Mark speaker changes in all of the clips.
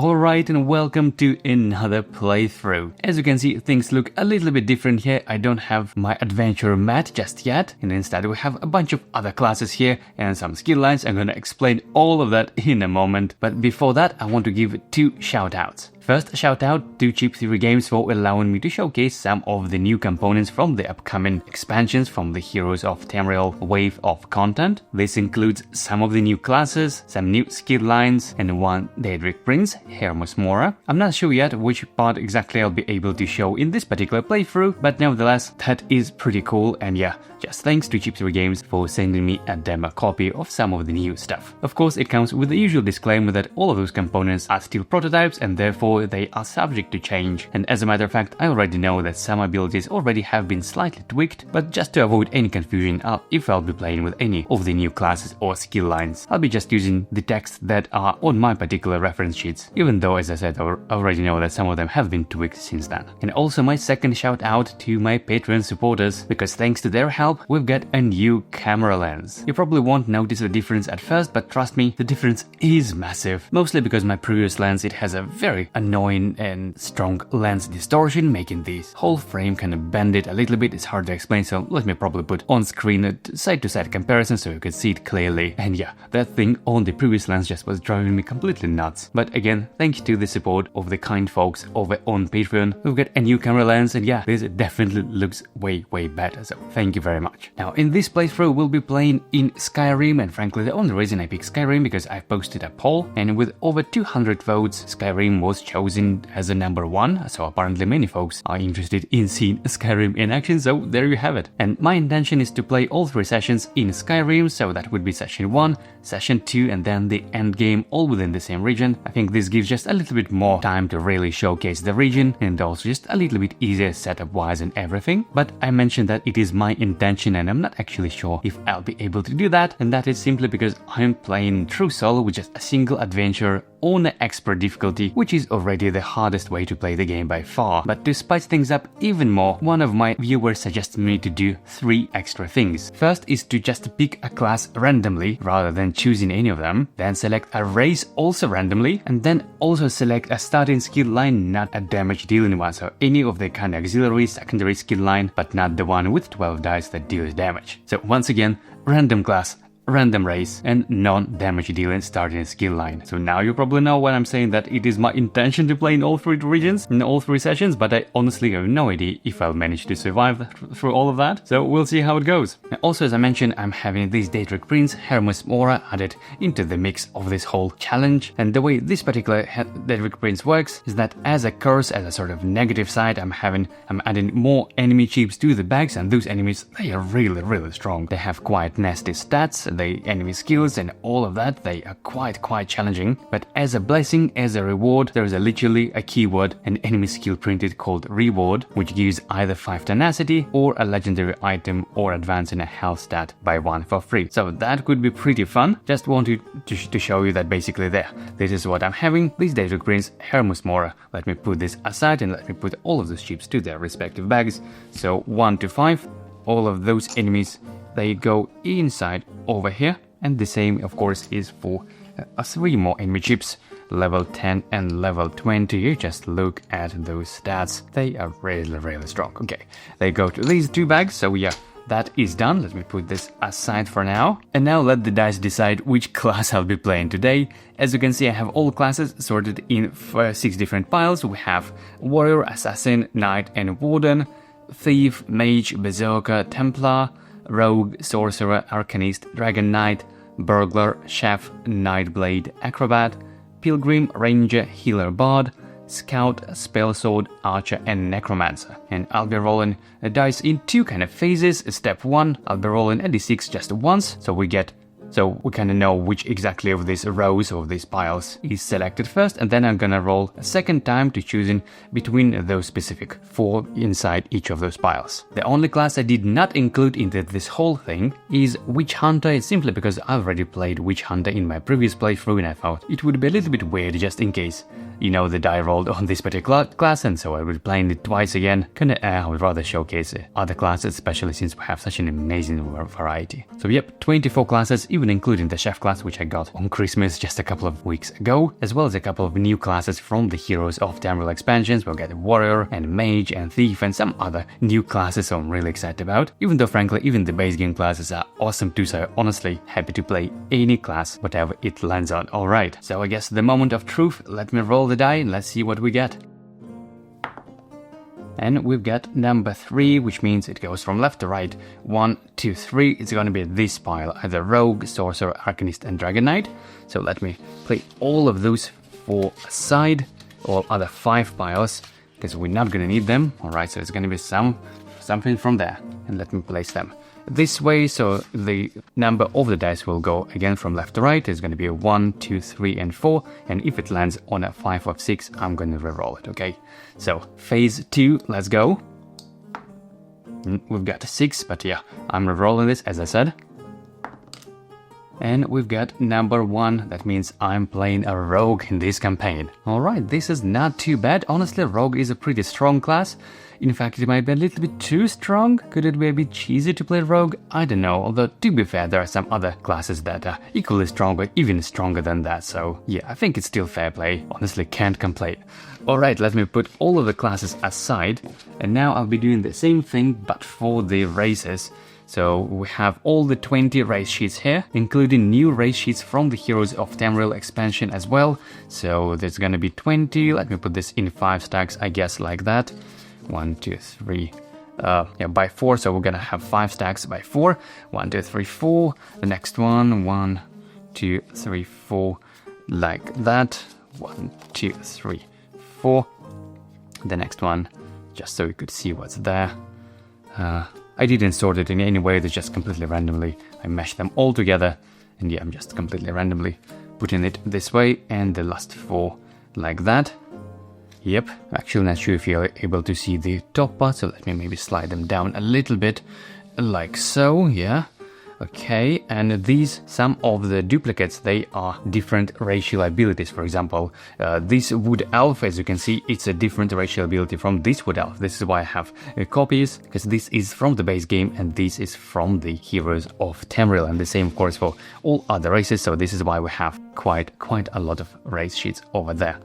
Speaker 1: Alright, and welcome to another playthrough. As you can see, things look a little bit different here. I don't have my adventure mat just yet, and instead we have a bunch of other classes here and some skill lines. I'm gonna explain all of that in a moment, but before that I want to give two shoutouts. First, a shout out to Cheap Theory Games for allowing me to showcase some of the new components from the upcoming expansions from the Heroes of Tamriel wave of content. This includes some of the new classes, some new skill lines, and one Daedric Prince, Hermos Mora. I'm not sure yet which part exactly I'll be able to show in this particular playthrough, but nevertheless, that is pretty cool, and yeah, just thanks to Cheap Theory Games for sending me a demo copy of some of the new stuff. Of course, it comes with the usual disclaimer that all of those components are still prototypes and therefore they are subject to change. And as a matter of fact, I already know that some abilities already have been slightly tweaked, but just to avoid any confusion, if I'll be playing with any of the new classes or skill lines, I'll be just using the texts that are on my particular reference sheets, even though, as I said, I already know that some of them have been tweaked since then. And also my second shout out to my Patreon supporters, because thanks to their help, we've got a new camera lens. You probably won't notice the difference at first, but trust me, the difference is massive. Mostly because my previous lens, it has a very annoying and strong lens distortion, making this whole frame kind of bend it a little bit. It's hard to explain, so let me probably put on screen a side-to-side comparison so you can see it clearly. And yeah, that thing on the previous lens just was driving me completely nuts. But again, thanks to the support of the kind folks over on Patreon, we've got a new camera lens, and yeah, this definitely looks way better, so thank you very much. Now, in this playthrough, we'll be playing in Skyrim, and frankly, the only reason I picked Skyrim because I posted a poll, and with over 200 votes, Skyrim was chosen as a number one, so apparently many folks are interested in seeing Skyrim in action, so there you have it. And my intention is to play all three sessions in Skyrim, so that would be session 1, session 2, and then the endgame, all within the same region. I think this gives just a little bit more time to really showcase the region, and also just a little bit easier setup-wise and everything. But I mentioned that it is my intention, and I'm not actually sure if I'll be able to do that, and that is simply because I'm playing true solo with just a single adventure on the expert difficulty, which is already the hardest way to play the game by far. But to spice things up even more, one of my viewers suggested me to do 3 extra things. First is to just pick a class randomly rather than choosing any of them, then select a race also randomly, and then also select a starting skill line, not a damage dealing one, so any of the kind of auxiliary secondary skill line, but not the one with 12 dice that deals damage. So once again, random class, random race, and non-damage dealing starting skill line. So now you probably know when I'm saying that it is my intention to play in all 3 regions, in all 3 sessions, but I honestly have no idea if I'll manage to survive through all of that, so we'll see how it goes. Now, also, as I mentioned, I'm having this Daedric Prince, Hermos Mora, added into the mix of this whole challenge, and the way this particular Daedric Prince works is that as a curse, as a sort of negative side, I'm adding more enemy chips to the bags, and those enemies, they are really strong. They have quite nasty stats, the enemy skills and all of that, they are quite challenging. But as a blessing, as a reward, there is literally a keyword, an enemy skill printed called reward, which gives either 5 tenacity or a legendary item or advancing a health stat by 1 for free. So that could be pretty fun. Just wanted to show you that basically this is what I'm having. This Daedric Prince, Hermos Mora. Let me put this aside and let me put all of the ships to their respective bags. So 1 to 5, all of those enemies, they go inside over here, and the same of course is for 3 more enemy chips, level 10 and level 20. You just look at those stats, they are really strong. Okay, they go to these 2 bags, so yeah, that is done. Let me put this aside for now. And now let the dice decide which class I'll be playing today. As you can see, I have all classes sorted in 6 different piles. We have Warrior, Assassin, Knight and Warden, Thief, Mage, Berserker, Templar, Rogue, Sorcerer, Arcanist, Dragon Knight, Burglar, Chef, Nightblade, Acrobat, Pilgrim, Ranger, Healer, Bard, Scout, Spellsword, Archer and Necromancer. And I'll be rolling the dice in 2 kind of phases. Step 1, I'll be rolling a d6 just once, so we kind of know which exactly of these rows of these piles is selected first, and then I'm gonna roll a second time to choosing between those specific 4 inside each of those piles. The only class I did not include into this whole thing is Witch Hunter, simply because I already played Witch Hunter in my previous playthrough, and I thought it would be a little bit weird just in case you know, the die rolled on this particular class, and so I will be playing it twice again. I would rather showcase other classes, especially since we have such an amazing variety. So yep, 24 classes, even including the chef class, which I got on Christmas just a couple of weeks ago, as well as a couple of new classes from the Heroes of Tamriel expansions. We'll get a warrior and mage and thief and some other new classes, so I'm really excited about. Even though frankly, even the base game classes are awesome too, so I'm honestly happy to play any class, whatever it lands on. Alright, so I guess the moment of truth, let me roll the die and let's see what we get. And we've got number 3, which means it goes from left to right. 1, 2, 3. It's gonna be this pile, either Rogue, Sorcerer, Arcanist, and Dragon Knight. So let me play all of those 4 aside, all other 5 piles, because we're not gonna need them. Alright, so it's gonna be something from there. And let me place them this way, so the number of the dice will go again from left to right. It's going to be a 1, 2, 3, and 4, and if it lands on a 5 or 6, I'm going to reroll it, okay? So, phase 2, let's go. We've got a 6, but yeah, I'm rerolling this, as I said. And we've got number 1, that means I'm playing a rogue in this campaign. Alright, this is not too bad. Honestly, rogue is a pretty strong class. In fact, it might be a little bit too strong. Could it be a bit cheesy to play rogue? I don't know, although to be fair, there are some other classes that are equally strong or even stronger than that, so yeah, I think it's still fair play. Honestly, can't complain. Alright, let me put all of the classes aside, and now I'll be doing the same thing but for the races. So we have all the 20 race sheets here, including new race sheets from the Heroes of Tamriel expansion as well. So there's gonna be 20, let me put this in 5 stacks, I guess, like that. 1, 2, 3, yeah, by 4, so we're gonna have 5 stacks by 4. 1, 2, 3, 4. The next one, 1, 2, 3, 4, like that. 1, 2, 3, 4. The next one, just so you could see what's there. I didn't sort it in any way, it's just completely randomly. I mashed them all together, and yeah, I'm just completely randomly putting it this way, and the last 4 like that. Yep, actually not sure if you're able to see the top part, so let me maybe slide them down a little bit, like so, yeah. Okay, and these, some of the duplicates, they are different racial abilities. For example, this wood elf, as you can see, it's a different racial ability from this wood elf. This is why I have copies, because this is from the base game and this is from the Heroes of Tamriel, and the same of course for all other races, so this is why we have quite a lot of race sheets over there.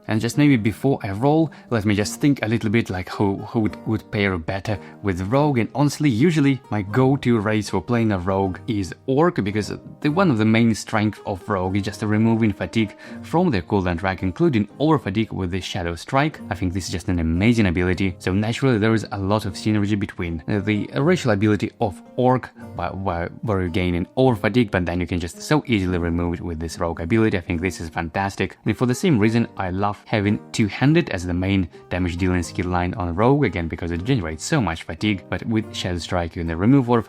Speaker 1: And just maybe before I roll, let me just think a little bit like who would pair better with rogue. And honestly, usually my go-to race for playing a rogue is orc, because one of the main strengths of rogue is just removing fatigue from their cooldown track, including over fatigue with the shadow strike. I think this is just an amazing ability. So naturally there is a lot of synergy between the racial ability of orc, where you're gaining over fatigue, but then you can just so easily remove it with this rogue ability. I think this is fantastic. And for the same reason, I love having two-handed as the main damage dealing skill line on rogue, again because it generates so much fatigue, but with shadow strike you can remove over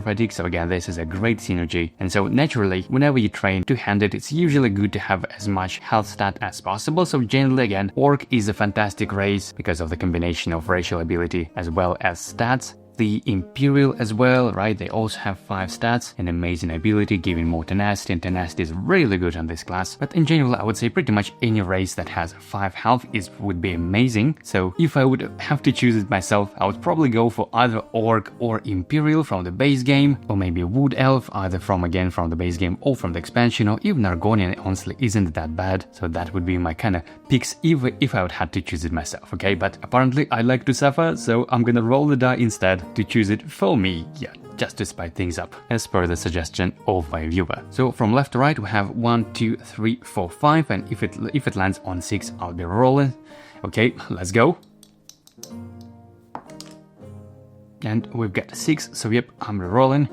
Speaker 1: fatigue, so again this is a great synergy. And so naturally, whenever you train two-handed, it's usually good to have as much health stat as possible. So generally, again, orc is a fantastic race because of the combination of racial ability as well as stats. The Imperial as well, right? They also have 5 stats, an amazing ability giving more tenacity, and tenacity is really good on this class. But in general, I would say pretty much any race that has 5 health would be amazing. So if I would have to choose it myself, I would probably go for either Orc or Imperial from the base game, or maybe Wood Elf, either from the base game or from the expansion, or even Argonian honestly isn't that bad. So that would be my kind of picks if I would have to choose it myself, okay? But apparently I like to suffer, so I'm gonna roll the die instead to choose it for me, yeah, just to spice things up, as per the suggestion of my viewer. So from left to right we have 1, 2, 3, 4, 5, and if it lands on 6, I'll be rolling. Okay, let's go. And we've got 6, so yep, I'm rolling.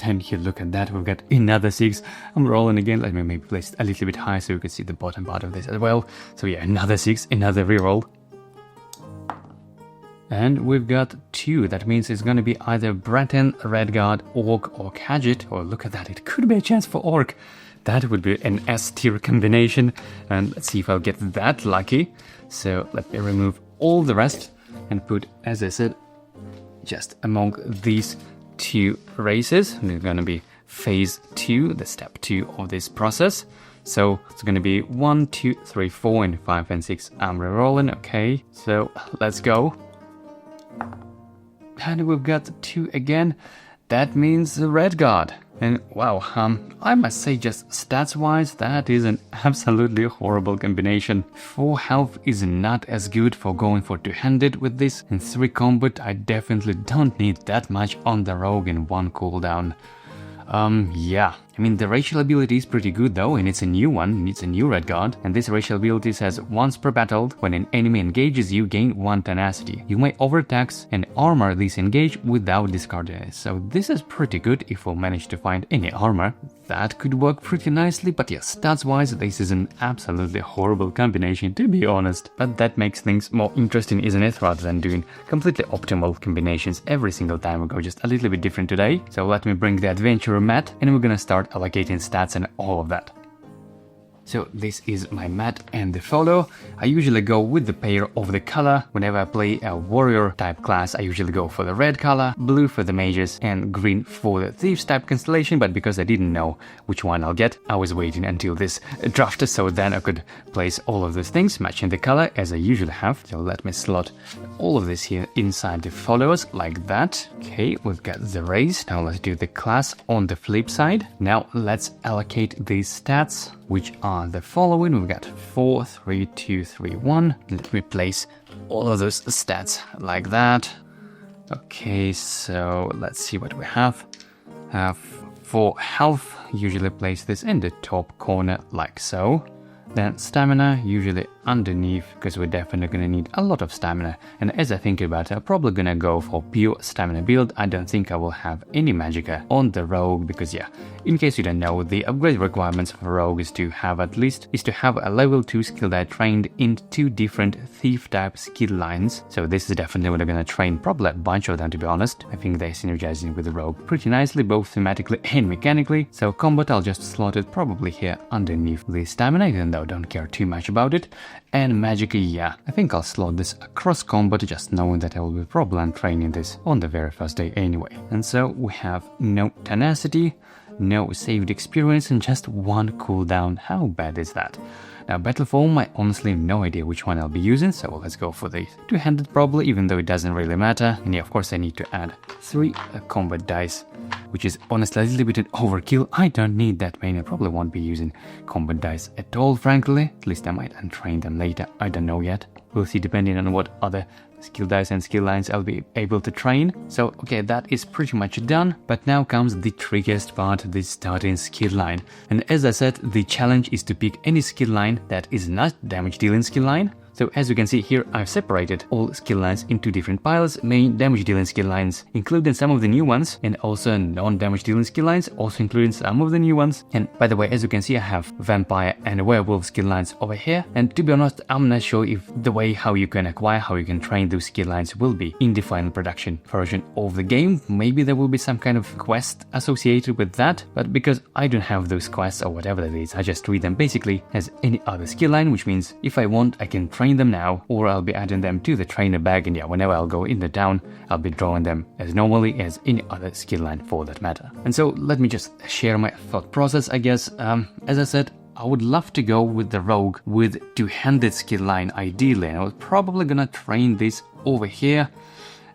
Speaker 1: And here, look at that, we've got another 6. I'm rolling again. Let me maybe place it a little bit high so you can see the bottom part of this as well. So yeah, another 6, another reroll. And we've got 2, that means it's gonna be either Breton, Redguard, Orc or Khajiit. Oh, look at that, it could be a chance for Orc. That would be an S tier combination, and let's see if I'll get that lucky. So let me remove all the rest and put, as I said, just among these 2 races. And it's gonna be phase 2, the step 2 of this process. So it's gonna be 1, 2, 3, 4, and 5 and 6. I'm rerolling. Okay, so let's go. And we've got 2 again. That means the red guard. And wow, I must say, just stats-wise, that is an absolutely horrible combination. 4 health is not as good for going for two-handed with this. In 3 combat, I definitely don't need that much on the rogue in 1 cooldown. Yeah. I mean, the racial ability is pretty good though, and it's a new one, it's a new red guard, and this racial ability says once per battle, when an enemy engages you, gain 1 tenacity. You may overattack and armor this engage without discarding it. So this is pretty good if we'll manage to find any armor. That could work pretty nicely, but yeah, stats-wise, this is an absolutely horrible combination, to be honest. But that makes things more interesting, isn't it, rather than doing completely optimal combinations every single time we go, just a little bit different today. So let me bring the adventurer mat, and we're gonna start allocating stats and all of that. So this is my mat and the follow. I usually go with the pair of the color. Whenever I play a warrior type class, I usually go for the red color, blue for the mages, and green for the thieves type constellation. But because I didn't know which one I'll get, I was waiting until this draft, so then I could place all of those things matching the color as I usually have. So let me slot all of this here inside the followers like that. Okay, we've got the race. Now let's do the class on the flip side. Now let's allocate these stats, which are the following. We've got 4, 3, 2, 3, 1. Let me place all of those stats like that. Okay, so let's see what we have. For health, usually place this in the top corner like so. Then stamina, usually underneath, because we're definitely going to need a lot of stamina. And as I think about it, I'm probably going to go for pure stamina build. I don't think I will have any magicka on the rogue, because yeah, in case you don't know, the upgrade requirements for rogue is to have a level 2 skill die trained in 2 different thief type skill lines. So this is definitely what I'm going to train, probably a bunch of them, to be honest. I think they're synergizing with the rogue pretty nicely, both thematically and mechanically. So combat, I'll just slot it probably here underneath the stamina, even though I don't care too much about it. And magicka, yeah, I think I'll slot this across combat, just knowing that I will be probably untraining this on the very first day anyway. And so we have no tenacity, no saved experience, and just 1 cooldown. How bad is that? Now, battle form, I honestly have no idea which one I'll be using, so let's go for the two-handed probably, even though it doesn't really matter. And yeah, of course I need to add 3 combat dice, which is honestly a little bit an overkill. I don't need that many. I probably won't be using combat dice at all, frankly. At least I might untrain them later. I don't know yet. We'll see depending on what other skill dice and skill lines I'll be able to train. So okay, that is pretty much done, but now comes the trickiest part, the starting skill line. And as I said, the challenge is to pick any skill line that is not damage dealing skill line. So as you can see here, I've separated all skill lines into different piles, main damage dealing skill lines, including some of the new ones, and also non-damage dealing skill lines, also including some of the new ones. And by the way, as you can see, I have vampire and werewolf skill lines over here. And to be honest, I'm not sure if the way how you can acquire, how you can train those skill lines will be in the final production version of the game. Maybe there will be some kind of quest associated with that, but because I don't have those quests or whatever that is, I just treat them basically as any other skill line, which means if I want, I can train them now, or I'll be adding them to the trainer bag, and yeah, whenever I'll go in the town, I'll be drawing them as normally as any other skill line for that matter. And so let me just share my thought process, I guess. As I said, I would love to go with the rogue with two-handed skill line ideally, and I was probably gonna train this over here.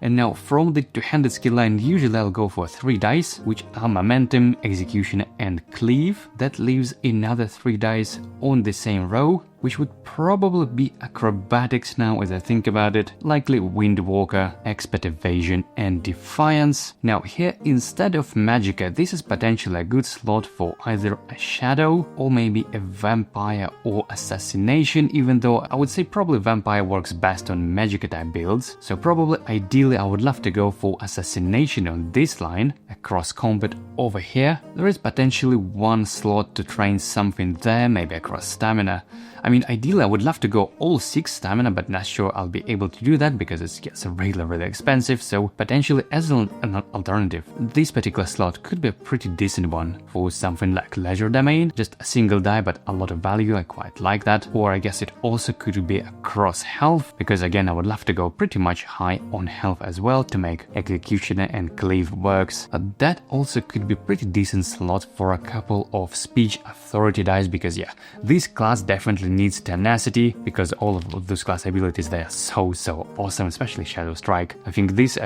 Speaker 1: And now from the two-handed skill line, usually I'll go for 3 dice, which are momentum, execution, and cleave. That leaves another 3 dice on the same row, which would probably be acrobatics now as I think about it, likely Windwalker, expert evasion, and defiance. Now here, instead of magicka, this is potentially a good slot for either a shadow or maybe a vampire or assassination, even though I would say probably vampire works best on magicka type builds. So probably ideally I would love to go for assassination on this line, across combat over here. There is potentially 1 slot to train something there, maybe across stamina. I mean, ideally I would love to go all 6 stamina, but not sure I'll be able to do that because it gets really expensive. So potentially as an alternative, this particular slot could be a pretty decent one for something like Leisure Domain. Just a single die, but a lot of value. I quite like that. Or I guess it also could be a cross health, because again I would love to go pretty much high on health as well to make Executioner and Cleave works. But that also could be pretty decent slot for a couple of Speech Authority dice, because yeah, this class definitely needs tenacity, because all of those class abilities, they are so awesome, especially Shadow Strike. I think this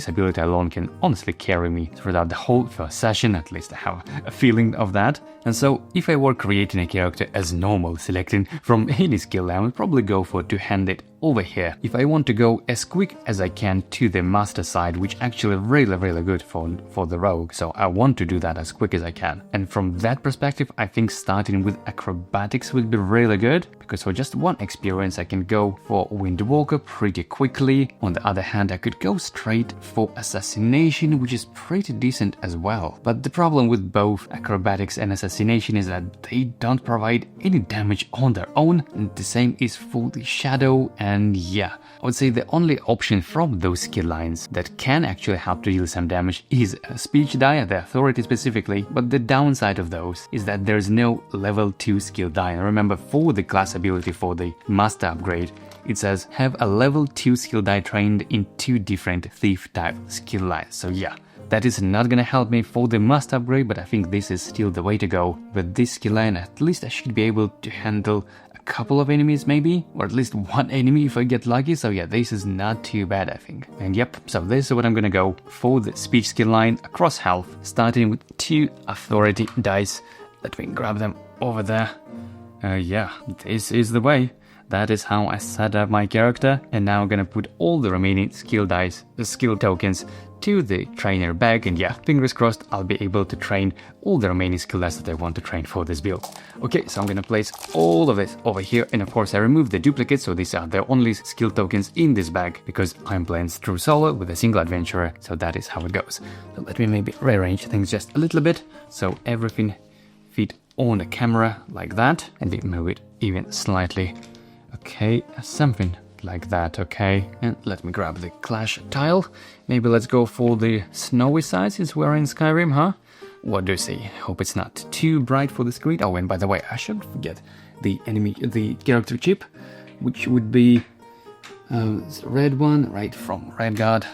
Speaker 1: ability alone can honestly carry me throughout the whole first session, at least I have a feeling of that. And so if I were creating a character as normal, selecting from any skill line, I would probably go for two-handed over here. If I want to go as quick as I can to the master side, which actually really good for the rogue, so I want to do that as quick as I can. And from that perspective, I think starting with acrobatics would be really good, because for just one experience I can go for Windwalker pretty quickly. On the other hand, I could go straight for Assassination, which is pretty decent as well. But the problem with both acrobatics and Assassination is that they don't provide any damage on their own, and the same is for the Shadow. And yeah, I would say the only option from those skill lines that can actually help to deal some damage is a Speech die, the Authority specifically, but the downside of those is that there's no level 2 skill die. And remember, for the class ability for the Master upgrade, it says have a level 2 skill die trained in 2 different Thief type skill lines. So yeah, that is not gonna help me for the Master upgrade, but I think this is still the way to go. With this skill line, at least I should be able to handle couple of enemies maybe, or at least one enemy if I get lucky. So yeah, this is not too bad, I think. And yep, so this is what I'm gonna go for the Speech skill line across health, starting with 2 Authority dice. Let me grab them over there. Yeah, this is the way. That is how I set up my character, and now I'm gonna put all the remaining skill dice, the skill tokens, to the trainer bag, and yeah, fingers crossed I'll be able to train all the remaining skill dice that I want to train for this build. Okay, so I'm gonna place all of this over here, and of course I removed the duplicates, so these are the only skill tokens in this bag, because I'm playing through solo with a single adventurer, so that is how it goes. So let me maybe rearrange things just a little bit, so everything fit on the camera like that, and we move it even slightly. Okay, something like that, okay. And let me grab the clash tile. Maybe let's go for the snowy side since we're in Skyrim, huh? What do you see? Hope it's not too bright for the screen. Oh, and by the way, I shouldn't forget the character chip, which would be the red one, right from Redguard,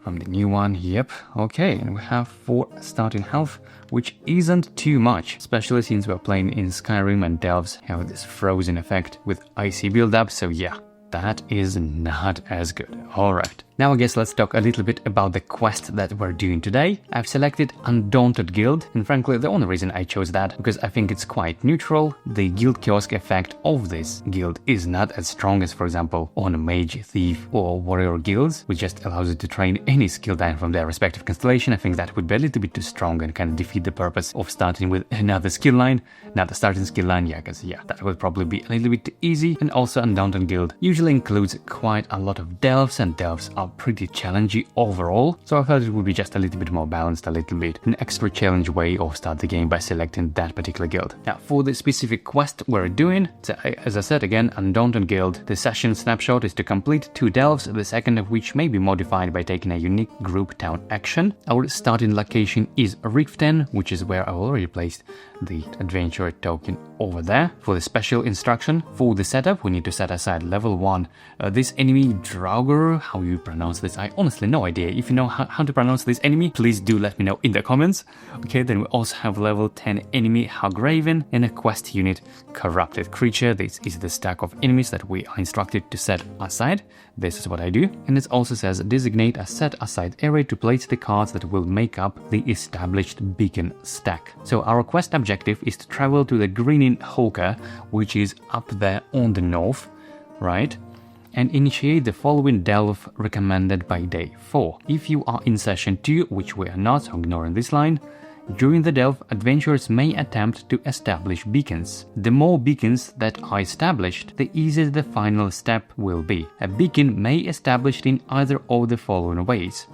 Speaker 1: from the new one. Yep, okay, and we have 4 starting health, which isn't too much, especially since we're playing in Skyrim and Delves have this frozen effect with icy build-up, so yeah, that is not as good. Alright. Now I guess let's talk a little bit about the quest that we're doing today. I've selected Undaunted Guild, and frankly the only reason I chose that because I think it's quite neutral. The guild kiosk effect of this guild is not as strong as, for example, on Mage, Thief or Warrior guilds, which just allows you to train any skill line from their respective constellation. I think that would be a little bit too strong and kind of defeat the purpose of starting with another skill line. Now the starting skill line, yeah, because yeah, that would probably be a little bit too easy. And also Undaunted Guild usually includes quite a lot of delves, and delves are pretty challenging overall, so I felt it would be just a little bit more balanced, a little bit an extra challenge way of start the game by selecting that particular guild. Now for the specific quest we're doing, so as I said again, Undaunted Guild, the session snapshot is to complete 2 delves, the second of which may be modified by taking a unique group town action. Our starting location is Riften, which is where I already placed the adventurer token over there. For the special instruction for the setup, we need to set aside level 1 this enemy Draugr, how you pronounce this, I honestly no idea. If you know how to pronounce this enemy, please do let me know in the comments. Okay, then we also have level 10 enemy Hagraven and a quest unit Corrupted Creature. This is the stack of enemies that we are instructed to set aside. This is what I do, and it also says designate a set aside area to place the cards that will make up the established beacon stack. So our quest objective is to travel to the Greening Hawker, which is up there on the north, right? And initiate the following delve recommended by day 4. If you are in session 2, which we are not, so ignoring this line, during the delve, adventurers may attempt to establish beacons. The more beacons that are established, the easier the final step will be. A beacon may be established in either of the following ways.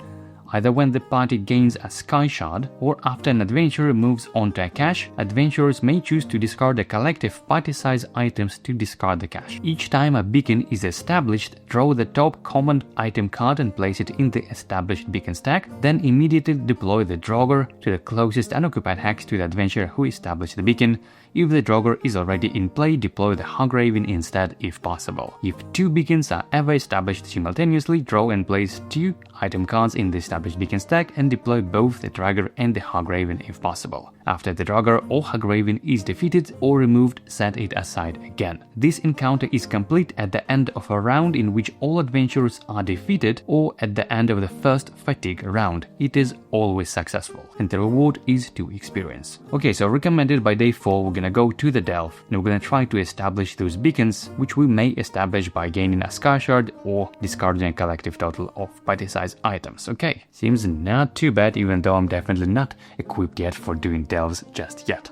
Speaker 1: either when the party gains a sky shard or after an adventurer moves onto a cache. Adventurers may choose to discard a collective party-size items to discard the cache. Each time a beacon is established, draw the top common item card and place it in the established beacon stack, then immediately deploy the Draugr to the closest unoccupied hex to the adventurer who established the beacon. If the Draugr is already in play, deploy the Hograven instead if possible. If 2 beacons are ever established simultaneously, draw and place 2 item cards in the established beacon stack and deploy both the Draugr and the Hograven if possible. After the Draugr or Hograven is defeated or removed, set it aside again. This encounter is complete at the end of a round in which all adventurers are defeated or at the end of the first fatigue round. It is always successful, and the reward is 2 experience. Okay, so recommended by day 4, we're gonna go to the Delve and we're gonna try to establish those beacons, which we may establish by gaining a Sky Shard or discarding a collective total of party-size items. Okay, seems not too bad, even though I'm definitely not equipped yet for doing delves just yet.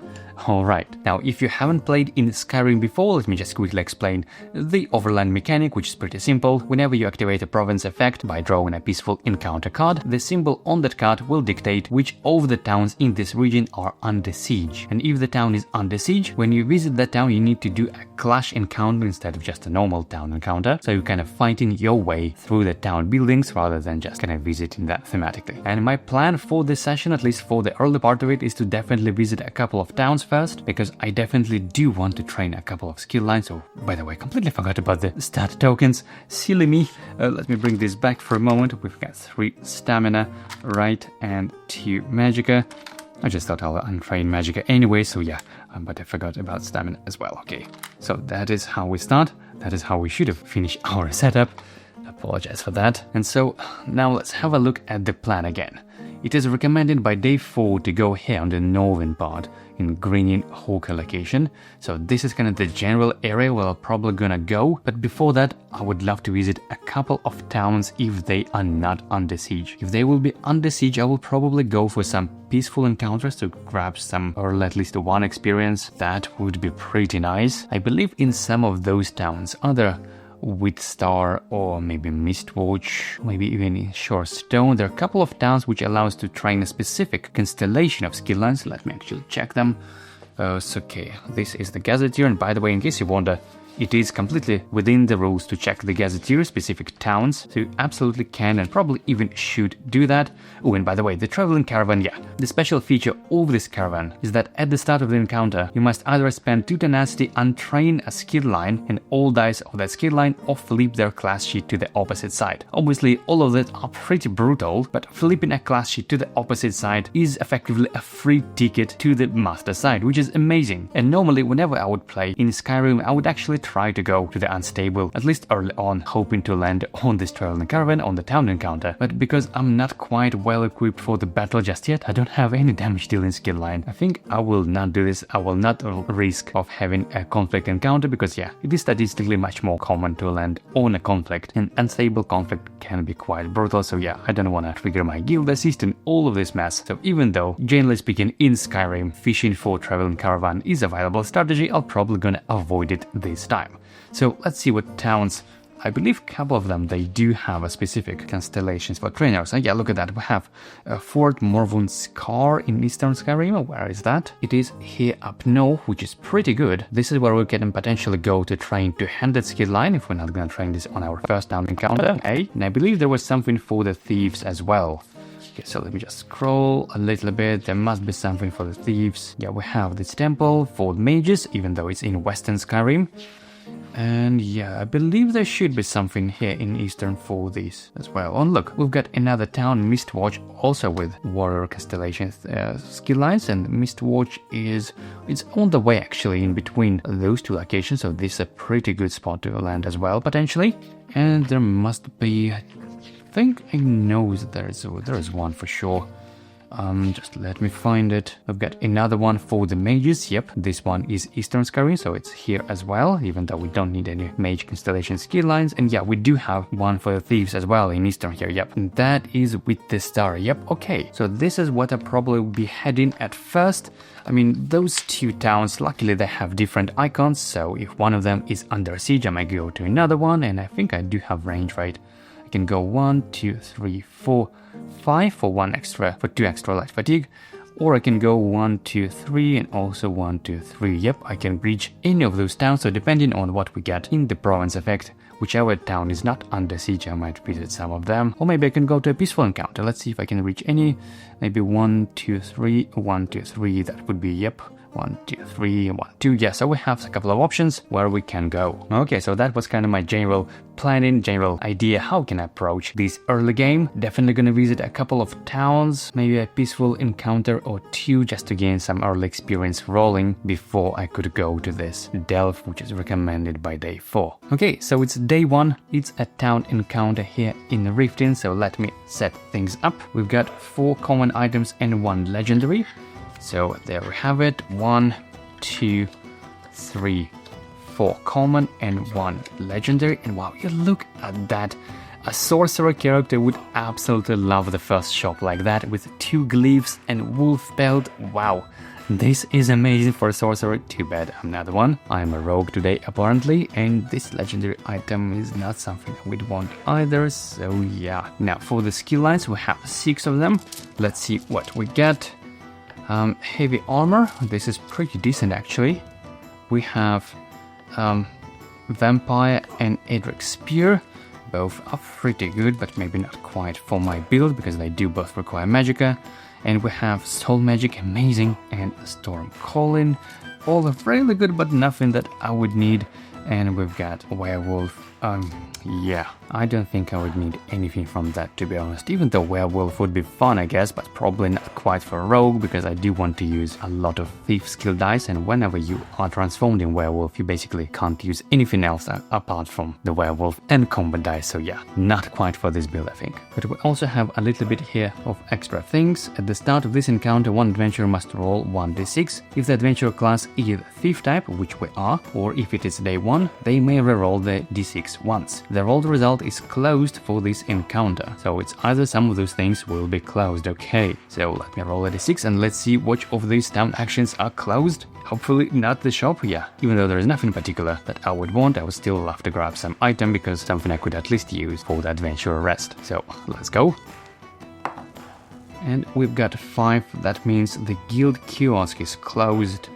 Speaker 1: Alright, now if you haven't played in Skyrim before, let me just quickly explain the overland mechanic, which is pretty simple. Whenever you activate a province effect by drawing a peaceful encounter card, the symbol on that card will dictate which of the towns in this region are under siege. And if the town is under siege, when you visit that town you need to do a clash encounter instead of just a normal town encounter, so you're kind of fighting your way through the town buildings rather than just kind of visiting that thematically. And my plan for this session, at least for the early part of it, is to definitely visit a couple of towns first, because I definitely do want to train a couple of skill lines. Oh, by the way, completely forgot about the stat tokens. Silly me. Let me bring this back for a moment. We've got 3 stamina, right, and 2 magicka. I just thought I'll untrain magicka anyway, so yeah, but I forgot about stamina as well. Okay, so that is how we start. That is how we should have finished our setup. Apologize for that. And so now let's have a look at the plan again. It is recommended by day 4 to go here on the northern part in Greening Hawker location. So this is kind of the general area where I'm probably gonna go. But before that, I would love to visit a couple of towns if they are not under siege. If they will be under siege, I will probably go for some peaceful encounters to grab some, or at least 1 experience. That would be pretty nice. I believe in some of those towns, other Wittestadr or maybe Mistwatch, maybe even Shorestone. There are a couple of towns which allow us to train a specific constellation of skill lines. Let me actually check them. So okay, this is the Gazetteer, and by the way, in case you wonder, it is completely within the rules to check the Gazetteer specific towns, so you absolutely can and probably even should do that. Oh, and by the way, the traveling caravan, yeah. The special feature of this caravan is that at the start of the encounter, you must either spend 2 tenacity, untrain a skill line, and all dice of that skill line, or flip their class sheet to the opposite side. Obviously, all of that are pretty brutal, but flipping a class sheet to the opposite side is effectively a free ticket to the master side, which is amazing. And normally, whenever I would play in Skyrim, I would actually try to go to the unstable, at least early on, hoping to land on this traveling caravan on the town encounter. But because I'm not quite well equipped for the battle just yet, I don't have any damage dealing skill line. I think I will not do this. I will not risk of having a conflict encounter, because yeah, it is statistically much more common to land on a conflict, and unstable conflict can be quite brutal. So yeah, I don't want to trigger my guild assist and all of this mess. So even though, generally speaking, in Skyrim, fishing for traveling caravan is a viable strategy, I'll probably gonna avoid it this time. So let's see what towns. I believe a couple of them, they do have a specific constellations for trainers. And yeah, look at that. We have Fort Morvun's Scar in Eastern Skyrim. Where is that? It is here up north, which is pretty good. This is where we can potentially go to train 2-handed skill line if we're not gonna train this on our first town encounter. Okay. And I believe there was something for the thieves as well. Okay, so let me just scroll a little bit. There must be something for the thieves. Yeah, we have this temple for mages, even though it's in Western Skyrim. And yeah, I believe there should be something here in Eastern for these as well. Oh look, we've got another town, Mistwatch, also with warrior constellation skill lines, and Mistwatch it's on the way actually in between those 2 locations, so this is a pretty good spot to land as well potentially. And there must be, I think I know that there is one for sure. Just let me find it. I've got another one for the mages. Yep, this one is Eastern Skyrim, so it's here as well, even though we don't need any mage constellation skill lines. And yeah, we do have one for the thieves as well in Eastern here. Yep, and that is Wittestadr. Yep, okay. So this is what I probably will be heading at first. I mean, those 2 towns, luckily they have different icons, so if one of them is under siege, I might go to another one, and I think I do have range, right? I can go 1, 2, 3, 4, 5 for 2 extra light fatigue. Or I can go 1, 2, 3 and also 1, 2, 3. Yep, I can reach any of those towns, so depending on what we get in the province effect, whichever town is not under siege, I might visit some of them. Or maybe I can go to a peaceful encounter. Let's see if I can reach any. Maybe 1, 2, 3, 1, 2, 3, that would be, yep. 1, 2, 3, 1, 2. Yeah, so we have a couple of options where we can go. Okay, so that was kind of my general planning, general idea how can I approach this early game. Definitely gonna visit a couple of towns, maybe a peaceful encounter or 2 just to gain some early experience rolling before I could go to this delve, which is recommended by day 4. Okay, so it's day 1. It's a town encounter here in Riften, so let me set things up. We've got 4 common items and 1 legendary. So there we have it, 1, 2, 3, 4 common and 1 legendary. And wow, you look at that. A sorcerer character would absolutely love the first shop like that with 2 glyphs and wolf belt. Wow, this is amazing for a sorcerer. Too bad I'm not one. I'm a rogue today apparently, and this legendary item is not something that we'd want either, so yeah. Now for the skill lines, we have 6 of them. Let's see what we get. Heavy armor, this is pretty decent actually. We have Vampire and Edric Spear, both are pretty good, but maybe not quite for my build because they do both require magicka. And we have Soul Magic, amazing, and Storm Calling, all are really good but nothing that I would need. And we've got Werewolf. Yeah, I don't think I would need anything from that, to be honest. Even though Werewolf would be fun, I guess, but probably not quite for a rogue, because I do want to use a lot of thief skill dice, and whenever you are transformed in Werewolf, you basically can't use anything else apart from the Werewolf and combat dice, so yeah, not quite for this build, I think. But we also have a little bit here of extra things. At the start of this encounter, one adventurer must roll 1d6. If the adventurer class is thief type, which we are, or if it is day 1, they may reroll the d6 once. The rolled result is closed for this encounter, so it's either some of those things will be closed. Okay, so let me roll a d6 and let's see which of these town actions are closed. Hopefully not the shop, yeah. Even though there is nothing particular that I would want, I would still love to grab some item because something I could at least use for the adventurer rest. So let's go. And we've got 5, that means the guild kiosk is closed.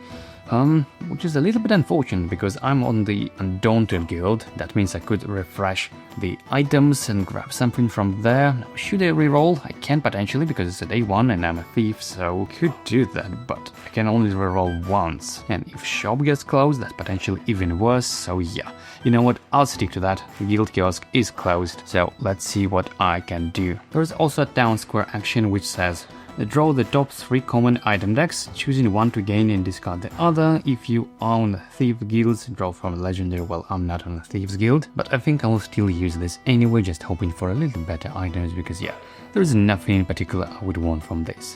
Speaker 1: Which is a little bit unfortunate because I'm on the Undaunted guild. That means I could refresh the items and grab something from there. Now, should I reroll? I can potentially because it's a day 1 and I'm a thief, so could do that, but I can only reroll once. And if shop gets closed, that's potentially even worse, so yeah. You know what, I'll stick to that. The guild kiosk is closed, so let's see what I can do. There's also a town square action which says draw the top 3 common item decks, choosing one to gain and discard the other. If you are on the Thief Guilds, draw from Legendary. Well, I'm not on the Thieves Guild, but I think I'll still use this anyway, just hoping for a little better items because yeah, there's nothing in particular I would want from this.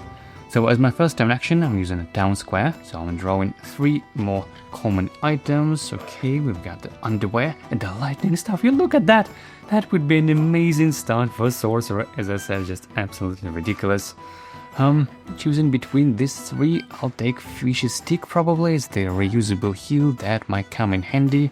Speaker 1: So as my first turn action, I'm using a town square, so I'm drawing 3 more common items. Okay, we've got the underwear and the lightning stuff. You look at that! That would be an amazing start for a sorcerer. As I said, just absolutely ridiculous. Choosing between these 3, I'll take Fish's Stick probably. It's the reusable heal that might come in handy.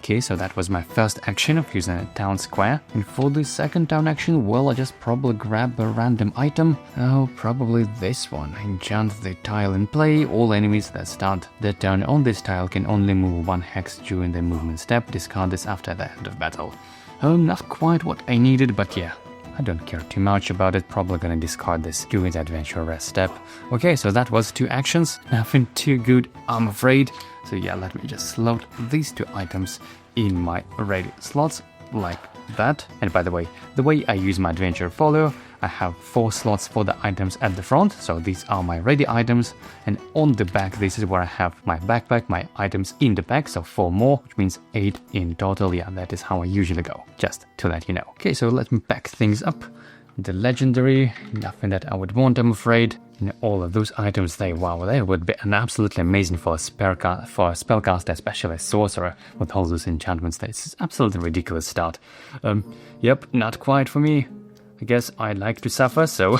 Speaker 1: Okay, so that was my first action of using a town square. And for the second town action, well, I just probably grab a random item. Oh, probably this one. Enchant the tile in play. All enemies that start their turn on this tile can only move 1 hex during the movement step. Discard this after the end of battle. Not quite what I needed, but yeah. I don't care too much about it, probably gonna discard this during the adventure rest step. Okay, so that was 2 actions, nothing too good, I'm afraid. So yeah, let me just slot these 2 items in my ready slots, like that. And by the way I use my adventure folio, I have 4 slots for the items at the front, so these are my ready items, and on the back this is where I have my backpack, my items in the back, so 4 more, which means 8 in total. Yeah, that is how I usually go, just to let you know. Okay, so let me pack things up. The legendary, nothing that I would want, I'm afraid. And all of those items, they would be an absolutely amazing for a spellcaster, especially a sorcerer, with all those enchantments. It's absolutely ridiculous start. Yep, not quite for me. I guess I like to suffer, so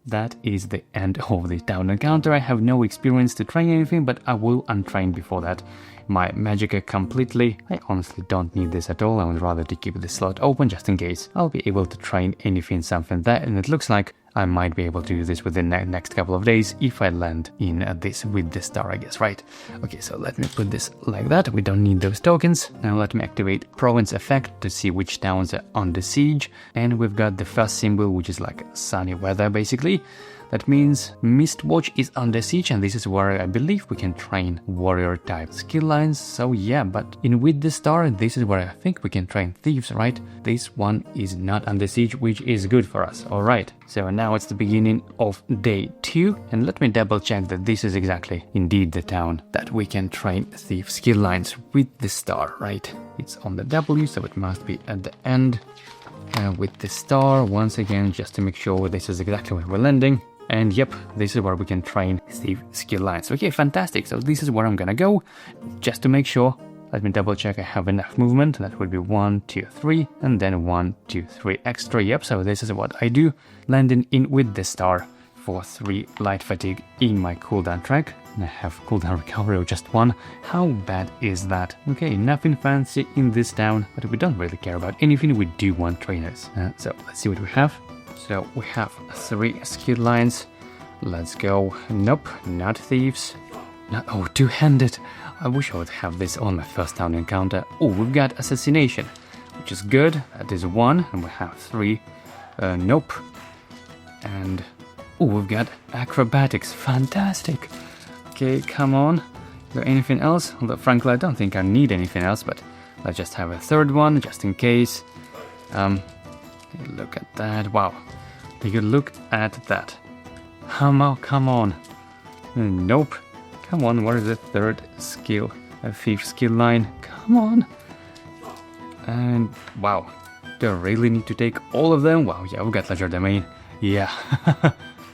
Speaker 1: that is the end of the town encounter. I have no experience to train anything, but I will untrain before that my magicka completely. I honestly don't need this at all. I would rather to keep this slot open just in case I'll be able to train anything, something there, and it looks like I might be able to do this within the next couple of days if I land in this Wittestadr, I guess, right? Okay, so let me put this like that. We don't need those tokens. Now let me activate province effect to see which towns are under siege. And we've got the first symbol, which is like sunny weather, basically. That means Mistwatch is under siege, and this is where I believe we can train warrior type skill lines. So yeah, but in Wittestadr, this is where I think we can train thieves, right? This one is not under siege, which is good for us. All right, so now it's the beginning of day 2, and let me double check that this is exactly indeed the town that we can train thief skill lines with the star, right? It's on the W, so it must be at the end. With the star, once again, just to make sure this is exactly where we're landing. And yep, this is where we can train thief skill lines. Okay, fantastic. So this is where I'm gonna go, just to make sure. Let me double check I have enough movement. That would be 1, 2, 3, and then 1, 2, 3 extra. Yep, so this is what I do. Landing in with the star for 3 light fatigue in my cooldown track. And I have cooldown recovery of just 1. How bad is that? Okay, nothing fancy in this town, but we don't really care about anything. We do want trainers. So let's see what we have. So we have 3 skill lines. Let's go. Nope, not thieves. Not, oh, two-handed. I wish I would have this on my first town encounter. Oh, we've got Assassination, which is good. That is 1, and we have 3. Nope. And oh, we've got Acrobatics. Fantastic. Okay, come on. Is there anything else? Although, frankly, I don't think I need anything else, but let's just have a 3rd one, just in case. Look at that. Wow. Take a look at that. Come on. Nope. Come on, what is the 3rd skill? A thief skill line. Come on. And wow. Do I really need to take all of them? Wow, yeah, we got Ledger Domain. Yeah.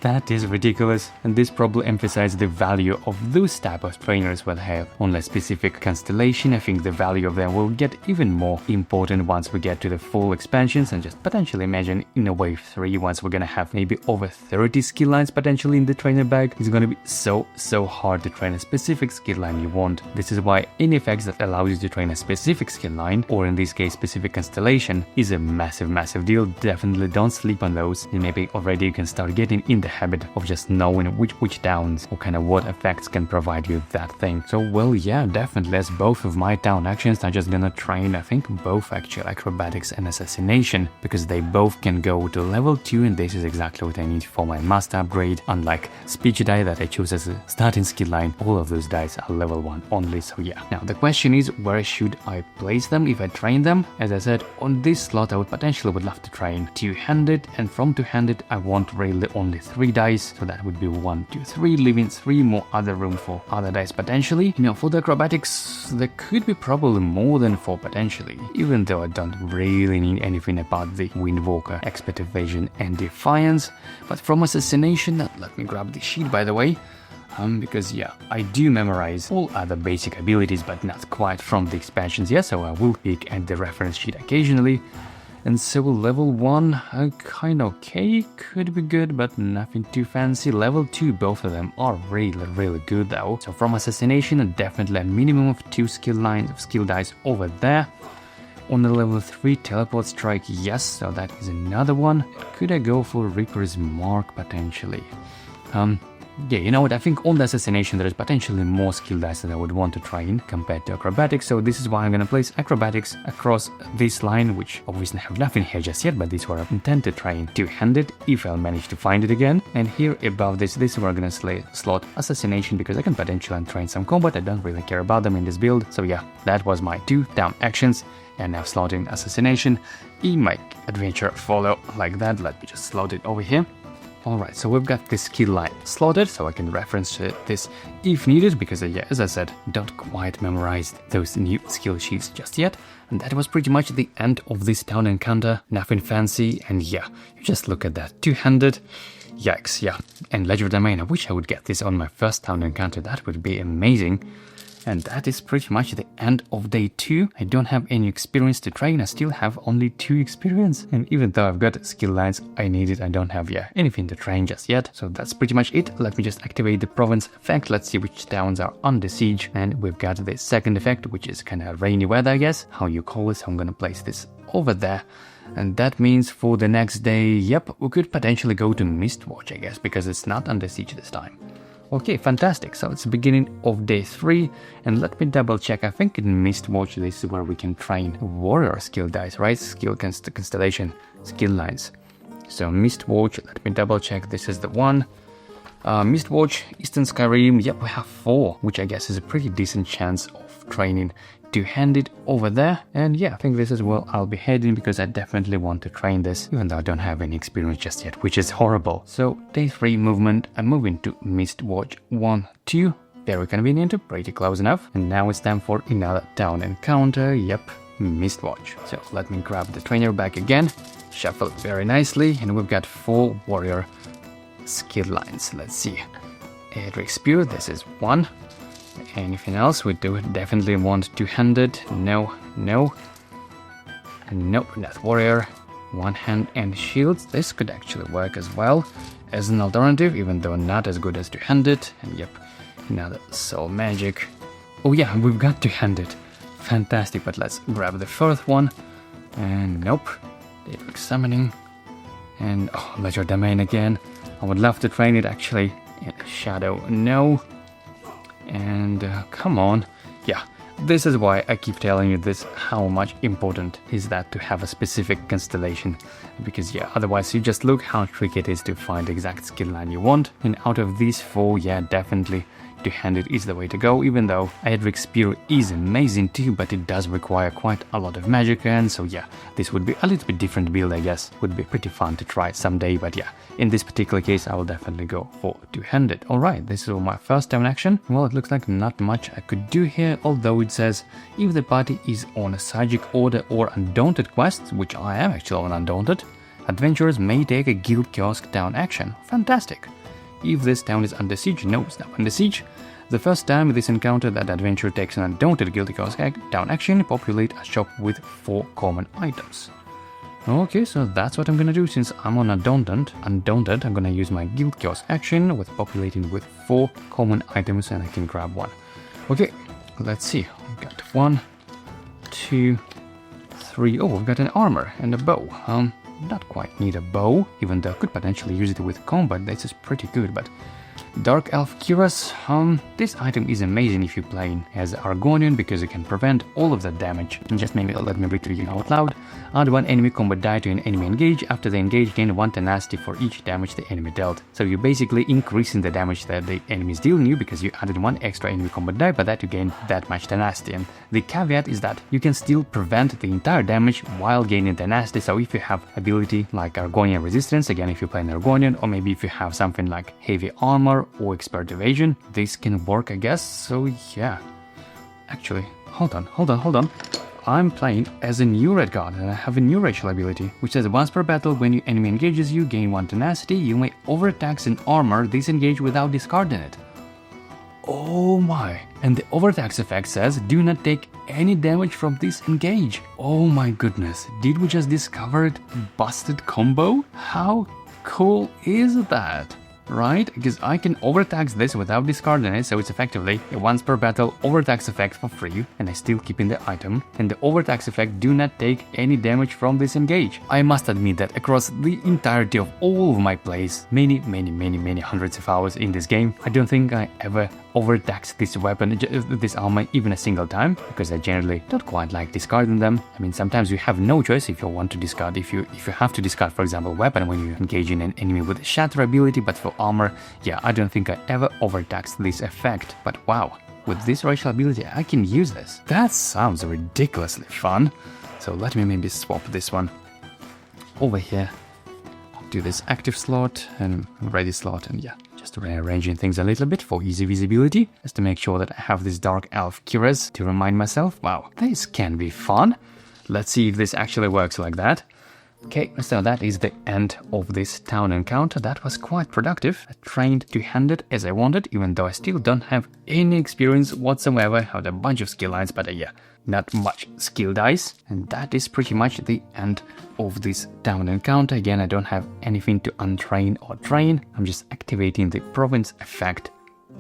Speaker 1: That is ridiculous, and this probably emphasizes the value of those type of trainers will have on a specific constellation. I think the value of them will get even more important once we get to the full expansions, and just potentially imagine in a wave 3 once we're gonna have maybe over 30 skill lines potentially in the trainer bag. It's gonna be so hard to train a specific skill line you want. This is why any effects that allow you to train a specific skill line, or in this case specific constellation, is a massive deal. Definitely don't sleep on those, and maybe already you can start getting in the habit of just knowing which towns or kind of what effects can provide you that thing. So well, yeah, definitely, as both of my town actions are just gonna train, I think, both actual Acrobatics and Assassination, because they both can go to level 2, and this is exactly what I need for my master upgrade. Unlike speech die that I choose as a starting skill line, all of those dice are level 1 only, so yeah. Now the question is, where should I place them if I train them? As I said, on this slot I would love to train two-handed, and from two-handed I want really only 3 dice, so that would be 1, 2, 3, leaving 3 more other room for other dice potentially. You know, for the Acrobatics there could be probably more than 4 potentially, even though I don't really need anything about the Windwalker, Expert Evasion and Defiance. But from Assassination, let me grab the sheet by the way, because yeah, I do memorize all other basic abilities, but not quite from the expansions yet, so I will peek at the reference sheet occasionally. And so level 1, kind of okay, could be good, but nothing too fancy. Level 2, both of them are really good though. So from Assassination, definitely a minimum of 2 skill lines of skill dice over there. On the level 3, Teleport Strike, yes, so that is another one. Could I go for Reaper's Mark potentially? Yeah, you know what, I think on the Assassination there is potentially more skill dice that I would want to train compared to Acrobatics, so this is why I'm gonna place Acrobatics across this line, which obviously have nothing here just yet, but this is where I intend to train two-handed, if I'll manage to find it again. And here above this is where I'm gonna slot Assassination, because I can potentially train some combat. I don't really care about them in this build, so yeah, that was my 2 down actions. And now slotting Assassination in my adventure follow like that. Let me just slot it over here. Alright, so we've got this skill line slotted, so I can reference this if needed, because yeah, as I said, don't quite memorize those new skill sheets just yet. And that was pretty much the end of this town encounter, nothing fancy, and yeah, you just look at that, two-handed, yikes, yeah. And Ledger Domain, I wish I would get this on my first town encounter, that would be amazing. And that is pretty much the end of day 2. I don't have any experience to train. I still have only 2 experience. And even though I've got skill lines I needed, I don't have anything to train just yet. So that's pretty much it. Let me just activate the province effect. Let's see which towns are under siege. And we've got the second effect, which is kind of rainy weather, I guess. How you call it. So I'm gonna place this over there. And that means for the next day, yep, we could potentially go to Mistwatch, I guess, because it's not under siege this time. Okay, fantastic. So it's the beginning of day 3, and let me double check. I think in Mistwatch this is where we can train warrior skill dice, right? Skill constellation skill lines. So Mistwatch, let me double check. This is the one. Mistwatch, Eastern Skyrim. Yep, we have 4, which I guess is a pretty decent chance of training two-handed over there. And yeah, I think this is where I'll be heading, because I definitely want to train this, even though I don't have any experience just yet, which is horrible. So day 3 movement, I'm moving to Mistwatch 1, 2. Very convenient, pretty close enough. And now it's time for another town encounter. Yep, Mistwatch. So let me grab the trainer back again, shuffle it very nicely, and we've got 4 warrior skill lines. Let's see. Edric Spear, this is 1. Anything else? We do definitely want two-handed. No. Nope, not warrior. One hand and shields. This could actually work as well as an alternative, even though not as good as two-handed. And yep, another soul magic. Oh yeah, we've got two-handed. Fantastic, but let's grab the 4th one. And nope. Edric summoning. And Ledger Domain again. I would love to train it actually. In Shadow, no. And come on. Yeah, this is why I keep telling you this, how much important is that to have a specific constellation. Because yeah, otherwise you just look how tricky it is to find the exact skill line you want. And out of these 4, yeah, definitely two-handed is the way to go, even though Edric Spear is amazing too, but it does require quite a lot of magic, and so yeah, this would be a little bit different build, I guess. Would be pretty fun to try someday, but yeah, in this particular case I will definitely go for two-handed. Alright, this is my first time in action. Well, it looks like not much I could do here, although it says if the party is on a Sajic order or Undaunted quest, which I am actually on Undaunted, adventurers may take a guild kiosk town action. Fantastic. If this town is under siege, no, it's not under siege. The first time this encounter that adventure takes an Undaunted guild kiosk town action, populate a shop with 4 common items. Okay, so that's what I'm gonna do. Since I'm on Undaunted, I'm gonna use my guild kiosk action with populating with 4 common items, and I can grab 1. Okay, let's see. We've got 1, 2, 3. Oh, we've got an armor and a bow. Not quite need a bow, even though I could potentially use it with combat. This is pretty good, but Dark Elf Cuirass, this item is amazing if you're playing as Argonian, because it can prevent all of that damage. And just maybe let me read to you out loud. Add 1 enemy combat die to an enemy engage. After they engage, gain 1 tenacity for each damage the enemy dealt. So you're basically increasing the damage that the enemy is dealing you, because you added 1 extra enemy combat die, but that you gain that much tenacity. And the caveat is that you can still prevent the entire damage while gaining tenacity. So if you have ability like Argonian Resistance, again if you're playing Argonian, or maybe if you have something like Heavy Armor or Expert Evasion, this can work, I guess. So yeah, actually, hold on. I'm playing as a new red guard, and I have a new racial ability, which says once per battle, when your enemy engages you, gain 1 tenacity. You may overtax an armor disengage without discarding it. Oh my! And the overtax effect says do not take any damage from this engage. Oh my goodness! Did we just discover it? Busted combo? How cool is that? Right? Because I can overtax this without discarding it, so it's effectively a once per battle overtax effect for free, and I still keep in the item, and the overtax effect do not take any damage from this engage. I must admit that across the entirety of all of my plays, many hundreds of hours in this game, I don't think I ever overtaxed this weapon, this armor, even a single time, because I generally don't quite like discarding them. I mean, sometimes you have no choice if you want to discard, if you have to discard, for example, weapon when you engage in an enemy with a shatter ability, but for armor, yeah, I don't think I ever overtaxed this effect. But wow, with this racial ability, I can use this. That sounds ridiculously fun. So let me maybe swap this one over here to this active slot and ready slot, and yeah, just rearranging things a little bit for easy visibility, just to make sure that I have this Dark Elf Cuirass to remind myself, wow, this can be fun. Let's see if this actually works like that. Okay, so that is the end of this town encounter. That was quite productive. I trained to hand it as I wanted, even though I still don't have any experience whatsoever. I had a bunch of skill lines, but yeah, not much skill dice. And that is pretty much the end of this town encounter. Again, I don't have anything to untrain or train. I'm just activating the province effect.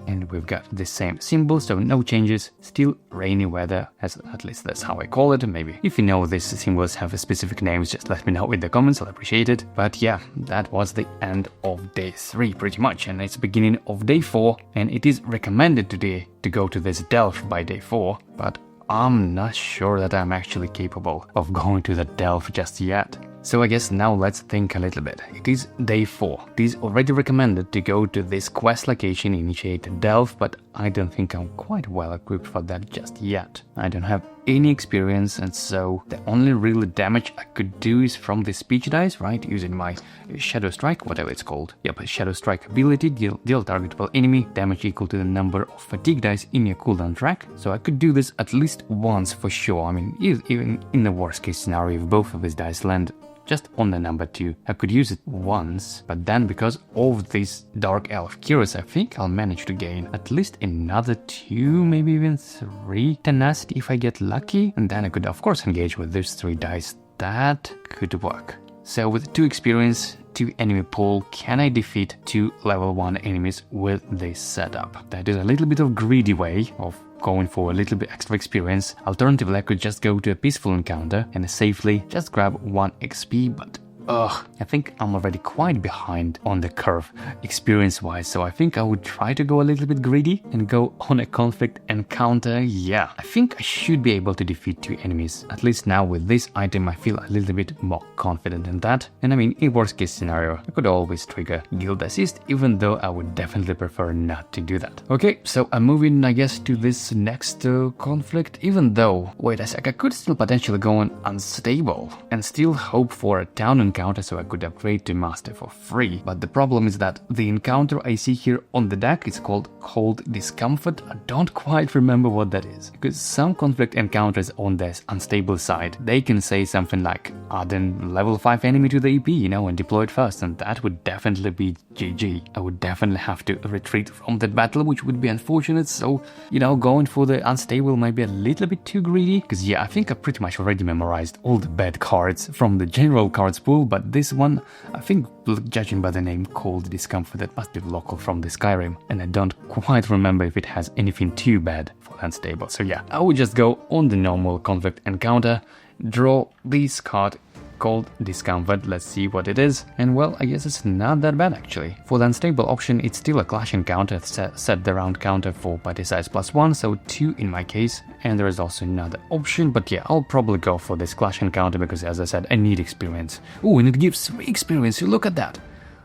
Speaker 1: And we've got the same symbol, so no changes, still rainy weather, at least that's how I call it. Maybe if you know these symbols have a specific names, just let me know in the comments, I'll appreciate it. But yeah, that was the end of day 3 pretty much, and it's the beginning of day 4, and it is recommended today to go to this Delph by day 4, but I'm not sure that I'm actually capable of going to the Delph just yet. So I guess now let's think a little bit. It is day 4. It is already recommended to go to this quest location, initiate Delph, but I don't think I'm quite well equipped for that just yet. I don't have any experience, and so the only real damage I could do is from the speech dice, right? Using my Shadow Strike, whatever it's called. Yep, Shadow Strike ability, deal targetable enemy damage equal to the number of fatigue dice in your cooldown track. So I could do this at least once for sure. I mean, even in the worst case scenario, if both of these dice land just on the number 2, I could use it once, but then because of this Dark Elf Heroes, I think I'll manage to gain at least another 2, maybe even 3 tenacity if I get lucky, and then I could of course engage with these 3 dice. That could work. So with 2 experience, 2 enemy pool, can I defeat 2 level 1 enemies with this setup? That is a little bit of greedy way of going for a little bit extra experience. Alternatively, I could just go to a peaceful encounter and safely just grab 1 XP, but I think I'm already quite behind on the curve experience-wise, so I think I would try to go a little bit greedy and go on a conflict encounter. Yeah, I think I should be able to defeat 2 enemies. At least now with this item I feel a little bit more confident in that. And I mean, in worst case scenario, I could always trigger Guild Assist, even though I would definitely prefer not to do that. Okay, so I'm moving, I guess, to this next conflict, even though, wait a sec, I could still potentially go on Unstable and still hope for a town encounter so I could upgrade to Master for free. But the problem is that the encounter I see here on the deck is called Cold Discomfort. I don't quite remember what that is, because some conflict encounters on this Unstable side, they can say something like add an level 5 enemy to the EP, you know, and deploy it first, and that would definitely be GG. I would definitely have to retreat from that battle, which would be unfortunate, so, you know, going for the Unstable might be a little bit too greedy, because yeah, I think I pretty much already memorized all the bad cards from the general cards pool, but this one, I think, judging by the name Cold Discomfort, that must be local from the Skyrim, and I don't quite remember if it has anything too bad for Unstable. So yeah, I would just go on the normal conflict encounter, draw this card, Cold Discomfort, let's see what it is, and well, I guess it's not that bad actually. For the Unstable option, it's still a clash encounter, set the round counter for party size +1, so 2 in my case, and there is also another option, but yeah, I'll probably go for this clash encounter because, as I said, I need experience. Oh, and it gives 3 experience, you look at that!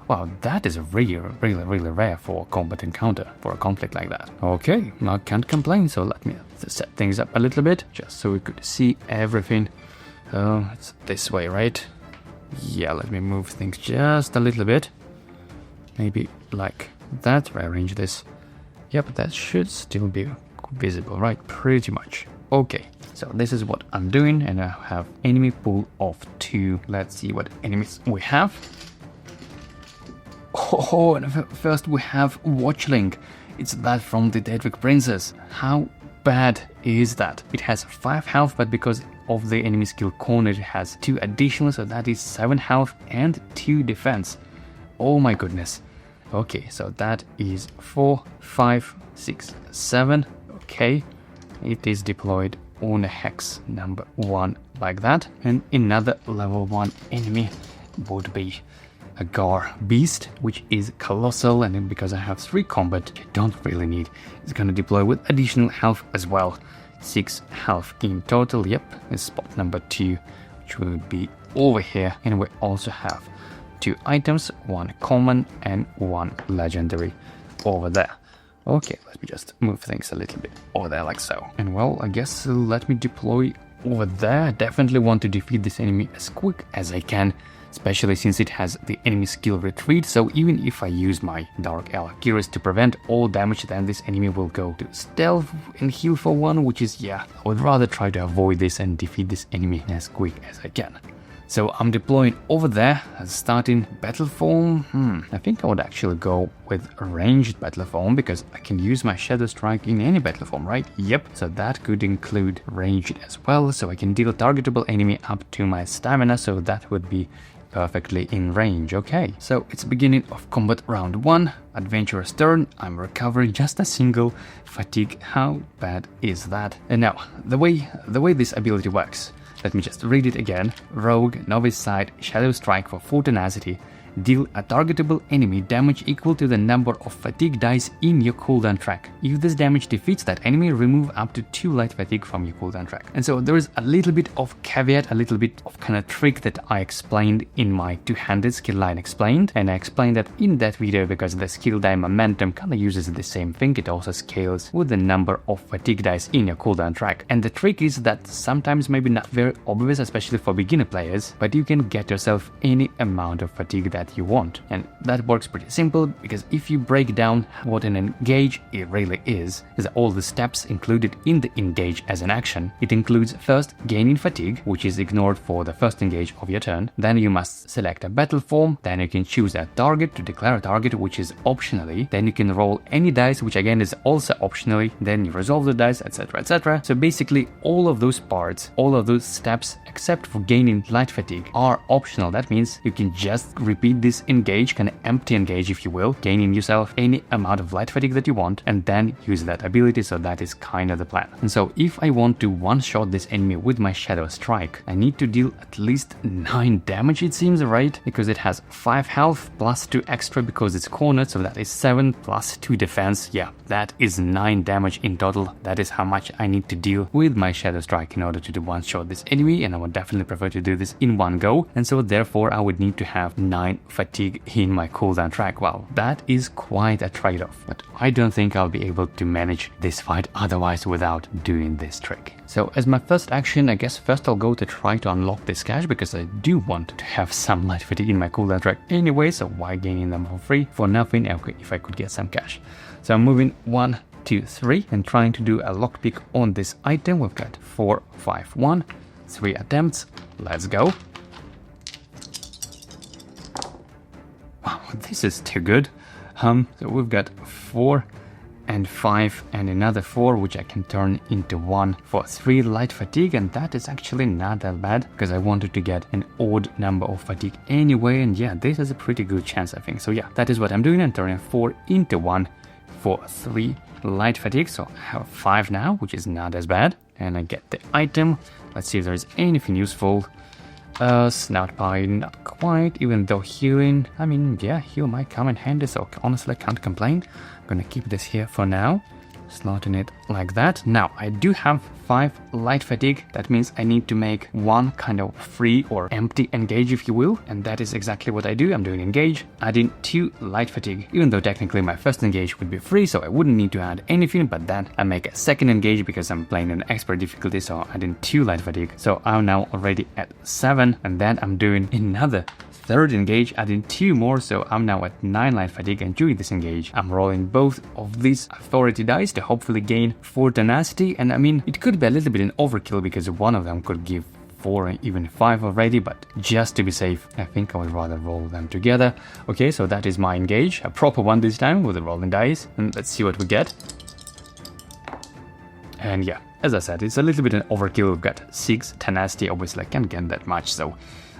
Speaker 1: Wow, that is really rare for a combat encounter, for a conflict like that. Okay, I can't complain, so let me set things up a little bit, just so we could see everything. Oh, it's this way, right? Yeah, let me move things just a little bit. Maybe like that, rearrange this. Yep, that should still be visible, right? Pretty much. Okay, so this is what I'm doing, and I have enemy pool of 2. Let's see what enemies we have. Oh, and first we have Watchling. It's that from the Daedric Princess. How bad is that? It has 5 health, but because of the enemy skill corner, it has 2 additional, so that is 7 health and 2 defense. Oh my goodness. Okay, so that is 4, 5, 6, 7. Okay, it is deployed on a hex number 1 like that, and another level 1 enemy would be a Gar Beast, which is colossal, and because I have 3 combat, I don't really need. It's gonna deploy with additional health as well. 6 health in total, yep, is spot number 2, which would be over here, and we also have 2 items, 1 common and 1 legendary over there. Okay, let me just move things a little bit over there like so. And well, I guess let me deploy over there. I definitely want to defeat this enemy as quick as I can, especially since it has the enemy skill retreat, so even if I use my Dark Elf Gears to prevent all damage, then this enemy will go to stealth and heal for 1, which is, yeah, I would rather try to avoid this and defeat this enemy as quick as I can. So I'm deploying over there as starting battle form. I think I would actually go with ranged battle form because I can use my Shadow Strike in any battle form, right? Yep, so that could include ranged as well, so I can deal targetable enemy up to my stamina, so that would be perfectly in range. Okay, so it's beginning of combat round 1, adventurer's turn. I'm recovering just a single fatigue. How bad is that? And now, the way this ability works, let me just read it again. Rogue, novice side, Shadow Strike for full tenacity. Deal a targetable enemy damage equal to the number of fatigue dice in your cooldown track. If this damage defeats that enemy, remove up to 2 light fatigue from your cooldown track. And so there is a little bit of caveat, a little bit of kind of trick that I explained in my two-handed skill line explained. And I explained that in that video because the skill die momentum kind of uses the same thing. It also scales with the number of fatigue dice in your cooldown track. And the trick is that sometimes maybe not very obvious, especially for beginner players, but you can get yourself any amount of fatigue that you want. And that works pretty simple because if you break down what an engage it really is all the steps included in the engage as an action. It includes first gaining fatigue, which is ignored for the first engage of your turn. Then you must select a battle form. Then you can choose a target to declare a target, which is optionally. Then you can roll any dice, which again is also optionally. Then you resolve the dice, etc, etc. So basically all of those parts, all of those steps except for gaining light fatigue are optional. That means you can just repeat this engage, kind of empty engage if you will, gaining yourself any amount of light fatigue that you want and then use that ability. So that is kind of the plan. And so if I want to one-shot this enemy with my Shadow Strike, I need to deal at least 9 damage it seems, right? Because it has 5 health plus 2 extra because it's cornered, so that is 7 plus 2 defense. Yeah, that is 9 damage in total. That is how much I need to deal with my Shadow Strike in order to do one-shot this enemy, and I would definitely prefer to do this in one go. And so therefore I would need to have 9 fatigue in my cooldown track. Wow, that is quite a trade-off, but I don't think I'll be able to manage this fight otherwise without doing this trick. So as my first action, I guess first I'll go to try to unlock this cache because I do want to have some light fatigue in my cooldown track anyway, so why gaining them for free for nothing? Okay, if I could get some cash. So I'm moving 1, 2, 3 and trying to do a lockpick on this item. We've got 4, 5, 1, 3 attempts. Let's go. Wow, this is too good. So we've got 4 and 5 and another 4, which I can turn into 1 for 3 light fatigue, and that is actually not that bad because I wanted to get an odd number of fatigue anyway, and yeah, this is a pretty good chance I think. So yeah, that is what I'm doing. I'm turning 4 into 1 for 3 light fatigue, so I have 5 now, which is not as bad, and I get the item. Let's see if there's anything useful. Snout pie, not quite, even though healing, I mean, yeah, heal might come in handy, so honestly I can't complain. I'm gonna keep this here for now, slotting it like that. Now, I do have 5 light fatigue. That means I need to make 1 kind of free or empty engage, if you will, and that is exactly what I do. I'm doing engage, adding 2 light fatigue, even though technically my first engage would be free, so I wouldn't need to add anything, but then I make a second engage because I'm playing an expert difficulty, so adding 2 light fatigue. So I'm now already at 7, and then I'm doing another third engage, adding 2 more, so I'm now at 9 light fatigue, and during this engage I'm rolling both of these authority dice to hopefully gain 4 tenacity. And I mean, it could be a little bit an overkill because one of them could give 4 and even 5 already, but just to be safe, I think I would rather roll them together. Okay, so that is my engage, a proper one this time with the rolling dice, and let's see what we get. And yeah, as I said, it's a little bit an overkill. We've got 6 tenacity, obviously I can't get that much, so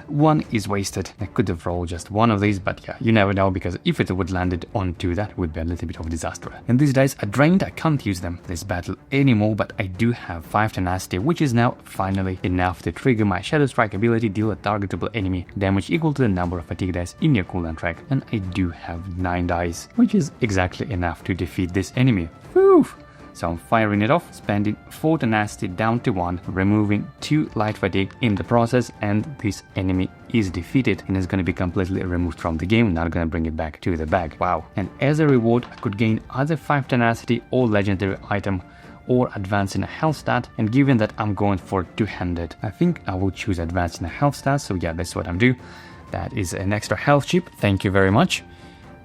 Speaker 1: 1 is wasted. I could have rolled just 1 of these, but yeah, you never know, because if it would landed onto that, it would be a little bit of a disaster. And these dice are drained. I can't use them this battle anymore, but I do have 5 tenacity, which is now finally enough to trigger my Shadow Strike ability, deal a targetable enemy damage equal to the number of fatigue dice in your cooldown track. And I do have 9 dice, which is exactly enough to defeat this enemy. Whew! So I'm firing it off, spending 4 tenacity down to 1, removing 2 light fatigue in the process, and this enemy is defeated and is going to be completely removed from the game, not going to bring it back to the bag. Wow. And as a reward, I could gain either 5 tenacity or legendary item, or advance in a health stat, and given that I'm going for two-handed, I think I will choose advance in a health stat, so yeah, that's what I'm doing. That is an extra health chip, thank you very much.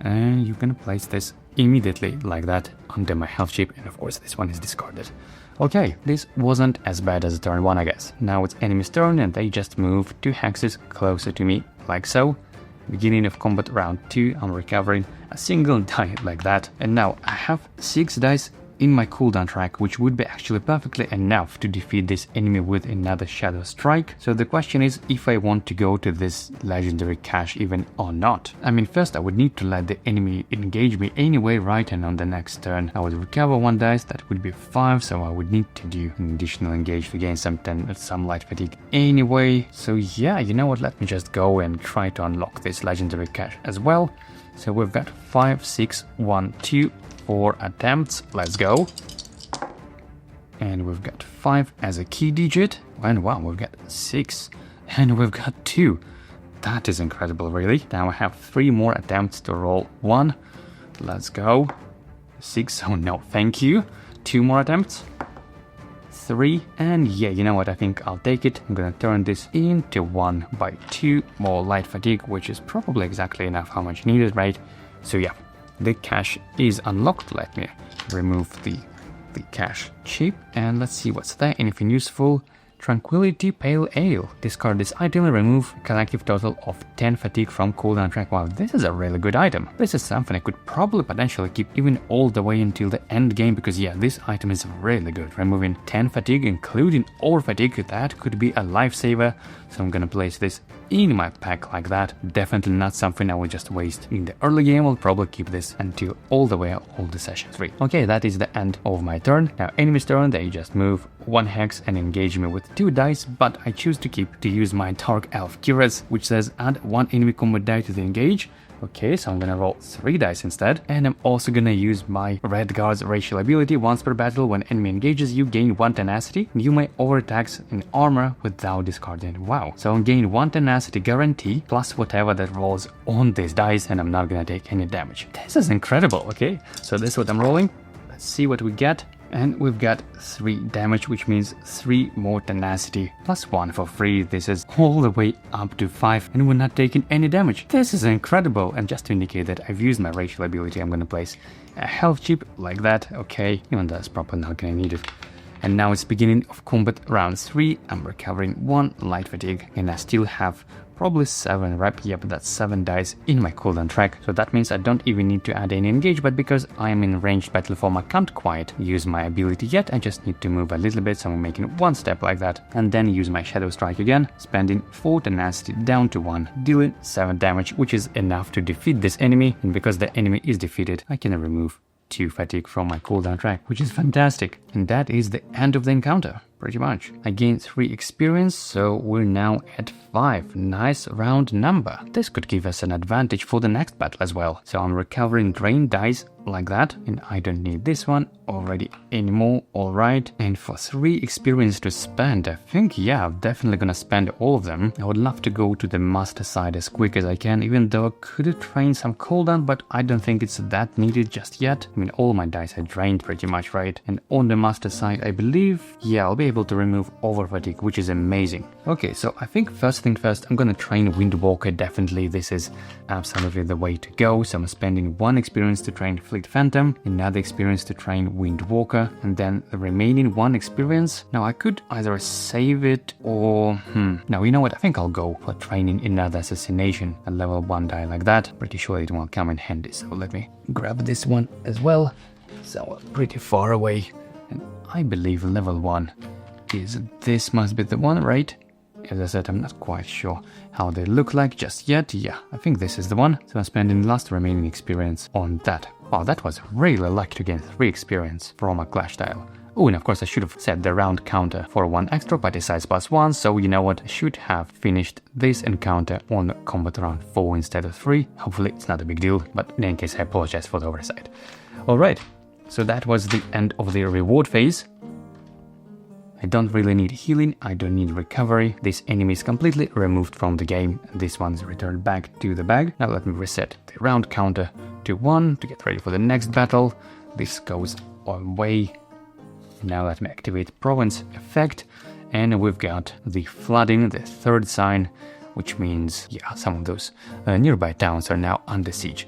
Speaker 1: And you're gonna place this immediately like that under my health chip, and of course this one is discarded. Okay, this wasn't as bad as turn 1, I guess. Now it's enemy's turn and they just move 2 hexes closer to me, like so. Beginning of combat round 2, I'm recovering a single die like that. And now I have 6 dice in my cooldown track, which would be actually perfectly enough to defeat this enemy with another shadow strike. So the question is if I want to go to this legendary cache even or not. I mean, first I would need to let the enemy engage me anyway, right? And on the next turn I would recover 1 dice, that would be 5, so I would need to do an additional engage to gain some light fatigue anyway. So yeah, you know what, let me just go and try to unlock this legendary cache as well. So we've got 5, 6, 1, 2, 4 attempts, let's go. And we've got 5 as a key digit, and wow, we've got 6, and we've got 2. That is incredible, really. Now I have 3 more attempts to roll 1, let's go. 6, oh no, thank you. 2 more attempts, 3, and yeah, you know what, I think I'll take it. I'm gonna turn this into 1 by 2 more light fatigue, which is probably exactly enough how much needed, right? So yeah, the cache is unlocked. Let me remove the cache chip and let's see what's there. Anything useful? Tranquility Pale Ale. Discard this item and remove a collective total of 10 fatigue from cooldown track. Wow, this is a really good item. This is something I could probably potentially keep even all the way until the end game, because yeah, this item is really good. Removing 10 fatigue, including all fatigue, that could be a lifesaver. So I'm gonna place this in my pack like that. Definitely not something I will just waste in the early game. I'll probably keep this until all the way all the session 3. Okay, that is the end of my turn. Now enemy's turn, they just move 1 hex and engage me with 2 dice, but I choose to use my Dark Elf Cuirass, which says add 1 enemy combat die to the engage. Okay, so I'm gonna roll 3 dice instead, and I'm also gonna use my Red Guard's racial ability. Once per battle, when enemy engages you, gain 1 tenacity, and you may overattacks in armor without discarding it. Wow, so I'll gain 1 tenacity guarantee, plus whatever that rolls on this dice, and I'm not gonna take any damage. This is incredible, okay? So this is what I'm rolling. Let's see what we get. And we've got 3 damage, which means 3 more tenacity, plus 1 for free. This is all the way up to 5, and we're not taking any damage. This is incredible. And just to indicate that I've used my racial ability, I'm gonna place a health chip like that. Okay, even though it's probably not gonna need it. And now it's beginning of combat round 3. I'm recovering 1 light fatigue, and I still have probably 7 rep. Yep, that's 7 dice in my cooldown track. So that means I don't even need to add any engage, but because I am in ranged battle form, I can't quite use my ability yet. I just need to move a little bit, so I'm making 1 step like that, and then use my shadow strike again, spending 4 tenacity down to 1, dealing 7 damage, which is enough to defeat this enemy. And because the enemy is defeated, I can remove 2 fatigue from my cooldown track, which is fantastic. And that is the end of the encounter, pretty much. I gained 3 experience, so we're now at 5. Nice round number. This could give us an advantage for the next battle as well. So I'm recovering drained dice like that, and I don't need this one already anymore. All right, and for 3 experience to spend, I think, yeah, I'm definitely gonna spend all of them. I would love to go to the master side as quick as I can, even though I could train some cooldown, but I don't think it's that needed just yet. I mean, all my dice are drained pretty much, right? And on the master side, I believe, yeah, I'll be able to remove over fatigue, which is amazing. Okay, so I think first thing first, I'm gonna train Windwalker. Definitely, this is absolutely the way to go. So I'm spending 1 experience to train Fleet Phantom, another experience to train Windwalker, and then the remaining 1 experience. Now I could either save it or now you know what, I think I'll go for training another Assassination, a level 1 die like that. Pretty sure it will come in handy, so let me grab this one as well. So pretty far away, and I believe level 1 is this, must be the one, right? As I said, I'm not quite sure how they look like just yet. Yeah, I think this is the one. So I'm spending the last remaining experience on that. Wow, that was really lucky to gain 3 experience from a clash tile. Oh, and of course I should have set the round counter for 1 extra party size +1, so you know what, I should have finished this encounter on combat round 4 instead of 3. Hopefully it's not a big deal, but in any case I apologize for the oversight. Alright, so that was the end of the reward phase. I don't really need healing, I don't need recovery. This enemy is completely removed from the game. This one's returned back to the bag. Now let me reset the round counter to 1 to get ready for the next battle. This goes away. Now let me activate Province effect. And we've got the flooding, the 3rd sign, which means, yeah, some of those nearby towns are now under siege.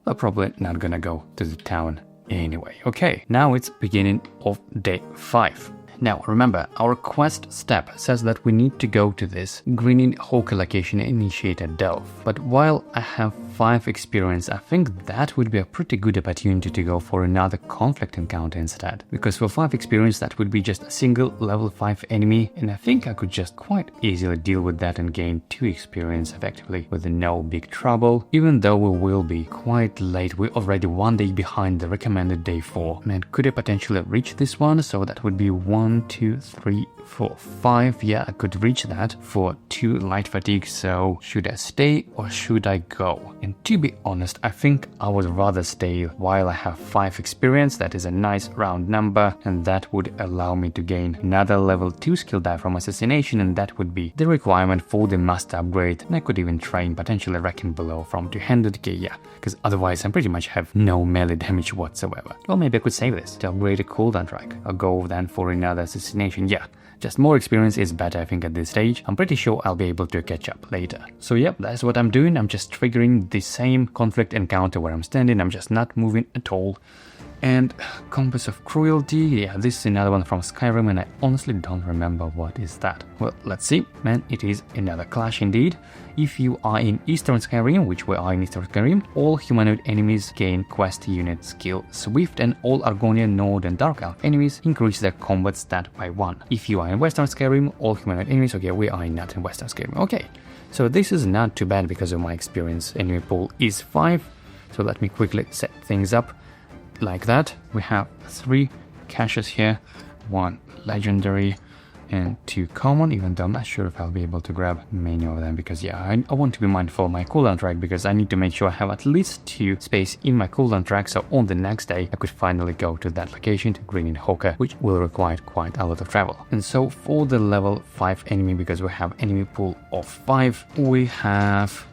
Speaker 1: I'm probably not gonna go to the town anyway. Okay, now it's beginning of day 5. Now remember, our quest step says that we need to go to this Greening Hawker location and initiate a delve. But while I have 5 experience, I think that would be a pretty good opportunity to go for another conflict encounter instead. Because for 5 experience that would be just a single level 5 enemy, and I think I could just quite easily deal with that and gain 2 experience effectively with no big trouble. Even though we will be quite late, we're already 1 day behind the recommended day 4. Man, could I potentially reach this one? So that would be 1, 2, 3, 4, 5. Yeah, I could reach that for 2 light fatigue. So should I stay or should I go? And to be honest, I think I would rather stay while I have 5 experience. That is a nice round number, and that would allow me to gain another level 2 skill die from Assassination, and that would be the requirement for the master upgrade. And I could even train potentially Wrecking Below from 200k, yeah, because otherwise I pretty much have no melee damage whatsoever. Well, maybe I could save this to upgrade a cooldown track. I'll go then for another Assassination, yeah. Just more experience is better, I think, at this stage. I'm pretty sure I'll be able to catch up later. So yep, that's what I'm doing. I'm just triggering the same conflict encounter where I'm standing. I'm just not moving at all. And Compass of Cruelty, yeah, this is another one from Skyrim, and I honestly don't remember what is that. Well, let's see. Man, it is another clash indeed. If you are in Eastern Skyrim, which we are in Eastern Skyrim, all humanoid enemies gain quest unit skill Swift, and all Argonian, Nord, and Dark Elf enemies increase their combat stat by 1. If you are in Western Skyrim, all humanoid enemies, okay, we are not in Western Skyrim, okay. So this is not too bad because of my experience. Enemy pool is 5, so let me quickly set things up. Like that, we have 3 caches here, 1 legendary and 2 common, even though I'm not sure if I'll be able to grab many of them because yeah, I want to be mindful of my cooldown track because I need to make sure I have at least 2 space in my cooldown track, so on the next day I could finally go to that location, to Greening Hawker, which will require quite a lot of travel. And so for the level 5 enemy, because we have enemy pool of 5, we have...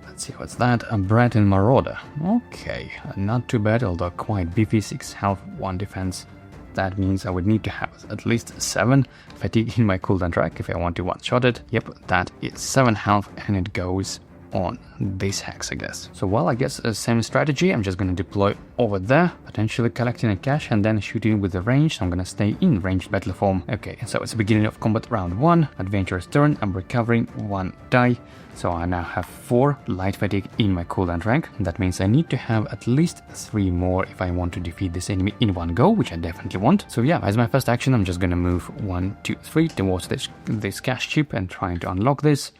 Speaker 1: let's see, what's that? A Breton Marauder. Okay, not too bad, although quite beefy, 6 health, 1 defense. That means I would need to have at least 7 fatigue in my cooldown track if I want to one-shot it. Yep, that is 7 health, and it goes on this hex, I guess. So while I guess the same strategy, I'm just going to deploy over there, potentially collecting a cache and then shooting with the range. So I'm going to stay in ranged battle form. Okay, so it's the beginning of combat round 1, adventurous turn. I'm recovering 1 die. So I now have 4 light fatigue in my cooldown track. That means I need to have at least 3 more if I want to defeat this enemy in one go, which I definitely want. So yeah, as my first action, I'm just gonna move 1, 2, 3 towards this cache chip and trying to unlock this.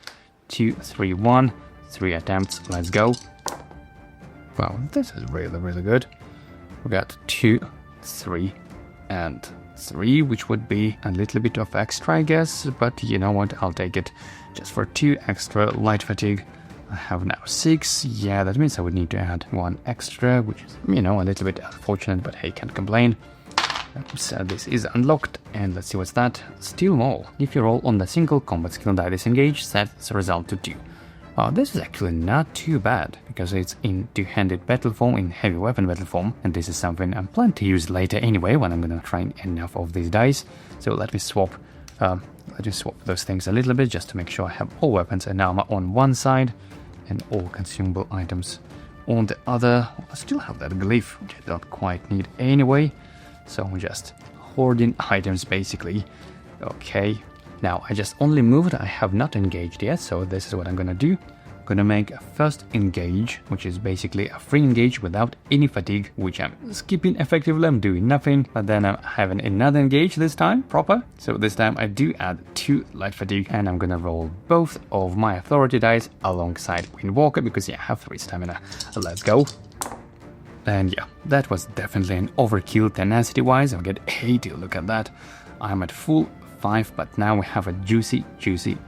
Speaker 1: 2, 3, 1, 3 attempts. Let's go. Wow, this is really, really good. We got 2, 3, and 3, which would be a little bit of extra, I guess, but you know what, I'll take it. Just for 2 extra light fatigue. I have now 6. Yeah, that means I would need to add 1 extra, which is, you know, a little bit unfortunate, but hey, can't complain. So this is unlocked, and let's see what's that. Steel Maul. If you roll on the single combat skill die disengage, sets the result to 2. This is actually not too bad, because it's in two-handed battle form, in heavy weapon battle form, and this is something I'm planning to use later anyway, when I'm gonna train enough of these dice. So let me swap those things a little bit, just to make sure I have all weapons and armor on one side, and all consumable items on the other. I still have that glyph, which I don't quite need anyway, so I'm just hoarding items basically. Okay. Now, I just only moved, I have not engaged yet, so this is what I'm gonna do. I'm gonna make a first engage, which is basically a free engage without any fatigue, which I'm skipping effectively, I'm doing nothing, but then I'm having another engage this time, proper. So this time I do add 2 light fatigue, and I'm gonna roll both of my authority dice alongside Windwalker, because yeah, I have 3 stamina. Let's go. And yeah, that was definitely an overkill tenacity-wise. I'll get 80, look at that. I'm at full 5, but now we have a juicy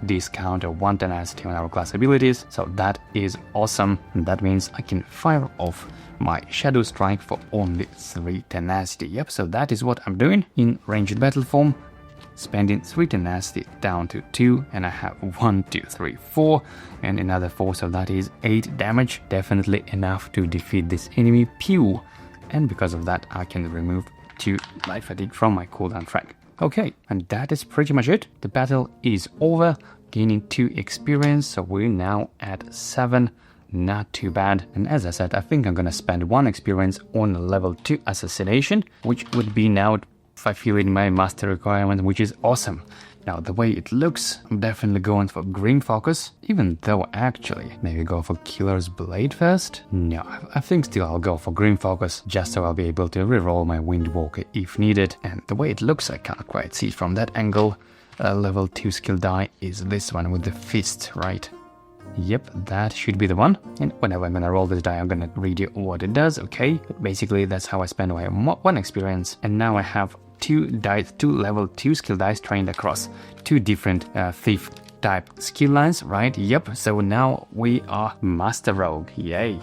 Speaker 1: discount of 1 tenacity on our class abilities, so that is awesome. And that means I can fire off my Shadow Strike for only 3 tenacity. Yep, so that is what I'm doing in ranged battle form, spending 3 tenacity down to 2, and I have 1, 2, 3, 4, and another 4, so that is 8 damage, definitely enough to defeat this enemy. Pew! And because of that, I can remove 2 light fatigue from my cooldown track. Okay, and that is pretty much it. The battle is over, gaining 2 experience, so we're now at 7 not too bad. And as I said, I think I'm gonna spend 1 experience on level 2 Assassination, which would be now fulfilling my master requirement, which is awesome. Now, the way it looks, I'm definitely going for Green Focus, even though actually, maybe go for Killer's Blade first? No, I think still I'll go for Green Focus, just so I'll be able to reroll my Windwalker if needed. And the way it looks, I can't quite see it from that angle. Level 2 skill die is this one with the fist, right? Yep, that should be the one. And whenever I'm gonna roll this die, I'm gonna read you what it does, okay? But basically, that's how I spend my 1 experience. And now I have 2 level 2 skill dice trained across 2 different thief type skill lines, right? Yep, so now we are Master Rogue, yay!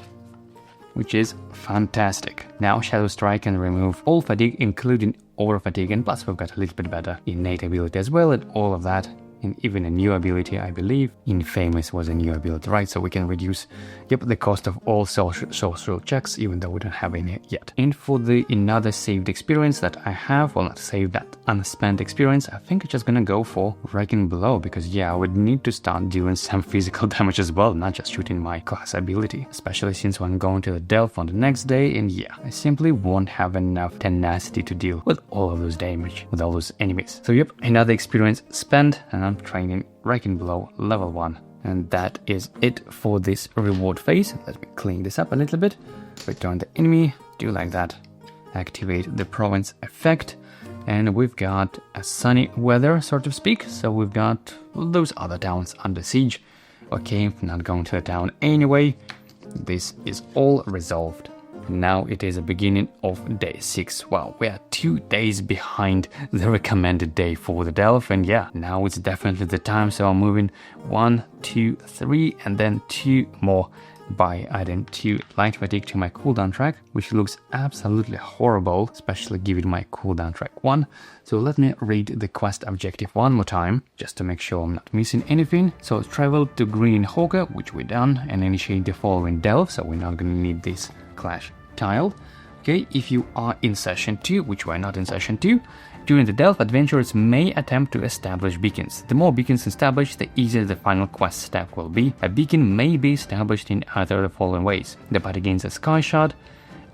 Speaker 1: Which is fantastic. Now Shadow Strike can remove all fatigue, including over fatigue, and plus we've got a little bit better innate ability as well, and all of that. And even a new ability, I believe. Infamous was a new ability, right? So we can reduce, the cost of all social checks, even though we don't have any yet. And for the another saved experience that I have, well, not saved, that unspent experience, I think I'm just gonna go for Wrecking Blow, because yeah, I would need to start doing some physical damage as well, not just shooting my class ability, especially since I'm going to the Delph on the next day, and yeah, I simply won't have enough tenacity to deal with all of those damage, with all those enemies. So yep, another experience spent, and I'm training Wrecking Blow level 1. And that is it for this reward phase. Let me clean this up a little bit. Return the enemy, do like that. Activate the province effect. And we've got a sunny weather, so to speak. So we've got those other towns under siege. Okay, not going to the town anyway. This is all resolved. Now it is the beginning of day 6. Wow, we are 2 days behind the recommended day for the Delph, and yeah, now it's definitely the time, so I'm moving 1, 2, 3, and then 2 more by adding 2 light fatigue to my cooldown track, which looks absolutely horrible, especially given my cooldown track 1. So let me read the quest objective one more time, just to make sure I'm not missing anything. So travel to Green Hawker, which we've done, and initiate the following Delph, so we're not gonna need this clash tile. Okay, if you are in session 2, which we're not in session 2, during the Delph, adventurers may attempt to establish beacons. The more beacons established, the easier the final quest step will be. A beacon may be established in either of the following ways. The party gains a sky shard,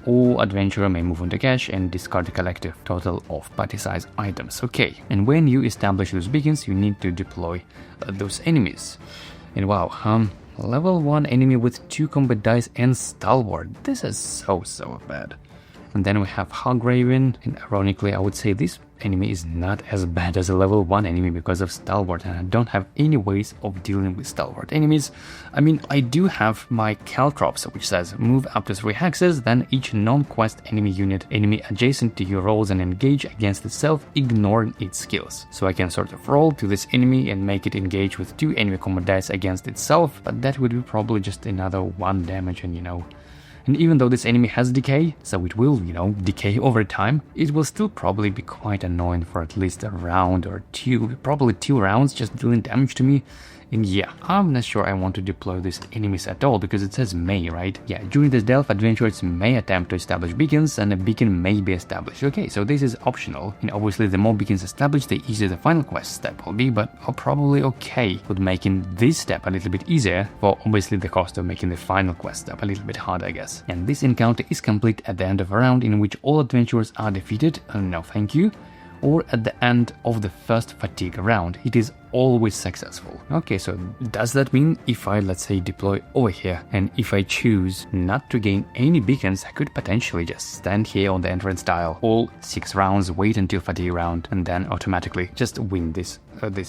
Speaker 1: or adventurer may move on the cache and discard the collective total of party size items. Okay, and when you establish those beacons, you need to deploy those enemies. And wow, level 1 enemy with 2 combat dice and Stalwart. This is so bad. And then we have Hograven, and ironically I would say this enemy is not as bad as a level 1 enemy because of Stalwart, and I don't have any ways of dealing with Stalwart enemies. I mean, I do have my Caltrops, which says move up to 3 hexes, then each non-quest enemy unit, enemy adjacent to you rolls and engage against itself, ignoring its skills. So I can sort of roll to this enemy and make it engage with 2 enemy combat dice against itself, but that would be probably just another 1 damage, and and even though this enemy has decay, so it will, decay over time, it will still probably be quite annoying for at least a round or 2, probably 2 rounds just dealing damage to me. And yeah, I'm not sure I want to deploy these enemies at all, because it says may, right? Yeah, during this Delph, adventurers may attempt to establish beacons, and a beacon may be established. Okay, so this is optional, and obviously the more beacons established, the easier the final quest step will be, but I'm probably okay with making this step a little bit easier, for obviously the cost of making the final quest step a little bit harder, I guess. And this encounter is complete at the end of a round in which all adventurers are defeated, no thank you, or at the end of the first fatigue round. It is always successful. Okay, so does that mean if I, let's say, deploy over here, and if I choose not to gain any beacons, I could potentially just stand here on the entrance tile all 6 rounds, wait until fatigue round, and then automatically just win this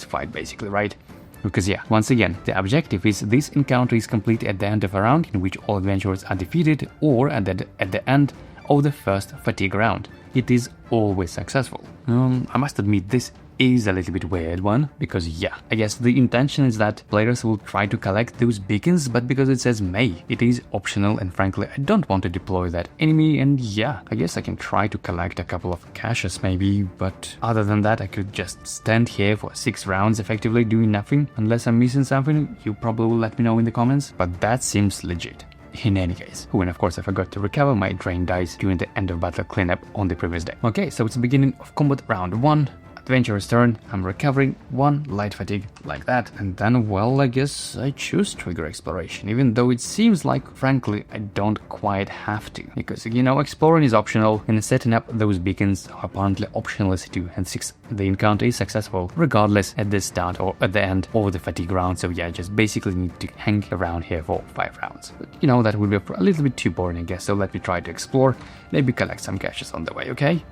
Speaker 1: fight, basically, right? Because yeah, once again, the objective is this encounter is complete at the end of a round in which all adventurers are defeated, or at the end of the first fatigue round. It is always successful. I must admit, this is a little bit weird one, because yeah, I guess the intention is that players will try to collect those beacons, but because it says may, it is optional, and frankly I don't want to deploy that enemy, and yeah, I guess I can try to collect a couple of caches maybe, but other than that I could just stand here for 6 rounds effectively doing nothing. Unless I'm missing something, you probably will let me know in the comments, but that seems legit. In any case, and of course I forgot to recover my drain dice during the end of battle cleanup on the previous day. Okay, so it's the beginning of combat round 1. adventurer's turn, I'm recovering 1 light fatigue like that. And then, well, I guess I choose trigger exploration, even though it seems like, frankly, I don't quite have to. Because, you know, exploring is optional, and setting up those beacons are apparently optional as too, and 6, the encounter is successful, regardless at the start or at the end of the fatigue round. So yeah, just basically need to hang around here for 5 rounds. But, you know, that would be a little bit too boring, I guess, so let me try to explore, maybe collect some caches on the way, okay?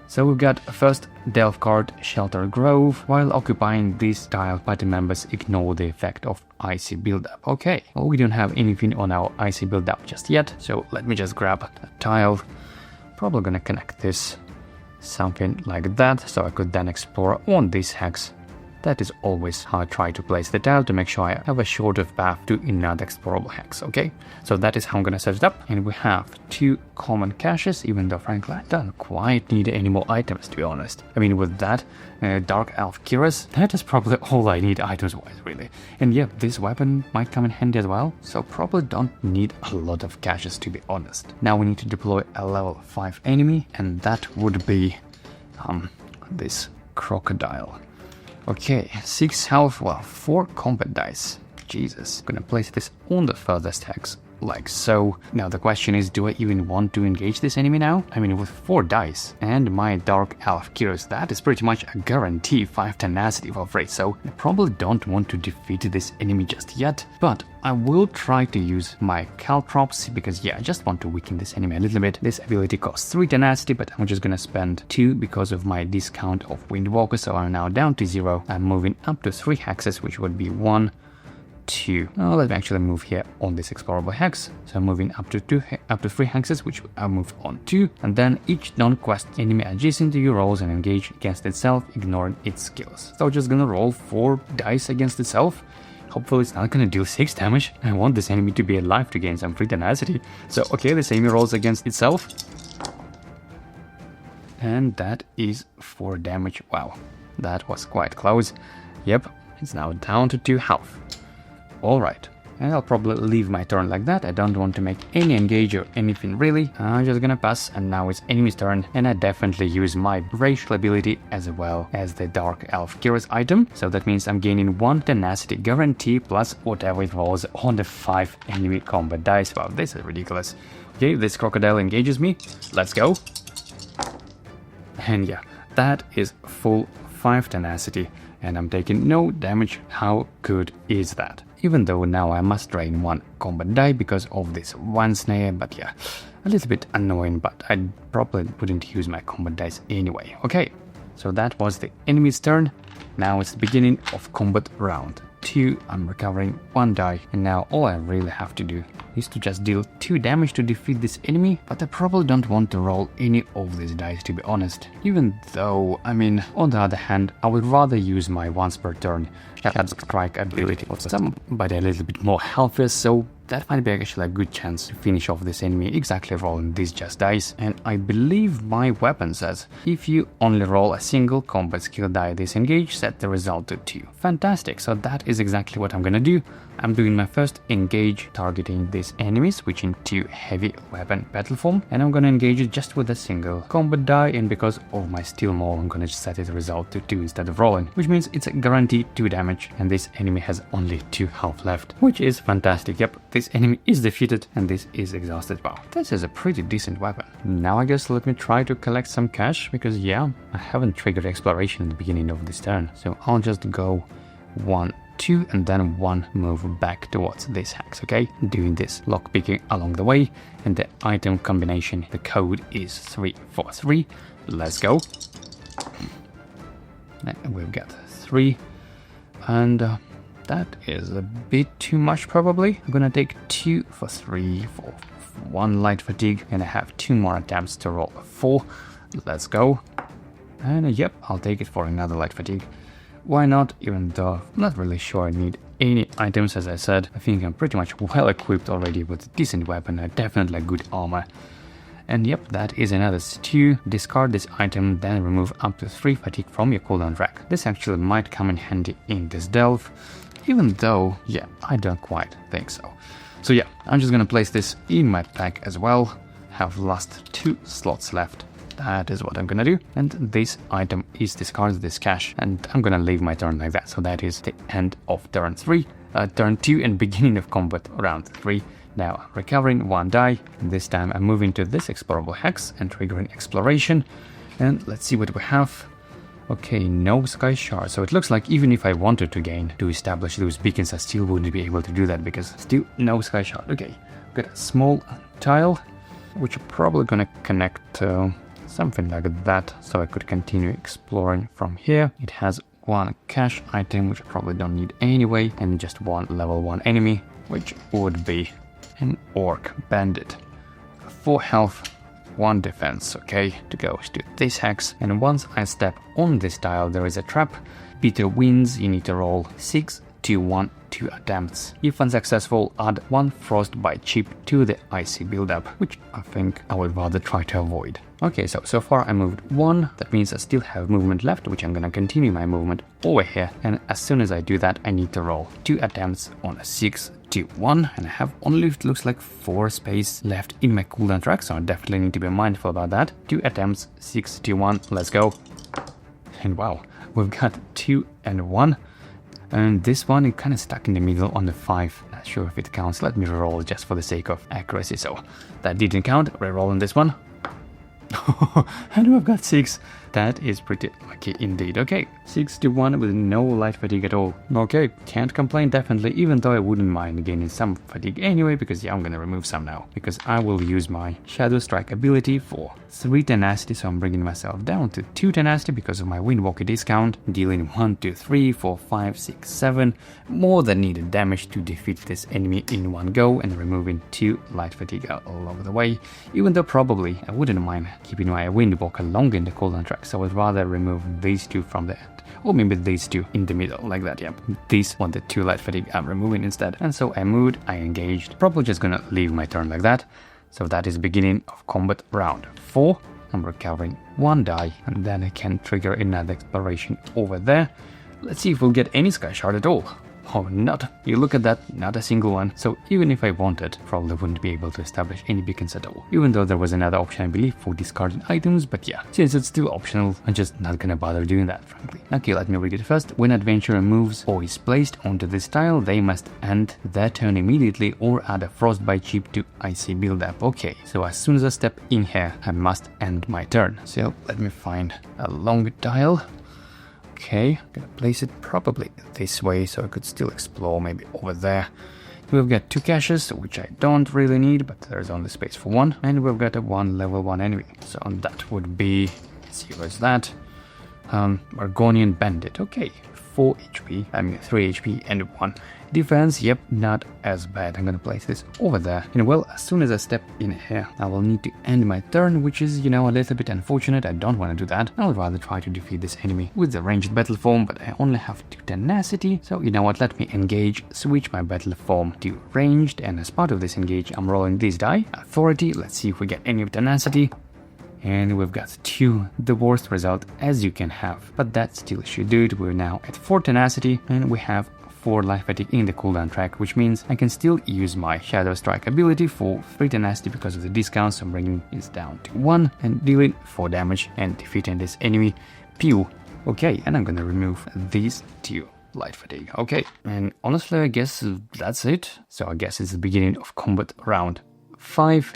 Speaker 1: So we've got first Delve card, Shelter Grove. While occupying this tile, party members ignore the effect of icy buildup. Okay, well, we don't have anything on our icy buildup just yet, so let me just grab a tile. Probably gonna connect this, something like that, so I could then explore on this hex. That is always how I try to place the tile, to make sure I have a shorter path to another explorable hex, okay? So that is how I'm gonna set it up, and we have 2 common caches, even though frankly I don't quite need any more items, to be honest. I mean, with that, Dark Elf Cuirass, that is probably all I need items-wise, really. And yeah, this weapon might come in handy as well, so probably don't need a lot of caches, to be honest. Now we need to deploy a level 5 enemy, and that would be this crocodile. Okay, 6 health, well, 4 combat dice. Jesus. Gonna place this on the furthest hex, like so. Now the question is, do I even want to engage this enemy now? I mean, with 4 dice and my Dark Elf Cuirass, that is pretty much a guarantee 5 tenacity for free, so I probably don't want to defeat this enemy just yet, but I will try to use my caltrops, because yeah, I just want to weaken this enemy a little bit. This ability costs 3 tenacity, but I'm just gonna spend 2 because of my discount of Windwalker, so I'm now down to 0. I'm moving up to 3 hexes, which would be 1, 2. Now let me actually move here on this explorable hex. So I'm moving up to 3 hexes, which I moved on 2, and then each non-quest enemy adjacent to you rolls and engage against itself, ignoring its skills. So just gonna roll 4 dice against itself. Hopefully it's not gonna deal 6 damage. I want this enemy to be alive to gain some free tenacity. So okay, this enemy rolls against itself, and that is 4 damage. Wow, that was quite close. Yep, it's now down to 2 health. Alright, and I'll probably leave my turn like that. I don't want to make any engage or anything really. I'm just gonna pass, and now it's enemy's turn, and I definitely use my racial ability as well as the Dark Elf Cuirass item. So that means I'm gaining 1 tenacity guarantee plus whatever it rolls on the 5 enemy combat dice. Wow, this is ridiculous. Okay, this crocodile engages me. Let's go. And yeah, that is full 5 tenacity, and I'm taking no damage. How good is that? Even though now I must drain 1 combat die because of this 1 snare, but yeah, a little bit annoying, but I probably wouldn't use my combat dice anyway. Okay, so that was the enemy's turn. Now it's the beginning of combat round 2. I'm recovering 1 die, and now all I really have to do is to just deal 2 damage to defeat this enemy, but I probably don't want to roll any of these dice, to be honest. Even though, I mean, on the other hand, I would rather use my once per turn Shadow Strike ability for somebody a little bit more healthier, so that might be actually a good chance to finish off this enemy exactly rolling these just dice. And I believe my weapon says, if you only roll a single combat skill die disengage, set the result to 2. Fantastic, so that is exactly what I'm gonna do. I'm doing my first engage targeting this enemy, switching to heavy weapon battle form, and I'm gonna engage it just with a single combat die, and because of my steel maul, I'm gonna just set its result to 2 instead of rolling, which means it's a guaranteed 2 damage, and this enemy has only 2 health left, which is fantastic. Yep, this enemy is defeated, and this is exhausted. Wow, this is a pretty decent weapon. Now I guess let me try to collect some cash, because yeah, I haven't triggered exploration at the beginning of this turn, so I'll just go 1, 2, and then 1 move back towards this hex, okay? Doing this lockpicking along the way, and the item combination, the code is 343. Let's go. We've got 3, and that is a bit too much probably. I'm gonna take 2 for 3 for 1 light fatigue, and I have 2 more attempts to roll a 4. Let's go. And yep, I'll take it for another light fatigue. Why not, even though I'm not really sure I need any items. As I said, I think I'm pretty much well equipped already with a decent weapon and definitely good armor. And yep, that is another stew. Discard this item, then remove up to 3 fatigue from your cooldown rack. This actually might come in handy in this delve, even though, yeah, I don't quite think so. So yeah, I'm just gonna place this in my pack as well. Have last 2 slots left. That is what I'm gonna do. And this item is discarded, this cash. And I'm gonna leave my turn like that. So that is the end of turn 3. Turn 2 and beginning of combat round 3. Now I'm recovering 1 die. And this time I'm moving to this explorable hex and triggering exploration. And let's see what we have. Okay, no sky shard. So it looks like even if I wanted to establish those beacons, I still wouldn't be able to do that because still no sky shard. Okay, got a small tile, which I'm probably gonna connect to something like that, so I could continue exploring from here. It has 1 cache item, which I probably don't need anyway, and just 1 level 1 enemy, which would be an orc bandit. 4 health, 1 defense, okay, to go to this hex. And once I step on this tile, there is a trap. Bitter winds, you need to roll 6 to 1 2 attempts. If unsuccessful, add 1 frostbite chip to the icy buildup, which I think I would rather try to avoid. Okay, so far I moved 1, that means I still have movement left, which I'm gonna continue my movement over here, and as soon as I do that, I need to roll 2 attempts on a 6 to 1, and I have only, it looks like 4 space left in my cooldown track, so I definitely need to be mindful about that. 2 attempts, 6 to 1, let's go. And wow, we've got 2 and 1. And this one is kind of stuck in the middle on the 5. Not sure if it counts. Let me reroll just for the sake of accuracy. So that didn't count. Reroll on this one. And we've got 6. That is pretty lucky indeed. Okay, 6 to 1 with no light fatigue at all. Okay, can't complain definitely, even though I wouldn't mind gaining some fatigue anyway, because yeah, I'm gonna remove some now. Because I will use my Shadow Strike ability for 3 tenacity, so I'm bringing myself down to 2 tenacity because of my Windwalker discount, dealing 1, 2, 3, 4, 5, 6, 7, more than needed damage to defeat this enemy in one go, and removing 2 light fatigue all over the way, even though probably I wouldn't mind keeping my Windwalker longer in the cooldown track. So I would rather remove these 2 from the end, or maybe these 2 in the middle, like that, yeah. These one, the 2 light fatigue I'm removing instead. And so I moved, I engaged, probably just gonna leave my turn like that. So that is beginning of combat round 4. I'm recovering 1 die, and then I can trigger another exploration over there. Let's see if we'll get any sky shard at all. Oh, not. You look at that, not a single one. So even if I wanted, probably wouldn't be able to establish any beacons at all. Even though there was another option, I believe, for discarding items, but yeah, since it's still optional, I'm just not gonna bother doing that, frankly. Okay, let me read it first. When adventurer moves or is placed onto this tile, they must end their turn immediately or add a frostbite chip to icy buildup. Okay, so as soon as I step in here, I must end my turn. So let me find a long tile. Okay, gonna place it probably this way so I could still explore, maybe over there. We've got 2 caches, which I don't really need, but there's only space for 1. And we've got a 1 level 1 enemy. So that would be, let's see, where's that? Argonian Bandit, okay. 4 HP, I mean 3 HP and 1 defense, yep, not as bad. I'm gonna place this over there. And well, as soon as I step in here, I will need to end my turn, which is, you know, a little bit unfortunate. I don't want to do that. I'll rather try to defeat this enemy with the ranged battle form, but I only have 2 tenacity. So you know what, let me engage, switch my battle form to ranged, and as part of this engage, I'm rolling this die. Authority, let's see if we get any tenacity. And we've got 2, the worst result as you can have, but that still should do it. We're now at 4 tenacity, and we have 4 life fatigue in the cooldown track, which means I can still use my Shadow Strike ability for 3 tenacity because of the discount, so I'm bringing this down to 1 and dealing 4 damage and defeating this enemy. Pew. Okay, and I'm gonna remove these 2 light fatigue. Okay, and honestly, I guess that's it. So I guess it's the beginning of combat round 5.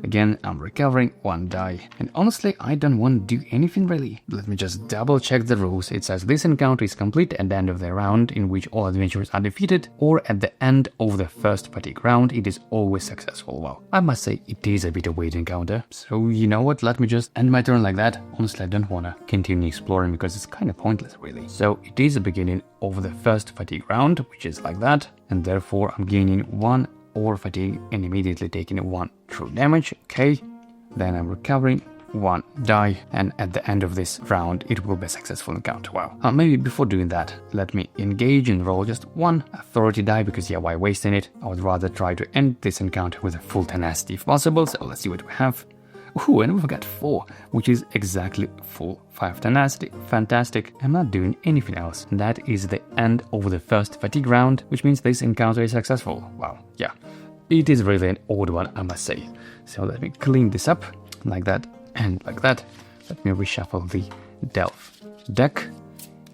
Speaker 1: Again, I'm recovering 1 die, and honestly, I don't want to do anything really. Let me just double check the rules. It says this encounter is complete at the end of the round in which all adventurers are defeated, or at the end of the first fatigue round, it is always successful. Well, I must say, it is a bit of a weird encounter, so you know what, let me just end my turn like that. Honestly, I don't want to continue exploring because it's kind of pointless really. So it is the beginning of the first fatigue round, which is like that, and therefore I'm gaining 1 or fatigue and immediately taking 1 true damage. Okay, then I'm recovering 1 die, and at the end of this round it will be a successful encounter. Wow. Maybe before doing that, let me engage and roll just 1 authority die, because yeah, why wasting it? I would rather try to end this encounter with a full tenacity if possible. So let's see what we have. Ooh, and we've got 4, which is exactly full 5 tenacity. Fantastic. I'm not doing anything else. That is the end of the first fatigue round, which means this encounter is successful. Wow, yeah. It is really an odd one, I must say. So let me clean this up, like that and like that. let me reshuffle the Delph deck.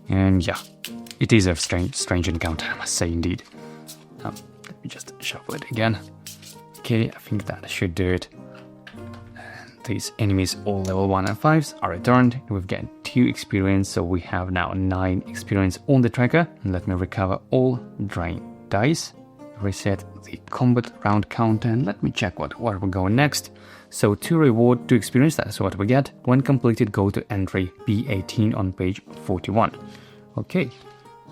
Speaker 1: And yeah, it is a strange encounter, I must say, indeed. Let me just shuffle it again. Okay, I think that should do it. And these enemies, all level 1 and 5s, are returned. We've got 2 experience, so we have now 9 experience on the tracker. And let me recover all drain dice. Reset the combat round counter, and let me check where we're going next. So 2 reward, 2 experience, that's what we get. When completed, go to entry B18 on page 41. Okay,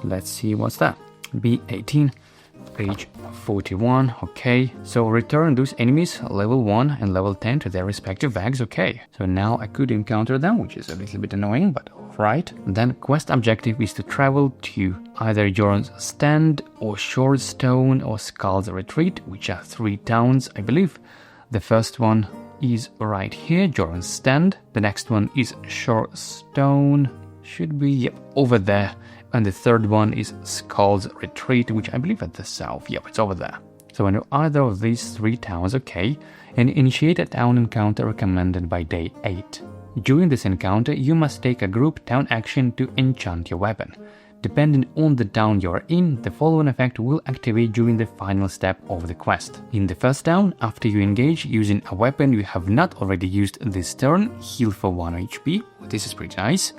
Speaker 1: let's see what's that. B18, page 41. Okay, so return those enemies level 1 and level 10 to their respective bags. Okay, so now I could encounter them, which is a little bit annoying, but alright. Then quest objective is to travel to either Jorunn's Stand or Shorestone or Skull's Retreat, which are 3 towns, I believe. The first one is right here, Jorunn's Stand. The next one is Shorestone, should be, yep, over there. And the third one is Skull's Retreat, which I believe at the south. Yep, it's over there. So enter either of these 3 towns, okay, and initiate a town encounter recommended by day 8. During this encounter, you must take a group town action to enchant your weapon. Depending on the town you are in, the following effect will activate during the final step of the quest. In the first town, after you engage using a weapon you have not already used this turn, heal for 1 HP. This is pretty nice.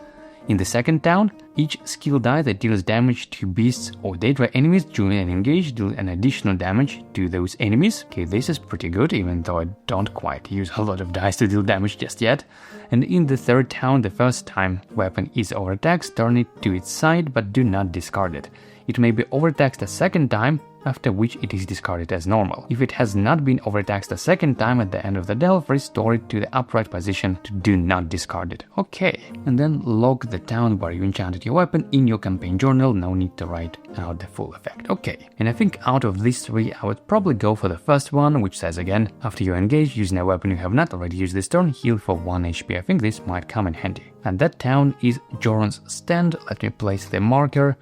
Speaker 1: In the second town, each skill die that deals damage to beasts or Daedra enemies during an engage deal an additional damage to those enemies. Okay, this is pretty good, even though I don't quite use a lot of dice to deal damage just yet. And in the third town, the first time weapon is overtaxed, turn it to its side, but do not discard it. It may be overtaxed a second time, after which it is discarded as normal. If it has not been overtaxed a second time at the end of the delve, restore it to the upright position to do not discard it. Okay, and then log the town where you enchanted your weapon in your campaign journal. No need to write out the full effect. Okay, and I think out of these 3 I would probably go for the first one, which says again, after you engage using a weapon you have not already used this turn, heal for 1 HP. I think this might come in handy. And that town is Jorunn's Stand. Let me place the marker.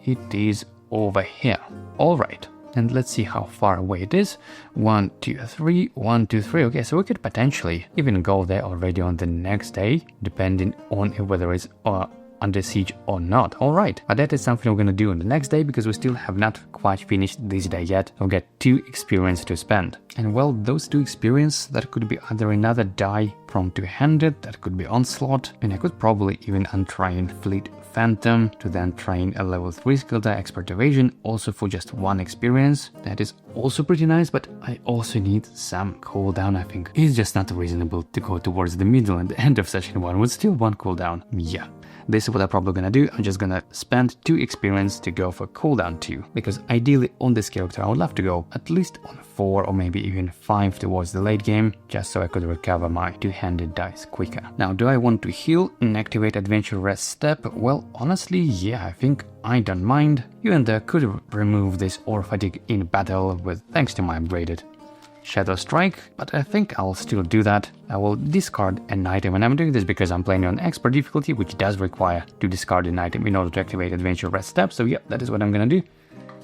Speaker 1: It is over here. Alright, and let's see how far away it is. 1, 2, 3, 1, 2, 3. Okay, so we could potentially even go there already on the next day, depending on whether it's under siege or not. Alright, but that is something we're gonna do on the next day, because we still have not quite finished this day yet. We'll get 2 experience to spend. And well, those 2 experience, that could be either another die from 2-handed, that could be Onslaught, and I could probably even untrain Fleet Phantom to then train a level 3 skill die Expert Evasion, also for just 1 experience. That is also pretty nice, but I also need some cooldown, I think. It's just not reasonable to go towards the middle and the end of session 1 with still 1 cooldown. Yeah. This is what I'm probably gonna do. I'm just gonna spend 2 experience to go for cooldown 2, because ideally on this character I would love to go at least on 4 or maybe even 5 towards the late game, just so I could recover my 2-handed dice quicker. Now, do I want to heal and activate Adventure Rest Step? Well, honestly, yeah, I think I don't mind. You and could remove this or fatigue in battle with thanks to my upgraded Shadow Strike, but I think I'll still do that. I will discard an item, and I'm doing this because I'm playing on expert difficulty, which does require to discard an item in order to activate Adventure Rest Step. So yeah, that is what I'm gonna do.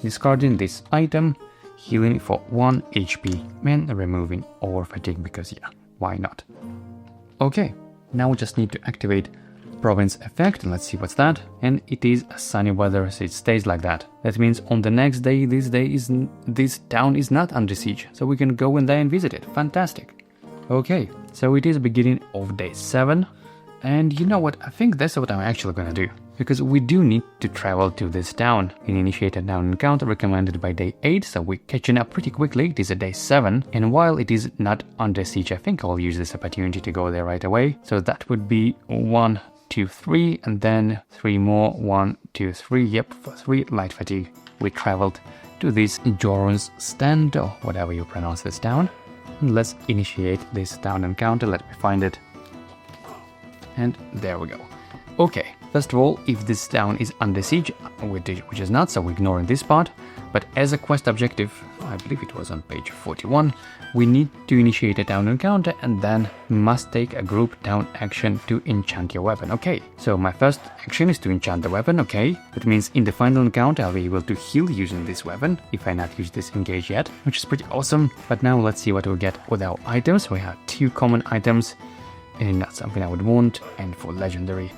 Speaker 1: Discarding this item, healing for 1 HP, and removing or fatigue, because yeah, why not? Okay, now we just need to activate Province effect, and let's see what's that. And it is sunny weather, so it stays like that. That means on the next day, this town is not under siege, so we can go in there and visit it. Fantastic. Okay, so it is the beginning of day 7, and you know what? I think that's what I'm actually gonna do, because we do need to travel to this town and initiate a town encounter recommended by day 8, so we're catching up pretty quickly. It is a day 7, and while it is not under siege, I think I'll use this opportunity to go there right away. So that would be 1, 2, 3, and then 3 more. 1, 2, 3. Yep, for 3 light fatigue, we traveled to this Jorunn's Stand, or whatever you pronounce this town. And let's initiate this town encounter. Let me find it. And there we go. Okay, first of all, if this town is under siege, which is not, so we're ignoring this part, but as a quest objective, I believe it was on page 41, we need to initiate a town encounter and then must take a group town action to enchant your weapon. Okay, so my first action is to enchant the weapon. Okay, that means in the final encounter I'll be able to heal using this weapon if I not use this engage yet, which is pretty awesome. But now let's see what we get with our items. We have 2 common items, and not something I would want. And for legendary,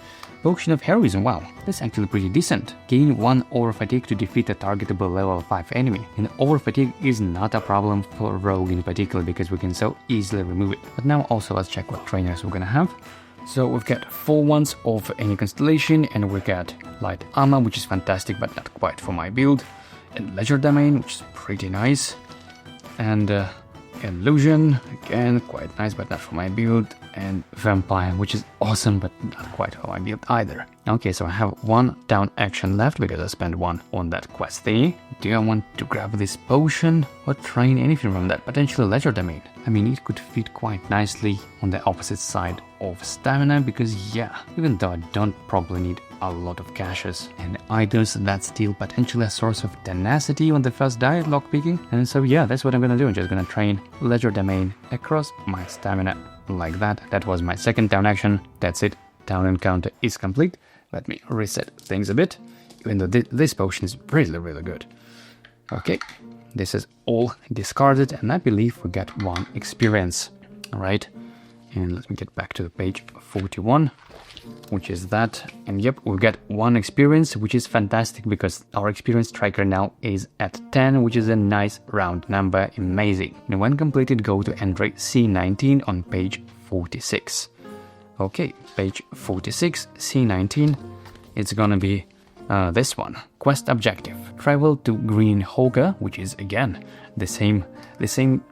Speaker 1: Potion of Heroism, wow, that's actually pretty decent. Gain 1 Aura Fatigue to defeat a targetable level 5 enemy. And Aura Fatigue is not a problem for Rogue in particular because we can so easily remove it. But now also let's check what trainers we're gonna have. So we've got 4 ones of any constellation, and we got Light Armor, which is fantastic but not quite for my build. And Leisure Domain, which is pretty nice. And Illusion, again, quite nice but not for my build. And Vampire, which is awesome but not quite for my build either. Okay, so I have 1 down action left because I spent 1 on that quest thingy. Do I want to grab this potion or train anything from that? Potentially Leisure Domain. I mean, it could fit quite nicely on the opposite side of stamina because, yeah, even though I don't probably need a lot of caches and items, that's still potentially a source of tenacity on the first diet lockpicking. And so, yeah, that's what I'm gonna do. I'm just gonna train Leisure Domain across my stamina like that. That was my second down action. That's it. Down encounter is complete. Let me reset things a bit, even though this potion is really good. Okay, this is all discarded, and I believe we get 1 experience. All right, and let me get back to the page 41, which is that. And yep, we get 1 experience, which is fantastic because our experience tracker now is at 10, which is a nice round number. Amazing. And when completed, go to entry C19 on page 46. Okay, page 46, C19. It's gonna be this one. Quest objective. Travel to Green Hogger, which is again the same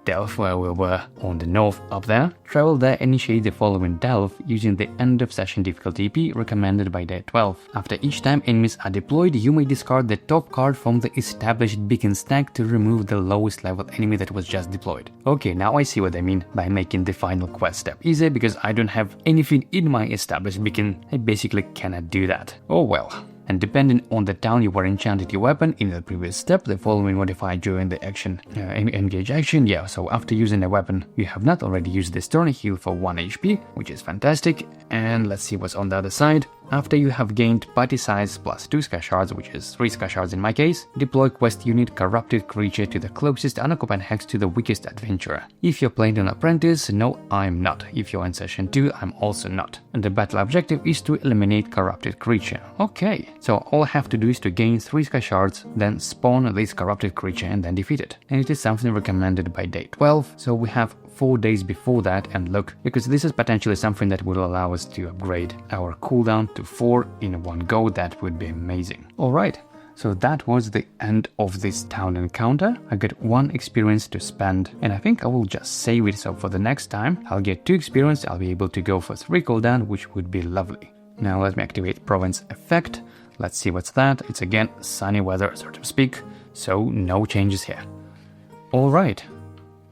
Speaker 1: delve where we were on the north up there. Travel there, initiate the following delve using the end of session difficulty EP recommended by day 12. After each time enemies are deployed, you may discard the top card from the established beacon stack to remove the lowest level enemy that was just deployed. Okay, now I see what I mean by making the final quest step easier because I don't have anything in my established beacon. I basically cannot do that. Oh well. And depending on the town you were enchanted your weapon in the previous step, the following modified during the action, engage action. Yeah, so after using a weapon you have not already used this turn, heal for 1 HP, which is fantastic. And let's see what's on the other side. After you have gained party size plus 2 Sky Shards, which is 3 Sky Shards in my case, deploy quest unit Corrupted Creature to the closest unoccupied hex to the weakest adventurer. If you're playing an apprentice, no, I'm not. If you're in session 2, I'm also not. And the battle objective is to eliminate Corrupted Creature. Okay, so all I have to do is to gain 3 Sky Shards, then spawn this Corrupted Creature and then defeat it. And it is something recommended by day 12, so we have 4 days before that. And look, because this is potentially something that will allow us to upgrade our cooldown to 4 in one go. That would be amazing. Alright, so that was the end of this town encounter. I got 1 experience to spend, and I think I will just save it, so for the next time I'll get 2 experience. I'll be able to go for 3 cooldown, which would be lovely. Now let me activate Province Effect. Let's see what's that. It's again sunny weather, so to speak, so no changes here. Alright,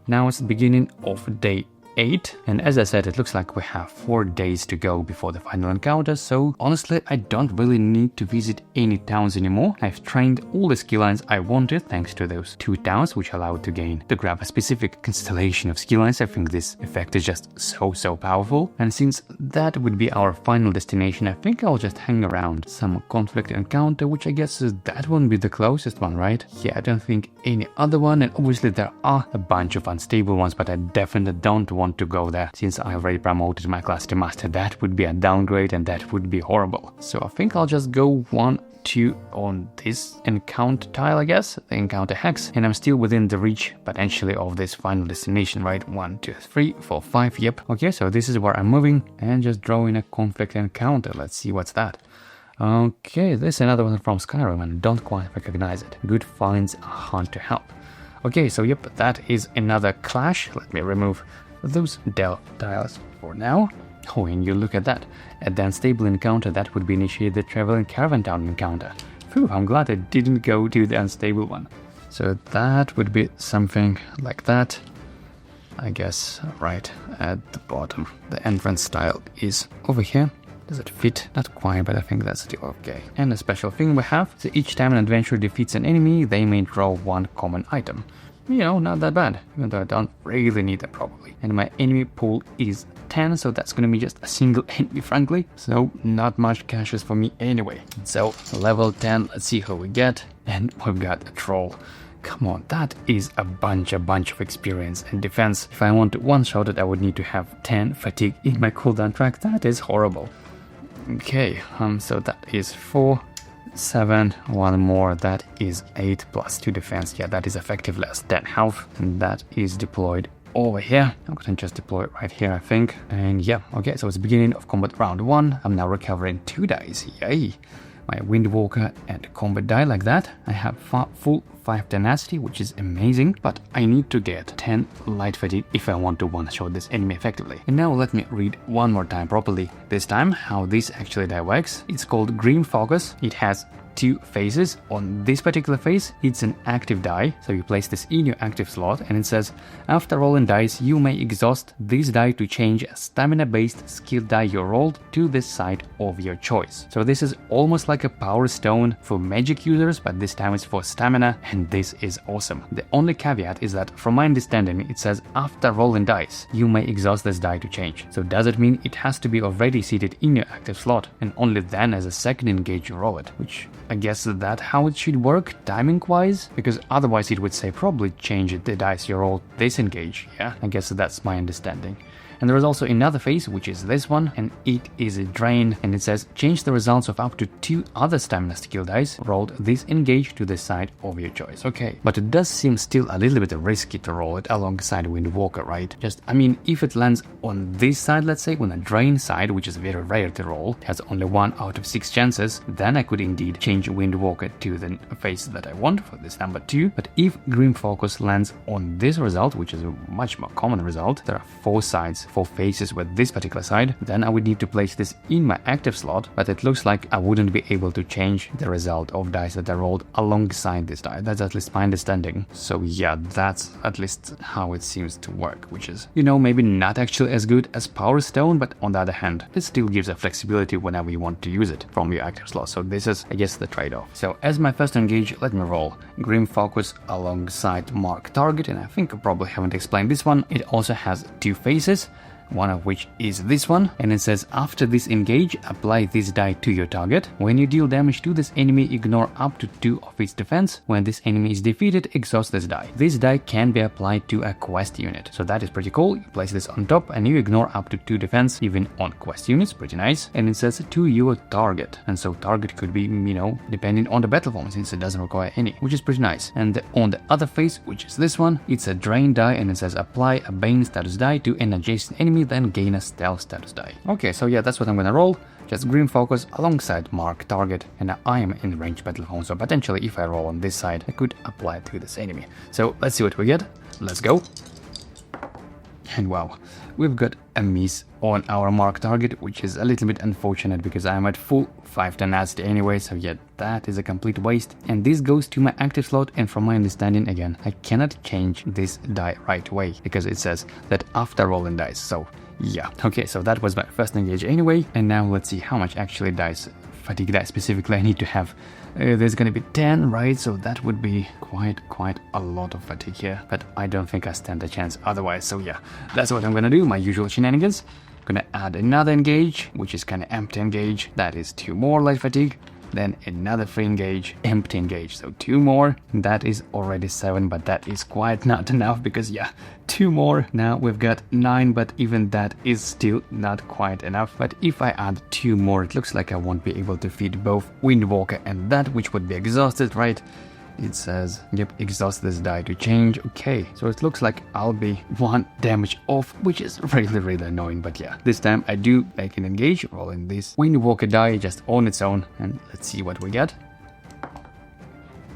Speaker 1: now it's the beginning of day 8, and as I said, it looks like we have 4 days to go before the final encounter, so honestly I don't really need to visit any towns anymore. I've trained all the skill lines I wanted thanks to those 2 towns, which allowed to grab a specific constellation of skill lines. I think this effect is just so powerful, and since that would be our final destination, I think I'll just hang around some conflict encounter, which I guess that won't be the closest one, right? Yeah, I don't think any other one, and obviously there are a bunch of unstable ones, but I definitely don't want to go there since I already promoted my class to master. That would be a downgrade and that would be horrible. So I think I'll just go 1, 2 on this encounter tile, I guess, the encounter hex, and I'm still within the reach potentially of this final destination, right? 1, 2, 3, 4, 5, yep. Okay, so this is where I'm moving and just drawing a conflict encounter. Let's see what's that. Okay, this is another one from Skyrim and don't quite recognize it. Good finds are hard to help. Okay, so yep, that is another clash. Let me remove those tiles for now. Oh, and you look at that. At the unstable encounter, that would be initiated the Traveling Caravan Town encounter. Phew, I'm glad I didn't go to the unstable one. So that would be something like that. I guess right at the bottom. The entrance tile is over here. Does it fit? Not quite, but I think that's still okay. And a special thing we have, so each time an adventurer defeats an enemy, they may draw 1 common item. You know, not that bad, even though I don't really need them probably. And my enemy pool is 10, so that's gonna be just a single enemy, frankly. So not much caches for me anyway. So level 10, let's see how we get. And we've got a troll come on, that is a bunch of experience and defense. If I want to one-shot it, I would need to have 10 fatigue in my cooldown track. That is horrible. Okay, so that is 4, 7, one more, that is 8 plus 2 defense. Yeah, that is effective less 10 health, and that is deployed over here. I'm gonna just deploy it right here, I think. And yeah, okay, so it's the beginning of combat round 1. I'm now recovering 2 dice. Yay! My Windwalker and combat die like that. I have full 5 tenacity, which is amazing, but I need to get 10 light fatigue if I want to one-shot this enemy effectively. And now let me read one more time properly. This time, how this actually die works. It's called Green Focus. It has 2 phases. On this particular phase, it's an active die, so you place this in your active slot, and it says, after rolling dice, you may exhaust this die to change a stamina-based skill die you rolled to this side of your choice. So this is almost like a power stone for magic users, but this time it's for stamina, and this is awesome. The only caveat is that, from my understanding, it says after rolling dice, you may exhaust this die to change. So does it mean it has to be already seated in your active slot, and only then as a second engage you roll it, which I guess that's how it should work timing-wise, because otherwise it would say probably change the dice you roll this engage. Yeah, I guess that's my understanding. And there is also another phase, which is this one, and it is a drain, and it says change the results of up to 2 other stamina skill dice rolled this engage to the side of your choice. Okay, but it does seem still a little bit risky to roll it alongside Windwalker, right? Just, I mean, if it lands on this side, let's say, on the drain side, which is very rare to roll, it has only 1 out of 6 chances, then I could indeed change Windwalker to the phase that I want for this number 2. But if Green Focus lands on this result, which is a much more common result, there are 4 sides, 4 faces with this particular side, then I would need to place this in my active slot, but it looks like I wouldn't be able to change the result of dice that I rolled alongside this die. That's at least my understanding. So yeah, that's at least how it seems to work, which is, you know, maybe not actually as good as Power Stone, but on the other hand, it still gives a flexibility whenever you want to use it from your active slot. So this is, I guess, the trade-off. So as my first engage, let me roll Grim Focus alongside Mark Target, and I think I probably haven't explained this one. It also has 2 phases, one of which is this one, and it says after this engage, apply this die to your target. When you deal damage to this enemy, ignore up to 2 of its defense. When this enemy is defeated, exhaust this die. This die can be applied to a quest unit, so that is pretty cool. You place this on top and you ignore up to 2 defense even on quest units, pretty nice. And it says to your target, and so target could be, you know, depending on the battle form, since it doesn't require any, which is pretty nice. And on the other phase, which is this one, it's a drain die, and it says apply a Bane status die to an adjacent enemy, then gain a stealth status die. Okay, so yeah, that's what I'm gonna roll. Just Green Focus alongside Mark Target, and I am in range battle phone, so potentially if I roll on this side, I could apply it to this enemy. So let's see what we get. Let's go. And wow, we've got a miss on our Mark Target, which is a little bit unfortunate because I'm at full 5 tenacity anyway, so yeah, that is a complete waste. And this goes to my active slot, and from my understanding, again, I cannot change this die right away because it says that after rolling dice, so yeah. Okay, so that was my first engage anyway, and now let's see how much actually dice, fatigue dice specifically, I need to have. There's gonna be 10, right? So that would be quite a lot of fatigue here, but I don't think I stand a chance otherwise. So yeah, that's what I'm gonna do, my usual shenanigans. Gonna add another engage, which is kind of empty engage. That is 2 more light fatigue. Then another free engage, empty engage, so 2 more. That is already 7, but that is quite not enough because yeah, 2 more. Now we've got 9, but even that is still not quite enough. But if I add 2 more, it looks like I won't be able to feed both Windwalker and that, which would be exhausted, right? It says, yep, exhaust this die to change. Okay, so it looks like I'll be 1 damage off, which is really annoying. But yeah, this time I do make an engage, rolling this Windwalker die just on its own, and let's see what we get.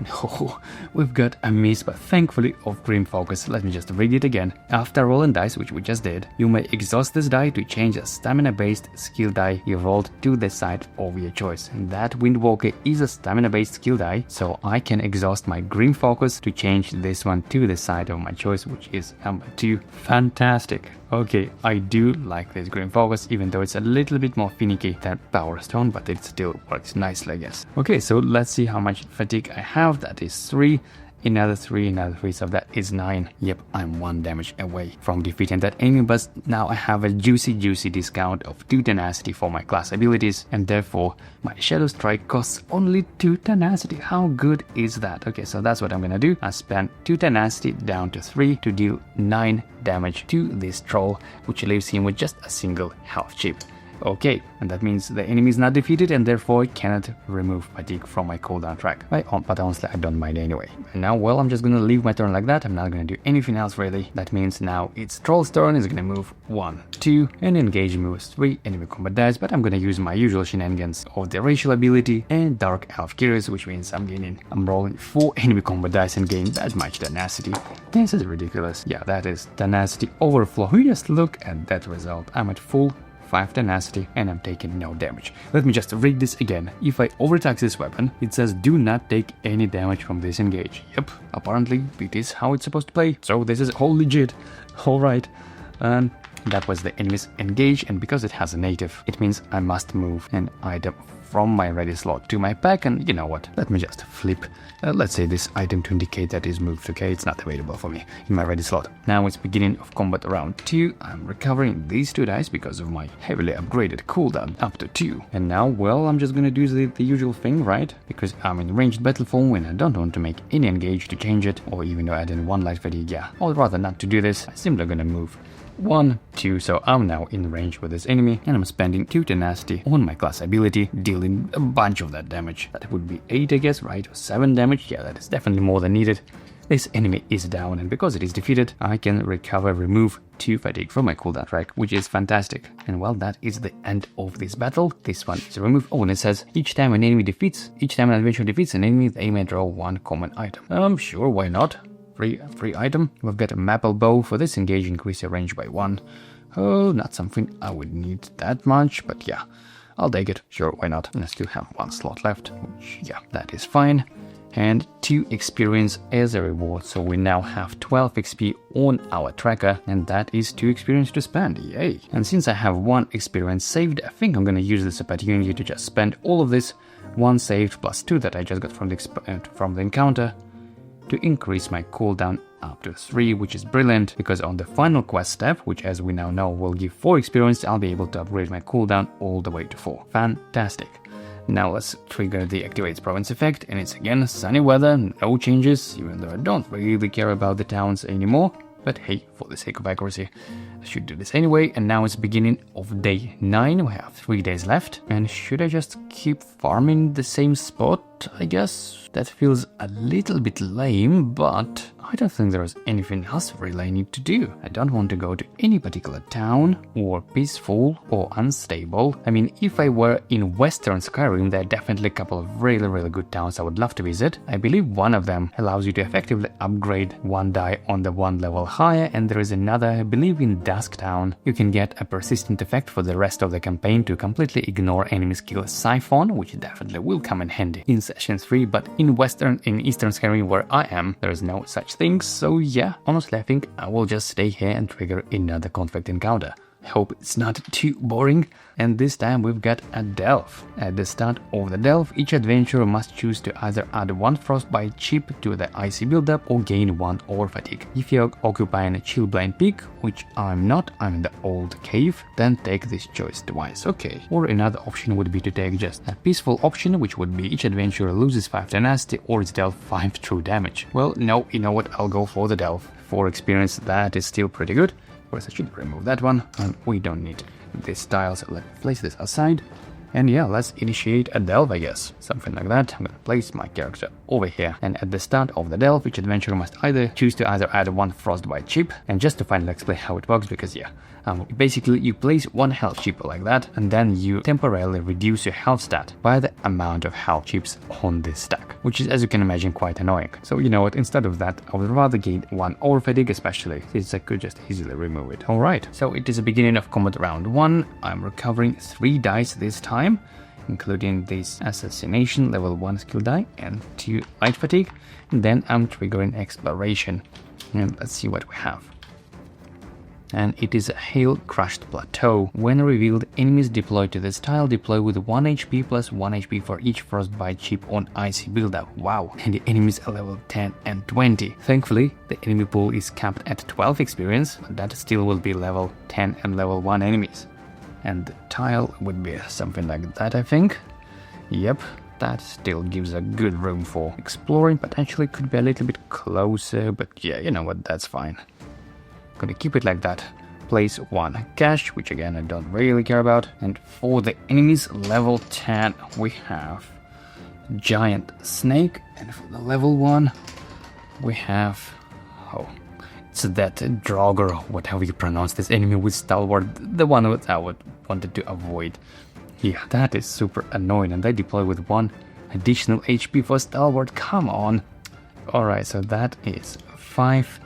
Speaker 1: No, we've got a miss, but thankfully of Green Focus. Let me just read it again. After rolling dice, which we just did, you may exhaust this die to change a stamina-based skill die you rolled to the side of your choice. And that Windwalker is a stamina-based skill die, so I can exhaust my Green Focus to change this one to the side of my choice, which is number 2. Fantastic. Okay, I do like this Green Focus, even though it's a little bit more finicky than Power Stone, but it still works nicely, I guess. Okay, so let's see how much fatigue I have. That is 3, another 3, so that is 9. Yep, I'm 1 damage away from defeating that enemy, but now I have a juicy discount of 2 tenacity for my class abilities, and therefore my Shadow Strike costs only 2 tenacity. How good is that? Okay, so that's what I'm gonna do. I spend 2 tenacity down to 3 to deal 9 damage to this troll, which leaves him with just a single health chip. Okay, and that means the enemy is not defeated and therefore cannot remove fatigue from my cooldown track. But honestly, I don't mind anyway. And now, well, I'm just gonna leave my turn like that. I'm not gonna do anything else really. That means now it's Troll's turn. He's gonna move 1, 2, and engage moves 3. Enemy combat dice, but I'm gonna use my usual shenanigans of the racial ability and Dark Elf Curious, which means I'm rolling 4 enemy combat dice and gain that much tenacity. This is ridiculous. Yeah, that is tenacity overflow. You just look at that result. I'm at full 5 tenacity and I'm taking no damage. Let me just read this again. If I overtax this weapon, it says do not take any damage from this engage. Yep, apparently it is how it's supposed to play. So this is all legit. Alright, and that was the enemy's engage, and because it has a native, it means I must move an item from my ready slot to my pack, and you know what, let me just flip, let's say this item to indicate that is moved. Okay, it's not available for me in my ready slot. Now it's beginning of combat round 2, I'm recovering these 2 dice because of my heavily upgraded cooldown up to 2. And now, well, I'm just gonna do the usual thing, right? Because I'm in ranged battle form and I don't want to make any engage to change it, or even to add in 1 light fatigue. Yeah, I'd rather not to do this. I'm simply gonna move 1, 2, so I'm now in range with this enemy, and I'm spending 2 tenacity on my class ability, dealing a bunch of that damage. That would be 8, I guess, right? Or 7 damage, yeah, that is definitely more than needed. This enemy is down, and because it is defeated, I can remove 2 fatigue from my cooldown track, which is fantastic. And well, that is the end of this battle. This one is removed. Oh, and it says, each time an adventurer defeats an enemy, they may draw 1 common item. Sure, why not? Free item. We've got a maple bow. For this engage, increase your range by 1. Oh, not something I would need that much, but yeah, I'll take it. Sure, why not? And I still have 1 slot left, which, yeah, that is fine. And 2 experience as a reward, so we now have 12 XP on our tracker, and that is 2 experience to spend, yay! And since I have 1 experience saved, I think I'm gonna use this opportunity to just spend all of this 1 saved plus 2 that I just got from the encounter, to increase my cooldown up to 3, which is brilliant, because on the final quest step, which as we now know will give 4 experience, I'll be able to upgrade my cooldown all the way to 4. Fantastic. Now let's trigger the Activates Province effect, and it's again sunny weather, no changes, even though I don't really care about the towns anymore. But hey, for the sake of accuracy, I should do this anyway. And now it's beginning of day 9. We have 3 days left. And should I just keep farming the same spot? I guess that feels a little bit lame, but I don't think there's anything else really I need to do. I don't want to go to any particular town, or peaceful, or unstable. I mean, if I were in Western Skyrim, there are definitely a couple of really good towns I would love to visit. I believe one of them allows you to effectively upgrade 1 die on the 1 level higher, and there is another, I believe in Dusktown. You can get a persistent effect for the rest of the campaign to completely ignore enemy skill Siphon, which definitely will come in handy in Session 3, but in Eastern Skyrim where I am, there is no such thing, so yeah, honestly I think I will just stay here and trigger another conflict encounter. I hope it's not too boring. And this time we've got a delve. At the start of the delve, each adventurer must choose to either add 1 frostbite chip to the icy buildup or gain 1 over fatigue. If you're occupying a chillblind peak, which I'm not, I'm in the old cave, then take this choice twice, okay. Or another option would be to take just a peaceful option, which would be each adventurer loses 5 tenacity or it's dealt 5 true damage. Well, no, you know what, I'll go for the delve. For experience, that is still pretty good. First, I should remove that one, and we don't need this tile, so let's place this aside. And yeah, let's initiate a delve, I guess. Something like that. I'm gonna place my character over here. And at the start of the delve, each adventurer must choose to add 1 frostbite chip. And just to finally explain how it works, because yeah, basically you place 1 health chip like that, and then you temporarily reduce your health stat by the amount of health chips on this stack, which is, as you can imagine, quite annoying. So you know what, instead of that, I would rather gain 1 over fatigue, especially since I could just easily remove it. Alright, so it is the beginning of combat round 1. I'm recovering 3 dice this time, including this Assassination level 1 skill die and 2 light fatigue. And then I'm triggering Exploration. And let's see what we have. and it is a Hail Crushed Plateau. When revealed, enemies deployed to this tile deploy with 1 HP plus 1 HP for each Frostbite chip on Icy build-up. Wow, and the enemies are level 10 and 20. Thankfully, the enemy pool is capped at 12 experience, but that still will be level 10 and level 1 enemies. And the tile would be something like that, I think. Yep, that still gives a good room for exploring. Potentially could be a little bit closer, but yeah, you know what, that's fine. Gonna keep it like that. Place 1 cache, which again I don't really care about. And for the enemies level 10, we have Giant Snake, and for the level 1, we have, oh, it's that Draugr, whatever you pronounce this enemy with Stalwart, the one that I wanted to avoid. Yeah, that is super annoying, and they deploy with 1 additional HP for Stalwart, come on. Alright, so that is 5,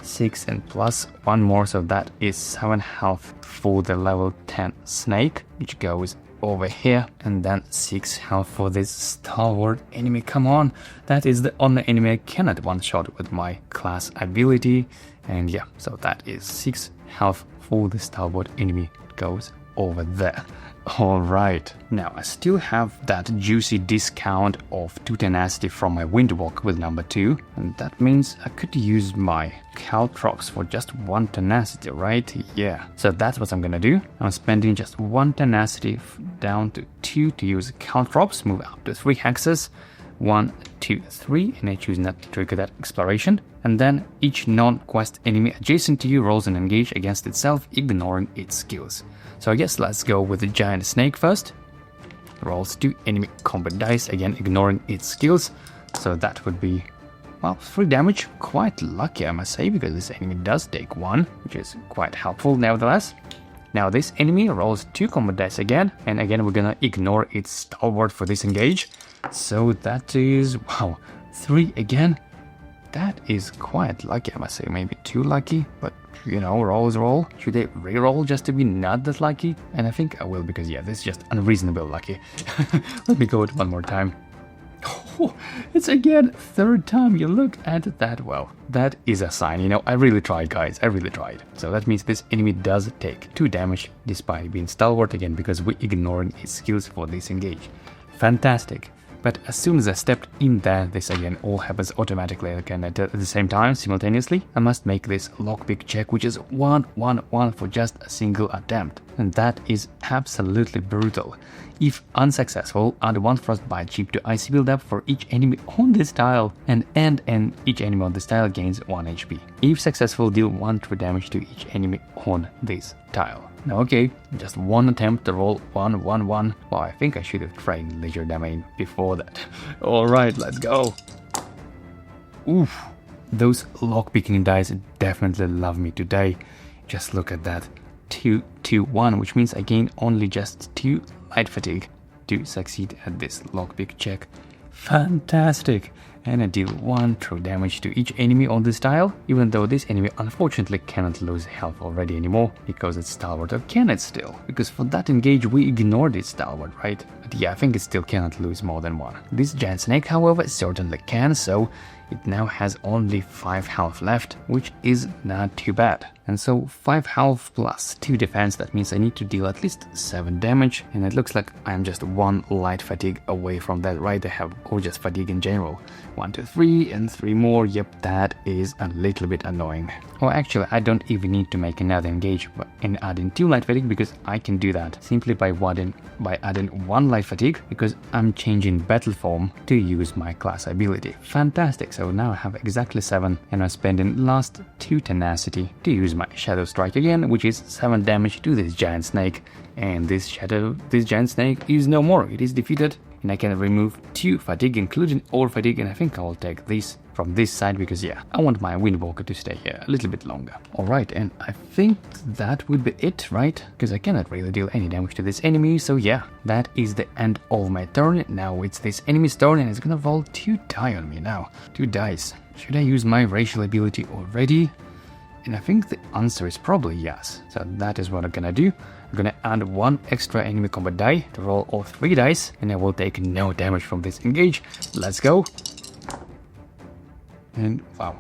Speaker 1: 6 and plus 1 more, so that is 7 health for the level 10 snake, which goes over here, and then 6 health for this Stalwart enemy. Come on, that is the only enemy I cannot one-shot with my class ability, and yeah, so that is 6 health for the Stalwart enemy, goes over there. Alright, now I still have that juicy discount of 2 tenacity from my Windwalk with number 2, and that means I could use my Caltrops for just 1 tenacity, right? Yeah, so that's what I'm gonna do. I'm spending just 1 tenacity down to 2 to use Caltrops, move up to 3 hexes, 1, 2, 3, and I choose not to trigger that exploration. And then each non-quest enemy adjacent to you rolls an engage against itself, ignoring its skills. So I guess let's go with the Giant Snake first. Rolls 2 enemy combat dice, again ignoring its skills. So that would be, well, 3 damage. Quite lucky, I must say, because this enemy does take 1, which is quite helpful nevertheless. Now this enemy rolls 2 combat dice again, and again we're gonna ignore its Stalwart for this engage. So that is, wow, 3 again. That is quite lucky, I must say, maybe too lucky, but you know, roll is roll. Should I re-roll just to be not that lucky? And I think I will, because yeah, this is just unreasonable lucky. Let me go it one more time. Oh, it's again 3rd time you look at that. Well, that is a sign, you know, I really tried, guys, I really tried. So that means this enemy does take 2 damage despite being Stalwart again, because we're ignoring his skills for this engage. Fantastic. But as soon as I stepped in there, this again all happens automatically again at the same time, simultaneously. I must make this lockpick check, which is 1-1-1 for just a single attempt. And that is absolutely brutal. If unsuccessful, add 1 Frostbite chip to Icy build-up for each enemy on this tile, and each enemy on this tile gains 1 HP. If successful, deal 1 true damage to each enemy on this tile. Now, okay, just 1 attempt to roll 1-1-1. Well, I think I should have trained Leisure Domain before that. Alright, let's go. Oof, those lockpicking dice definitely love me today. Just look at that. 2-2-1, which means I gain only just 2 light fatigue to succeed at this lockpick check. Fantastic! And I deal 1 true damage to each enemy on this tile, even though this enemy unfortunately cannot lose health already anymore, because it's Stalwart, or can it still? Because for that engage we ignored its Stalwart, right? But yeah, I think it still cannot lose more than 1. This Giant Snake, however, certainly can, so it now has only 5 health left, which is not too bad. And so 5 health plus 2 defense, that means I need to deal at least 7 damage, and it looks like I'm just 1 light fatigue away from that, right? I have gorgeous fatigue in general. 1, 2, 3, and 3 more. Yep, that is a little bit annoying. Or actually, I don't even need to make another engage and add in 2 light fatigue, because I can do that simply by adding 1 light fatigue, because I'm changing battle form to use my class ability. Fantastic. So now I have exactly 7, and I'm spending last 2 tenacity to use my Shadow Strike again, which is 7 damage to this Giant Snake. And this Giant Snake is no more. It is defeated, and I can remove 2 fatigue, including all fatigue, and I think I will take this from this side, because yeah, I want my Windwalker to stay here a little bit longer. Alright, and I think that would be it, right? Because I cannot really deal any damage to this enemy, so yeah, that is the end of my turn. Now it's this enemy's turn, and it's gonna roll 2 die on me now. 2 dice. Should I use my racial ability already? And I think the answer is probably yes. So that is what I'm gonna do. I'm gonna add 1 extra enemy combat die to roll all 3 dice, and I will take no damage from this engage. Let's go. And wow,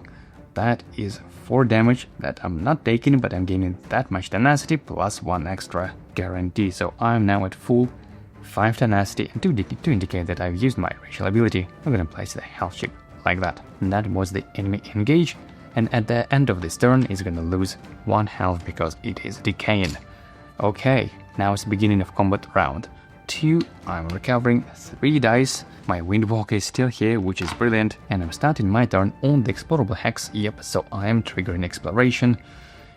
Speaker 1: that is 4 damage that I'm not taking, but I'm gaining that much tenacity plus 1 extra guarantee. So I'm now at full 5 tenacity, and to indicate that I've used my racial ability, I'm gonna place the health chip like that. And that was the enemy engage, and at the end of this turn it's gonna lose 1 health because it is decaying. Okay, now it's the beginning of combat round 2. I'm recovering 3 dice. My Windwalker is still here, which is brilliant, and I'm starting my turn on the explorable hex. Yep, so I am triggering exploration.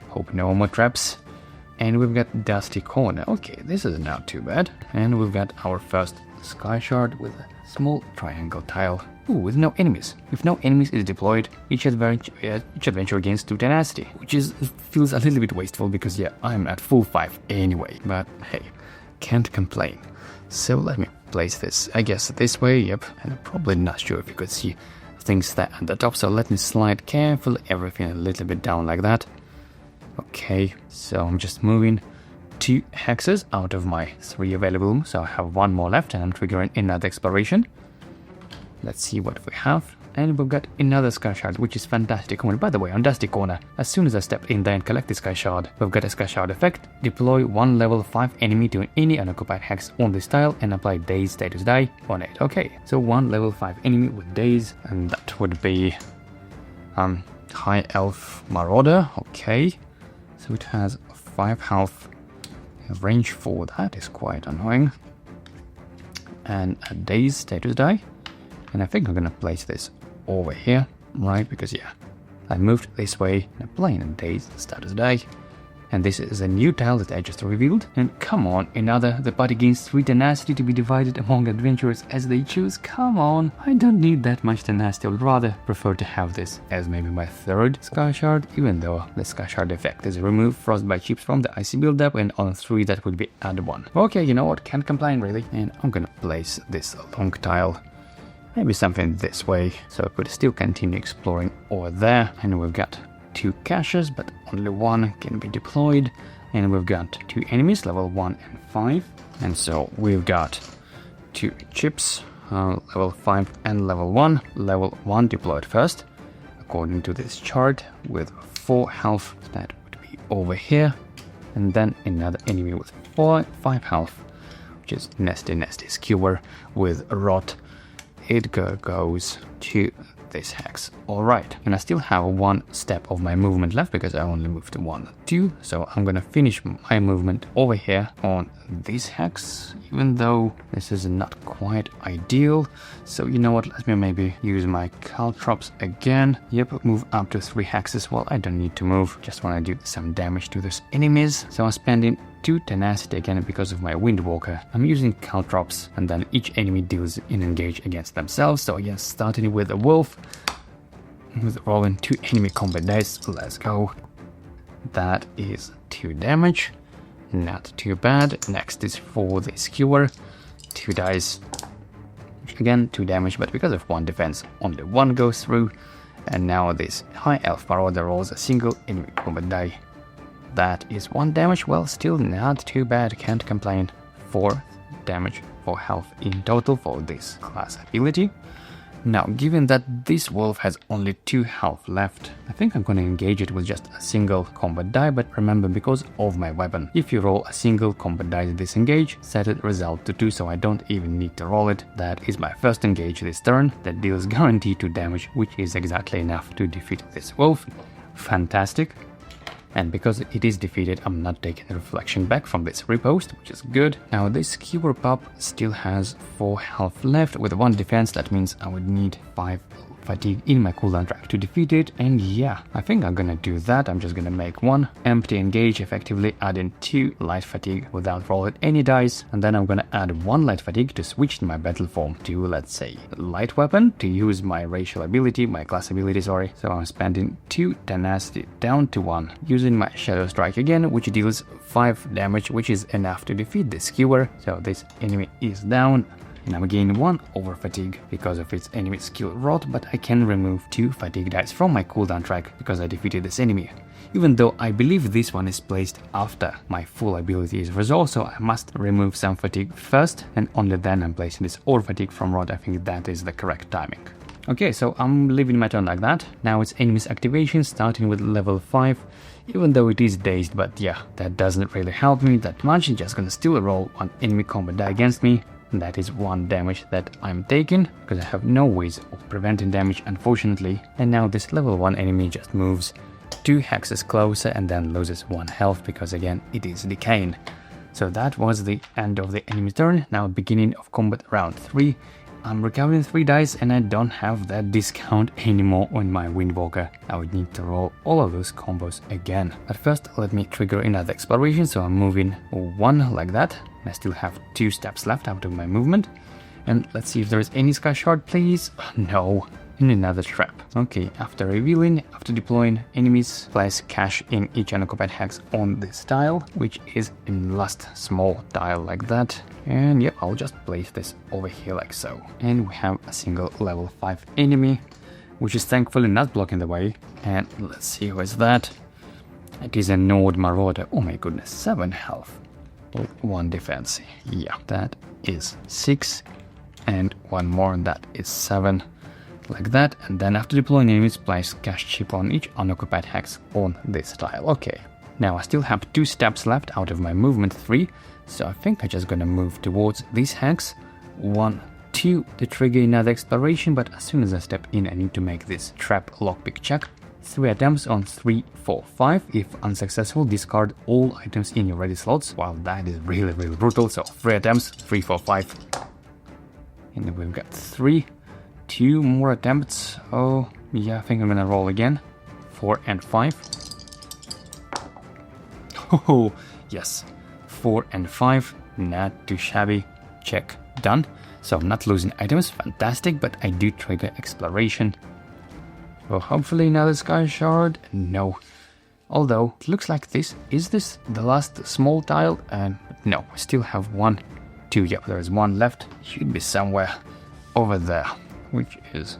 Speaker 1: Hope no more traps. And we've got Dusty Corner. Okay, this is not too bad. And we've got our first Sky Shard with a small triangle tile. Ooh, with no enemies. If no enemies is deployed, each adventure gains 2 tenacity, which feels a little bit wasteful because yeah, I'm at full 5 anyway. But hey, can't complain. So let me place this, I guess this way, yep. And I'm probably not sure if you could see things there at the top, so let me slide carefully everything a little bit down like that. Okay, so I'm just moving 2 hexes out of my 3 available, so I have 1 more left and I'm triggering another exploration. Let's see what we have. And we've got another Sky Shard, which is fantastic. And by the way, on Dusty Corner, as soon as I step in there and collect the Sky Shard, we've got a Sky Shard effect. Deploy 1 level 5 enemy to any unoccupied hex on this tile and apply Daze status die on it. Okay, so 1 level 5 enemy with Daze, and that would be High Elf Marauder. Okay, so it has 5 health. Range 4, that is quite annoying. And a Daze status die. And I think I'm gonna place this over here, right? Because yeah, I moved this way and I'm playing a Daze status die. And this is a new tile that I just revealed. And come on, another. The party gains 3 tenacity to be divided among adventurers as they choose. Come on, I don't need that much tenacity. I would rather prefer to have this as maybe my 3rd Sky Shard, even though the Sky Shard effect is remove frostbite chips from the icy build-up, and on 3 that would be add 1. Okay, you know what, can't complain really. And I'm gonna place this long tile. Maybe something this way, so I could still continue exploring over there. And we've got 2 caches, but only 1 can be deployed. And we've got 2 enemies, level 1 and 5. And so we've got 2 chips, level 5 and level 1. Level 1 deployed first, according to this chart, with 4 health. That would be over here. And then another enemy with 5 health, which is Nasty Skewer with Rot. It goes to this hex. Alright, and I still have 1 step of my movement left because I only moved 1, 2. So I'm gonna finish my movement over here on this hex, even though this is not quite ideal. So you know what, let me maybe use my caltrops again. Yep, move up to 3 hexes. Well, I don't need to move, just want to do some damage to those enemies. So I'm spending 2 tenacity again because of my Windwalker. I'm using caltrops, and then each enemy deals in engage against themselves. So again, starting with the wolf, with rolling 2 enemy combat dice. Let's go. That is 2 damage. Not too bad. Next is for the skewer. 2 dice. Again, 2 damage, but because of 1 defense, only 1 goes through. And now this High Elf Marauder rolls a single enemy combat die. That is 1 damage. Well, still not too bad, can't complain. 4 damage, 4 health in total for this class ability. Now, given that this wolf has only 2 health left, I think I'm gonna engage it with just a single combat die, but remember, because of my weapon, if you roll a single combat die to disengage, set it result to 2, so I don't even need to roll it. That is my first engage this turn, that deals guaranteed 2 damage, which is exactly enough to defeat this wolf. Fantastic. And because it is defeated, I'm not taking the reflection back from this riposte, which is good. Now this skewer pup still has 4 health left with 1 defense. That means I would need 5 fatigue in my cooldown track to defeat it. And yeah, I think I'm gonna do that. I'm just gonna make 1 empty engage, effectively adding 2 light fatigue without rolling any dice. And then I'm gonna add 1 light fatigue to switch my battle form to, let's say, light weapon, to use my racial ability, my class ability, sorry. So I'm spending 2 tenacity down to 1, using my shadow strike again, which deals 5 damage, which is enough to defeat the skewer. So this enemy is down. And I'm gaining 1 over fatigue because of its enemy skill rot, but I can remove 2 fatigue dice from my cooldown track because I defeated this enemy. Even though I believe this one is placed after my full ability is resolved, so I must remove some fatigue first, and only then I'm placing this over fatigue from rot. I think that is the correct timing. Okay, so I'm leaving my turn like that. Now it's enemy's activation, starting with level 5, even though it is dazed, but yeah, that doesn't really help me that much. It's just gonna still roll one enemy combat die against me. That is 1 damage that I'm taking, because I have no ways of preventing damage, unfortunately. And now this level 1 enemy just moves 2 hexes closer and then loses 1 health, because again, it is decaying. So that was the end of the enemy's turn. Now beginning of combat round 3. I'm recovering 3 dice and I don't have that discount anymore on my Windwalker. I would need to roll all of those combos again. But first, let me trigger another exploration, so I'm moving 1 like that. I still have 2 steps left out of my movement. And let's see if there is any Sky Shard, please. No. In another trap. Okay, after revealing, after deploying, enemies place cache in each unoccupied hex on this tile, which is in last small tile like that. And yep, I'll just place this over here like so. And we have a single level 5 enemy, which is thankfully not blocking the way. And let's see who is that. It is a Nord Marauder. Oh my goodness, 7 health with 1 defense. Yeah, that is 6. And 1 more, and that is 7. Like that, and then after deploying enemies, place cache chip on each unoccupied hex on this tile. Okay, now I still have 2 steps left out of my movement 3, so I think I'm just gonna move towards this hex. 1, 2 to trigger another exploration, but as soon as I step in, I need to make this trap lockpick check. 3 attempts on 3, 4, 5. If unsuccessful, discard all items in your ready slots. Wow, that is really brutal. So 3 attempts, 3, 4, 5. And then we've got 3. 2 more attempts. Oh, yeah, I think I'm gonna roll again. 4 and 5. Oh, yes. 4 and 5. Not too shabby. Check. Done. So I'm not losing items. Fantastic, but I do trigger exploration. Well, hopefully another Sky Shard. No. Although, it looks like this. Is this the last small tile? And no, we still have 1, 2. Yep, there is 1 left. Should be somewhere over there, which is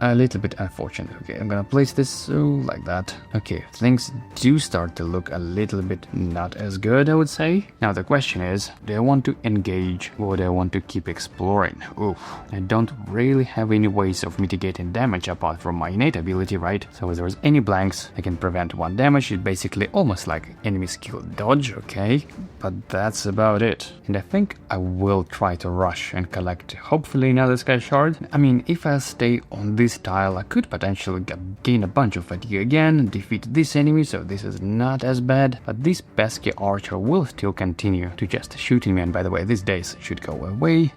Speaker 1: a little bit unfortunate. Okay, I'm gonna place this like that. Okay, things do start to look a little bit not as good, I would say. Now the question is, do I want to engage or do I want to keep exploring? Oof, I don't really have any ways of mitigating damage apart from my innate ability, right? So if there's any blanks, I can prevent 1 damage. It's basically almost like enemy skill dodge, okay? But that's about it. And I think I will try to rush and collect hopefully another Sky Shard. I mean, if I stay on this tile, I could potentially gain a bunch of fatigue again, defeat this enemy, so this is not as bad. But this pesky archer will still continue to just shooting me, and by the way, these days should go away,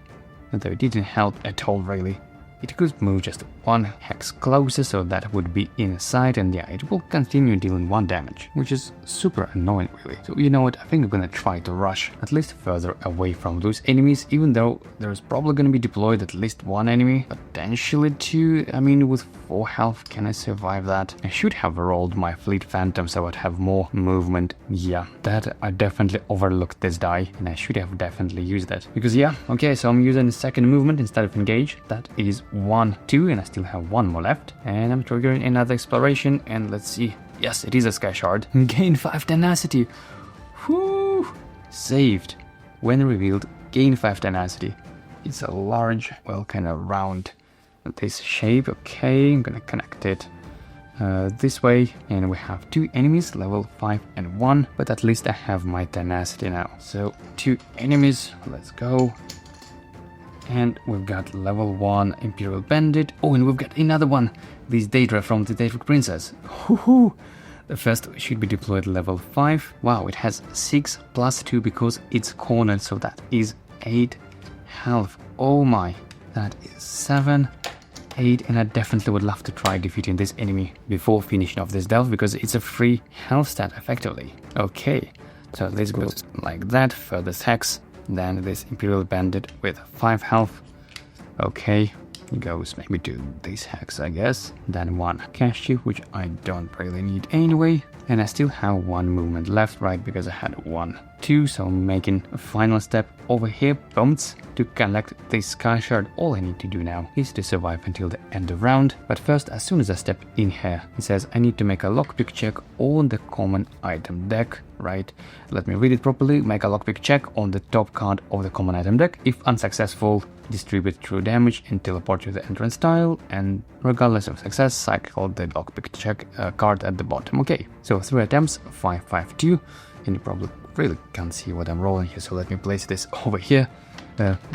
Speaker 1: though it didn't help at all really. It could move just 1 hex closer, so that would be inside, and yeah, it will continue dealing 1 damage, which is super annoying really. So you know what, I think I'm gonna try to rush at least further away from those enemies, even though there's probably gonna be deployed at least 1 enemy, potentially 2. I mean, with 4 health, can I survive that? I should have rolled my Fleet Phantom so I'd have more movement. Yeah, that I definitely overlooked this die, and I should have definitely used that. Because yeah, okay, so I'm using the second movement instead of engage. That is 1, 2, and I still have 1 more left. And I'm triggering another exploration, and let's see. Yes, it is a Sky Shard. Gain 5 tenacity. Whoo! Saved. When revealed, gain 5 tenacity. It's a large, well, kind of round this shape. Okay, I'm gonna connect it this way, and we have 2 enemies, level 5 and 1, but at least I have my tenacity now. So 2 enemies, let's go. And we've got level 1 Imperial Bandit. Oh, and we've got another one, this Daedra from the Daedric Princess. Hoo-hoo! The first should be deployed level 5. Wow, it has 6 plus 2 because it's cornered, so that is 8 health. Oh my, that is 7, 8, and I definitely would love to try defeating this enemy before finishing off this delve, because it's a free health stat effectively. Okay, so this goes like that, furthest hex. Then this Imperial Bandit with 5 health. Okay, goes maybe to this hex, I guess. Then 1 cache chip, which I don't really need anyway. And I still have 1 movement left, right, because I had 1, 2. So I'm making a final step over here, pumped to collect this Sky Shard. All I need to do now is to survive until the end of round. But first, as soon as I step in here, it says I need to make a lockpick check on the common item deck, right? Let me read it properly. Make a lockpick check on the top card of the common item deck. If unsuccessful, distribute true damage and teleport to the entrance tile, and regardless of success, cycle the lockpick check card at the bottom. Okay, so 3 attempts, 552, and you probably really can't see what I'm rolling here, so let me place this over here.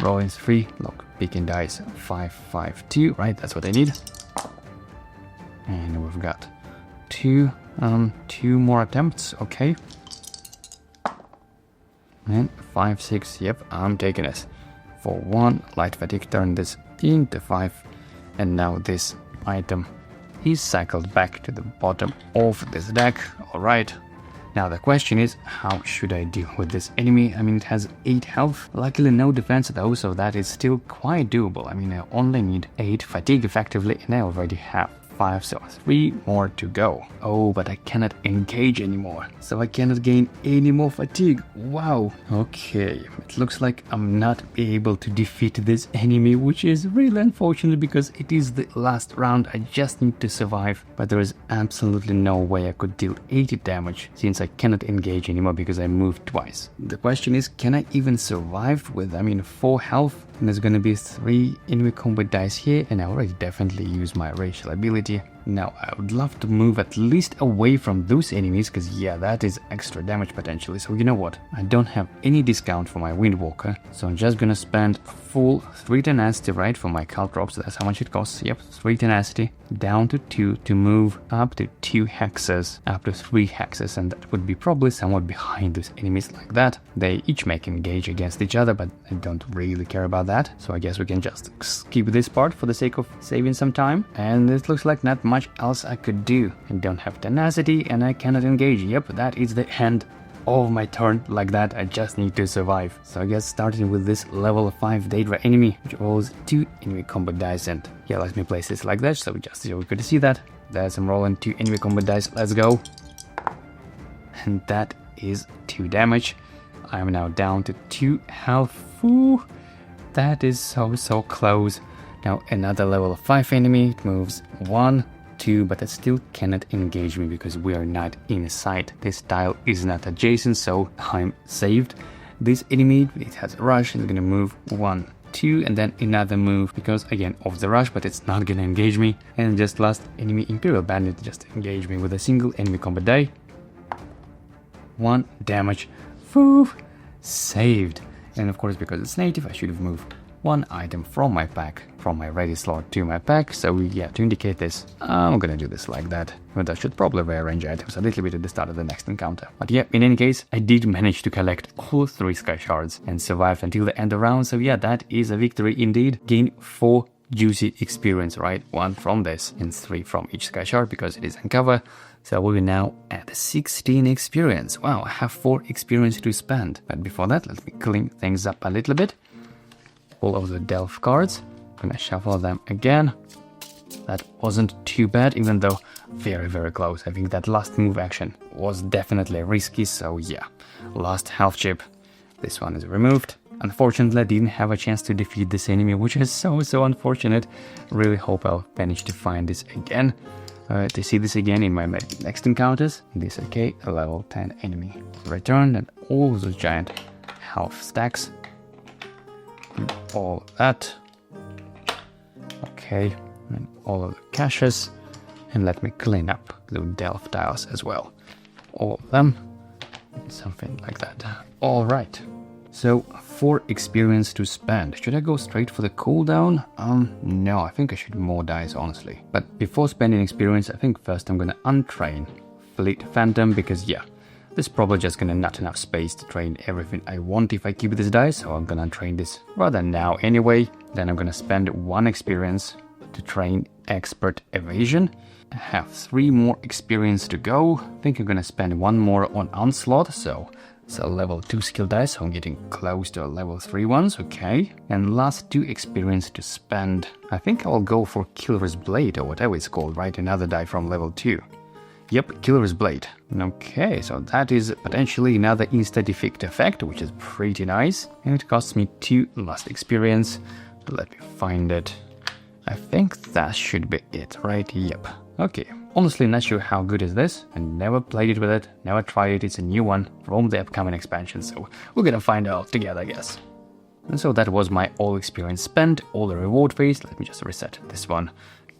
Speaker 1: Rolling 3, lockpicking dice, 552, right, that's what I need. And we've got two more attempts, okay. And 5, 6, yep, I'm taking it. For 1, light fatigue, turn this into 5, and now this item is cycled back to the bottom of this deck. Alright, now the question is, how should I deal with this enemy? I mean, it has 8 health, luckily no defense though, so that is still quite doable. I mean, I only need 8 fatigue effectively, and I already have 5, so 3 more to go. Oh, but I cannot engage anymore, so I cannot gain any more fatigue. Wow. Okay, it looks like I'm not able to defeat this enemy, which is really unfortunate because it is the last round. I just need to survive, but there is absolutely no way I could deal 80 damage since I cannot engage anymore because I moved twice. The question is, can I even survive with, 4 health? And there's gonna be 3 enemy combat dice here, and I already definitely use my racial ability. Now, I would love to move at least away from those enemies, because yeah, that is extra damage potentially. So you know what? I don't have any discount for my Windwalker, so I'm just gonna spend full 3 tenacity, right, for my Caltrops. That's how much it costs. Yep, 3 tenacity, down to 2 to move up to 2 hexes, up to 3 hexes, and that would be probably somewhat behind those enemies like that. They each make engage against each other, but I don't really care about that, so I guess we can just skip this part for the sake of saving some time. And it looks like not much else I could do. I don't have tenacity and I cannot engage. Yep, that is the end of my turn. Like that, I just need to survive. So I guess starting with this level 5 Daedra enemy, which rolls 2 enemy combat dice, and yeah, let me place this like that so we could see that. There's I'm rolling 2 enemy combat dice, let's go. And that is 2 damage. I am now down to 2 health. Ooh, that is so close. Now another level 5 enemy, it moves 1, 2, but it still cannot engage me because we are not inside. This tile is not adjacent, so I'm saved. This enemy, it has a rush, it's gonna move 1, 2, and then another move because again of the rush, but it's not gonna engage me. And just last enemy Imperial Bandit just engage me with a single enemy combat die. 1 damage. Whew, saved. And of course, because it's native, I should have moved 1 item from my pack, from my ready slot to my pack. So yeah, to indicate this, I'm gonna do this like that. But I should probably rearrange items a little bit at the start of the next encounter. But yeah, in any case, I did manage to collect all 3 Sky Shards and survived until the end of round. So yeah, that is a victory indeed. Gain 4 juicy experience, right? 1 from this and 3 from each Sky Shard because it is uncover. So we're now at 16 experience. Wow, I have 4 experience to spend. But before that, let me clean things up a little bit. All of the Delph cards, I'm gonna shuffle them again. That wasn't too bad, even though very close. I think that last move action was definitely risky, so yeah. Last health chip, this one is removed. Unfortunately, I didn't have a chance to defeat this enemy, which is so unfortunate. Really hope I'll manage to find this again. To see this again in my next encounters. This okay, a level 10 enemy returned, and all those giant health stacks. All that. Okay, and all of the caches. And let me clean up the Delph tiles as well. All of them. Something like that. Alright. So, 4 experience to spend. Should I go straight for the cooldown? No, I think I should more dice, honestly. But before spending experience, I think first I'm gonna untrain Fleet Phantom, because yeah, there's probably just gonna not enough space to train everything I want if I keep this dice, so I'm gonna train this rather now anyway. Then I'm gonna spend 1 experience to train Expert Evasion. I have 3 more experience to go. I think I'm gonna spend 1 more on Onslaught, so it's a level 2 skill dice, so I'm getting close to a level 3 ones, okay. And last 2 experience to spend. I think I'll go for Killer's Blade, or whatever it's called, right? Another die from level 2. Yep, Killer's Blade. Okay, so that is potentially another insta-defect effect, which is pretty nice. And it costs me 2 last experience. Let me find it. I think that should be it, right? Yep. Okay. Honestly, not sure how good is this. I never played it with it, never tried it. It's a new one from the upcoming expansion, so we're gonna find out together, I guess. And so that was my all experience spent, all the reward phase. Let me just reset this one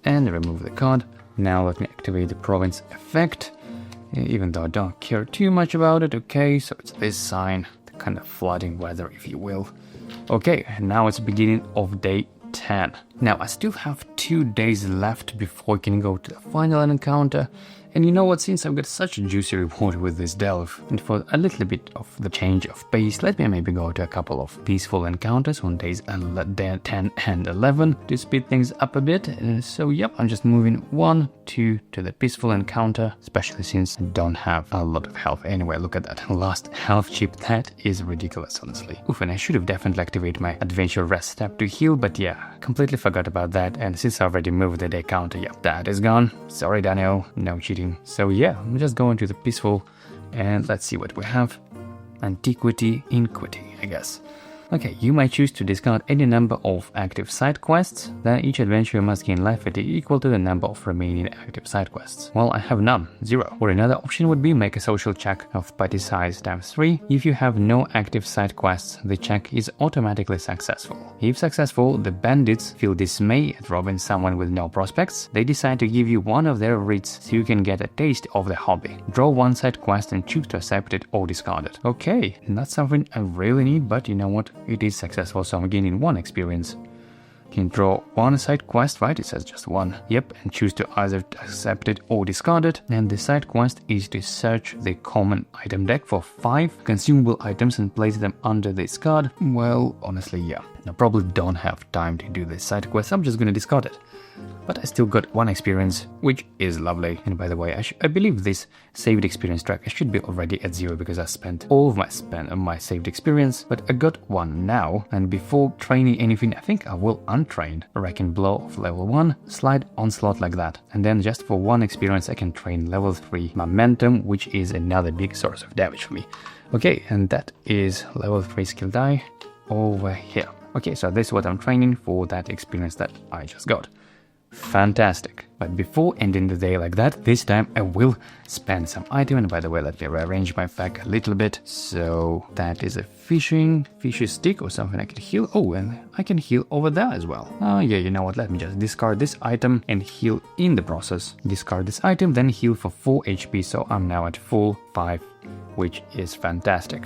Speaker 1: and remove the card. Now let me activate the province effect, even though I don't care too much about it. Okay, so it's this sign, the kind of flooding weather, if you will. Okay, and now it's beginning of day 10. Now I still have 2 days left before I can go to the final encounter. And you know what, since I've got such a juicy reward with this delve, and for a little bit of the change of pace, let me maybe go to a couple of peaceful encounters on days 10 and 11 to speed things up a bit. So yep, I'm just moving 1, 2 to the peaceful encounter, especially since I don't have a lot of health. Anyway, look at that last health chip, that is ridiculous, honestly. Oof, and I should have definitely activated my adventure rest step to heal, but yeah, completely forgot about that. And since I already moved the day counter, yep, that is gone. Sorry Daniel, no cheating. So yeah, I'm just going to the peaceful and let's see what we have. Antiquity, Iniquity, I guess. Okay, you might choose to discard any number of active side quests, then each adventurer must gain life fatigue equal to the number of remaining active side quests. Well, I have none, 0. Or another option would be make a social check of party size times 3. If you have no active side quests, the check is automatically successful. If successful, the bandits feel dismay at robbing someone with no prospects. They decide to give you one of their wreaths so you can get a taste of the hobby. Draw one side quest and choose to accept it or discard it. Okay, not something I really need, but you know what? It is successful, so I'm gaining 1 experience. You can draw 1 side quest, right? It says just 1. Yep, and choose to either accept it or discard it. And the side quest is to search the common item deck for 5 consumable items and place them under this card. Well, honestly, yeah. I probably don't have time to do this side quest, I'm just gonna discard it. But I still got 1 experience, which is lovely. And by the way, I believe this saved experience tracker should be already at 0 because I spent all of my saved experience. But I got 1 now, and before training anything, I think I will untrain Wrecking Blow of level 1, Slide Onslaught like that. And then just for 1 experience I can train level 3 Momentum, which is another big source of damage for me. Okay, and that is level 3 skill die over here. Okay, so this is what I'm training for that experience that I just got. Fantastic. But before ending the day like that, this time I will spend some item. And by the way, let me rearrange my pack a little bit. So that is a fishy stick or something I can heal. Oh, and I can heal over there as well. Oh yeah, you know what, let me just discard this item and heal in the process. Discard this item, then heal for 4 HP. So I'm now at full 5, which is fantastic.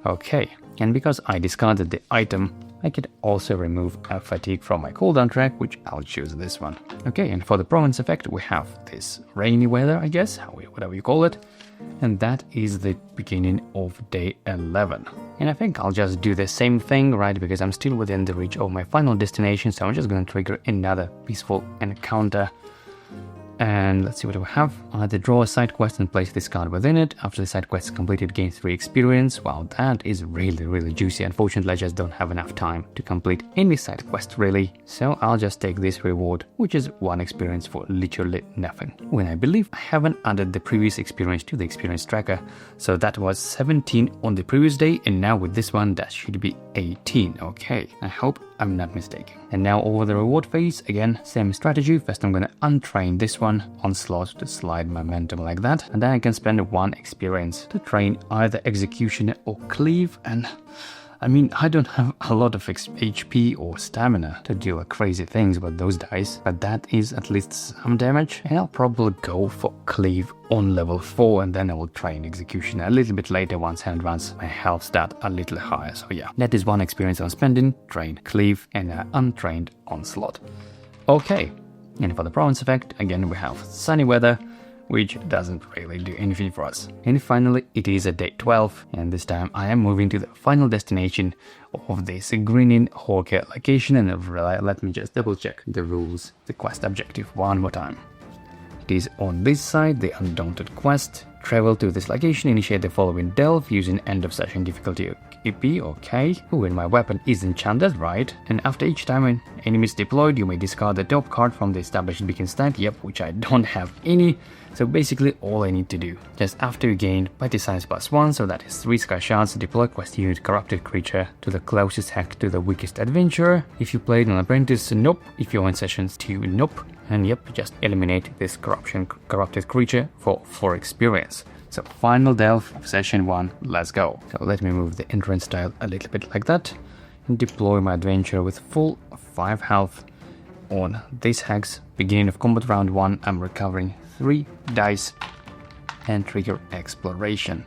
Speaker 1: Okay, and because I discarded the item, I could also remove a fatigue from my cooldown track, which I'll choose this one. Okay, and for the province effect, we have this rainy weather, I guess, whatever you call it. And that is the beginning of day 11. And I think I'll just do the same thing, right, because I'm still within the reach of my final destination, so I'm just going to trigger another peaceful encounter. And let's see what we have. Either draw a side quest and place this card within it. After the side quest is completed, gain 3 experience. Wow, that is really juicy. Unfortunately, I just don't have enough time to complete any side quest really. So I'll just take this reward, which is 1 experience for literally nothing. When I believe I haven't added the previous experience to the experience tracker. So that was 17 on the previous day, and now with this one that should be 18. Okay, I hope I'm not mistaken. And now over the reward phase, again, same strategy. First I'm gonna untrain this one, Onslaught to slide momentum like that, and then I can spend 1 experience to train either Executioner or Cleave. And I mean, I don't have a lot of HP or stamina to do crazy things with those dice, but that is at least some damage, and I'll probably go for Cleave on level 4, and then I will train Executioner a little bit later once I advance my health stat a little higher. So yeah, that is 1 experience I'm spending, train Cleave, and untrained Onslaught. Okay, and for the province effect, again we have sunny weather, which doesn't really do anything for us. And finally, it is a day 12, and this time I am moving to the final destination of this Grinning Hawker location. And let me just double check the rules, the quest objective one more time. It is on this side, the Undaunted quest. Travel to this location, initiate the following delve using end of session difficulty EP, okay. Ooh, and my weapon is enchanted, right? And after each time an enemy is deployed, you may discard the top card from the established beacon stack, yep, which I don't have any. So basically all I need to do, just after you gain party size +1, so that is 3 sky shards, deploy quest unit corrupted creature to the closest hack to the weakest adventurer. If you played an apprentice, nope. If you're in sessions 2, nope. And yep, just eliminate this corrupted creature for 4 experience. So final delve of session 1, let's go. So let me move the entrance tile a little bit like that. deploy my adventure with full 5 health on this hex. Beginning of combat round 1, I'm recovering 3 dice and trigger exploration.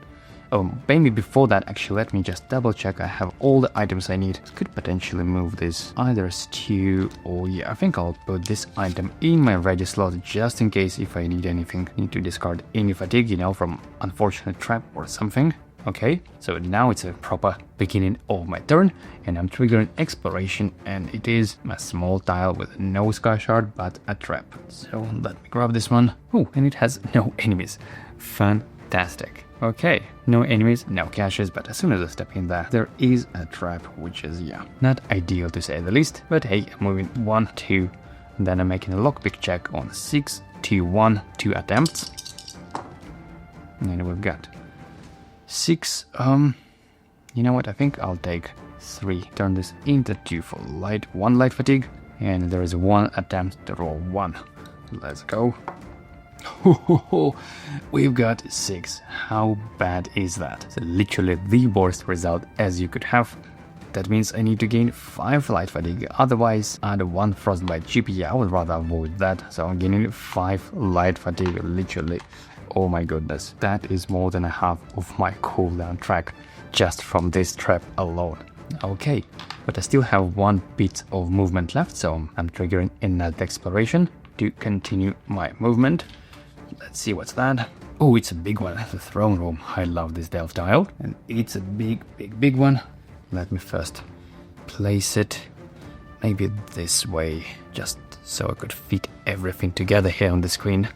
Speaker 1: Oh, maybe before that, actually, let me just double check I have all the items I need. Could potentially move this either stew or yeah, I think I'll put this item in my ready slot just in case if I need anything. Need to discard any fatigue, you know, from unfortunate trap or something. Okay, so now it's a proper beginning of my turn, and I'm triggering exploration, and it is a small tile with no sky shard but a trap. So let me grab this one. Oh, and it has no enemies. Fantastic. Okay, no enemies, no caches, but as soon as I step in there, there is a trap, which is, yeah, not ideal to say the least. But hey, I'm moving 1, 2, and then I'm making a lockpick check on 6, 2, 1, 2 attempts. And we've got 6, you know what, I think I'll take 3. Turn this into 2 for 1 light fatigue, and there is 1 attempt to roll 1. Let's go. We've got 6. How bad is that? So literally the worst result as you could have. That means I need to gain 5 light fatigue, otherwise add 1 frostbite GP. I would rather avoid that, so I'm gaining 5 light fatigue, literally. Oh my goodness, that is more than a half of my cooldown track just from this trap alone. Okay, but I still have 1 bit of movement left, so I'm triggering another exploration to continue my movement. Let's see what's that. Oh, it's a big one. The throne room. I love this delve tile. And it's a big one. Let me first place it maybe this way, just so I could fit everything together here on the screen.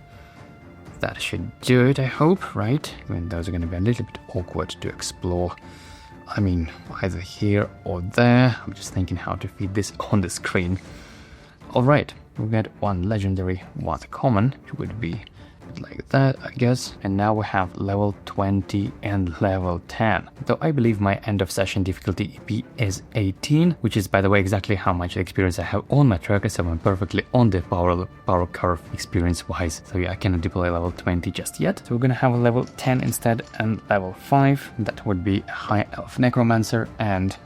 Speaker 1: That should do it, I hope, right? I mean, those are going to be a little bit awkward to explore. I mean, either here or there. I'm just thinking how to fit this on the screen. Alright, we've got 1 legendary, 1 common, which would be like that, I guess. And now we have level 20 and level 10. Though I believe my end of session difficulty EP is 18, which is, by the way, exactly how much experience I have on my tracker, so I'm perfectly on the power curve experience-wise. So yeah, I cannot deploy level 20 just yet. So we're gonna have a level 10 instead, and level 5. That would be a High Elf Necromancer and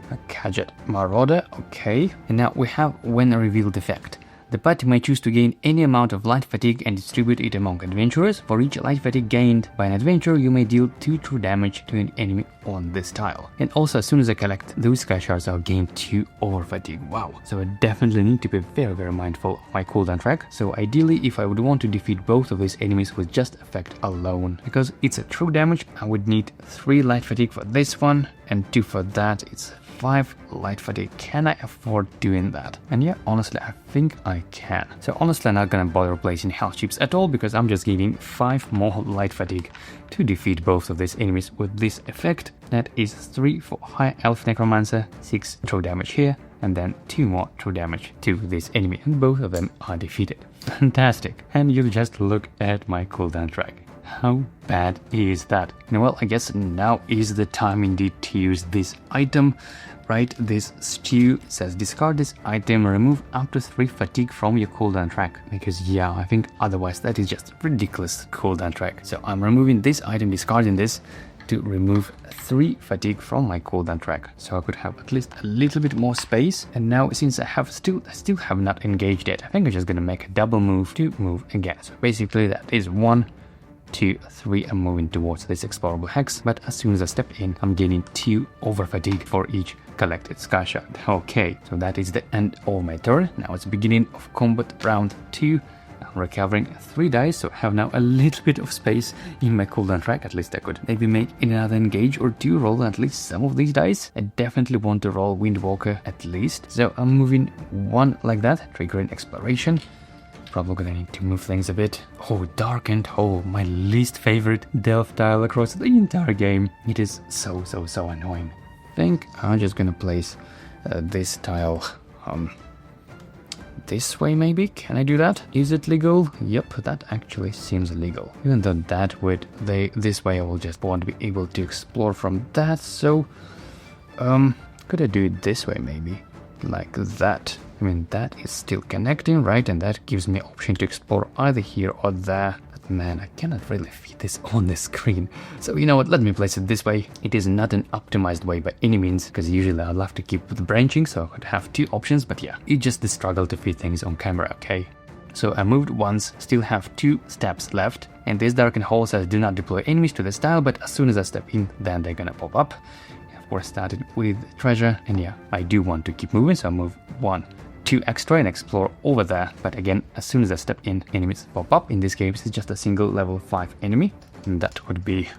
Speaker 1: a Gadget Marauder. Okay. And now we have when revealed effect. The party may choose to gain any amount of light fatigue and distribute it among adventurers. For each light fatigue gained by an adventurer, you may deal 2 true damage to an enemy on this tile. And also, as soon as I collect those sky shards, I'll gain 2 over fatigue. Wow. So I definitely need to be very mindful of my cooldown track. So ideally, if I would want to defeat both of these enemies with just effect alone, because it's a true damage, I would need 3 light fatigue for this one and 2 for that. It's 5 light fatigue. Can I afford doing that? And yeah, honestly, I think I can. So honestly, I'm not gonna bother placing health chips at all, because I'm just gaining 5 more light fatigue to defeat both of these enemies with this effect. That is 3 for High Elf Necromancer, 6 true damage here, and then 2 more true damage to this enemy, and both of them are defeated. Fantastic. And you just look at my cooldown track. How bad is that? Well, I guess now is the time indeed to use this item, right? This stew says discard this item, remove up to 3 fatigue from your cooldown track. Because yeah, I think otherwise that is just ridiculous cooldown track. So I'm removing this item, discarding this to remove 3 fatigue from my cooldown track, so I could have at least a little bit more space. And now, since I still have not engaged yet, I think I'm just gonna make a double move to move again. So basically that is 1, 2, 3, I'm moving towards this explorable hex, but as soon as I step in, I'm gaining 2 over fatigue for each collected sky shard. Okay, so that is the end of my turn. Now it's the beginning of combat round 2. I'm recovering 3 dice, so I have now a little bit of space in my cooldown track. At least I could maybe make another engage or 2, roll at least some of these dice. I definitely want to roll Windwalker at least, so I'm moving 1 like that, triggering exploration. Probably gonna need to move things a bit. Oh, Darkened. Oh, my least favorite delve tile across the entire game. It is so annoying. I think I'm just gonna place this tile this way maybe. Can I do that? Is it legal? Yep, that actually seems legal. Even though that would this way I will just won't be able to explore from that. So could I do it this way maybe? Like that. I mean, that is still connecting, right? And that gives me option to explore either here or there. But Man, I cannot really fit this on the screen. So you know what, let me place it this way. It is not an optimized way by any means, because usually I'd love to keep the branching, so I could have 2 options, but yeah, it's just the struggle to fit things on camera, okay? So I moved once, still have 2 steps left, and this darkened hole says do not deploy enemies to this tile, but as soon as I step in, then they're gonna pop up. Of course, started with treasure, and yeah, I do want to keep moving, so I move 1, 2 extra and explore over there. But again, as soon as I step in, enemies pop up. In this case, it's just a single level 5 enemy, and that would be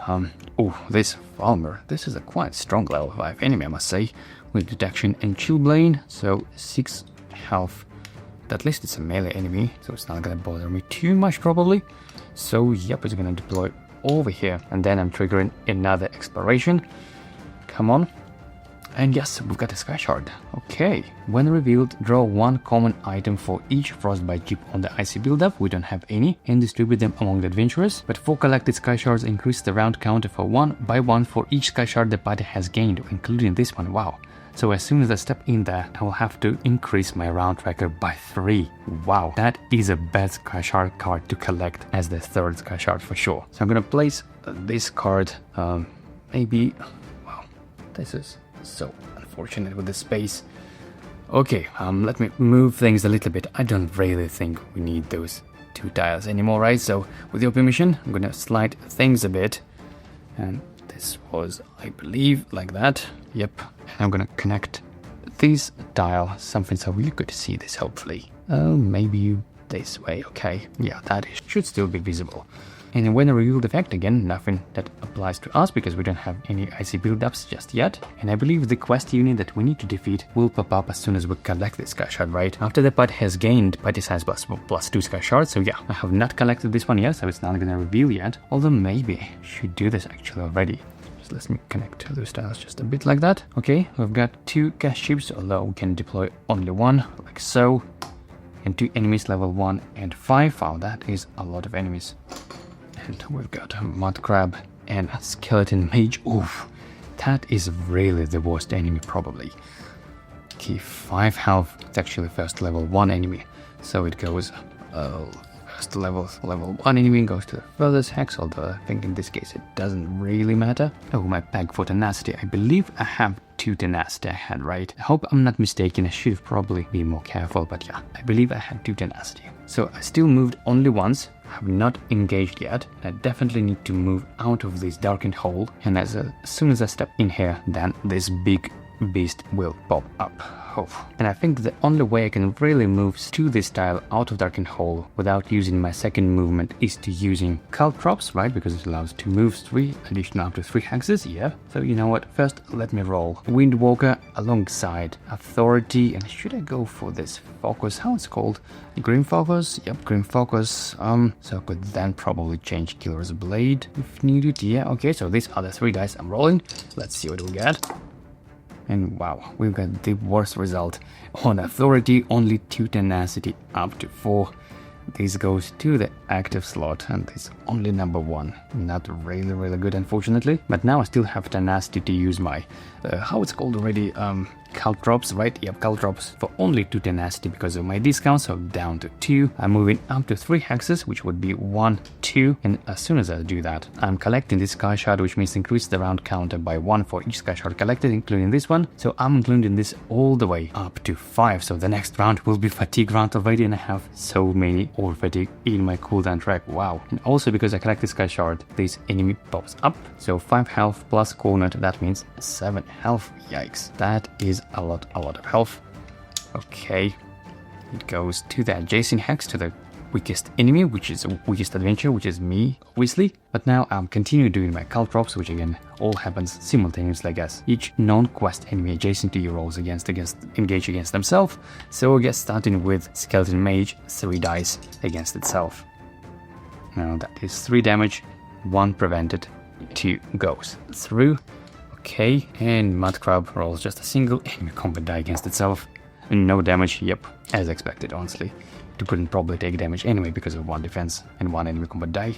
Speaker 1: oh, this Farmer. This is a quite strong level 5 enemy, I must say, with detection and chillblade, so 6 health. At least it's a melee enemy, so it's not gonna bother me too much probably. So yep, it's gonna deploy over here, and then I'm triggering another exploration. Come on. And yes, we've got a sky shard. Okay. When revealed, draw 1 common item for each frostbite chip on the icy build-up. We don't have any, and distribute them among the adventurers. But 4 collected sky shards increase the round counter for 1 by 1 for each sky shard the party has gained, including this one. Wow. So as soon as I step in there, I will have to increase my round tracker by 3. Wow, that is a bad sky shard card to collect as the 3rd sky shard for sure. So I'm gonna place this card, maybe. Wow, this is so unfortunate with the space. Okay, let me move things a little bit. I don't really think we need those 2 tiles anymore, right? So with your permission, I'm gonna slide things a bit, and this was, I believe, like that. Yep. And I'm gonna connect this tile, something so you could see this hopefully. Oh, maybe this way. Okay. Yeah, that should still be visible. And when I reveal the effect again, nothing that applies to us because we don't have any icy build-ups just yet. And I believe the quest unit that we need to defeat will pop up as soon as we collect this sky shard, right? After the party has gained party size plus 2 sky shards, so yeah, I have not collected this one yet, so it's not gonna reveal yet. Although maybe I should do this actually already. Just let me connect those tiles just a bit like that. Okay, we've got 2 cash chips, although we can deploy only 1, like so. And 2 enemies level 1 and 5. Wow, that is a lot of enemies. And we've got a mud crab and a skeleton mage. Oof, that is really the worst enemy probably. Okay, 5 health. It's actually first level 1 enemy. So it goes first level 1 enemy goes to the furthest hex, although I think in this case it doesn't really matter. Oh, my pack for tenacity. I believe I have 2 tenacity I had, right? I hope I'm not mistaken. I should have probably been more careful, but yeah, I believe I had 2 tenacity. So I still moved only once. I have not engaged yet. I definitely need to move out of this darkened hole, and as soon as I step in here, then this big beast will pop up. Oh. And I think the only way I can really move to this tile out of darkened hole without using my second movement is to using caltrops, right? Because it allows 2 moves, 3 additional up to 3 hexes. Yeah. So you know what? First, let me roll Windwalker alongside Authority, and should I go for this focus? How it's called? Grim Focus? Yep, Grim Focus. So I could then probably change Killer's Blade if needed. Yeah. Okay. So these are the 3 dice I'm rolling. Let's see what we get. And wow, we've got the worst result. On Authority, only 2 tenacity up to 4. This goes to the active slot, and this only number 1. Not really good, unfortunately. But now I still have tenacity to use my, how it's called already, caltrops, right? Yep, caltrops for only 2 tenacity because of my discount, so down to 2. I'm moving up to 3 hexes, which would be 1, 2, and as soon as I do that, I'm collecting this sky shard, which means increase the round counter by 1 for each sky shard collected, including this one. So I'm including this all the way up to 5, so the next round will be fatigue round already, and I have so many or fatigue in my cooldown track. Wow. And also because I collected sky shard, this enemy pops up, so 5 health plus cornered, that means 7 health. Yikes, that is a lot of health. Okay, it goes to the adjacent hex, to the weakest enemy, which is weakest adventure, which is me, obviously. But now I'm continuing doing my caltrops, which again all happens simultaneously, I guess. Each non-quest enemy adjacent to you rolls engage against themselves. So I guess starting with skeleton mage, 3 dice against itself. Now that is 3 damage, 1 prevented, 2 goes through. Okay, and mud crab rolls just a single enemy combat die against itself. No damage, yep, as expected, honestly. It couldn't probably take damage anyway because of 1 defense and 1 enemy combat die.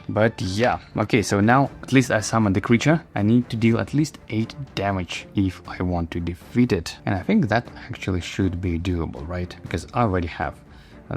Speaker 1: But yeah, okay, so now at least I summoned the creature. I need to deal at least 8 damage if I want to defeat it. And I think that actually should be doable, right? Because I already have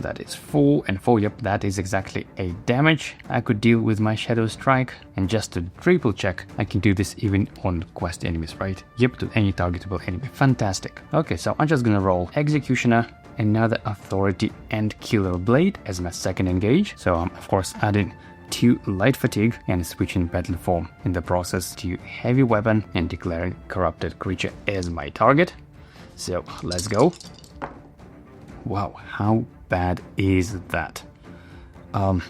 Speaker 1: That is 4 and 4. Yep, that is exactly 8 damage. I could deal with my Shadow Strike, and just to triple check, I can do this even on quest enemies, right? Yep, to any targetable enemy. Fantastic. Okay, so I'm just gonna roll Executioner, another Authority, and Killer Blade as my second engage. So I'm of course adding 2 light fatigue and switching battle form in the process to heavy weapon and declaring corrupted creature as my target. So let's go. Wow, how bad is that? Well,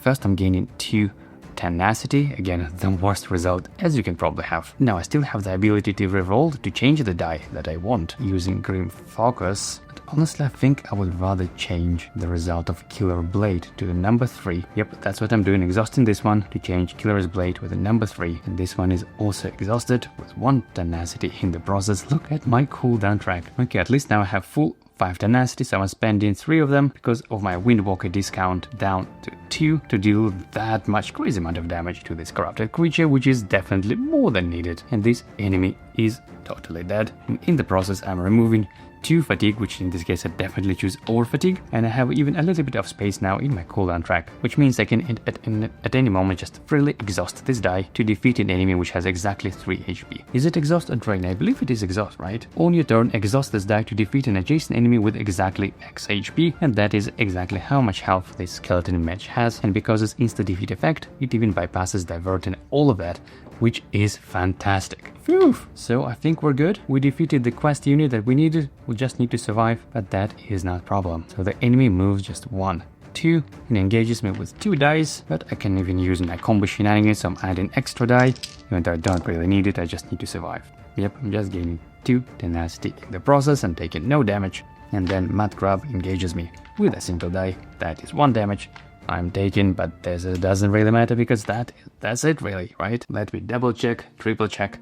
Speaker 1: first I'm gaining 2 tenacity, again the worst result as you can probably have. Now I still have the ability to reroll to change the die that I want using Grim Focus. Honestly, I think I would rather change the result of Killer Blade to the number 3. Yep, that's what I'm doing, exhausting this one to change Killer's Blade with the number 3. And this one is also exhausted with 1 tenacity in the process. Look at my cooldown track. Okay, at least now I have full 5 tenacity, so I'm spending 3 of them because of my Windwalker discount down to 2 to deal that much crazy amount of damage to this corrupted creature, which is definitely more than needed. And this enemy is totally dead. And in the process, I'm removing 2 fatigue, which in this case I definitely choose over fatigue, and I have even a little bit of space now in my cooldown track, which means I can at any moment just freely exhaust this die to defeat an enemy which has exactly 3 HP. Is it exhaust or drain? I believe it is exhaust, right? On your turn, exhaust this die to defeat an adjacent enemy with exactly X HP, and that is exactly how much health this skeleton mage has, and because it's insta-defeat effect, it even bypasses divert and all of that, which is fantastic. Phew! So I think we're good. We defeated the quest unit that we needed. We just need to survive, but that is not a problem. So the enemy moves just 1, 2, and engages me with 2 dice, but I can even use my combo shenanigans, so I'm adding extra die. Even though I don't really need it, I just need to survive. Yep, I'm just gaining 2 tenacity in the process and taking no damage. And then Mud Grub engages me with a single die. That is 1 damage. I'm taken, but this doesn't really matter because that's it really, right? Let me double check, triple check.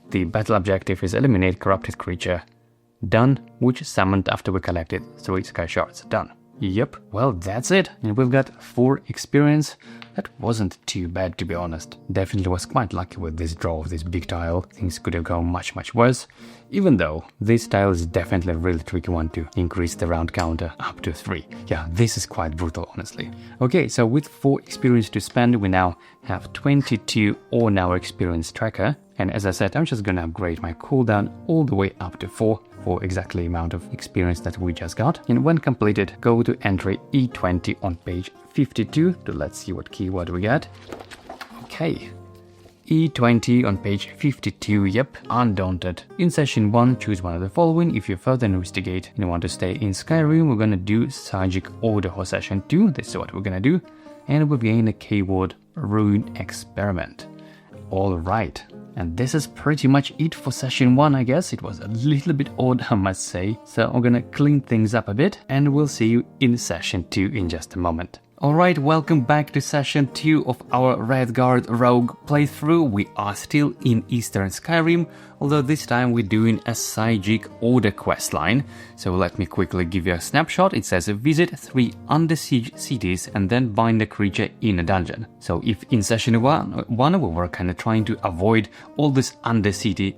Speaker 1: The battle objective is eliminate corrupted creature. Done, which summoned after we collected 3 sky shards. Done. Yep, well that's it. And we've got 4 experience. That wasn't too bad, to be honest. Definitely was quite lucky with this draw of this big tile. Things could have gone much worse. Even though this tile is definitely a really tricky one to increase the round counter up to 3. Yeah, this is quite brutal, honestly. Okay, so with 4 experience to spend, we now have 22 on our experience tracker. And as I said, I'm just gonna upgrade my cooldown all the way up to 4 for exactly the amount of experience that we just got. And when completed, go to entry E20 on page 52 to let's see what keyword we get. Okay. E20 on page 52, yep, Undaunted. In session 1, choose one of the following. If you further investigate and want to stay in Skyrim, we're gonna do Psychic Order for session 2. This is what we're gonna do. And we've gained a keyword Ruin Experiment. Alright, and this is pretty much it for session 1, I guess. It was a little bit odd, I must say. So I'm gonna clean things up a bit, and we'll see you in session 2 in just a moment. Alright, welcome back to session 2 of our Redguard Rogue playthrough. We are still in Eastern Skyrim, although this time we're doing a Psychic Order questline. So let me quickly give you a snapshot. It says visit 3 under siege cities and then bind a creature in a dungeon. So if in session 1 we were kind of trying to avoid all these under siege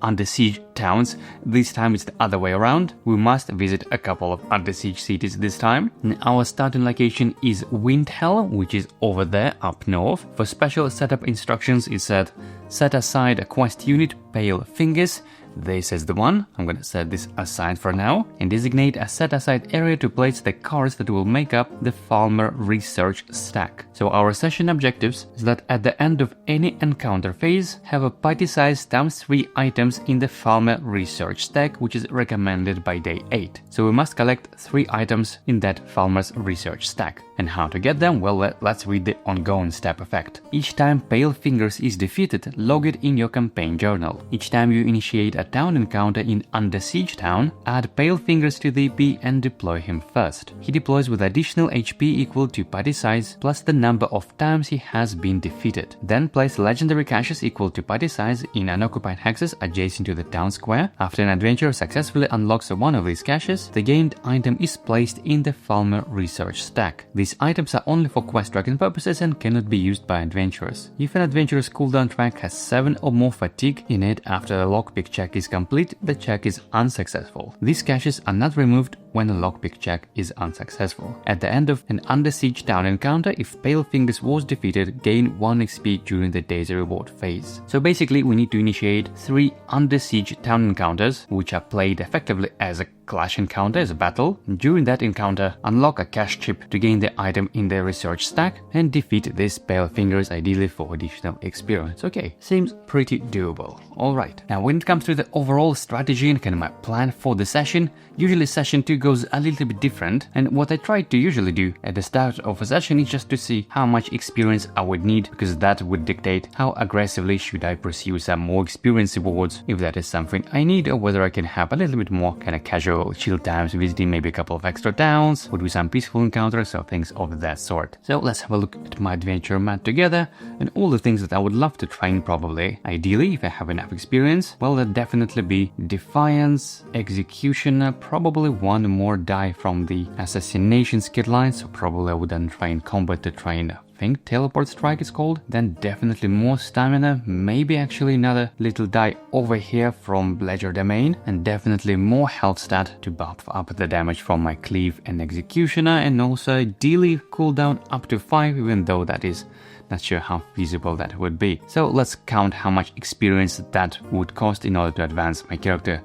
Speaker 1: towns, this time it's the other way around. We must visit a couple of under siege cities this time. And our starting location is Windhelm, which is over there up north. For special setup instructions, it said set aside a quest unit, Pale Fingers. This is the one. I'm gonna set this aside for now and designate a set aside area to place the cards that will make up the Farmer Research stack. So our session objectives is that at the end of any encounter phase, have a party size times 3 items in the Farmer Research stack, which is recommended by day 8. So we must collect 3 items in that Farmer's Research stack. And how to get them? Well, let's read the ongoing step effect. Each time Pale Fingers is defeated, log it in your campaign journal. Each time you initiate a town encounter in Under Siege town, add Pale Fingers to the EP and deploy him first. He deploys with additional HP equal to party size plus the number of times he has been defeated. Then place legendary caches equal to party size in unoccupied hexes adjacent to the town square. After an adventurer successfully unlocks one of these caches, the gained item is placed in the Farmer Research stack. These items are only for quest tracking purposes and cannot be used by adventurers. If an adventurer's cooldown track has 7 or more fatigue in it after the lockpick check is complete, the check is unsuccessful. These caches are not removed when a lockpick check is unsuccessful. At the end of an Under Siege town encounter, if Pale Fingers was defeated, gain 1 XP during the day's reward phase. So basically we need to initiate 3 Under Siege town encounters, which are played effectively as a clash encounter, as a battle. During that encounter, unlock a cash chip to gain the item in the research stack and defeat these Pale Fingers, ideally for additional experience. Okay, seems pretty doable. Alright, now when it comes to the overall strategy and kind of my plan for the session, usually session 2 goes a little bit different, and what I try to usually do at the start of a session is just to see how much experience I would need, because that would dictate how aggressively should I pursue some more experience rewards, if that is something I need, or whether I can have a little bit more kind of casual chill times, visiting maybe a couple of extra towns, or do some peaceful encounters, or things of that sort. So let's have a look at my adventure map together, and all the things that I would love to train probably. Ideally, if I have enough experience, well, that'd definitely be Defiance, Executioner, probably 1 more die from the Assassination skill line, so probably I would then train Combat to train I think Teleport Strike is called, then definitely more stamina, maybe actually another little die over here from Ledger Domain, and definitely more health stat to buff up the damage from my Cleave and Executioner, and also ideally cooldown up to 5, even though that is not sure how feasible that would be. So let's count how much experience that would cost in order to advance my character,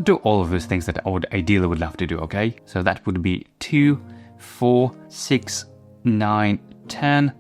Speaker 1: do all of those things that I would ideally would love to do, okay? So that would be 2, 4, 6, 9, 10,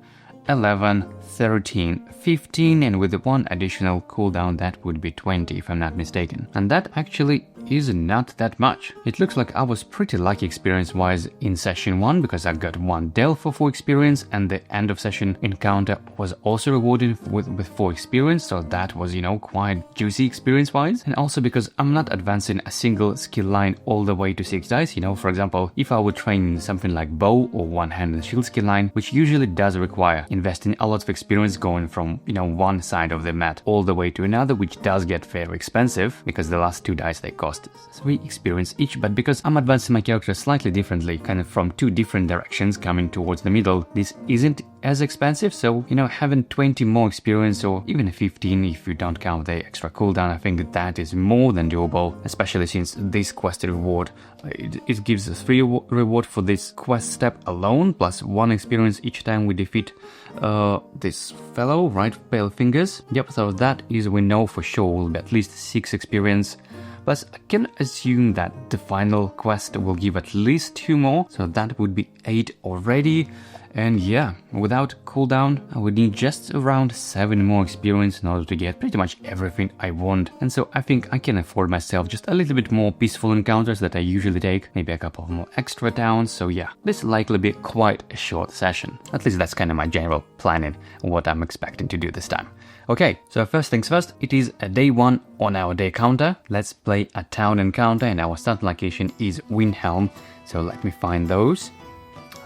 Speaker 1: 11, 13, 15, and with the 1 additional cooldown that would be 20 if I'm not mistaken. And that actually is not that much. It looks like I was pretty lucky experience-wise in session 1, because I got 1 Del for 4 experience, and the end of session encounter was also rewarded with 4 experience, so that was, you know, quite juicy experience-wise. And also because I'm not advancing a single skill line all the way to 6 dice, you know, for example, if I would train something like Bow or One Hand and Shield skill line, which usually does require investing a lot of experience going from, you know, one side of the mat all the way to another, which does get very expensive, because the last 2 dice they cost 3 experience each, but because I'm advancing my character slightly differently, kind of from 2 different directions coming towards the middle, this isn't as expensive. So, you know, having 20 more experience, or even 15 if you don't count the extra cooldown, I think that is more than doable, especially since this quest reward, it gives us 3 reward for this quest step alone, plus 1 experience each time we defeat this fellow, right, Pale Fingers. Yep, so that is, we know for sure, will be at least 6 experience. Plus, I can assume that the final quest will give at least 2 more, so that would be 8 already. And yeah, without cooldown, I would need just around 7 more experience in order to get pretty much everything I want. And so I think I can afford myself just a little bit more peaceful encounters that I usually take, maybe a couple of more extra towns. So yeah, this will likely be quite a short session. At least that's kind of my general planning, what I'm expecting to do this time. Okay, so first things first, it is a day 1 on our day counter. Let's play a town encounter, and our start location is Windhelm. So let me find those.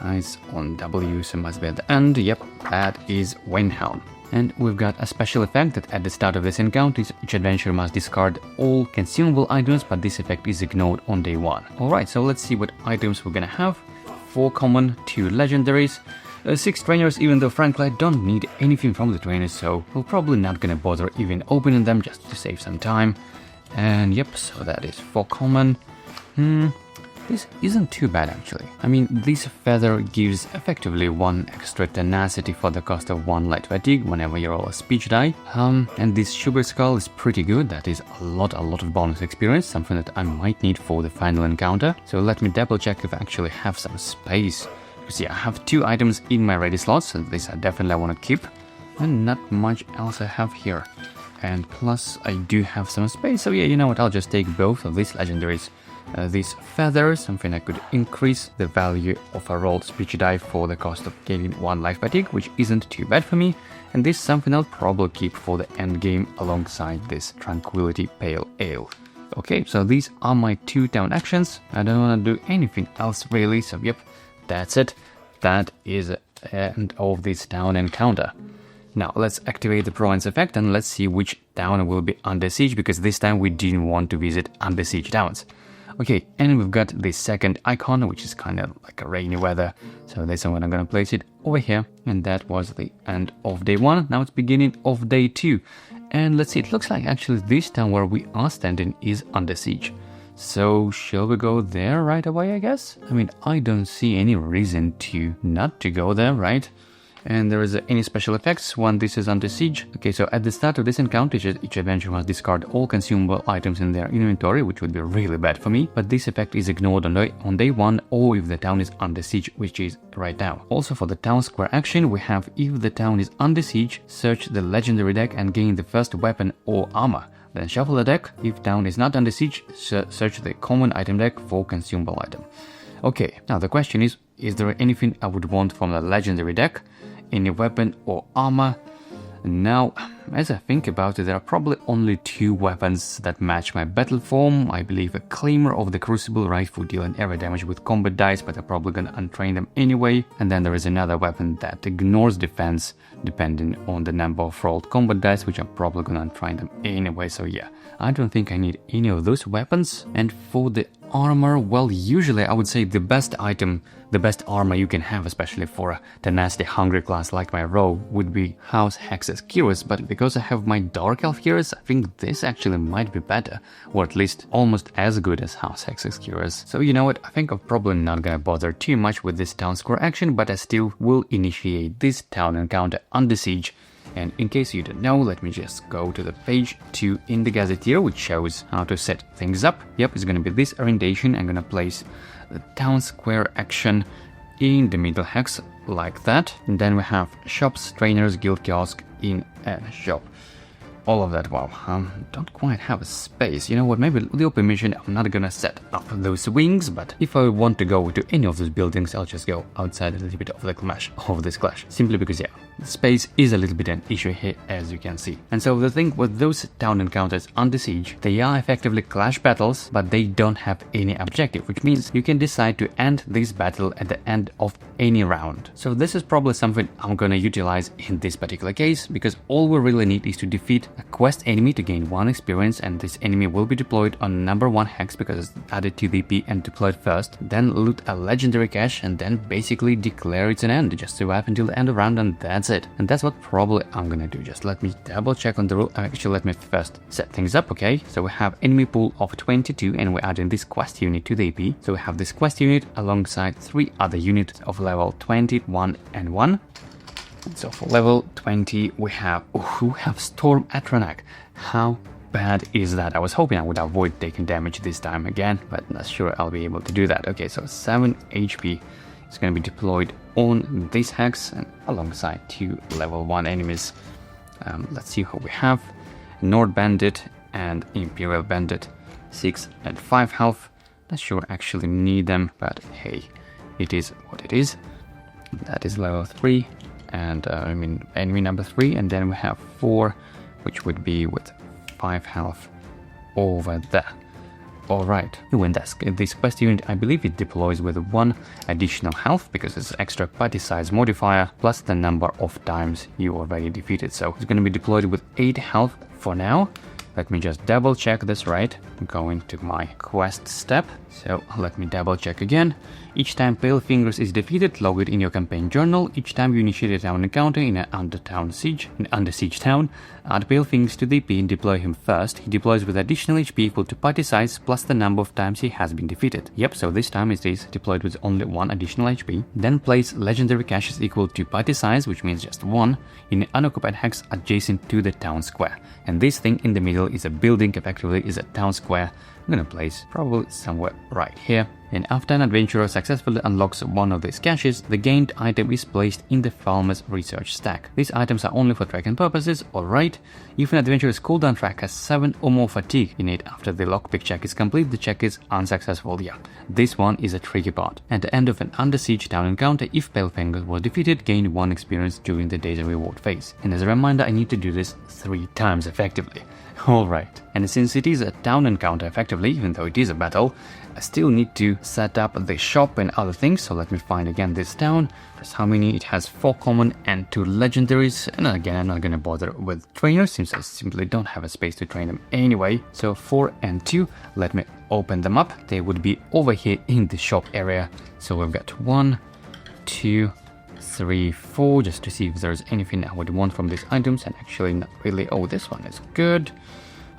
Speaker 1: It's on W, so must be at the end. Yep, that is Windhelm. And we've got a special effect that at the start of this encounter, each adventurer must discard all consumable items, but this effect is ignored on day 1. Alright, so let's see what items we're gonna have. 4 common, 2 legendaries, 6 trainers, even though frankly I don't need anything from the trainers, so we're probably not gonna bother even opening them just to save some time. And yep, so that is 4 common. This isn't too bad actually. I mean, this feather gives effectively 1 extra tenacity for the cost of 1 light fatigue whenever you roll a speech die. And this sugar skull is pretty good. That is a lot of bonus experience, something that I might need for the final encounter. So let me double check if I actually have some space. Because yeah, I have 2 items in my ready slots, so this I definitely want to keep. And not much else I have here. And plus I do have some space, so yeah, you know what, I'll just take both of these legendaries. These feathers, something I could increase the value of a rolled speech die for the cost of gaining 1 life fatigue, which isn't too bad for me. And this is something I'll probably keep for the end game alongside this Tranquility Pale Ale. Okay, so these are my 2 town actions. I don't want to do anything else really, so yep, that's it. That is the end of this town encounter. Now let's activate the Province effect and let's see which town will be under siege, because this time we didn't want to visit under siege towns. Okay, and we've got the second icon, which is kind of like a rainy weather. So this one I'm gonna place it over here, and that was the end of day 1. Now it's beginning of day 2. And let's see, it looks like actually this town where we are standing is under siege. So shall we go there right away, I guess? I mean, I don't see any reason to not to go there, right? And there is any special effects when this is under siege. Okay, so at the start of this encounter, each adventurer must discard all consumable items in their inventory, which would be really bad for me. But this effect is ignored on day 1 or if the town is under siege, which is right now. Also for the town square action, we have if the town is under siege, search the legendary deck and gain the first weapon or armor. Then shuffle the deck. If town is not under siege, search the common item deck for consumable item. Okay, now the question is there anything I would want from the legendary deck? Any weapon or armor? Now, as I think about it, there are probably only 2 weapons that match my battle form. I believe a Claimer of the Crucible, right, would deal an area damage with combat dice, but I'm probably gonna untrain them anyway. And then there is another weapon that ignores defense, depending on the number of rolled combat dice, which I'm probably gonna untrain them anyway. So yeah, I don't think I need any of those weapons. And for the armor, well, usually I would say the best item, the best armor you can have, especially for a tenacity hungry class like my rogue, would be House Hex's Cuirass, but because I have my Dark Elf Cuirass, I think this actually might be better, or at least almost as good as House Hex's Cuirass. So you know what, I think I'm probably not gonna bother too much with this town square action, but I still will initiate this town encounter under siege. And in case you don't know, let me just go to the page 2 in the Gazetteer, which shows how to set things up. Yep, it's gonna be this orientation. I'm gonna place the town square action in the middle hex, like that. And then we have shops, trainers, guild kiosk in a shop. All of that, wow, don't quite have a space. You know what, maybe with your permission, I'm not gonna set up those wings, but if I want to go to any of those buildings, I'll just go outside a little bit of the clash, simply because, yeah, the space is a little bit an issue here, as you can see. And so the thing with those town encounters under siege, they are effectively clash battles, but they don't have any objective, which means you can decide to end this battle at the end of any round. So this is probably something I'm gonna utilize in this particular case, because all we really need is to defeat a quest enemy to gain 1 experience, and this enemy will be deployed on number 1 hex because it's added to the EP and deployed first. Then loot a legendary cache and then basically declare it's an end. Just survive until the end of round and that's it. And that's what probably I'm gonna do. Just let me double check on the rule. Actually, let me first set things up, okay? So we have enemy pool of 22 and we're adding this quest unit to the EP. So we have this quest unit alongside 3 other units of level 20, 1 and 1. So for level 20 we have Storm Atronak. How bad is that? I was hoping I would avoid taking damage this time again, but not sure I'll be able to do that. Okay, so 7 HP is going to be deployed on this hex and alongside 2 level 1 enemies. Let's see who we have. Nord Bandit and Imperial Bandit, 6 and 5 health. Not sure I actually need them, but hey, it is what it is. That is level 3. And enemy number 3, and then we have 4, which would be with 5 health over there. Alright, when this quest unit, I believe it deploys with 1 additional health because it's extra party size modifier plus the number of times you already defeated. So it's going to be deployed with 8 health for now. Let me just double check this right. I'm going to my quest step. So let me double check again. Each time Pale Fingers is defeated, log it in your campaign journal. Each time you initiate a town encounter in an under siege town, add Pale Fingers to the EP and deploy him first. He deploys with additional HP equal to party size plus the number of times he has been defeated. Yep, so this time it is deployed with only 1 additional HP. Then place legendary caches equal to party size, which means just 1, in an unoccupied hex adjacent to the town square. And this thing in the middle is a building, effectively is a town square. I'm gonna place probably somewhere right here. And after an adventurer successfully unlocks one of these caches, the gained item is placed in the Farmer's research stack. These items are only for tracking purposes, alright. If an adventurer's cooldown track has 7 or more fatigue in it after the lockpick check is complete, the check is unsuccessful. Yeah, this one is a tricky part. At the end of an under siege town encounter, if Pale Fingers was defeated, gain 1 experience during the day's reward phase. And as a reminder, I need to do this 3 times effectively. Alright, and since it is a town encounter effectively, even though it is a battle, I still need to set up the shop and other things, so let me find again this town. There's how many? It has 4 common and 2 legendaries, and again I'm not gonna bother with trainers since I simply don't have a space to train them anyway. So 4 and 2, let me open them up. They would be over here in the shop area. So we've got 1, 2, 3, 4, just to see if there's anything I would want from these items, and actually not really. Oh, this one is good.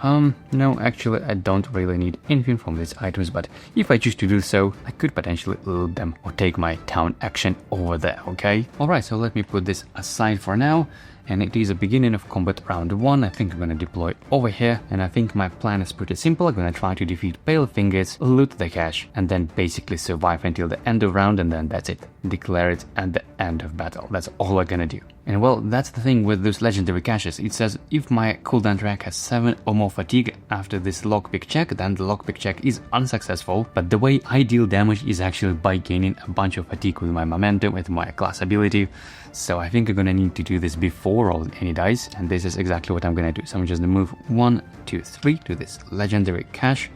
Speaker 1: No, actually I don't really need anything from these items, but if I choose to do so, I could potentially loot them or take my town action over there, okay? Alright, so let me put this aside for now. And it is a beginning of combat round 1. I think I'm gonna deploy over here, and I think my plan is pretty simple. I'm gonna try to defeat Pale Fingers, loot the cache, and then basically survive until the end of round, and then that's it. Declare it at the end of battle. That's all I'm gonna do. And well, that's the thing with those legendary caches. It says if my cooldown track has 7 or more fatigue after this lockpick check, then the lockpick check is unsuccessful. But the way I deal damage is actually by gaining a bunch of fatigue with my momentum, with my class ability. So I think I'm gonna need to do this before rolling any dice, and this is exactly what I'm gonna do. So I'm just gonna move 1, 2, 3 to this legendary cache.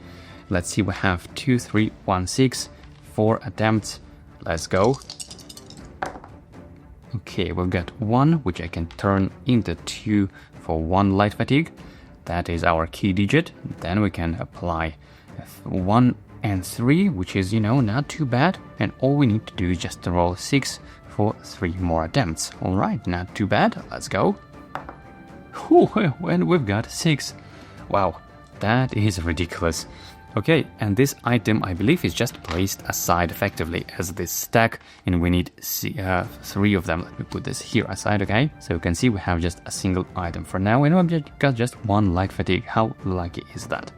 Speaker 1: Let's see, we have 2, 3, 1, 6, 4 attempts. Let's go. Okay, we've got 1, which I can turn into 2 for 1 light fatigue. That is our key digit. Then we can apply 1 and 3, which is, you know, not too bad. And all we need to do is just to roll 6 for 3 more attempts. Alright, not too bad. Let's go. Whew, and we've got 6. Wow, that is ridiculous. Okay, and this item I believe is just placed aside effectively as this stack, and we need 3 of them. Let me put this here aside, okay? So you can see we have just a single item for now, and we've got just 1 light fatigue. How lucky is that?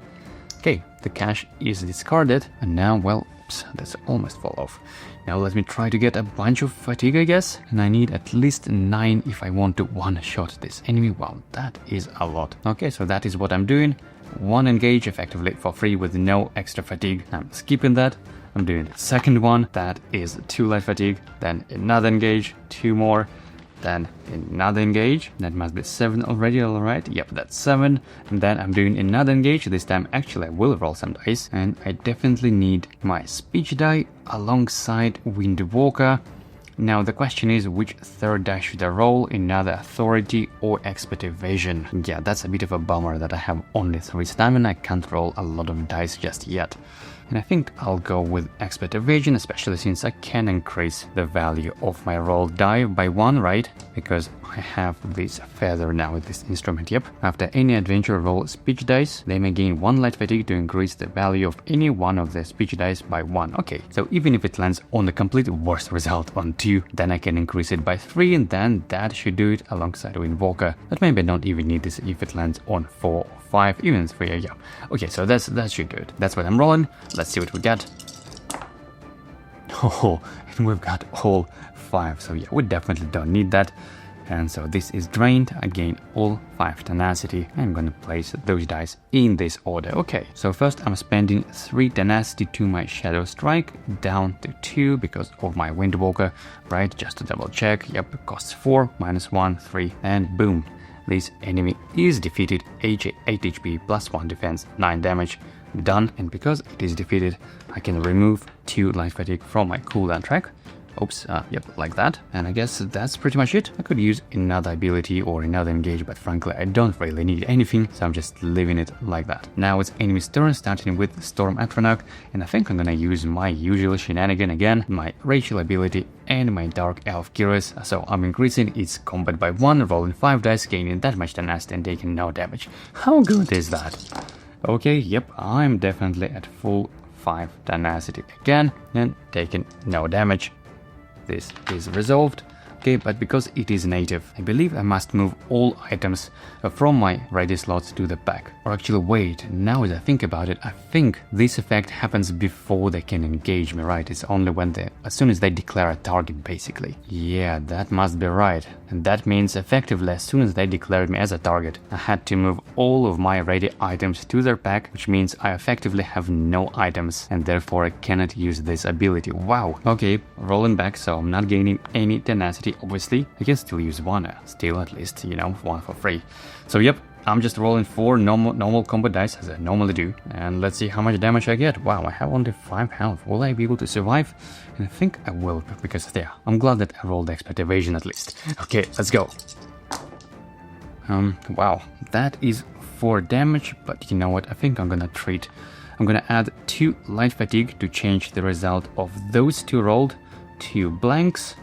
Speaker 1: Okay, the cache is discarded, and now, well, oops, that's almost fall off. Now let me try to get a bunch of fatigue, I guess, and I need at least 9 if I want to one-shot this enemy. Wow, that is a lot. Okay, so that is what I'm doing. 1 engage effectively for free with no extra fatigue. I'm skipping that. I'm doing the second one. That is 2 light fatigue. Then another engage, 2 more. Then another engage. That must be 7 already, alright. Yep, that's 7. And then I'm doing another engage. This time actually I will roll some dice. And I definitely need my speech die alongside Windwalker. Now the question is, which third die should I roll? Another authority or expert evasion? Yeah, that's a bit of a bummer that I have only 3 stamina. I can't roll a lot of dice just yet. And I think I'll go with expert evasion, especially since I can increase the value of my rolled die by 1, right? Because I have this feather now with this instrument, yep. After any adventure roll speech dice, they may gain 1 light fatigue to increase the value of any one of the speech dice by 1. Okay, so even if it lands on the complete worst result on 2, then I can increase it by 3, and then that should do it alongside Windwalker. But maybe I don't even need this if it lands on 4 or 5, even 3, yeah. Okay, so that should do it. That's what I'm rolling. Let's see what we got. Oh, and we've got all 5, so yeah, we definitely don't need that. And so this is drained. I gain all 5 tenacity. I'm gonna place those dice in this order. Okay, so first I'm spending 3 tenacity to my Shadow Strike, down to 2 because of my Windwalker, right? Just to double check. Yep, it costs 4, -1, 3, and boom. This enemy is defeated. 8 HP plus 1 defense, 9 damage. Done. And because it is defeated, I can remove 2 light fatigue from my cooldown track. Oops, yep, like that. And I guess that's pretty much it. I could use another ability or another engage, but frankly, I don't really need anything, so I'm just leaving it like that. Now it's enemy's turn, starting with Storm Atronach, and I think I'm gonna use my usual shenanigan again, my Racial ability and my Dark Elf Curious. So I'm increasing its combat by 1, rolling 5 dice, gaining that much tenacity and taking no damage. How good is that? Okay, yep, I'm definitely at full 5 tenacity again, and taking no damage. This is resolved. Okay, but because it is native, I believe I must move all items from my ready slots to the back. Or actually wait, now as I think about it, I think this effect happens before they can engage me, right? It's only when as soon as they declare a target, basically. Yeah, that must be right. And that means effectively as soon as they declared me as a target, I had to move all of my ready items to their pack, which means I effectively have no items and therefore I cannot use this ability. Wow. Okay, rolling back, so I'm not gaining any tenacity. Obviously, I can still use 1, still at least, you know, 1 for free. So yep, I'm just rolling 4 normal combat dice as I normally do, and let's see how much damage I get. Wow, I have only 5 health. Will I be able to survive? And I think I will, because yeah, I'm glad that I rolled expert evasion at least. Okay, let's go. Wow, that is 4 damage, but you know what, I think I'm gonna add 2 light fatigue to change the result of those 2 rolled, 2 blanks,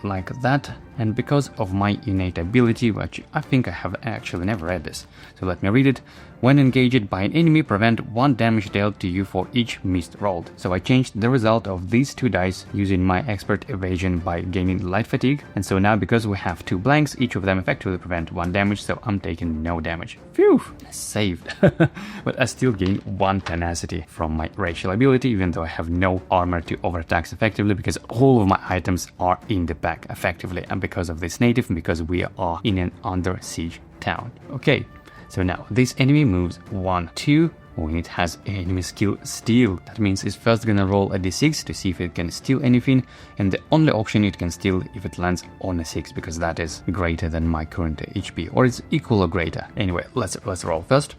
Speaker 1: like that, And because of my innate ability, which I think I have actually never read this, so let me read it. When engaged by an enemy, prevent 1 damage dealt to you for each missed rolled. So I changed the result of these 2 dice using my expert evasion by gaining light fatigue. And so now because we have 2 blanks, each of them effectively prevent 1 damage, so I'm taking no damage. Phew! Saved. But I still gain 1 tenacity from my racial ability, even though I have no armor to overtax effectively, because all of my items are in the back effectively, and because of this native, because we are in an under siege town. Okay. So now this enemy moves 1, 2, when it has enemy skill steal. That means it's first gonna roll a d6 to see if it can steal anything, and the only option it can steal if it lands on a 6, because that is greater than my current HP, or it's equal or greater. Anyway, let's roll first.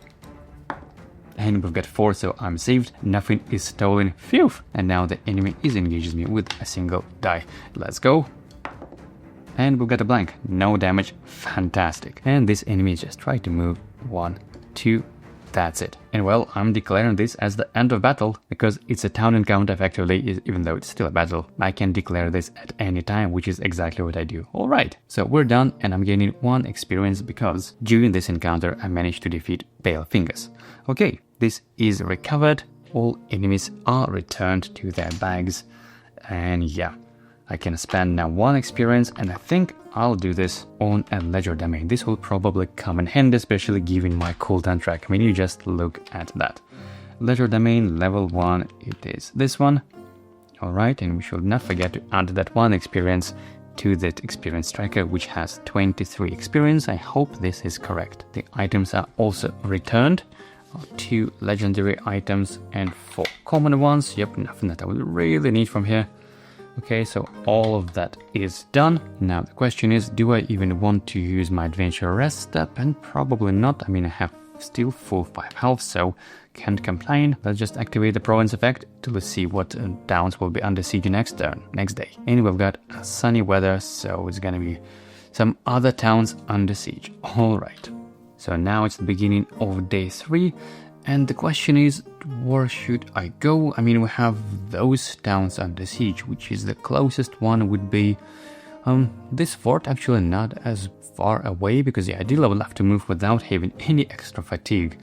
Speaker 1: And we've got 4, so I'm saved. Nothing is stolen. Phew! And now the enemy engages me with a single die. Let's go. And we've got a blank. No damage. Fantastic. And this enemy just tried to move 1, 2. That's it. And well, I'm declaring this as the end of battle, because it's a town encounter effectively, even though it's still a battle. I can declare this at any time, which is exactly what I do. Alright, so we're done, and I'm gaining 1 experience because during this encounter I managed to defeat Pale Fingers. Okay, this is recovered. All enemies are returned to their bags. And yeah, I can spend now 1 experience, and I think I'll do this on a ledger domain. This will probably come in handy, especially given my cooldown track. I mean, you just look at that. Ledger domain level 1, it is this one. Alright, and we should not forget to add that 1 experience to that experience tracker, which has 23 experience. I hope this is correct. The items are also returned. 2 legendary items and 4 common ones. Yep, nothing that I would really need from here. Okay, so all of that is done. Now the question is, do I even want to use my adventure rest step? And probably not. I mean, I have still full 5 health, so can't complain. Let's just activate the province effect to see what towns will be under siege next day. And we've got sunny weather, so it's gonna be some other towns under siege. Alright, so now it's the beginning of day 3. And the question is, where should I go? I mean, we have those towns under siege, which is the closest one would be this fort, actually not as far away, because yeah, ideally I would have to move without having any extra fatigue.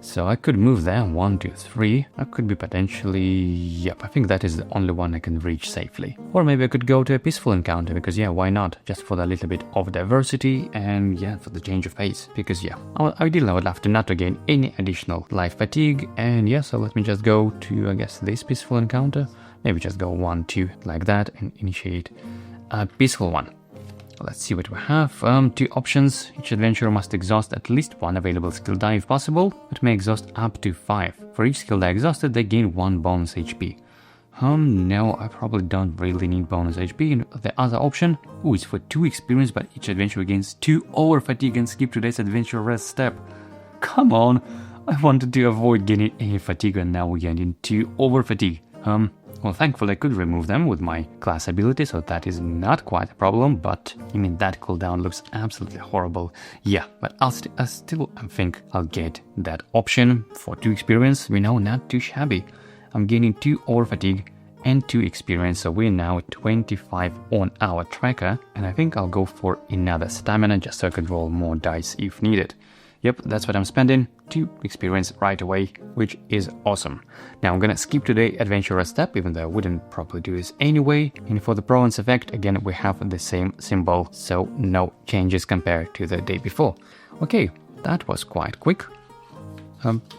Speaker 1: So I could move there, 1, 2, 3. I could be potentially, yep, I think that is the only one I can reach safely. Or maybe I could go to a peaceful encounter, because yeah, why not? Just for a little bit of diversity and yeah, for the change of pace. Because yeah, ideally I would have to not to gain any additional life fatigue. And yeah, so let me just go to, I guess, this peaceful encounter. Maybe just go 1, 2 like that and initiate a peaceful one. Let's see what we have. 2 options. Each adventurer must exhaust at least 1 available skill die if possible, but may exhaust up to 5. For each skill die exhausted, they gain 1 bonus HP. No, I probably don't really need bonus HP. And the other option, is for 2 experience, but each adventurer gains 2 over fatigue and skip today's adventure rest step. Come on, I wanted to avoid gaining any fatigue, and now we're getting 2 over fatigue. Well, thankfully I could remove them with my class ability, so that is not quite a problem, but I mean, that cooldown looks absolutely horrible. Yeah, but I still think I'll get that option for 2 experience. We know, not too shabby. I'm gaining 2 over fatigue and 2 experience, so we're now at 25 on our tracker, and I think I'll go for another stamina just so I could roll more dice if needed. Yep, that's what I'm spending, 2 experience right away, which is awesome. Now I'm gonna skip today adventurer step, even though I wouldn't probably do this anyway. And for the province effect, again, we have the same symbol, so no changes compared to the day before. Okay, that was quite quick.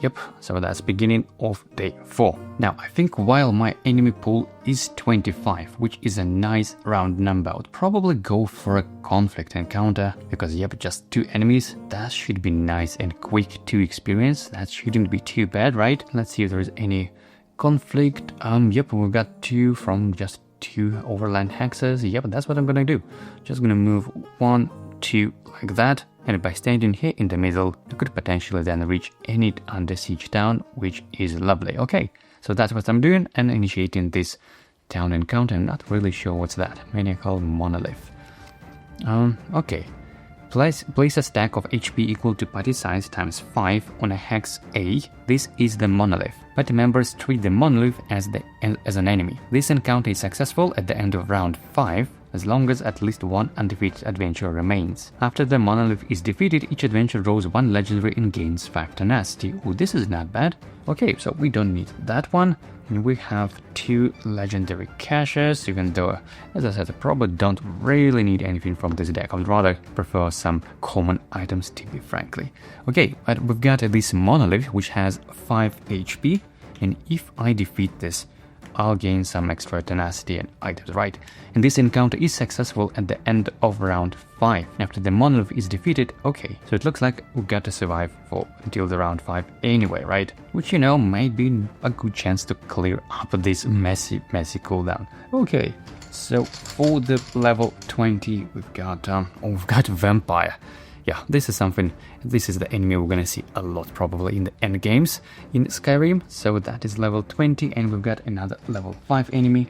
Speaker 1: Yep, so that's beginning of day 4. Now, I think while my enemy pool is 25, which is a nice round number, I would probably go for a conflict encounter, because yep, just 2 enemies, that should be nice and quick to experience. That shouldn't be too bad, right? Let's see if there is any conflict. Yep, we've got 2 from just 2 overland hexes. Yep, that's what I'm gonna do. Just gonna move 1, 2 like that. And by standing here in the middle, you could potentially then reach any under siege town, which is lovely. Okay, so that's what I'm doing and initiating this town encounter. I'm not really sure what's that. Maniacal Monolith. Okay. Place a stack of HP equal to party size times 5 on a hex A. This is the monolith. Party members treat the monolith as an enemy. This encounter is successful at the end of round 5. as long as at least one undefeated adventurer remains. After the monolith is defeated, each adventurer draws 1 legendary and gains 5 tenacity. Oh, this is not bad. Okay, so we don't need that one. And we have 2 legendary caches, even though, as I said, I probably don't really need anything from this deck. I would rather prefer some common items, to be frankly. Okay, but we've got this monolith, which has 5 HP, and if I defeat this, I'll gain some extra tenacity and items, right? And this encounter is successful at the end of round 5. After the monolith is defeated, okay, so it looks like we got to survive for until the round 5 anyway, right? Which, you know, might be a good chance to clear up this messy cooldown. Okay, so for the level 20, we've got Vampire. Yeah, this is the enemy we're gonna see a lot probably in the end games in Skyrim. So that is level 20, and we've got another level 5 enemy.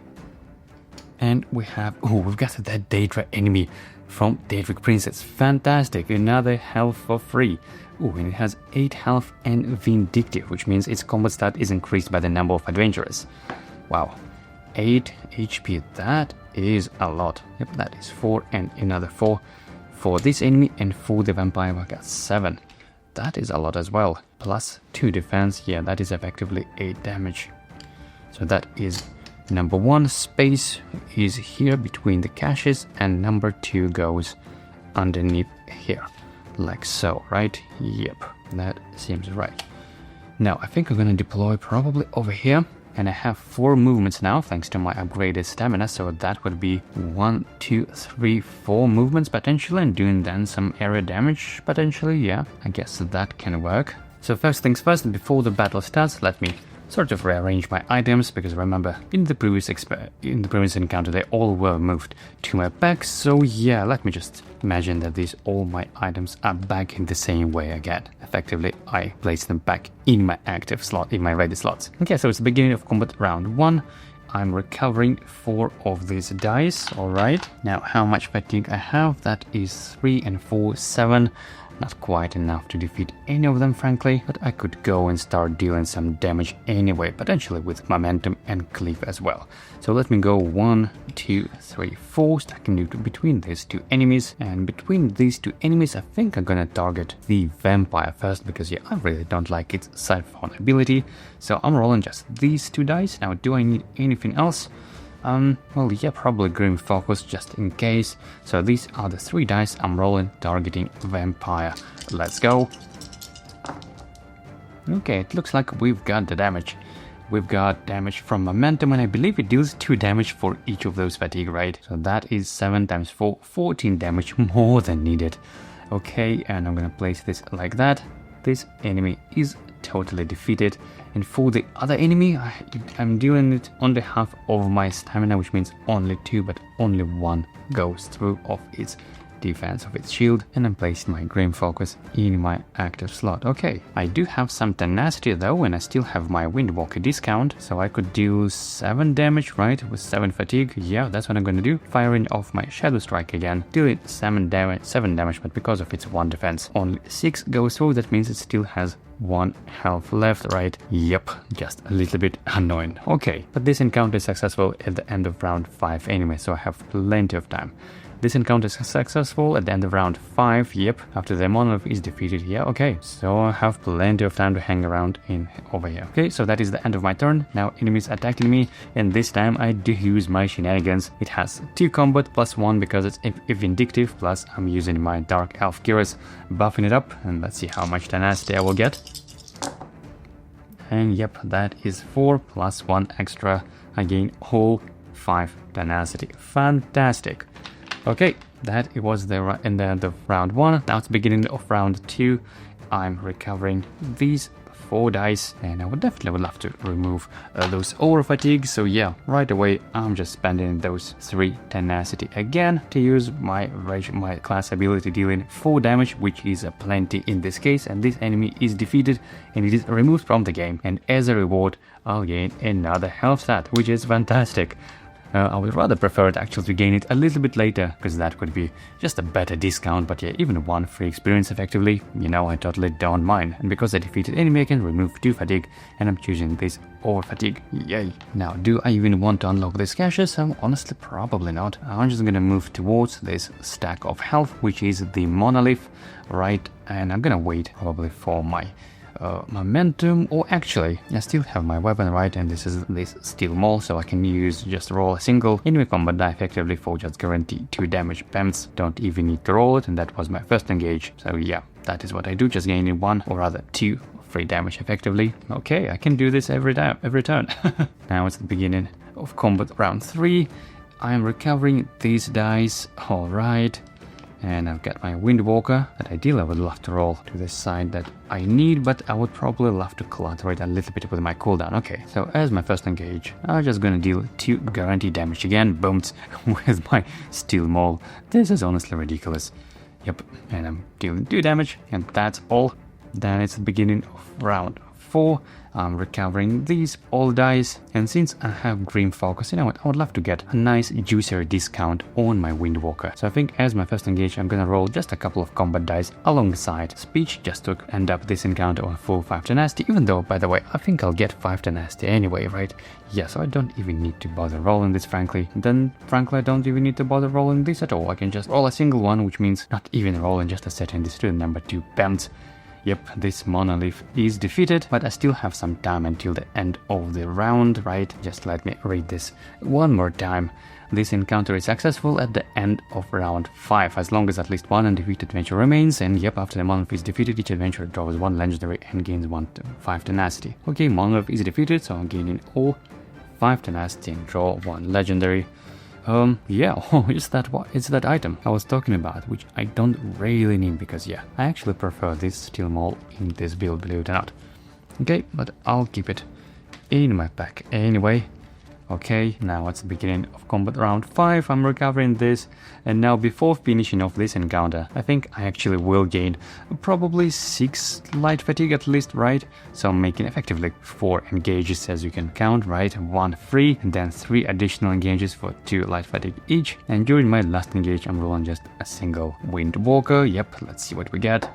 Speaker 1: And we've got that Daedra enemy from Daedric Princess. Fantastic, another health for free. Oh, and it has 8 health and Vindictive, which means its combat stat is increased by the number of adventurers. Wow, 8 HP, that is a lot. Yep, that is 4 and another 4. For this enemy, and for the vampire we got 7. That is a lot as well. Plus 2 defense, yeah, that is effectively 8 damage. So that is number 1 space is here between the caches, and number 2 goes underneath here. Like so, right? Yep, that seems right. Now I think I'm gonna deploy probably over here. And I have 4 movements now, thanks to my upgraded stamina, so that would be 1, 2, 3, 4 movements potentially, and doing then some area damage potentially, yeah, I guess that can work. So first things first, before the battle starts, let me sort of rearrange my items, because remember, in the previous encounter they all were moved to my back, so yeah, let me just imagine that all my items are back in the same way again. Effectively, I place them back in my active slot, in my ready slots. Okay, so it's the beginning of combat round 1. I'm recovering 4 of these dice, alright. Now, how much fatigue I have? That is 3 and 4, 7. Not quite enough to defeat any of them, frankly, but I could go and start dealing some damage anyway, potentially with momentum and cleave as well. So let me go 1, 2, 3, 4, stacking between these 2 enemies, and between these 2 enemies I think I'm gonna target the vampire first, because yeah, I really don't like its siphon ability, so I'm rolling just these 2 dice. Now, do I need anything else? Well, yeah, probably Grim Focus just in case. So these are the 3 dice I'm rolling, targeting vampire. Let's go. Okay, it looks like we've got the damage. We've got damage from momentum, and I believe it deals 2 damage for each of those fatigue, right? So that is 7 times 4, 14 damage, more than needed. Okay, and I'm gonna place this like that. This enemy is totally defeated, and for the other enemy I'm dealing it on the half of my stamina, which means only 2, but only 1 goes through of its defense, of its shield, and I'm placing my Grim Focus in my active slot. Okay, I do have some tenacity though, and I still have my Windwalker discount, so I could do 7 damage, right, with 7 fatigue. Yeah, that's what I'm gonna do, firing off my Shadow Strike again, dealing 7 damage, but because of its 1 defense, only 6 goes through. That means it still has 1 health left, right? Yep, just a little bit annoying. Okay, but this encounter is successful at the end of round 5 anyway, so I have plenty of time. This encounter is successful at the end of round 5, yep, after the monolith is defeated. Yeah, okay, so I have plenty of time to hang around over here. Okay, so that is the end of my turn. Now enemies attacking me, and this time I do use my shenanigans. It has 2 combat plus 1 because it's vindictive, plus I'm using my Dark Elf Gears, buffing it up, and let's see how much tenacity I will get. And yep, that is 4 plus 1 extra. I gain whole 5 tenacity. Fantastic. Okay, that it was the end of round 1. Now it's the beginning of round 2. I'm recovering these 4 dice, and I would definitely love to remove those over fatigue. So yeah, right away I'm just spending those 3 tenacity again to use my class ability, dealing 4 damage, which is plenty in this case. And this enemy is defeated and it is removed from the game, and as a reward I'll gain another health stat, which is fantastic. I would rather prefer it actually to gain it a little bit later, because that could be just a better discount, but yeah, even 1 free experience effectively, you know, I totally don't mind. And because I defeated enemy, I can remove 2 fatigue, and I'm choosing this over fatigue, yay. Now, do I even want to unlock these caches? Honestly, probably not. I'm just gonna move towards this stack of health, which is the monolith, right, and I'm gonna wait probably for my momentum, or actually I still have my weapon, right, and this is this steel maul, so I can just roll a single enemy combat die effectively for just guaranteed 2 damage. Pemps don't even need to roll it, and that was my first engage, so yeah, that is what I do, just gaining 1 or rather 2 free damage effectively. Okay, I can do this every turn. Now it's the beginning of combat round 3. I am recovering these dice, alright. And I've got my Windwalker that ideally I would love to roll to the side that I need, but I would probably love to clutter it a little bit with my cooldown. Okay, so as my first engage, I'm just gonna deal 2 guaranteed damage again, boomed, with my steel maul. This is honestly ridiculous. Yep, and I'm dealing 2 damage, and that's all. Then it's the beginning of round 4. I'm recovering these all dice, and since I have Green Focus, you know what, I would love to get a nice juicier discount on my Windwalker. So I think as my first engage, I'm gonna roll just a couple of combat dice alongside Speech, just to end up this encounter on full 5 tenacity, even though, by the way, I think I'll get 5 tenacity anyway, right? Yeah, so I don't even need to bother rolling this, frankly. Then, frankly, I don't even need to bother rolling this at all. I can just roll a single one, which means not even rolling, just setting this to the number 2 bounce. Yep, this monolith is defeated, but I still have some time until the end of the round, right? Just let me read this one more time. This encounter is successful at the end of round 5, as long as at least 1 undefeated adventure remains, and yep, after the monolith is defeated, each adventurer draws 1 legendary and gains 5 tenacity. Okay, monolith is defeated, so I'm gaining all 5 tenacity and draw 1 legendary. Yeah, it's that item I was talking about, which I don't really need, because yeah, I actually prefer this steel maul in this build, believe it or not. Okay, but I'll keep it in my pack anyway. Okay, now it's the beginning of combat round 5, I'm recovering this, and now before finishing off this encounter, I think I actually will gain probably 6 light fatigue at least, right? So I'm making effectively 4 engages, as you can count, right? 1 free, and then 3 additional engages for 2 light fatigue each, and during my last engage I'm rolling just a single Windwalker. Yep, let's see what we get.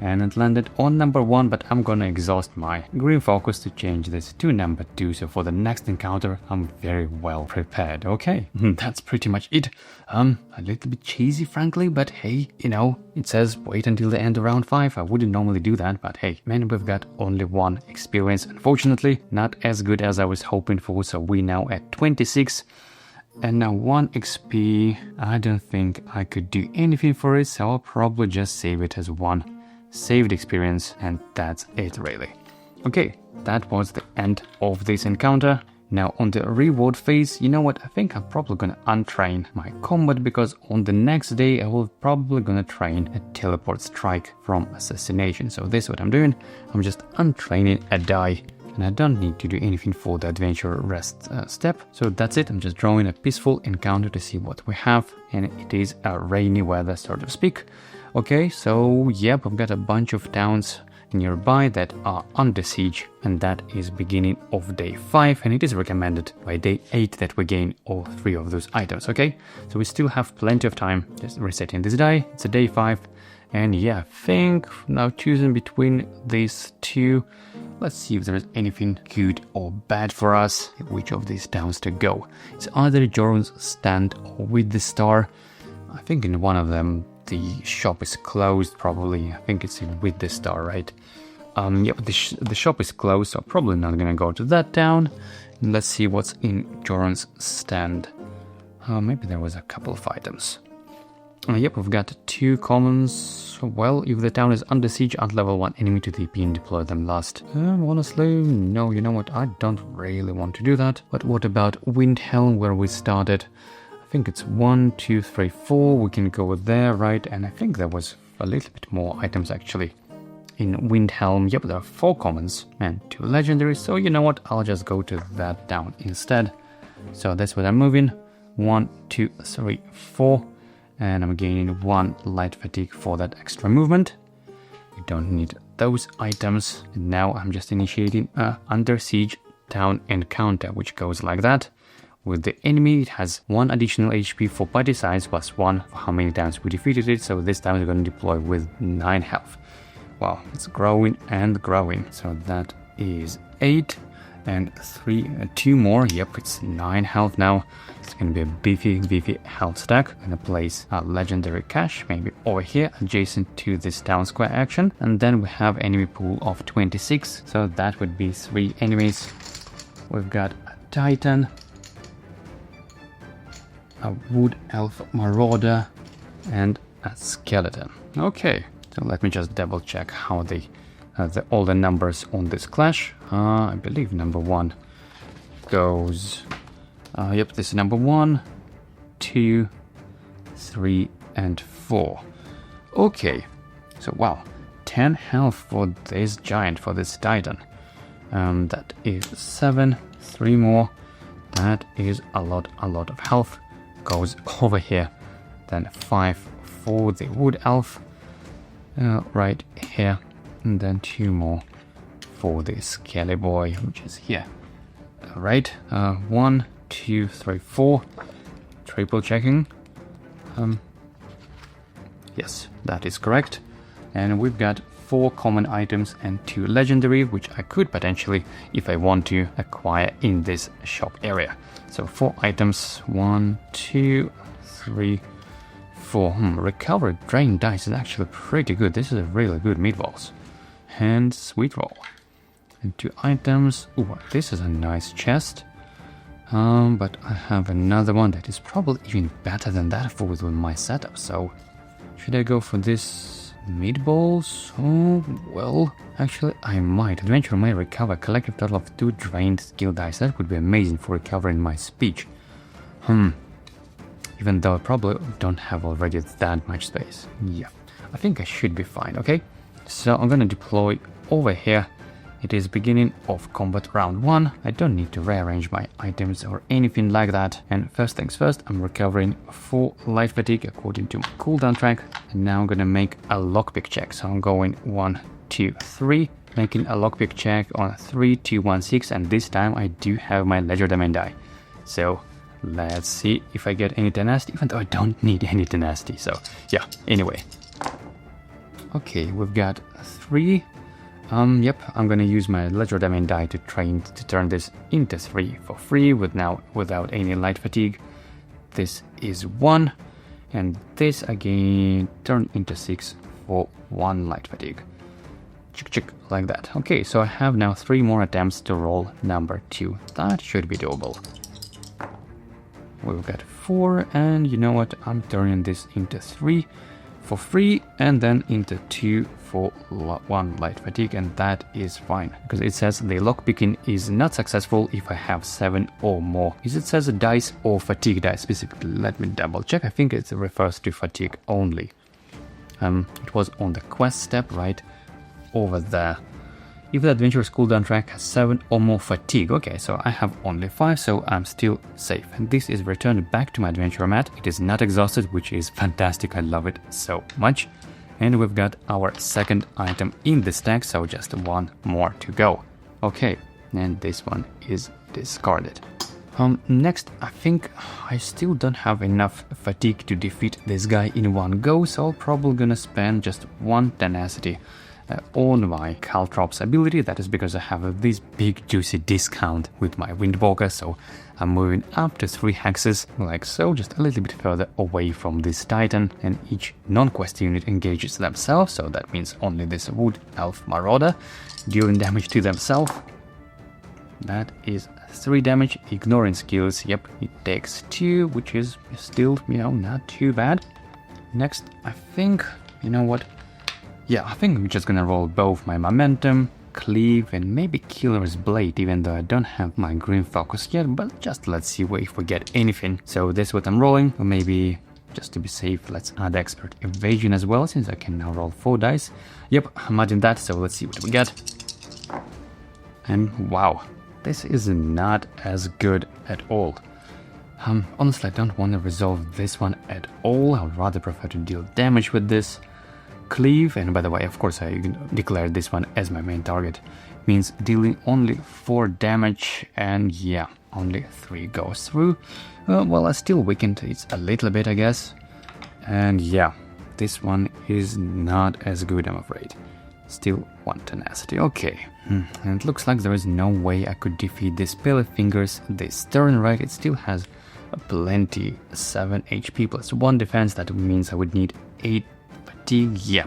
Speaker 1: And it landed on number 1, but I'm gonna exhaust my Green Focus to change this to number 2, so for the next encounter I'm very well prepared. Okay, that's pretty much it. A little bit cheesy, frankly, but hey, you know, it says wait until the end of round 5. I wouldn't normally do that, but hey, man, we've got only 1 experience, unfortunately. Not as good as I was hoping for, so we now at 26. And now 1 XP, I don't think I could do anything for it, so I'll probably just save it as 1 saved experience, and that's it really. Okay, that was the end of this encounter. Now on the reward phase, you know what, I think I'm probably gonna untrain my combat, because on the next day I will probably gonna train a teleport strike from Assassination. So this is what I'm doing, I'm just untraining a die, and I don't need to do anything for the adventure rest step. So that's it, I'm just drawing a peaceful encounter to see what we have, and it is a rainy weather, so to speak. Okay, so yep, I've got a bunch of towns nearby that are under siege, and that is beginning of day 5, and it is recommended by day 8 that we gain all 3 of those items. Okay, so we still have plenty of time. Just resetting this die, it's a day 5, and yeah, I think now choosing between these 2, let's see if there is anything good or bad for us, which of these towns to go. It's either Jorunn's stand or Wittestadr. I think in one of them the shop is closed, probably. I think it's in Wittestadr, right? Yep, the shop is closed, so I'm probably not gonna go to that town. Let's see what's in Jorunn's stand. Maybe there was a couple of items. Yep, we've got 2 commons. Well, if the town is under siege, add level 1 enemy to TP and deploy them last. Honestly, no, you know what, I don't really want to do that. But what about Windhelm, where we started? I think it's 1, 2, 3, 4. We can go there, right? And I think there was a little bit more items actually in Windhelm. Yep, there are 4 commons and 2 legendaries. So you know what? I'll just go to that town instead. So that's what I'm moving. 1, 2, 3, 4. And I'm gaining 1 light fatigue for that extra movement. We don't need those items. And now I'm just initiating a under siege town encounter, which goes like that. with the enemy. It has 1 additional HP for party size plus 1 for how many times we defeated it. So this time we're going to deploy with 9 health. Wow, it's growing and growing. So that is 8 and 2 more. Yep, it's 9 health now. It's going to be a beefy health stack. I'm going to place a legendary cache maybe over here adjacent to this town square action. And then we have enemy pool of 26. So that would be 3 enemies. We've got a Titan, a Wood Elf Marauder, and a Skeleton. Okay, so let me just double check how all the numbers on this clash. I believe number 1 goes... yep, this is number 1, 2, 3, and 4. Okay, so wow, 10 health for this giant, for this Titan. That is 7, 3 more. That is a lot of health. Goes over here. Then 5 for the Wood Elf. Right here. And then 2 more for the Skelly Boy, which is here. Alright, 1, 2, 3, 4. Triple checking. Yes, that is correct. And we've got 4 common items and 2 legendary, which I could potentially, if I want to, acquire in this shop area. So 4 items, 1, 2, 3, 4. Recovery drain dice is actually pretty good. This is a really good meatballs. And sweet roll. And 2 items. Ooh, this is a nice chest. But I have another one that is probably even better than that for with my setup. So should I go for this meatballs? Oh, well, actually I might. Adventure may recover a collective total of 2 drained skill dice. That would be amazing for recovering my speech. Even though I probably don't have already that much space. Yeah, I think I should be fine, okay? So I'm gonna deploy over here. It is beginning of combat round 1. I don't need to rearrange my items or anything like that. And first things first, I'm recovering 4 light fatigue according to my cooldown track. And now I'm gonna make a lockpick check. So I'm going 1, 2, 3, making a lockpick check on 3, 2, 1, 6. And this time I do have my ledger domain die. So let's see if I get any tenacity, even though I don't need any tenacity. So yeah, anyway. Okay, we've got 3. Yep, I'm gonna use my ledger domain die to turn this into 3 for free without any light fatigue. This is 1, and this again turn into 6 for 1 light fatigue. Chick, like that. Okay, so I have now 3 more attempts to roll number 2. That should be doable. We've got 4, and you know what? I'm turning this into 3 for free, and then into 2 for 1 light fatigue, and that is fine because it says the lockpicking is not successful if I have 7 or more. Is it says a dice or fatigue dice specifically? Let me double check. I think it refers to fatigue only. It was on the quest step right over there. If the adventurer's cooldown track has 7 or more fatigue. Okay, so I have only 5, so I'm still safe. And this is returned back to my adventurer mat. It is not exhausted, which is fantastic. I love it so much. And we've got our second item in the stack, so just 1 more to go. Okay, and this one is discarded. Next, I think I still don't have enough fatigue to defeat this guy in one go, so I'm probably gonna spend just 1 tenacity on my Caltrops ability. That is because I have this big juicy discount with my Windwalker, so I'm moving up to 3 hexes, like so, just a little bit further away from this Titan, and each non-quest unit engages themselves, so that means only this Wood Elf Marauder, dealing damage to themselves. That is 3 damage, ignoring skills. Yep, it takes 2, which is still, not too bad. Next, I think, you know what? Yeah, I think I'm just gonna roll both my Momentum, Cleave, and maybe Killer's Blade, even though I don't have my Green Focus yet, but just let's see if we get anything. So this is what I'm rolling, or maybe, just to be safe, let's add Expert Evasion as well, since I can now roll 4 dice. Yep, I'm adding that, so let's see what we get. And wow, this is not as good at all. Honestly, I don't want to resolve this one at all. I would rather prefer to deal damage with this. Cleave, and by the way, of course I declared this one as my main target, means dealing only 4 damage, and yeah, only 3 goes through. Well, I still weakened it a little bit, I guess. And yeah, this one is not as good, I'm afraid. Still 1 tenacity, okay. And it looks like there is no way I could defeat this Pale Fingers this turn, right? It still has plenty, 7 HP plus 1 defense. That means I would need 8 fatigue. Yeah,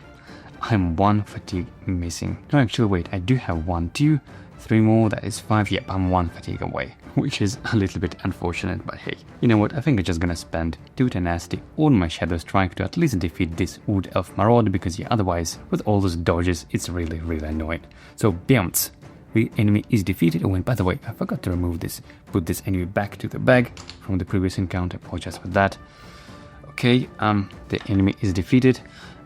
Speaker 1: I'm 1 fatigue missing. No, actually, wait, I do have 1, 2, 3 more, that is 5. Yep, I'm 1 fatigue away, which is a little bit unfortunate, but hey, you know what, I think I'm just gonna spend 2 tenacity on my Shadow Strike to at least defeat this Wood Elf Marauder, because yeah, otherwise, with all those dodges, it's really, really annoying. So, bounce. The enemy is defeated. Oh, and by the way, I forgot to remove this, put this enemy back to the bag from the previous encounter, apologize for that. Okay, the enemy is defeated,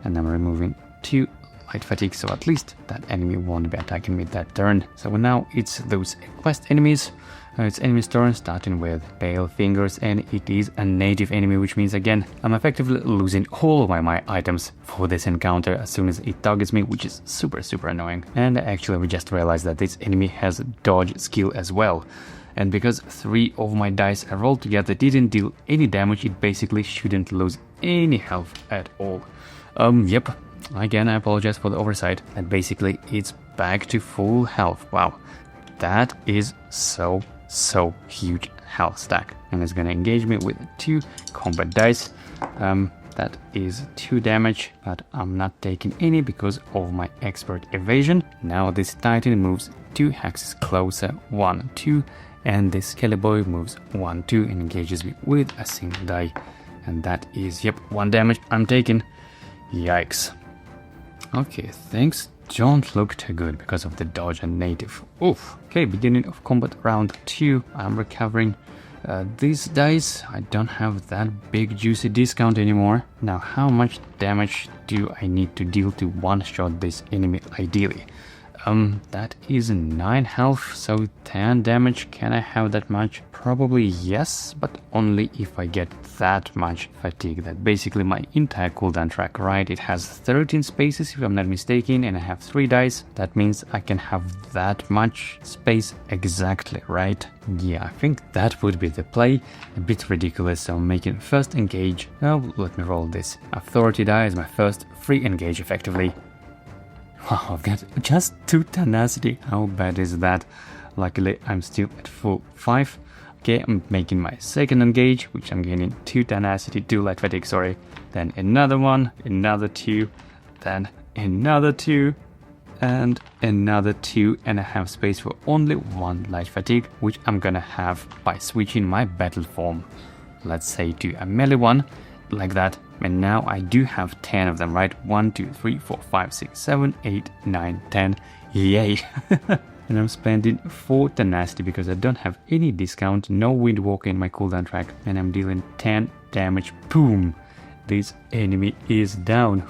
Speaker 1: and I'm removing 2 light fatigue, so at least that enemy won't be attacking me that turn. So now it's those quest enemies. It's enemy's turn, starting with Pale Fingers, and it is a native enemy, which means again I'm effectively losing all of my items for this encounter as soon as it targets me, which is super annoying. And actually we just realized that this enemy has a dodge skill as well. And because 3 of my dice I rolled together didn't deal any damage, it basically shouldn't lose any health at all. Yep. Again, I apologize for the oversight, and basically it's back to full health. Wow, that is so huge health stack, and it's gonna engage me with 2 combat dice. That is 2 damage, but I'm not taking any because of my expert evasion. Now this Titan moves 2 hexes closer, 1, 2, and this Skelly Boy moves 1, 2 and engages me with a single die, and that is, yep, 1 damage I'm taking. Yikes. Okay, things don't look too good because of the dodge and native. Oof. Okay, beginning of combat round 2. I'm recovering these dice. I don't have that big juicy discount anymore. Now, how much damage do I need to deal to one-shot this enemy ideally? That is 9 health, so 10 damage. Can I have that much? Probably yes, but only if I get that much fatigue. That basically my entire cooldown track, right? It has 13 spaces if I'm not mistaken, and I have 3 dice. That means I can have that much space exactly, right? Yeah, I think that would be the play. A bit ridiculous, so I'm making first engage. Oh, let me roll this. Authority die is my first free engage effectively. Wow, I've got just 2 tenacity. How bad is that? Luckily, I'm still at full 5. Okay, I'm making my second engage, which I'm gaining 2 tenacity, 2 light fatigue, sorry. Then another one, another 2, then another 2, and another 2, and I have space for only 1 light fatigue, which I'm gonna have by switching my battle form. Let's say to a melee one, like that. And now I do have 10 of them, right? 1, 2, 3, 4, 5, 6, 7, 8, 9, 10. Yay! And I'm spending 4 tenacity because I don't have any discount, no Windwalker in my cooldown track, and I'm dealing 10 damage. Boom! This enemy is down.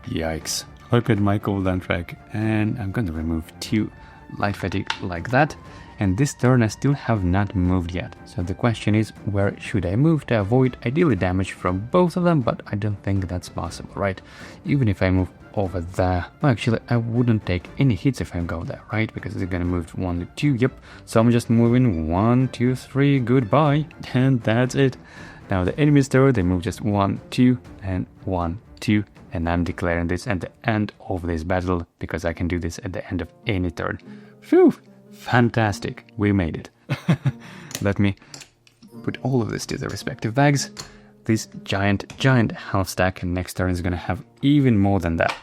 Speaker 1: Yikes. Look at my cooldown track, and I'm gonna remove 2 light fatigue like that. And this turn I still have not moved yet. So the question is, where should I move to avoid ideally damage from both of them? But I don't think that's possible, right? Even if I move over there, well, actually I wouldn't take any hits if I go there, right? Because they're gonna move 1 to 2, yep. So I'm just moving 1, 2, 3, goodbye, and that's it. Now the enemy's turn, they move just 1, 2, and 1, 2, and I'm declaring this at the end of this battle because I can do this at the end of any turn. Phew! Fantastic, we made it. Let me put all of this to the respective bags. This giant health stack, and next turn is gonna have even more than that.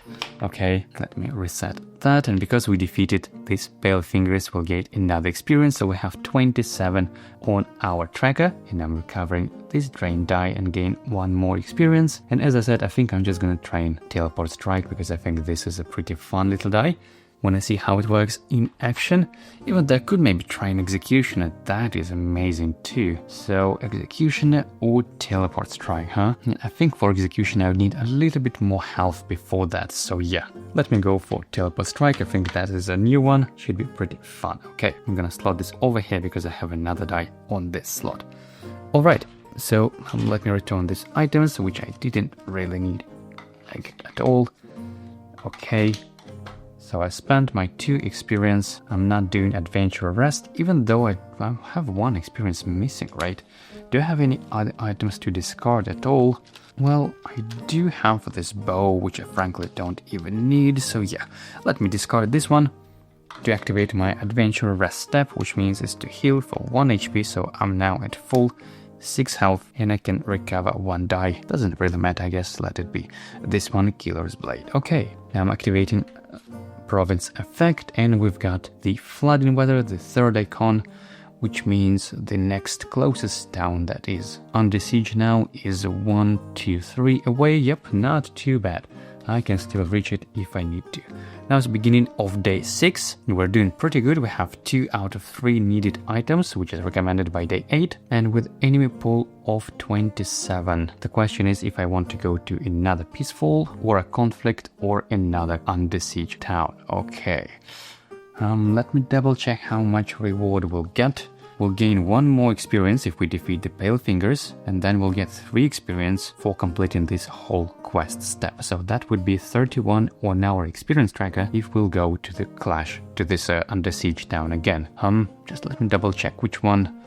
Speaker 1: Okay, let me reset that, and because we defeated these Pale Fingers, we'll get another experience, so we have 27 on our tracker, and I'm recovering this drain die and gain 1 more experience. And as I said, I think I'm just gonna try and teleport strike because I think this is a pretty fun little die. When I see how it works in action, even though I could maybe try an Executioner, that is amazing too. So Executioner or Teleport Strike, huh? I think for Executioner I would need a little bit more health before that, so yeah. Let me go for Teleport Strike, I think that is a new one, should be pretty fun. Okay, I'm gonna slot this over here because I have another die on this slot. Alright, so let me return these items, which I didn't really need, like, at all. Okay. So I spent my 2 experience. I'm not doing adventure rest, even though I have 1 experience missing, right? Do I have any other items to discard at all? Well, I do have this bow, which I frankly don't even need, so yeah, let me discard this one to activate my adventure rest step, which means it's to heal for 1 HP, so I'm now at full 6 health and I can recover 1 die. Doesn't really matter, I guess, let it be. This one, Killer's Blade. Okay, now I'm activating Province Effect and we've got the Flooding Weather, the 3rd icon, which means the next closest town that is under siege now is 1, 2, 3 away. Yep, not too bad. I can still reach it if I need to. Now it's the beginning of day 6. We're doing pretty good. We have 2 out of 3 needed items, which is recommended by day 8, and with enemy pool of 27. The question is if I want to go to another peaceful or a conflict or another under siege town. Okay. Let me double check how much reward we'll get. We'll gain 1 more experience if we defeat the Pale Fingers, and then we'll get 3 experience for completing this whole quest step. So that would be 31 on our experience tracker if we'll go to the clash, to this under siege town again. Just let me double check which one.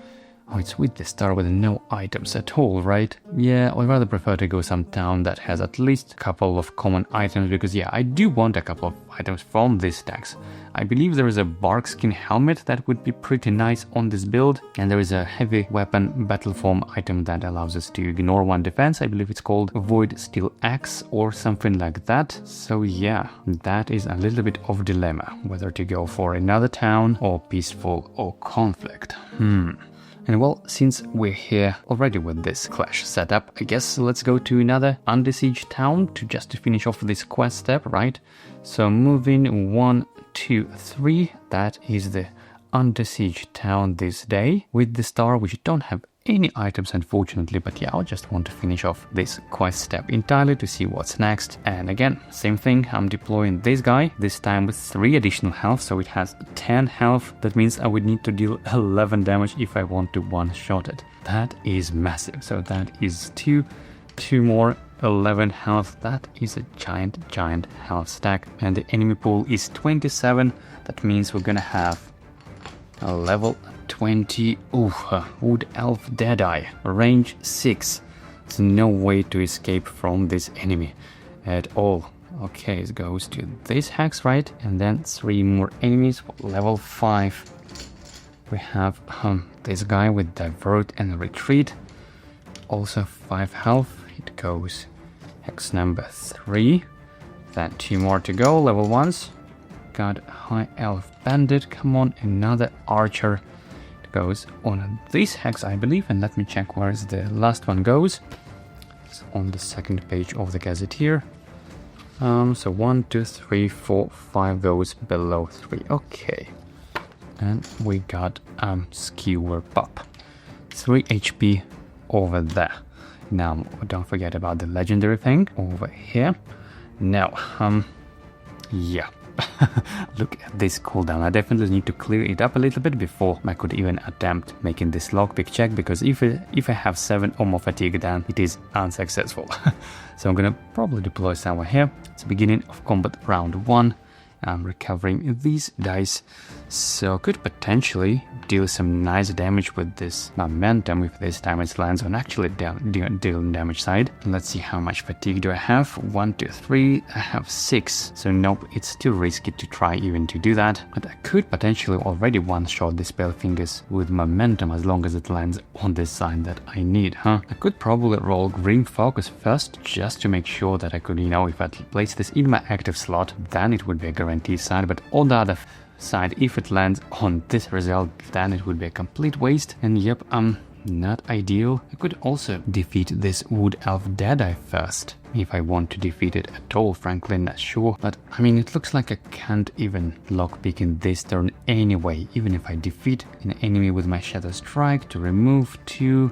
Speaker 1: Oh, it's Wittestadr with no items at all, right? Yeah, I'd rather prefer to go some town that has at least a couple of common items, because yeah, I do want a couple of items from these stacks. I believe there is a barkskin helmet that would be pretty nice on this build, and there is a heavy weapon battle form item that allows us to ignore 1 defense. I believe it's called Void Steel Axe or something like that. So yeah, that is a little bit of dilemma, whether to go for another town or peaceful or conflict. And well, since we're here already with this clash setup, I guess let's go to another under siege town to finish off this quest step, right? So moving 1, 2, 3, that is the under siege town this day with the star, which don't have any items unfortunately, but yeah, I just want to finish off this quest step entirely to see what's next. And again, same thing, I'm deploying this guy, this time with 3 additional health, so it has 10 health. That means I would need to deal 11 damage if I want to one-shot it. That is massive, so that is 2 more, 11 health. That is a giant health stack, and the enemy pool is 27. That means we're gonna have a level 20. Wood Elf Deadeye, range 6. There's no way to escape from this enemy at all. Okay, it goes to this hex, right? And then 3 more enemies, level 5. We have this guy with Divert and Retreat, also 5 health. It goes hex number 3. Then 2 more to go, level 1s. Got High Elf Bandit, come on, another Archer. Goes on this hex, I believe, and let me check where is the last one goes. It's on the 2nd page of the gazetteer. So 1, 2, 3, 4, 5 goes below 3. Okay, and we got Skewer Pup, 3 HP over there. Now don't forget about the legendary thing over here. Now yeah. Look at this cooldown. I definitely need to clear it up a little bit before I could even attempt making this lockpick check, because if I have 7 or more fatigue, then it is unsuccessful. So I'm gonna probably deploy somewhere here. It's the beginning of combat round 1. I'm recovering these dice, so could potentially deal some nice damage with this momentum if this time it lands on actually dealing damage side. Let's see how much fatigue do I have. 1, 2, 3, I have 6, so nope, it's too risky to try even to do that, but I could potentially already one-shot the Pale Fingers with momentum as long as it lands on this side that I need, I could probably roll Grim Focus first, just to make sure that I could, if I place this in my active slot, then it would be a guaranteed side, but on the other side, if it lands on this result, then it would be a complete waste, and yep, not ideal. I could also defeat this Wood Elf Deadeye first, if I want to defeat it at all, frankly not sure, but I mean, it looks like I can't even lockpick in this turn anyway, even if I defeat an enemy with my Shadow Strike to remove 2,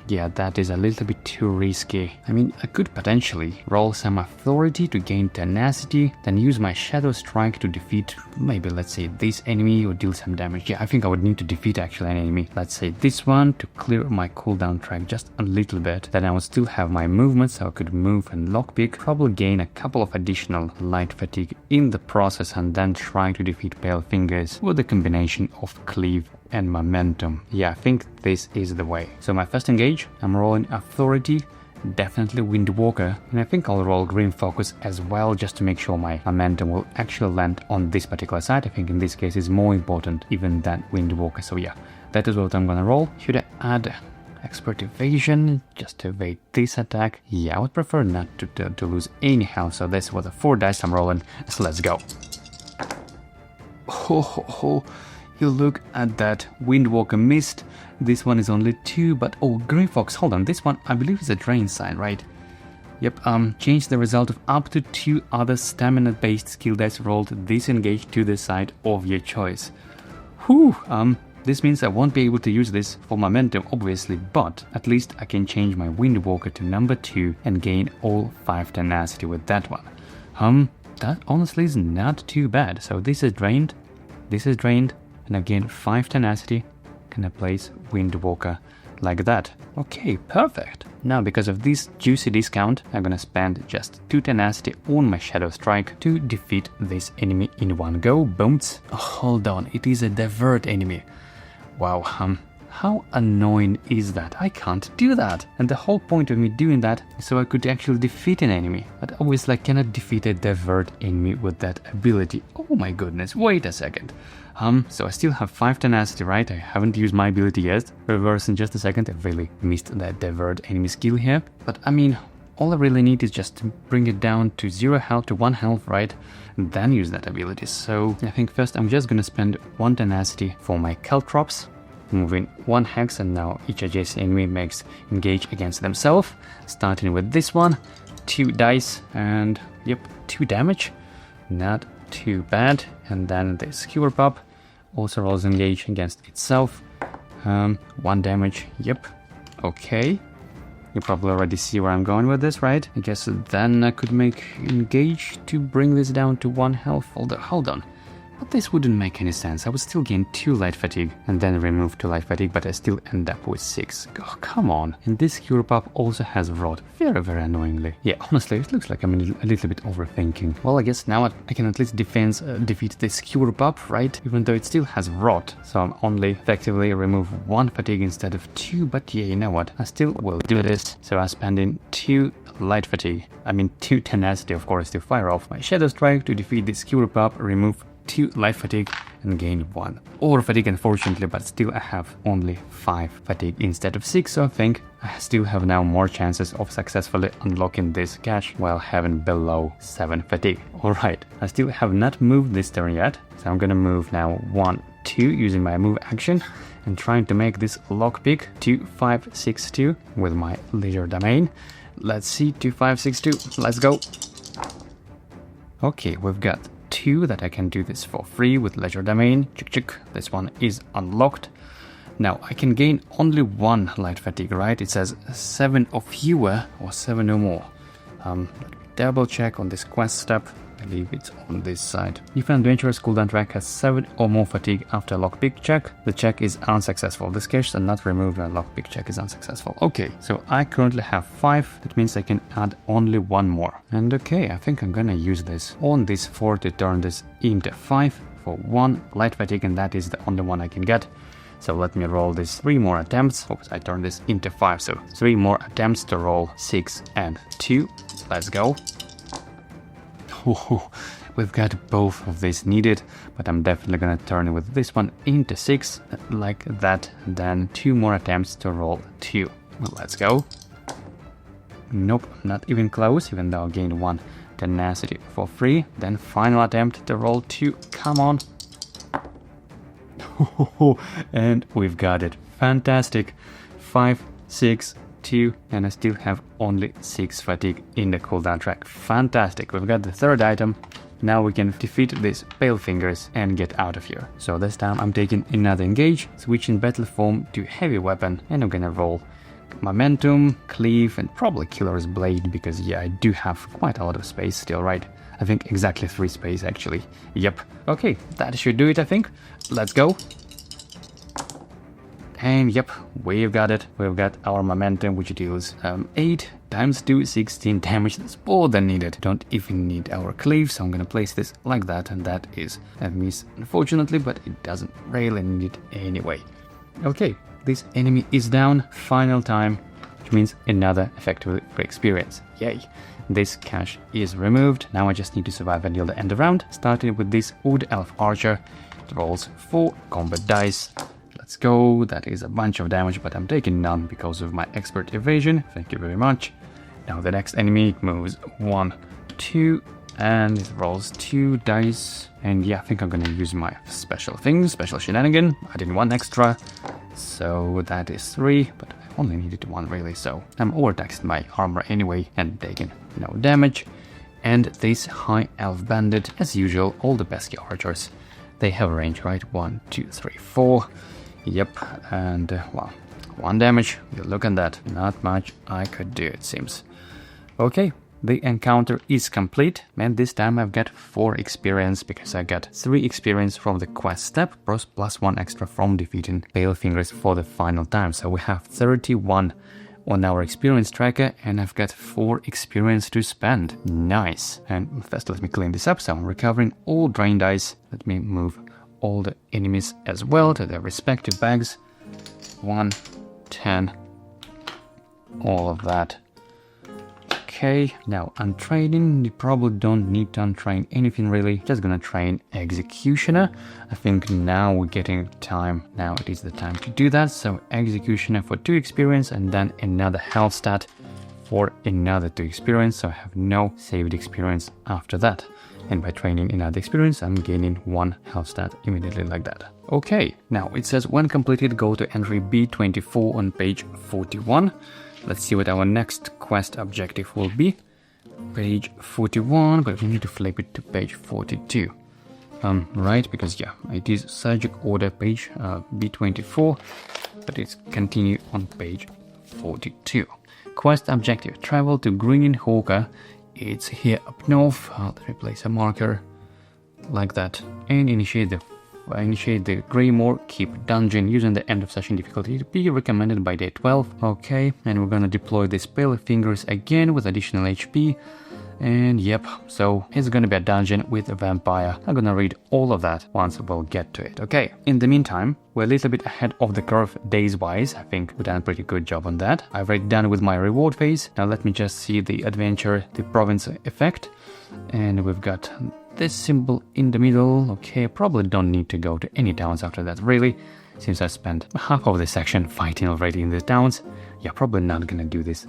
Speaker 1: yeah, that is a little bit too risky. I mean, I could potentially roll some authority to gain tenacity, then use my shadow strike to defeat maybe, let's say, this enemy or deal some damage. Yeah, I think I would need to defeat actually an enemy. Let's say this one to clear my cooldown track just a little bit. Then I would still have my movement, so I could move and lockpick, probably gain a couple of additional light fatigue in the process, and then try to defeat Pale Fingers with a combination of cleave and momentum. Yeah, I think this is the way. So my first engage, I'm rolling authority, definitely Windwalker, and I think I'll roll green focus as well, just to make sure my momentum will actually land on this particular side. I think in this case is more important even than Windwalker. So yeah, that is what I'm gonna roll. Should I add expert evasion just to evade this attack? Yeah, I would prefer not to lose any health. So this was a 4 dice I'm rolling, so let's go. You look at that, Windwalker missed. This one is only 2, but oh, Grey Fox, hold on, this one I believe is a drain sign, right? Yep, change the result of up to 2 other stamina-based skill dice rolled disengaged to the side of your choice. Whew, this means I won't be able to use this for momentum, obviously, but at least I can change my Windwalker to number 2 and gain all 5 tenacity with that one. That honestly is not too bad. So this is drained, and again 5 tenacity. Can I place Windwalker like that? Okay, perfect. Now because of this juicy discount, I'm gonna spend just 2 tenacity on my shadow strike to defeat this enemy in one go. Booms. Oh, hold on, it is a divert enemy. Wow, how annoying is that? I can't do that. And the whole point of me doing that is so I could actually defeat an enemy. But obviously I cannot defeat a divert enemy with that ability. Oh my goodness, wait a second. So I still have 5 tenacity, right? I haven't used my ability yet. Reverse in just a second. I really missed that divert enemy skill here. But I mean, all I really need is just to bring it down to 0 health to 1 health, right? And then use that ability. So I think first I'm just gonna spend 1 tenacity for my Caltrops, moving 1 hex, and now each adjacent enemy makes engage against themselves. Starting with this one, 2 dice, and yep, 2 damage. Not too bad. And then the Skewer Pup also rolls engage against itself. 1 damage, yep, okay. You probably already see where I'm going with this, right? I guess then I could make engage to bring this down to 1 health. Hold on. But this wouldn't make any sense. I would still gain 2 light fatigue and then remove 2 light fatigue, but I still end up with 6. Oh, come on. And this Cure Pup also has Rot. Very, very annoyingly. Yeah, honestly, it looks like I'm a little bit overthinking. Well, I guess now I can at least defeat this Cure Pup, right? Even though it still has Rot. So I'm only effectively remove 1 fatigue instead of 2. But yeah, you know what? I still will do this. So I'm spending 2 light fatigue. I mean 2 tenacity, of course, to fire off my Shadow Strike to defeat this Cure Pup, remove 2 life fatigue and gain 1 or fatigue, unfortunately, but still I have only 5 fatigue instead of 6, so I think I still have now more chances of successfully unlocking this cache while having below 7 fatigue. Alright, I still have not moved this turn yet, so I'm gonna move now 1, 2 using my move action and trying to make this lockpick 2, 5, 6, 2 with my Leisure Domain. Let's see, 2, 5, 6, 2, let's go. Okay, we've got 2 that I can do this for free with Leisure Domain. This one is unlocked. Now I can gain only 1 light fatigue, right? It says 7 or fewer or 7 or more. Let me double check on this quest step. I believe it's on this side. If an adventurer's cooldown track has 7 or more fatigue after a lockpick check, the check is unsuccessful. This cache is not removed when a lockpick check is unsuccessful. Okay, so I currently have 5. That means I can add only 1 more. And okay, I think I'm gonna use this on this 4 to turn this into 5 for 1 light fatigue, and that is the only one I can get. So let me roll this 3 more attempts. Focus, I turn this into 5, so 3 more attempts to roll 6 and 2. Let's go. We've got both of these needed, but I'm definitely gonna turn with this one into 6, like that, and then 2 more attempts to roll 2. Well, let's go. Nope, not even close, even though I gained 1 tenacity for free. Then final attempt to roll 2, come on. And we've got it. Fantastic. 5, 6, 2, and I still have only 6 fatigue in the cooldown track. Fantastic. We've got the 3rd item. Now we can defeat these Pale Fingers and get out of here. So this time I'm taking another engage, switching battle form to heavy weapon, and I'm gonna roll Momentum, Cleave, and probably Killer's Blade, because yeah, I do have quite a lot of space still, right? I think exactly 3 space actually. Yep. Okay, that should do it, I think. Let's go. And yep, we've got it. We've got our momentum, which deals 8 times 2, 16 damage. That's more than needed. Don't even need our cleave, so I'm gonna place this like that, and that is a miss, unfortunately, but it doesn't really need it anyway. Okay, this enemy is down. Final time, which means another effectively free experience. Yay. This cache is removed. Now I just need to survive until the end of round, starting with this Wood Elf Archer. It rolls 4 combat dice. Let's go. That is a bunch of damage, but I'm taking none because of my expert evasion. Thank you very much. Now the next enemy moves 1, 2, and it rolls 2 dice. And yeah, I think I'm gonna use my special thing, special shenanigan. I didn't want extra, so that is 3, but I only needed 1 really, so I'm overtaxed my armor anyway and taking no damage. And this High Elf Bandit, as usual, all the pesky archers, they have a range, right? 1, 2, 3, 4. Yep, and well, 1 damage. You look at that. Not much I could do, it seems. Okay, the encounter is complete, and this time I've got 4 experience because I got 3 experience from the quest step, plus 1 extra from defeating Pale Fingers for the final time. So we have 31 on our experience tracker, and I've got 4 experience to spend. Nice. And first let me clean this up, so I'm recovering all drain dice. Let me move all the enemies as well to their respective bags. 1, 10, all of that. Okay, now untraining, you probably don't need to untrain anything really, just gonna train Executioner. I think now we're getting time, now it is the time to do that, so Executioner for 2 experience and then another health stat for another 2 experience, so I have no saved experience after that. And by training another experience, I'm gaining 1 health stat immediately like that. Okay, now it says when completed, go to entry B24 on page 41. Let's see what our next quest objective will be. Page 41, but we need to flip it to page 42. Right, because yeah, it is Surgic Order page B24, but it's continue on page 42. Quest objective, travel to Green Hawker. It's here up north. Let me place a marker like that and initiate the Greymore Keep dungeon using the end of session difficulty to be recommended by day 12. Okay, and we're gonna deploy these Pale Fingers again with additional HP. And yep, so it's gonna be a dungeon with a vampire. I'm gonna read all of that once we'll get to it. Okay, in the meantime, we're a little bit ahead of the curve days-wise. I think we've done a pretty good job on that. I've already done with my reward phase. Now let me just see the adventure, the province effect. And we've got this symbol in the middle. Okay, probably don't need to go to any towns after that, really. Since I spent half of this section fighting already in the towns. Yeah, probably not gonna do this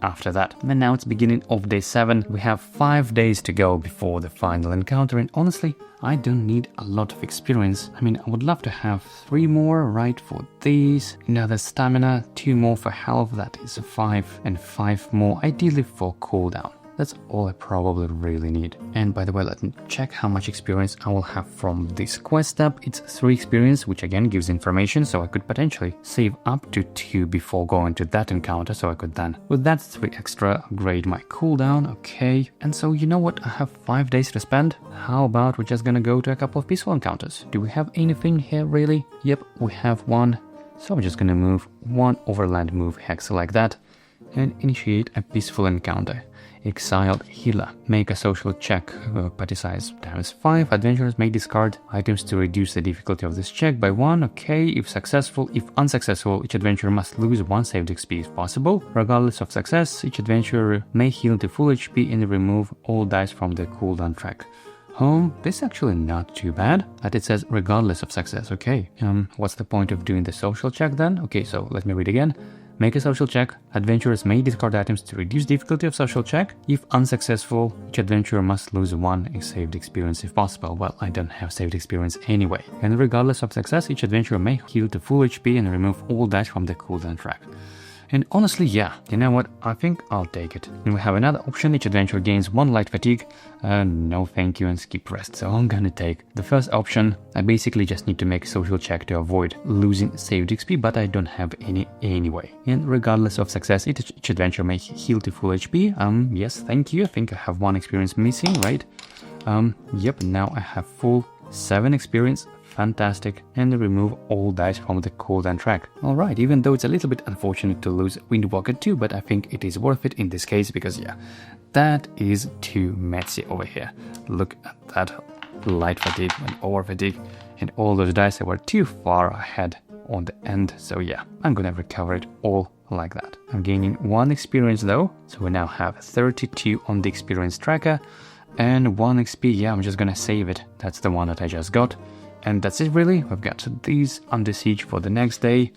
Speaker 1: after that. And now it's beginning of day 7. We have 5 days to go before the final encounter, and honestly, I don't need a lot of experience. I mean, I would love to have 3 more, right, for these, another stamina, 2 more for health, that is 5, and 5 more ideally for cooldown. That's all I probably really need. And by the way, let me check how much experience I will have from this quest step. It's 3 experience, which again gives information, so I could potentially save up to 2 before going to that encounter, so I could then, with that 3 extra, upgrade my cooldown. Okay, and so you know what, I have 5 days to spend. How about we're just gonna go to a couple of peaceful encounters? Do we have anything here really? Yep, we have 1. So I'm just gonna move 1 overland move hex like that and initiate a peaceful encounter. Exiled Healer. Make a social check, party size ×5. Adventurers may discard items to reduce the difficulty of this check by 1. Okay, if successful. If unsuccessful, each adventurer must lose 1 saved XP if possible. Regardless of success, each adventurer may heal to full HP and remove all dice from the cooldown track. This is actually not too bad, but it says regardless of success. Okay, what's the point of doing the social check then? Okay, so let me read again. Make a social check. Adventurers may discard items to reduce difficulty of social check. If unsuccessful, each adventurer must lose 1 saved experience if possible. Well, I don't have saved experience anyway. And regardless of success, each adventurer may heal to full HP and remove all dice from the cooldown track. And honestly, yeah, you know what, I think I'll take it. And we have another option, each adventure gains 1 light fatigue. No thank you, and skip rest. So I'm gonna take the first option. I basically just need to make a social check to avoid losing saved XP, but I don't have any anyway. And regardless of success, each adventure may heal to full HP. Yes, thank you. I think I have 1 experience missing, right? Yep, now I have full 7 experience. Fantastic. And remove all dice from the cooldown track. Alright, even though it's a little bit unfortunate to lose Windwalker 2, but I think it is worth it in this case because, yeah, that is too messy over here. Look at that light fatigue and over fatigue and all those dice that were too far ahead on the end. So yeah, I'm gonna recover it all like that. I'm gaining 1 experience though, so we now have 32 on the experience tracker and 1 XP. Yeah, I'm just gonna save it. That's the one that I just got. And that's it really. We've got these under siege for the next day.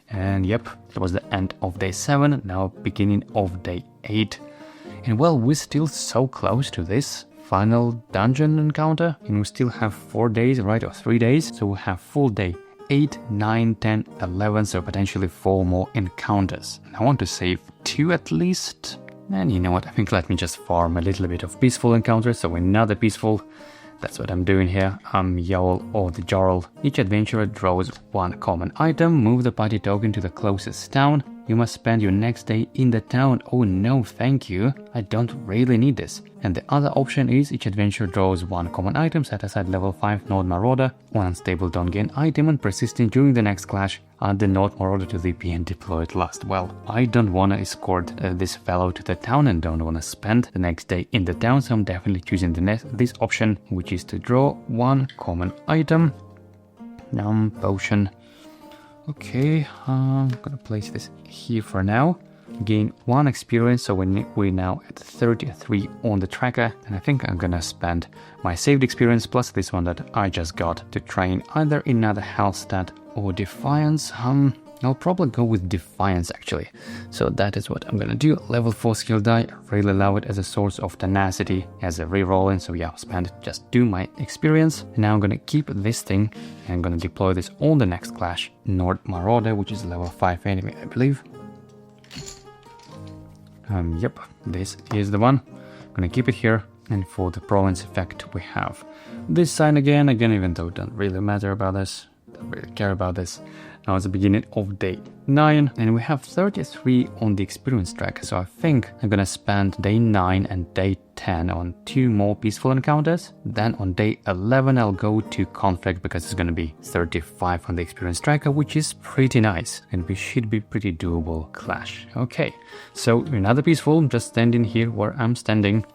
Speaker 1: And yep, that was the end of day 7, now beginning of day 8. And well, we're still so close to this final dungeon encounter. And we still have 4 days, right, or 3 days. So we have full day 8, 9, 10, 11, so potentially 4 more encounters. And I want to save 2 at least. And you know what, I think let me just farm a little bit of peaceful encounters. So another peaceful. That's what I'm doing here. Yowl or the Jorunn. Each adventurer draws 1 common item. Move the party token to the closest town. You must spend your next day in the town. Oh no, thank you. I don't really need this. And the other option is each adventurer draws 1 common item. Set aside level 5 Node Marauder. 1 unstable don't gain item and persistent during the next clash. Add the Node Marauder to the EP and deploy it last. Well, I don't want to escort this fellow to the town and don't want to spend the next day in the town. So I'm definitely choosing this option, which is to draw 1 common item. Potion. Okay, I'm gonna place this here for now. Gain 1 experience, so we're now at 33 on the tracker. And I think I'm gonna spend my saved experience plus this one that I just got to train either another Hellstat or Defiance. I'll probably go with Defiance actually. So that is what I'm gonna do. Level 4 skill die, really love it as a source of tenacity, as a rerolling. So yeah, I'll spend just 2 my experience. And now I'm gonna keep this thing and I'm gonna deploy this on the next clash. Nord Marauder, which is level 5 enemy, I believe. Yep, this is the one. I'm gonna keep it here. And for the province effect, we have this sign again, even though it doesn't really matter about this. Don't really care about this. Now it's the beginning of day 9 and we have 33 on the experience track. So I think I'm gonna spend day 9 and day 10 on 2 more peaceful encounters. Then on day 11 I'll go to conflict because it's gonna be 35 on the experience tracker, which is pretty nice and we should be pretty doable clash. Okay, so another peaceful, just standing here where I'm standing.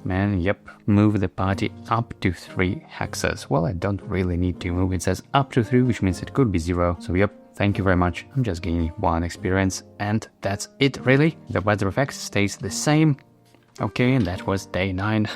Speaker 1: Man, yep, move the party up to 3 hexes. Well, I don't really need to move. It says up to 3, which means it could be 0. So yep, thank you very much. I'm just gaining 1 experience and that's it really. The weather effect stays the same. Okay, and that was day 9,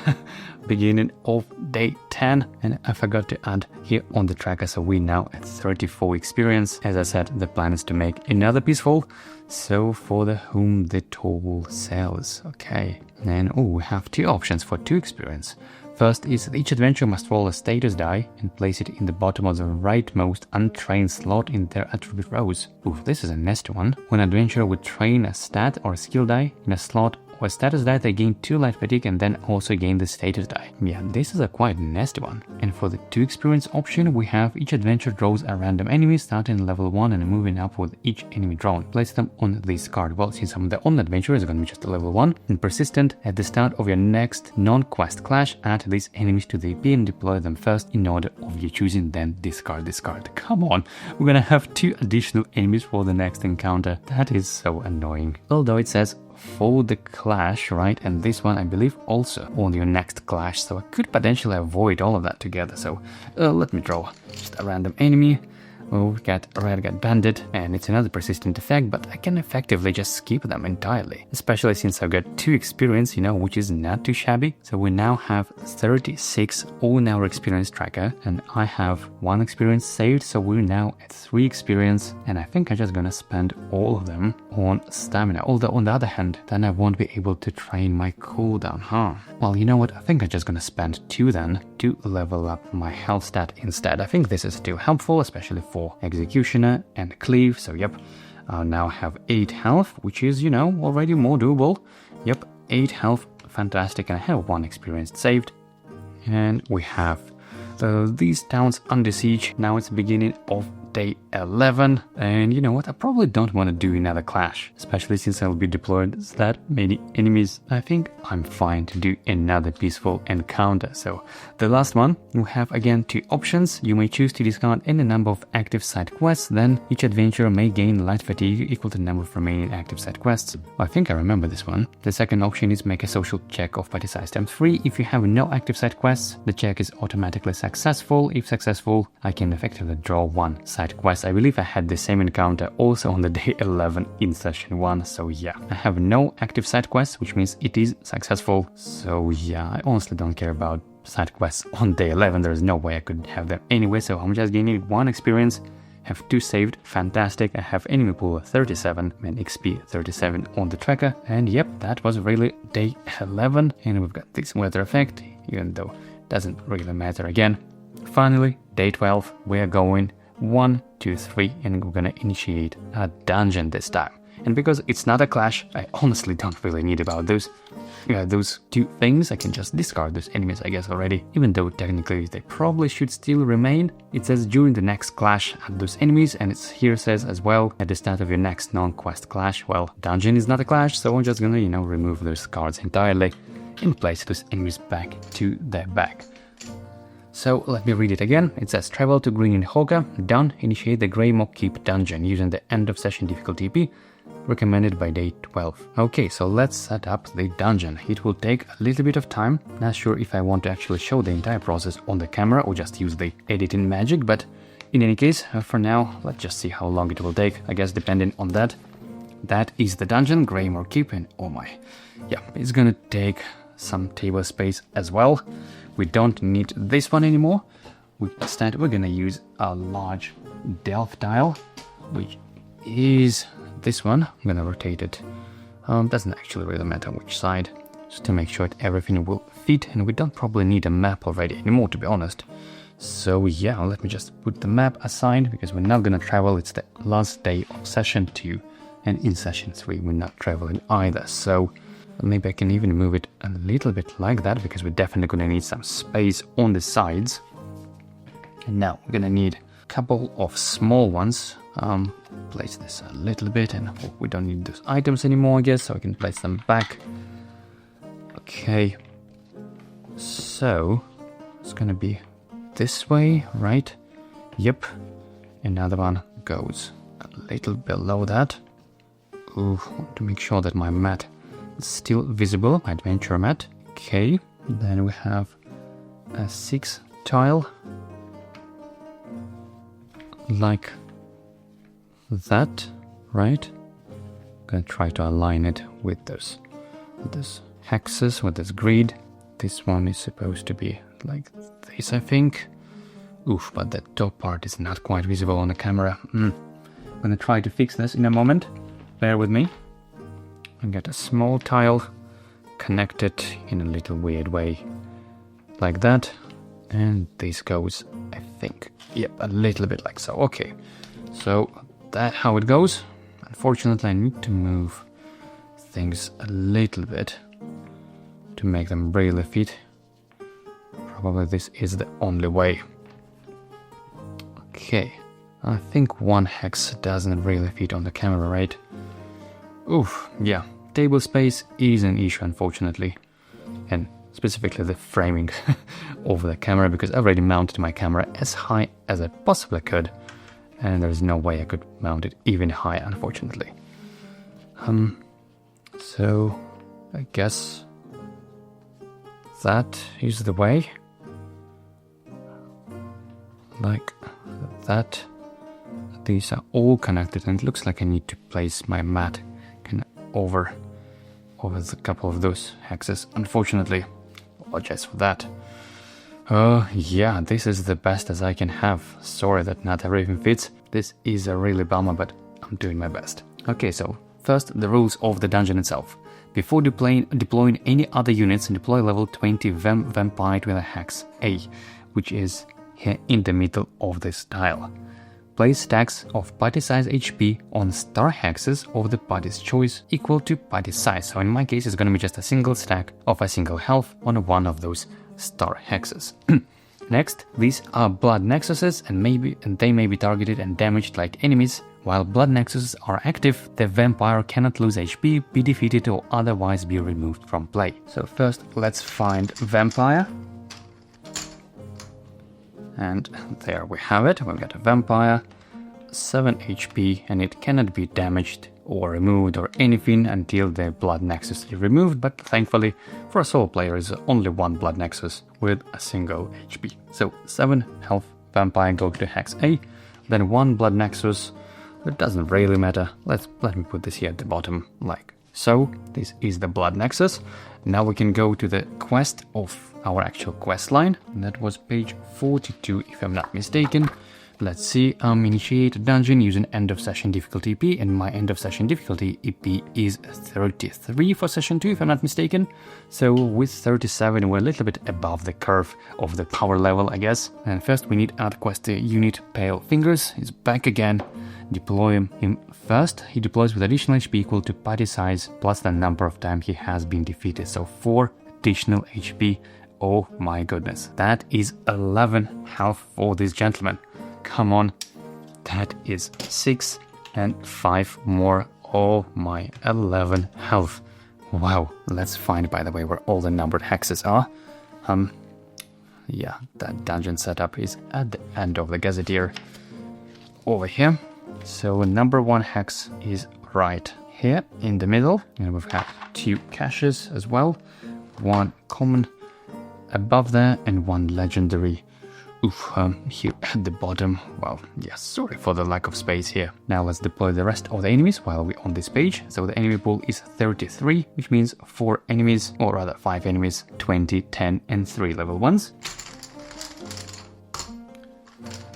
Speaker 1: beginning of day 10. And I forgot to add here on the tracker, so we're now at 34 experience. As I said, the plan is to make another peaceful. So for the whom the toll sells. Okay, and we have 2 options for 2 experience. First is that each adventurer must roll a status die and place it in the bottom of the rightmost untrained slot in their attribute rows. Ooh, this is a nasty one. When an adventurer would train a stat or a skill die in a slot or a status die, they gain 2 light fatigue and then also gain the status die. Yeah, this is a quite nasty one. And for the 2 experience option, we have each adventurer draws a random enemy starting level 1 and moving up with each enemy drawn. Place them on this card. Well, since I'm the only adventurer, it's going to be just a level 1. And persistent, at the start of your next non-quest clash, add these enemies to the EP and deploy them first in order of your choosing, then discard this card. Come on, we're gonna have 2 additional enemies for the next encounter. That is so annoying. Although it says for the clash, right? And this one I believe also on your next clash, so I could potentially avoid all of that together. So let me draw just a random enemy. We got Red Bandit, and it's another persistent effect, but I can effectively just skip them entirely, especially since I've got 2 experience, which is not too shabby. So we now have 36 on our experience tracker, and I have 1 experience saved, so we're now at 3 experience, and I think I'm just gonna spend all of them on stamina. Although on the other hand, then I won't be able to train my cooldown, huh? Well, you know what, I think I'm just gonna spend 2 then to level up my health stat instead. I think this is too helpful, especially for Executioner and Cleave, so yep, I now have 8 health, which is, you know, already more doable. Yep, 8 health, fantastic, and I have 1 experience saved. And we have these towns under siege. Now it's the beginning of day 11, and you know what, I probably don't want to do another clash, especially since I'll be deployed that many enemies. I think I'm fine to do another peaceful encounter. So the last one, you have again 2 options. You may choose to discard any number of active side quests, then each adventurer may gain light fatigue equal to the number of remaining active side quests. I think I remember this one. The second option is make a social check of party size times 3. If you have no active side quests, the check is automatically successful. If successful, I can effectively draw 1 side quest. I believe I had the same encounter also on the day 11 in session 1, so yeah. I have no active side quests, which means it is successful. So yeah, I honestly don't care about side quests on day 11. There's no way I could have them anyway, so I'm just gaining 1 experience. Have 2 saved, fantastic. I have enemy pool 37 and XP 37 on the tracker, and yep, that was really day 11. And we've got this weather effect, even though it doesn't really matter again. Finally, day 12, we're going 1, 2, 3, and we're gonna initiate a dungeon this time. And because it's not a clash, I honestly don't really need about those 2 things. I can just discard those enemies, I guess, already, even though technically they probably should still remain. It says during the next clash add those enemies, and it's here says as well at the start of your next non-quest clash. Well, dungeon is not a clash, so I'm just gonna, you know, remove those cards entirely and place those enemies back to their back. So let me read it again. It says travel to Green Hoga, done, initiate the Grey Mock Keep dungeon using the end of session difficulty EP, recommended by day 12. Okay, so let's set up the dungeon. It will take a little bit of time. Not sure if I want to actually show the entire process on the camera or just use the editing magic, but in any case, for now, let's just see how long it will take. I guess depending on that. That is the dungeon, Grey Mock Keep, and oh my, yeah, it's gonna take some table space as well. We don't need this one anymore. Instead, we're gonna use a large delve tile, which is this one. I'm gonna rotate it. Doesn't actually really matter which side, just to make sure that everything will fit, and we don't probably need a map already anymore, to be honest. So yeah, let me just put the map aside, because we're not gonna travel. It's the last day of session 2, and in session 3 we're not traveling either. So maybe I can even move it a little bit like that, because we're definitely going to need some space on the sides. And now we're going to need a couple of small ones. Place this a little bit, and we don't need those items anymore, I guess, so I can place them back. Okay. So it's going to be this way, right? Yep. Another one goes a little below that. Ooh, I want to make sure that my mat still visible, my adventure mat. Okay, then we have a 6 tile like that, right? I'm gonna try to align it with those hexes, with this grid. This one is supposed to be like this, I think. Oof, but the top part is not quite visible on the camera. I'm gonna try to fix this in a moment. Bear with me. And get a small tile connected in a little weird way like that, and this goes, I think, yep, a little bit like so. Okay, so that's how it goes. Unfortunately, I need to move things a little bit to make them really fit. Probably this is the only way. Okay, I think 1 hex doesn't really fit on the camera, right? Oof, yeah, table space is an issue, unfortunately, and specifically the framing of the camera, because I already mounted my camera as high as I possibly could, and there's no way I could mount it even higher, unfortunately. So I guess that is the way, like that. These are all connected, and it looks like I need to place my mat over a couple of those hexes. Unfortunately, apologize for that. Yeah, this is the best as I can have. Sorry that not everything fits. This is a really bummer, but I'm doing my best. Okay, so first the rules of the dungeon itself. Before deploying any other units, deploy level 20 vampire with a hex A, which is here in the middle of this tile. place stacks of party size HP on star hexes of the party's choice equal to party size. So in my case, it's going to be just a single stack of a single health on one of those star hexes. Next, these are blood nexuses and they may be targeted and damaged like enemies. While blood nexuses are active, the vampire cannot lose HP, be defeated or otherwise be removed from play. So first let's find vampire. And there we have it. We've got a vampire, 7 HP, and it cannot be damaged or removed or anything until the blood nexus is removed, but thankfully for a solo player is only one blood nexus with a single HP. So 7 health vampire go to hex A, then 1 blood nexus. It doesn't really matter. Let me put this here at the bottom like so. This is the blood nexus. Now we can go to the quest of our actual quest line. That was page 42 if I'm not mistaken. Let's see, initiate a dungeon using end of session difficulty EP, and my end of session difficulty EP is 33 for session 2 if I'm not mistaken. So with 37 we're a little bit above the curve of the power level, I guess. And first we need to add quest unit Pale Fingers. He's back again. Deploy him first. He deploys with additional HP equal to party size plus the number of times he has been defeated. So 4 additional HP. Oh my goodness. That is 11 health for this gentleman. Come on, that is 6 and 5 more. Oh my, 11 health. Wow, let's find, by the way, where all the numbered hexes are. Yeah, that dungeon setup is at the end of the gazetteer over here. So number 1 hex is right here in the middle, and we've got 2 caches as well. 1 common above there and 1 legendary. Here at the bottom. Well, yeah, sorry for the lack of space here. Now let's deploy the rest of the enemies while we're on this page. So the enemy pool is 33, which means 4 enemies, or rather 5 enemies, 20, 10 and 3 level 1s.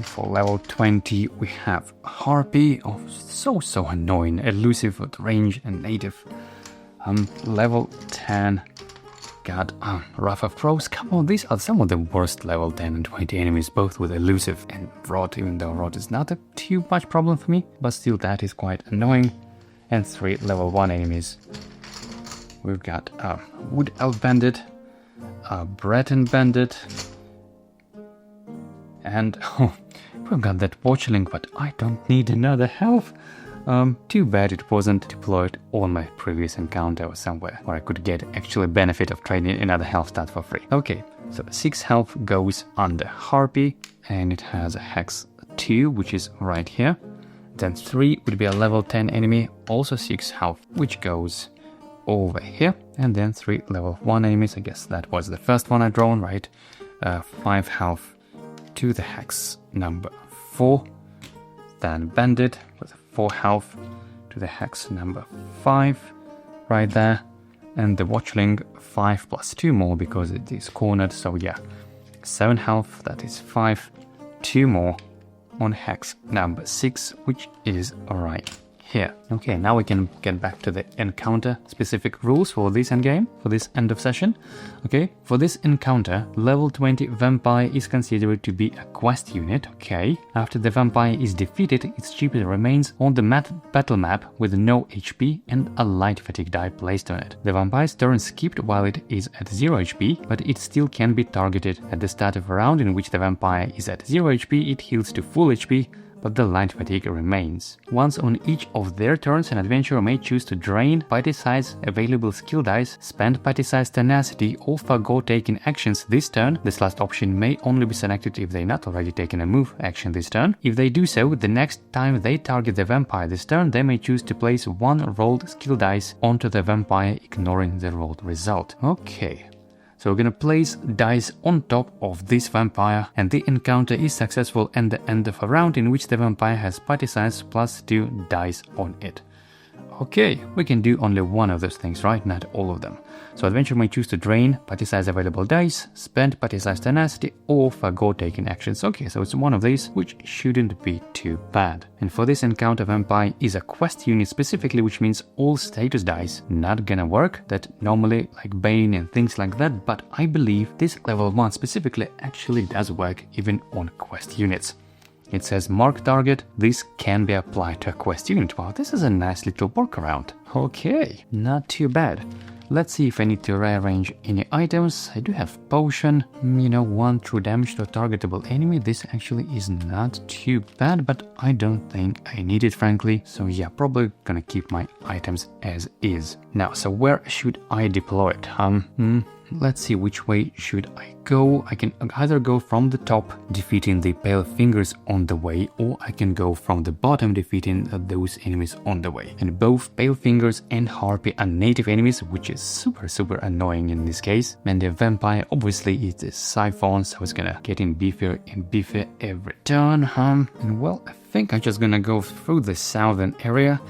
Speaker 1: For level 20 we have Harpy, oh so annoying, elusive with range and native. Level 10 got Wrath of Crows. Come on, these are some of the worst level 10 and 20 enemies, both with elusive and rot, even though rot is not a too much problem for me, but still that is quite annoying. And 3 level 1 enemies. We've got Wood Elf Bandit, Breton Bandit, and we've got that Watchling, but I don't need another health. Too bad it wasn't deployed on my previous encounter or somewhere where I could get actually benefit of trading another health stat for free. Okay, so 6 health goes under Harpy, and it has a hex 2, which is right here. Then 3 would be a level 10 enemy, also 6 health, which goes over here. And then 3 level 1 enemies, I guess that was the first one I drawn, right? 5 health to the hex number 4. Then Bandit with 4 health to the hex number 5, right there. And the Watchling 5 plus 2 more because it is cornered, so yeah, 7 health, that is 5, 2 more on hex number 6, which is right here. Okay, now we can get back to the encounter specific rules for this endgame, for this end of session. Okay, for this encounter, level 20 vampire is considered to be a quest unit. Okay, after the vampire is defeated, its GP remains on the battle map with no HP and a light fatigue die placed on it. The vampire's turn skipped while it is at 0 HP, but it still can be targeted. At the start of a round in which the vampire is at 0 HP, it heals to full HP, but the light fatigue remains. Once on each of their turns, an adventurer may choose to drain party size available skill dice, spend party size tenacity, or forgo taking actions this turn. This last option may only be selected if they not already taken a move action this turn. If they do so, the next time they target the vampire this turn, they may choose to place 1 rolled skill dice onto the vampire, ignoring the rolled result. Okay. So we're gonna place dice on top of this vampire, and the encounter is successful at the end of a round in which the vampire has party size plus 2 dice on it. Okay, we can do only one of those things, right? Not all of them. So adventurer may choose to drain party size available dice, spend party size tenacity, or forgo taking actions. Okay, so it's one of these, which shouldn't be too bad. And for this encounter, vampire is a quest unit specifically, which means all status dice not gonna work, that normally like Bane and things like that, but I believe this level 1 specifically actually does work even on quest units. It says mark target. This can be applied to a quest unit. Wow, this is a nice little workaround. Okay, not too bad. Let's see if I need to rearrange any items. I do have potion, 1 true damage to a targetable enemy. This actually is not too bad, but I don't think I need it, frankly. So yeah, probably gonna keep my items as is. Now, so where should I deploy it? Let's see, which way should I go? I can either go from the top, defeating the pale fingers on the way, or I can go from the bottom, defeating those enemies on the way. And both pale fingers and harpy are native enemies, which is super annoying in this case. And the vampire obviously is a siphon, so it's gonna get in beefier and beefier every turn. And well, I think I'm just gonna go through the southern area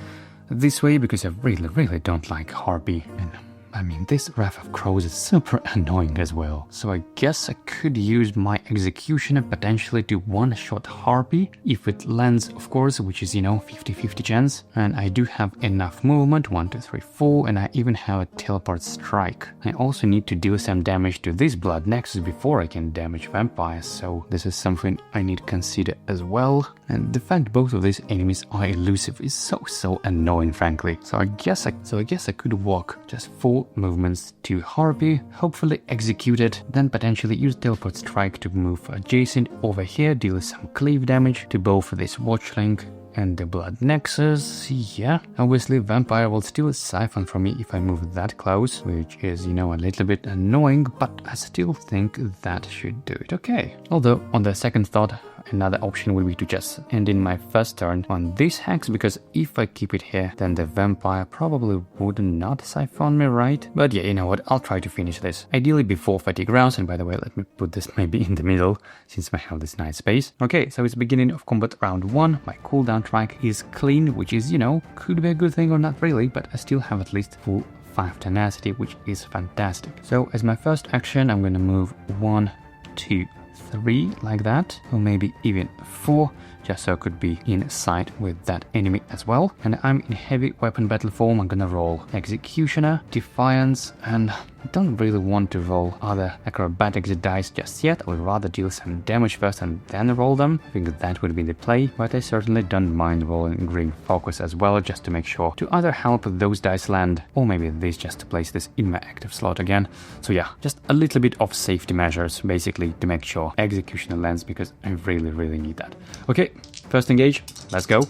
Speaker 1: this way, because I really don't like harpy. And I mean, this Wrath of Crows is super annoying as well. So I guess I could use my Executioner potentially to one-shot Harpy, if it lands, of course, which is, 50-50 chance. And I do have enough movement, 1, 2, 3, 4, and I even have a Teleport Strike. I also need to deal some damage to this Blood Nexus before I can damage vampires, so this is something I need to consider as well. And the fact both of these enemies are elusive is so annoying, frankly. So I guess I could walk just 4 movements to Harpy, hopefully execute it, then potentially use Teleport Strike to move adjacent over here, deal some cleave damage to both this Watchling and the Blood Nexus. Yeah, obviously Vampire will still siphon from me if I move that close, which is, a little bit annoying, but I still think that should do it okay. Although, on the second thought, another option would be to just end in my first turn on this hex, because if I keep it here, then the vampire probably would not siphon me, right? But yeah, you know what, I'll try to finish this. Ideally before fatigue rounds, and by the way, let me put this maybe in the middle, since I have this nice space. Okay, so it's beginning of combat round 1. My cooldown track is clean, which is, could be a good thing or not really, but I still have at least full 5 tenacity, which is fantastic. So as my first action, I'm gonna move 1, 2, 3 like that, or maybe even 4, just so I could be in sight with that enemy as well. And I'm in heavy weapon battle form. I'm gonna roll Executioner, Defiance, and I don't really want to roll other acrobatics dice just yet. I would rather deal some damage first and then roll them. I think that would be the play, but I certainly don't mind rolling Grim Focus as well, just to make sure to either help those dice land, or maybe this just to place this in my active slot again. So yeah, just a little bit of safety measures, basically, to make sure Executioner lands, because I really need that. Okay, first engage, let's go.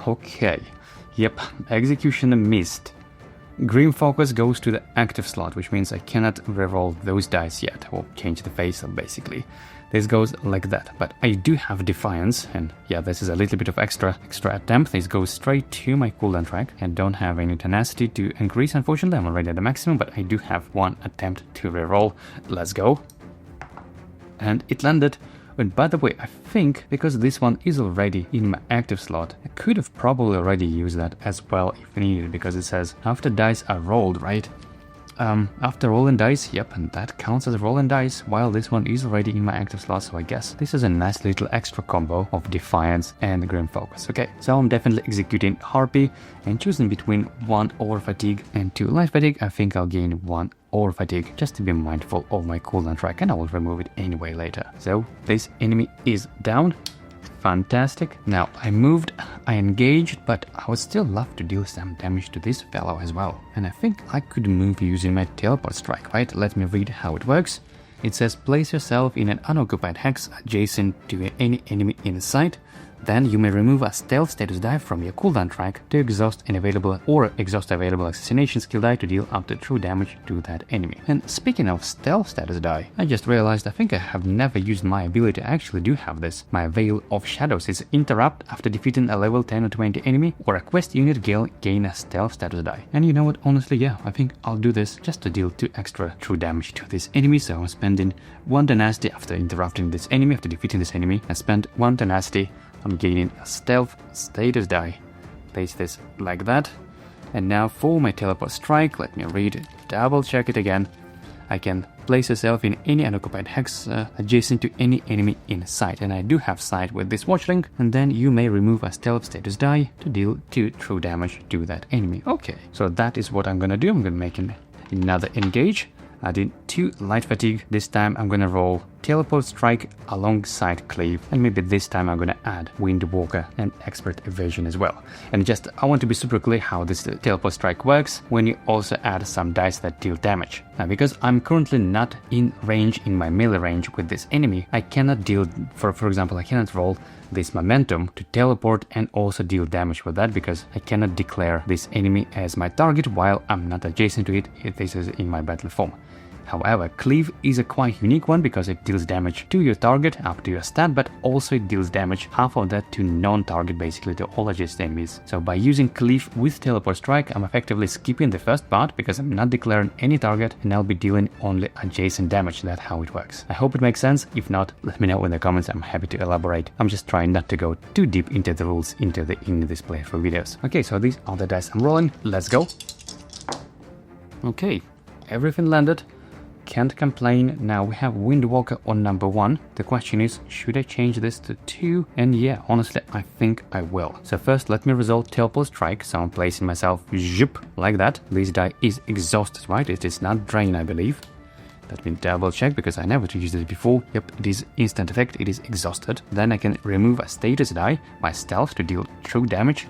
Speaker 1: Okay, yep, Executioner missed. Grim Focus goes to the active slot, which means I cannot reroll those dice yet, or change the face up, basically. This goes like that, but I do have Defiance, and yeah, this is a little bit of extra attempt. This goes straight to my cooldown track, and don't have any tenacity to increase, unfortunately. I'm already at the maximum, but I do have 1 attempt to reroll. Let's go. And it landed. And by the way, I think because this one is already in my active slot, I could have probably already used that as well if needed, because it says after dice are rolled, right? After rolling dice, yep, and that counts as rolling dice, while this one is already in my active slot, so I guess this is a nice little extra combo of Defiance and Grim Focus. Okay, so I'm definitely executing Harpy and choosing between 1 Over Fatigue and 2 Life Fatigue. I think I'll gain 1 Over Fatigue, just to be mindful of my cooldown track, and I will remove it anyway later. So this enemy is down. Fantastic. Now I moved, I engaged, but I would still love to deal some damage to this fellow as well. And I think I could move using my Teleport Strike, right? Let me read how it works. It says place yourself in an unoccupied hex adjacent to any enemy in sight. Then you may remove a stealth status die from your cooldown track to exhaust available assassination skill die to deal up to true damage to that enemy. And speaking of stealth status die, I just realized I think I have never used my ability. I actually do have this. My Veil of Shadows is interrupt after defeating a level 10 or 20 enemy, or a quest unit gain a stealth status die. And you know what, honestly, yeah, I think I'll do this just to deal 2 extra true damage to this enemy. So I'm spending 1 tenacity after interrupting this enemy, after defeating this enemy. I spent 1 tenacity. I'm gaining a stealth status die. Place this like that. And now for my Teleport Strike, let me read it, double check it again. I can place yourself in any unoccupied hex adjacent to any enemy in sight. And I do have sight with this Watchling. And then you may remove a stealth status die to deal 2 true damage to that enemy. Okay, so that is what I'm gonna do. I'm gonna make another engage. I did 2 Light Fatigue. This time I'm gonna roll Teleport Strike alongside Cleave, and maybe this time I'm gonna add Windwalker and Expert Evasion as well. And just, I want to be super clear how this Teleport Strike works when you also add some dice that deal damage. Now, because I'm currently not in range, in my melee range with this enemy, I cannot deal, for example, I cannot roll this momentum to teleport and also deal damage with that, because I cannot declare this enemy as my target while I'm not adjacent to it if this is in my battle form. However, Cleave is a quite unique one because it deals damage to your target up to your stat, but also it deals damage, half of that to non-target, basically to all adjacent enemies. So by using Cleave with Teleport Strike, I'm effectively skipping the first part because I'm not declaring any target and I'll be dealing only adjacent damage. That's how it works. I hope it makes sense. If not, let me know in the comments. I'm happy to elaborate. I'm just trying not to go too deep into the rules in this playthrough videos. Okay, so these are the dice I'm rolling. Let's go. Okay, everything landed. Can't complain. Now we have Windwalker on number 1. The question is, should I change this to 2? And yeah, honestly, I think I will. So first, let me resolve Teleport Strike. So I'm placing myself zip, like that. This die is exhausted, right? It is not drain, I believe. Let me double check because I never used it before. Yep, it is instant effect, it is exhausted. Then I can remove a status die, my stealth, to deal 2 true damage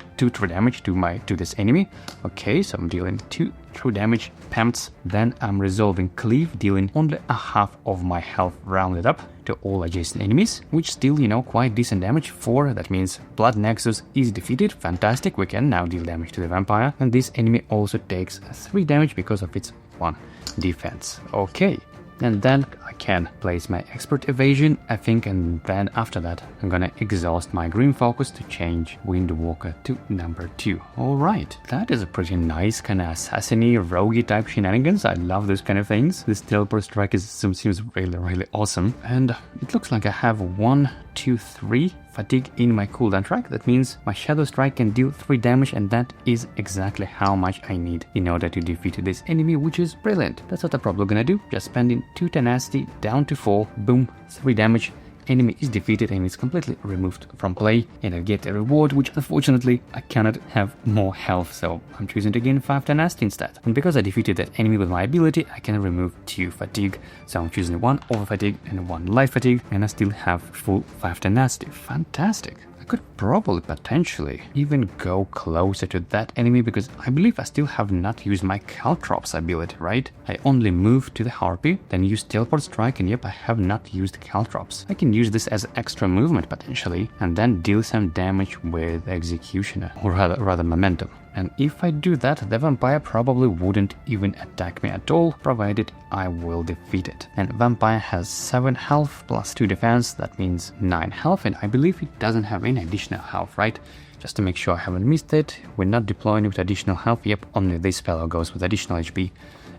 Speaker 1: to this enemy. Okay, so I'm dealing 2 true damage, pamps. Then I'm resolving Cleave, dealing only a half of my health rounded up to all adjacent enemies, which still, you know, quite decent damage. 4, that means Blood Nexus is defeated. Fantastic, we can now deal damage to the vampire. And this enemy also takes 3 damage because of its 1 defense. Okay, and then I can place my Expert Evasion, I think, and then after that I'm gonna exhaust my Grim Focus to change Windwalker to number 2. Alright, that is a pretty nice kind of assassiny, roguey type shenanigans. I love those kind of things. This Teleport Strike seems really awesome. And it looks like I have 1, 2, 3 fatigue in my cooldown track. That means my Shadow Strike can deal 3 damage, and that is exactly how much I need in order to defeat this enemy, which is brilliant. That's what I'm probably gonna do. Just spending 2 tenacity down to 4, boom, 3 damage. Enemy is defeated and is completely removed from play, and I get a reward, which unfortunately I cannot have more health, so I'm choosing to gain 5 tenacity instead. And because I defeated that enemy with my ability, I can remove 2 fatigue, so I'm choosing 1 over fatigue and 1 light fatigue, and I still have full 5 tenacity. Fantastic. Could probably potentially even go closer to that enemy, because I believe I still have not used my Caltrops ability, right? I only moved to the Harpy, then used Teleport Strike, and yep, I have not used Caltrops. I can use this as extra movement potentially, and then deal some damage with Executioner, or rather Momentum. And if I do that, the vampire probably wouldn't even attack me at all, provided I will defeat it. And vampire has 7 health plus 2 defense, that means 9 health, and I believe it doesn't have any additional health, right? Just to make sure I haven't missed it, we're not deploying with additional health. Yep, only this fellow goes with additional HP.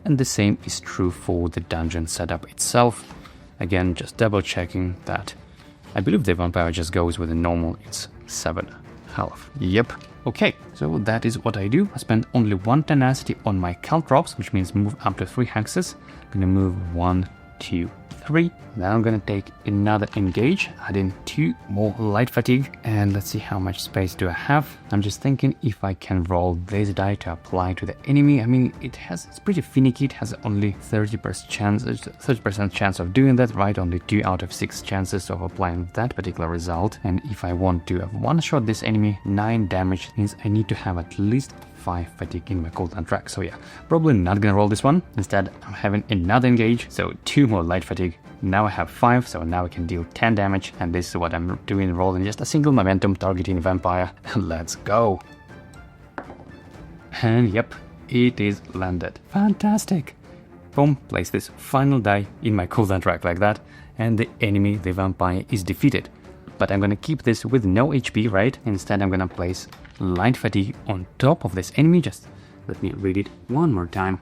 Speaker 1: And the same is true for the dungeon setup itself. Again, just double checking that. I believe the vampire just goes with a normal, it's 7 health. Yep. Okay, so that is what I do. I spend only 1 tenacity on my Caltrops, which means move up to 3 hexes. I'm gonna move 1, 2, 3. Then I'm gonna take another engage, add in 2 more light fatigue, and let's see how much space do I have. I'm just thinking if I can roll this die to apply to the enemy. I mean, it's pretty finicky. It has only 30% chance of doing that, right? Only 2 out of 6 chances of applying that particular result. And if I want to have one-shot this enemy, 9 damage means I need to have at least 5 fatigue in my cooldown track. So yeah, probably not gonna roll this one. Instead, I'm having another engage, so 2 more light fatigue. Now I have 5, so now I can deal 10 damage, and this is what I'm doing, rolling just a single momentum targeting vampire. Let's go. And yep, it is landed. Fantastic. Boom, place this final die in my cooldown track like that, and the enemy, the vampire, is defeated. But I'm gonna keep this with no HP, right? Instead, I'm gonna place light fatigue on top of this enemy. Just let me read it one more time.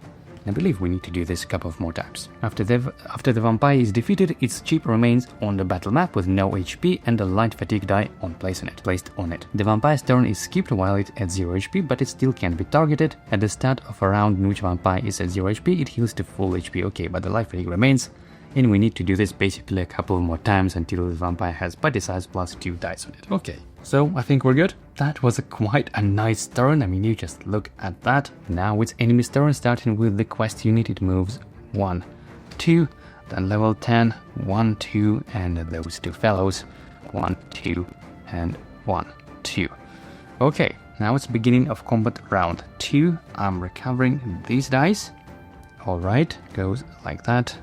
Speaker 1: I believe we need to do this a couple of more times. After the vampire is defeated, its chip remains on the battle map with no HP and a light fatigue die placed on it. The vampire's turn is skipped while it's at 0 HP, but it still can be targeted. At the start of a round in which vampire is at 0 HP, it heals to full HP. Okay, but the light fatigue remains. And we need to do this basically a couple more times until the vampire has body size plus 2 dice on it. Okay, so I think we're good. That was quite a nice turn. I mean, you just look at that. Now it's enemy's turn, starting with the quest unit. It moves 1, 2, then level 10, 1, 2, and those two fellows, 1, 2, and 1, 2. Okay, now it's beginning of combat round 2. I'm recovering these dice. Alright, goes like that.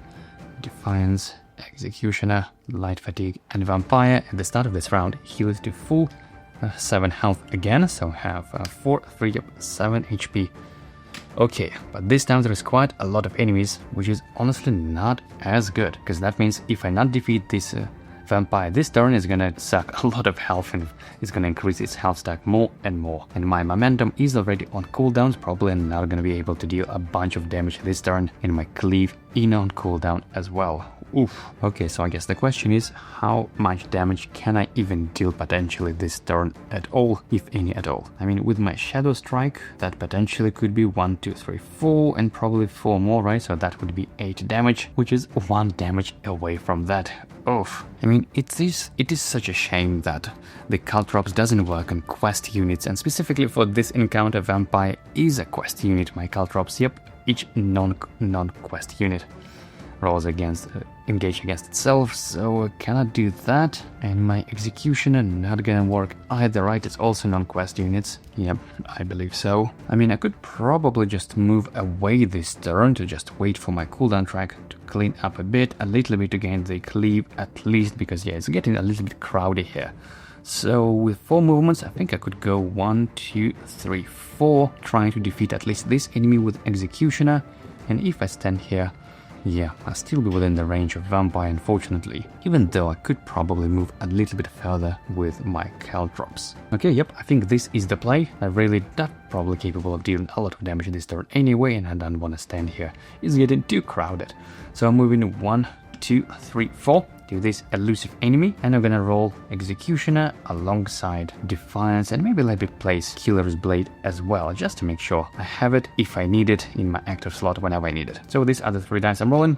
Speaker 1: Defiance, Executioner, Light Fatigue, and Vampire. At the start of this round, heals to full 7 health again, so have 4, 3, 7 HP. Okay, but this time there is quite a lot of enemies, which is honestly not as good, because that means if I not defeat this Vampire this turn, is gonna suck a lot of health and it's gonna increase its health stack more and more. And my momentum is already on cooldowns, probably not gonna be able to deal a bunch of damage this turn, and my cleave in on cooldown as well. Oof. Okay, so I guess the question is, how much damage can I even deal potentially this turn at all, if any at all? I mean, with my Shadow Strike, that potentially could be 1, 2, 3, 4, and probably 4 more, right? So that would be 8 damage, which is 1 damage away from that. Oof. I mean, it is such a shame that the Caltrops doesn't work on quest units, and specifically for this encounter, Vampire is a quest unit. My Caltrops, yep, each non-quest unit rolls against engage against itself, so I cannot do that. And my Executioner not gonna work either, right? It's also non-quest units. Yep, I believe so. I mean, I could probably just move away this turn to just wait for my cooldown track to clean up a little bit to gain the cleave at least, because yeah, it's getting a little bit crowded here. So with 4 movements, I think I could go 1, 2, 3, 4, trying to defeat at least this enemy with Executioner. And if I stand here, yeah, I'll still be within the range of Vampire, unfortunately, even though I could probably move a little bit further with my Caltrops. Okay, yep, I think this is the play. I'm really not probably capable of dealing a lot of damage this turn anyway, and I don't want to stand here. It's getting too crowded. So I'm moving 1, 2, 3, 4 to this elusive enemy, and I'm gonna roll Executioner alongside Defiance, and maybe let me place Killer's Blade as well, just to make sure I have it if I need it in my active slot whenever I need it. So these are the 3 dice I'm rolling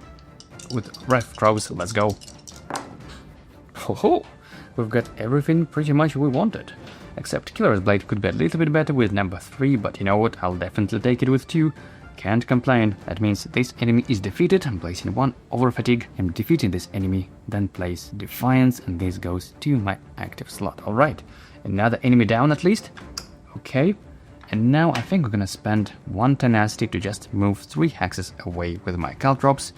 Speaker 1: with Ref Crows. Let's go. Ho, we've got everything pretty much we wanted, except Killer's Blade could be a little bit better with number 3, but you know what, I'll definitely take it with 2. Can't complain. That means this enemy is defeated. I'm placing 1 over Fatigue. I'm defeating this enemy, then place Defiance, and this goes to my active slot. Alright, another enemy down at least. Okay, and now I think we're gonna spend 1 Tenacity to just move 3 hexes away with my Caltrops.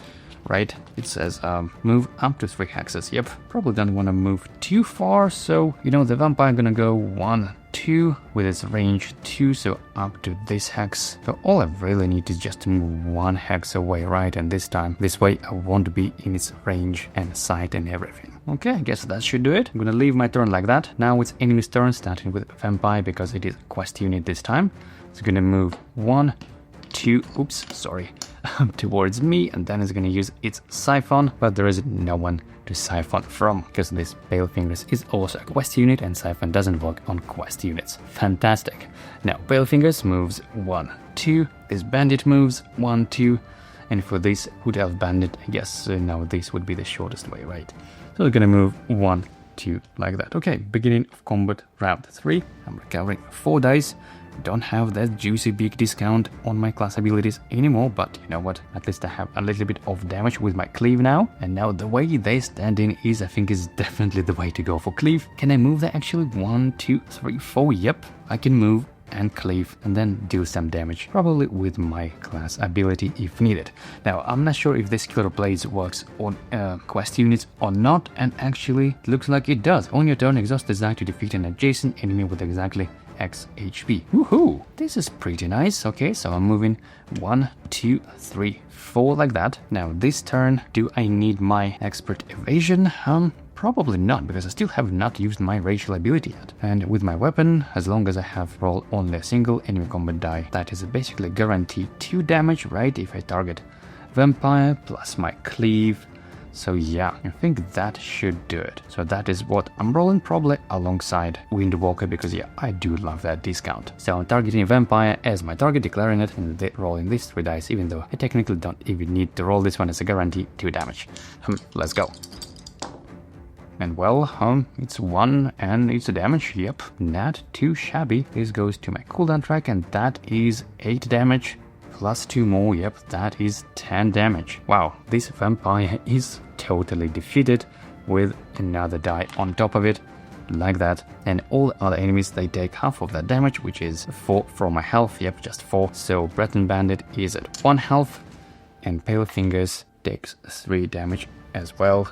Speaker 1: Right, it says move up to 3 hexes. Yep, probably don't want to move too far, so you know, the Vampire gonna go 1, 2 with its range 2, so up to this hex. So all I really need is just to move 1 hex away, right? And this way I won't be in its range and sight and everything. Okay, I guess that should do it. I'm gonna leave my turn like that. Now it's enemy's turn, starting with Vampire because it is a quest unit this time. It's gonna move 1, 2, oops, sorry, towards me, and then it's gonna use its Siphon, but there is no one to Siphon from, because this Pale Fingers is also a quest unit, and Siphon doesn't work on quest units. Fantastic. Now, Pale Fingers moves 1, 2, this Bandit moves 1, 2, and for this Hood Elf Bandit, I guess now this would be the shortest way, right? So we're gonna move 1, 2, like that. Okay, beginning of combat round 3. I'm recovering 4 dice. Don't have that juicy big discount on my class abilities anymore, but you know what, at least I have a little bit of damage with my cleave now. And now the way they stand in is, I think, is definitely the way to go for cleave. Can I move that actually? 1, 2, 3, 4, yep, I can move and cleave and then deal some damage, probably with my class ability if needed. Now, I'm not sure if this Killer Blades works on quest units or not, and actually it looks like it does. On your turn, exhaust desire to defeat an adjacent enemy with exactly X HP. Woohoo! This is pretty nice. Okay, so I'm moving 1, 2, 3, 4 like that. Now this turn, do I need my Expert Evasion? Probably not, because I still have not used my racial ability yet. And with my weapon, as long as I have rolled only a single enemy combat die, that is basically guaranteed 2 damage, right? If I target Vampire plus my cleave. So yeah, I think that should do it. So that is what I'm rolling, probably alongside Windwalker, because yeah, I do love that discount. So I'm targeting Vampire as my target, declaring it, and rolling these 3 dice, even though I technically don't even need to roll this one as a guarantee 2 damage. Let's go. And well, it's 1 and it's a damage, yep, not too shabby. This goes to my cooldown track, and that is 8 damage. plus 2 more, yep, that is 10 damage. Wow, this vampire is totally defeated with another die on top of it, like that. And all other enemies, they take half of that damage, which is 4 from my health, yep, just 4. So Breton Bandit is at 1 health, and Pale Fingers takes 3 damage as well.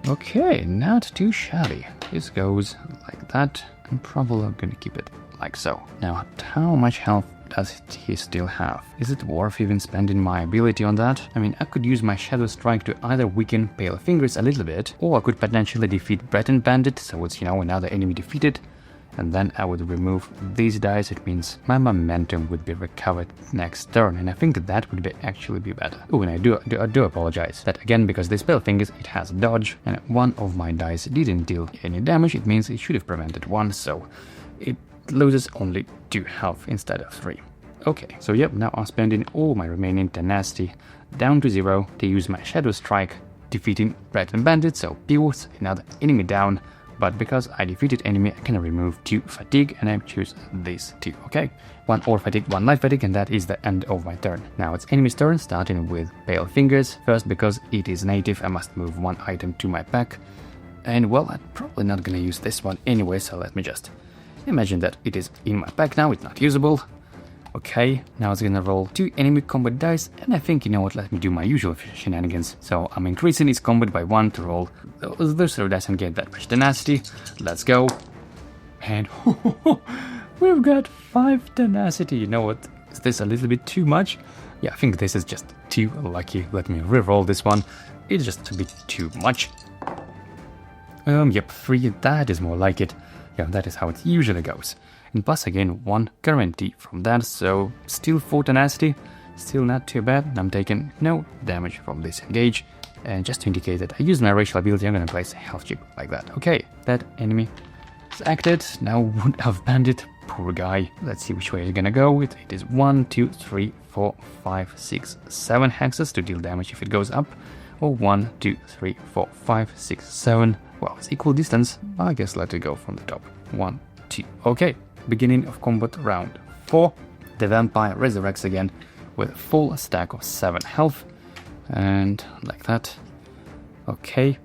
Speaker 1: Okay, not too shabby. This goes like that. I'm probably gonna keep it like so. Now, how much health does he still have? Is it worth even spending my ability on that? I mean, I could use my Shadow Strike to either weaken Pale Fingers a little bit, or I could potentially defeat Breton Bandit, so it's, you know, another enemy defeated, and then I would remove these dice. It means my momentum would be recovered next turn, and I think that would actually be better. Oh, and I do apologize. That again, because this Pale Fingers, it has dodge, and one of my dice didn't deal any damage. It means it should have prevented 1, so it loses only 2 health instead of 3. Okay, so yep, now I'm spending all my remaining tenacity down to 0 to use my Shadow Strike, defeating Breton Bandit, so Pierce, another enemy down. But because I defeated enemy, I can remove 2 fatigue, and I choose these 2, okay? 1 ore fatigue, 1 life fatigue, and that is the end of my turn. Now it's enemy's turn, starting with Pale Fingers. First, because it is native, I must move 1 item to my pack. And well, I'm probably not gonna use this one anyway, so let me just imagine that it is in my pack now, it's not usable. Okay, now it's gonna roll 2 enemy combat dice, and I think, you know what, let me do my usual shenanigans. So I'm increasing its combat by 1 to roll those 3 dice and get that much tenacity. Let's go. And we've got 5 tenacity. You know what, is this a little bit too much? Yeah, I think this is just too lucky. Let me re-roll this one. It's just a bit too much. Yep, 3, that is more like it. Yeah, that is how it usually goes. And plus again 1 guarantee from that, so still 4 tenacity, still not too bad. I'm taking no damage from this engage, and just to indicate that I use my racial ability, I'm gonna place a health chip like that. Okay, that enemy is acted. Now Wound of Bandit, poor guy. Let's see which way he's gonna go with. It is 1, 2, 3, 4, 5, 6, 7 hexes to deal damage if it goes up, or 1, 2, 3, 4, 5, 6, 7. Well, it's equal distance. I guess let it go from the top. 1, 2. Okay, beginning of combat round 4. The vampire resurrects again with a full stack of 7 health. And like that. Okay.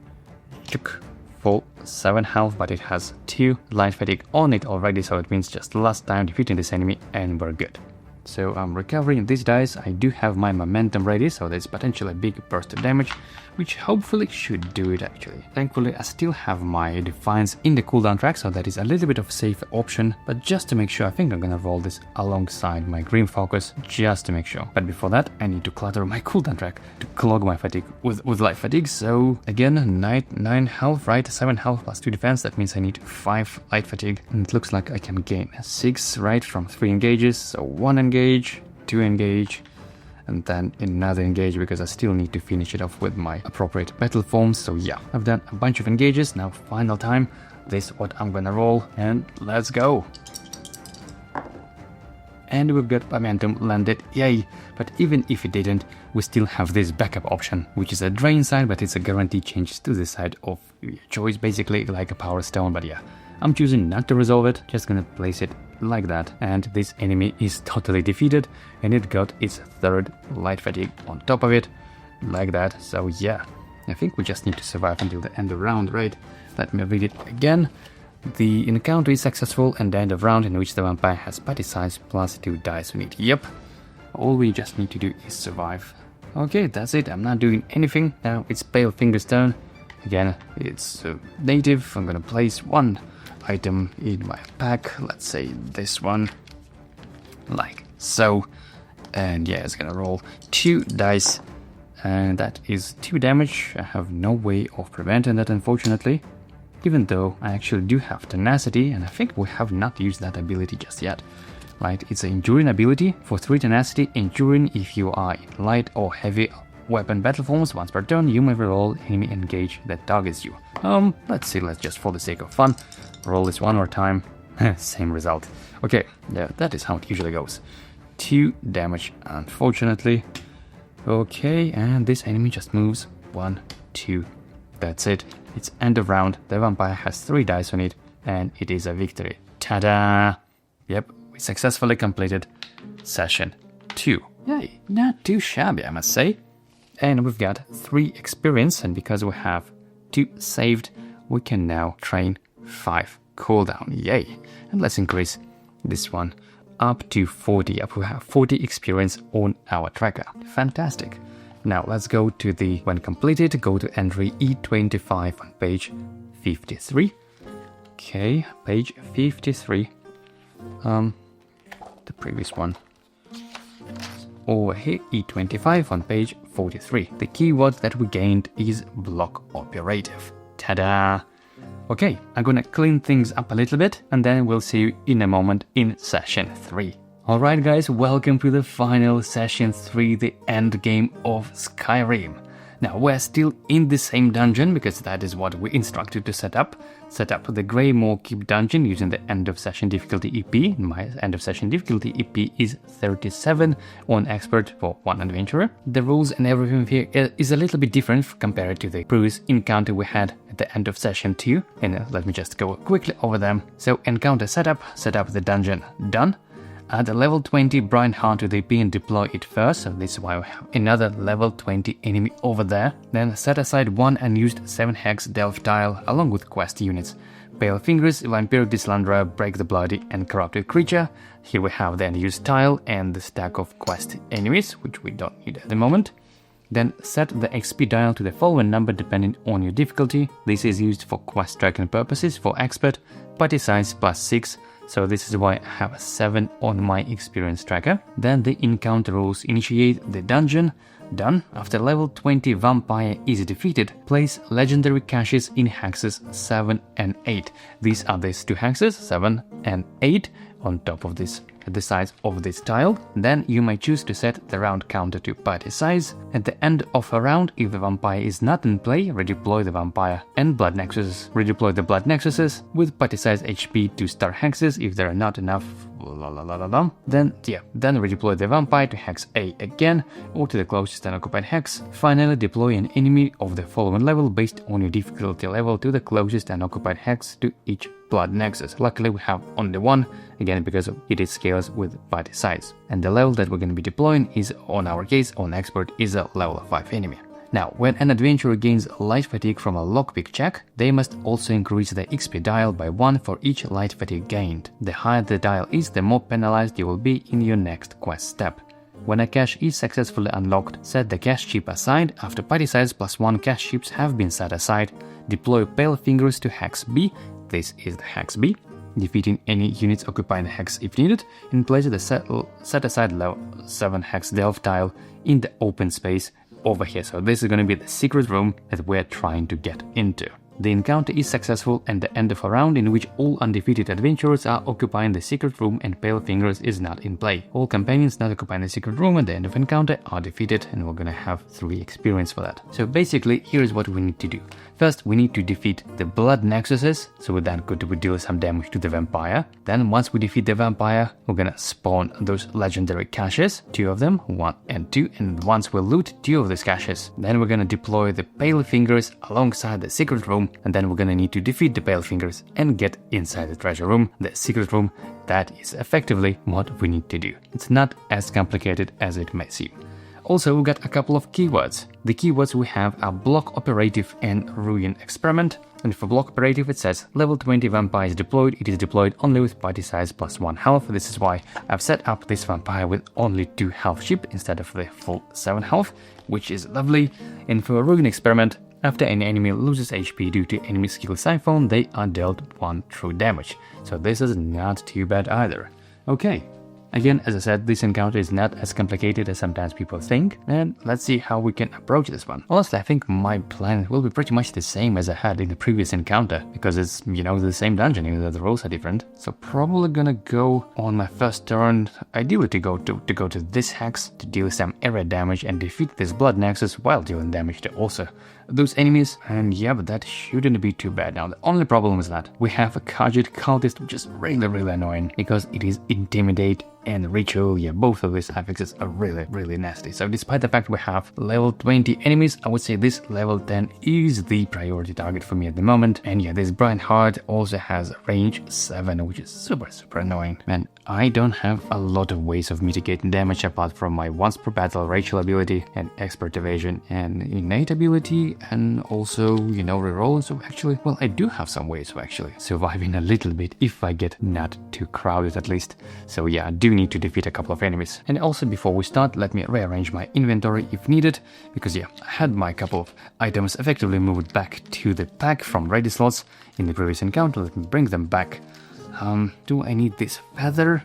Speaker 1: Took full 7 health, but it has 2 light fatigue on it already, so it means just last time defeating this enemy and we're good. So I'm recovering these dice. I do have my momentum ready, so there's potentially a big burst of damage, which hopefully should do it actually. Thankfully, I still have my Defiance in the cooldown track, so that is a little bit of a safer option. But just to make sure, I think I'm gonna roll this alongside my Grim Focus, just to make sure. But before that, I need to clutter my cooldown track to clog my fatigue with life fatigue. So again, 9 health, right? 7 health plus 2 defense, that means I need 5 light fatigue. And it looks like I can gain 6, right, from 3 engages. So 1 engage, 2 engage, and then another engage, because I still need to finish it off with my appropriate battle forms. So yeah, I've done a bunch of engages. Now final time, this is what I'm gonna roll, and let's go. And we've got momentum landed, yay. But even if it didn't, we still have this backup option, which is a drain side, but it's a guaranteed change to the side of your choice, basically like a power stone. But yeah, I'm choosing not to resolve it, just gonna place it like that, and this enemy is totally defeated, and it got its 3rd light fatigue on top of it, like that. So yeah, I think we just need to survive until the end of round, right? Let me read it again. The encounter is successful, and the end of round in which the vampire has party size plus 2 dice on it. Yep, all we just need to do is survive. Okay, that's it. I'm not doing anything. Now it's Pale Finger's turn. Again, it's native. I'm gonna place 1 item in my pack, let's say this one, like so, and yeah, it's gonna roll 2 dice, and that is 2 damage. I have no way of preventing that, unfortunately, even though I actually do have tenacity, and I think we have not used that ability just yet, right? It's an enduring ability for 3 tenacity, enduring if you are in light or heavy weapon battle forms. Once per turn, you may reroll enemy engage that targets you. Let's see, let's just, for the sake of fun, roll this one more time. Same result. Okay, yeah, that is how it usually goes. 2 damage, unfortunately. Okay, and this enemy just moves 1, 2. That's it. It's end of round. The vampire has 3 dice on it, and it is a victory. Ta-da! Yep, we successfully completed session 2 Yay, not too shabby, I must say. And we've got 3 experience, and because we have 2 saved, we can now train 5 cooldown. Yay! And let's increase this one up to 40. We have 40 experience on our tracker. Fantastic. Now let's go to the, when completed, go to entry E25 on page 53. Okay, page 53. The previous one. Over here, E25 on page 43. The keyword that we gained is block operative. Ta-da! Okay, I'm gonna clean things up a little bit, and then we'll see you in a moment in session 3. Alright guys, welcome to the final session 3, the end game of Skyrim. Now we're still in the same dungeon because that is what we instructed to set up. Set up the Greymoor Keep dungeon using the end of session difficulty EP. My end of session difficulty EP is 37 on expert for 1 adventurer. The rules and everything here is a little bit different compared to the previous encounter we had at the end of session 2. And let me just go quickly over them. So encounter setup, set up the dungeon, done. Add a level 20 Brian Heart to the EP and deploy it first, so this is why we have another level 20 enemy over there. Then set aside 1 unused 7-hex delve tile along with quest units. Pale Fingers, Vampiric Dislanderer, Break the Bloody and Corrupted Creature. Here we have the unused tile and the stack of quest enemies, which we don't need at the moment. Then set the XP dial to the following number depending on your difficulty. This is used for quest tracking purposes for expert, party size +6. So this is why I have 7 on my experience tracker. Then the encounter rules: initiate the dungeon. Done. After level 20 vampire is defeated, place legendary caches in hexes 7 and 8. These are these 2 hexes, 7 and 8, on top of this, at the size of this tile. Then you may choose to set the round counter to party size. At the end of a round, if the vampire is not in play, redeploy the vampire and blood nexuses. Redeploy the blood nexuses with party size HP to star hexes if there are not enough. Then redeploy the vampire to hex A again or to the closest unoccupied hex. Finally, deploy an enemy of the following level based on your difficulty level to the closest unoccupied hex to each blood nexus. Luckily we have only 1, again because it scales with party size. And the level that we're going to be deploying is, on our case, on expert, is a level 5 enemy. Now, when an adventurer gains light fatigue from a lockpick check, they must also increase the XP dial by 1 for each light fatigue gained. The higher the dial is, the more penalized you will be in your next quest step. When a cache is successfully unlocked, set the cache chip aside. After party size +1 cache chips have been set aside, deploy Pale Fingers to hex B. This is the hex B, defeating any units occupying the hex if needed, and place the set aside level 7 hex delve tile in the open space over here. So this is going to be the secret room that we're trying to get into. The encounter is successful at the end of a round in which all undefeated adventurers are occupying the secret room and Pale Fingers is not in play. All companions not occupying the secret room at the end of encounter are defeated, and we're gonna have 3 experience for that. So basically, here's what we need to do. First, we need to defeat the blood nexuses, so with that could we deal some damage to the vampire. Then once we defeat the vampire, we're gonna spawn those legendary caches, 2 of them, 1 and 2, and once we loot 2 of these caches, then we're gonna deploy the Pale Fingers alongside the secret room, and then we're gonna need to defeat the Pale Fingers and get inside the treasure room, the secret room. That is effectively what we need to do. It's not as complicated as it may seem. Also, we got a couple of keywords. The keywords we have are block operative and ruin experiment. And for block operative, it says level 20 vampire is deployed. It is deployed only with party size +1 health. This is why I've set up this vampire with only 2 health chip instead of the full 7 health, which is lovely. And for a ruin experiment, after an enemy loses HP due to enemy skill siphon, they are dealt 1 true damage. So this is not too bad either. Okay. Again, as I said, this encounter is not as complicated as sometimes people think, and let's see how we can approach this one. Honestly, I think my plan will be pretty much the same as I had in the previous encounter, because it's, you know, the same dungeon, even though the rules are different. So probably gonna go on my first turn, ideally to go to this hex to deal some area damage and defeat this blood nexus while dealing damage to also those enemies, and yeah, but that shouldn't be too bad. Now, the only problem is that we have a Khajiit cultist, which is really annoying, because it is Intimidate and Ritual. Yeah, both of these affixes are really nasty. So despite the fact we have level 20 enemies, I would say this level 10 is the priority target for me at the moment. And yeah, this Brian Heart also has range 7, which is super annoying. Man, I don't have a lot of ways of mitigating damage apart from my once per battle Rachel ability and expert evasion and innate ability and also, reroll. So actually, well, I do have some ways of actually surviving a little bit if I get not too crowded at least. So yeah, I do need to defeat a couple of enemies. And also before we start, let me rearrange my inventory if needed, because yeah, I had my couple of items effectively moved back to the pack from ready slots in the previous encounter. Let me bring them back. Do I need this feather?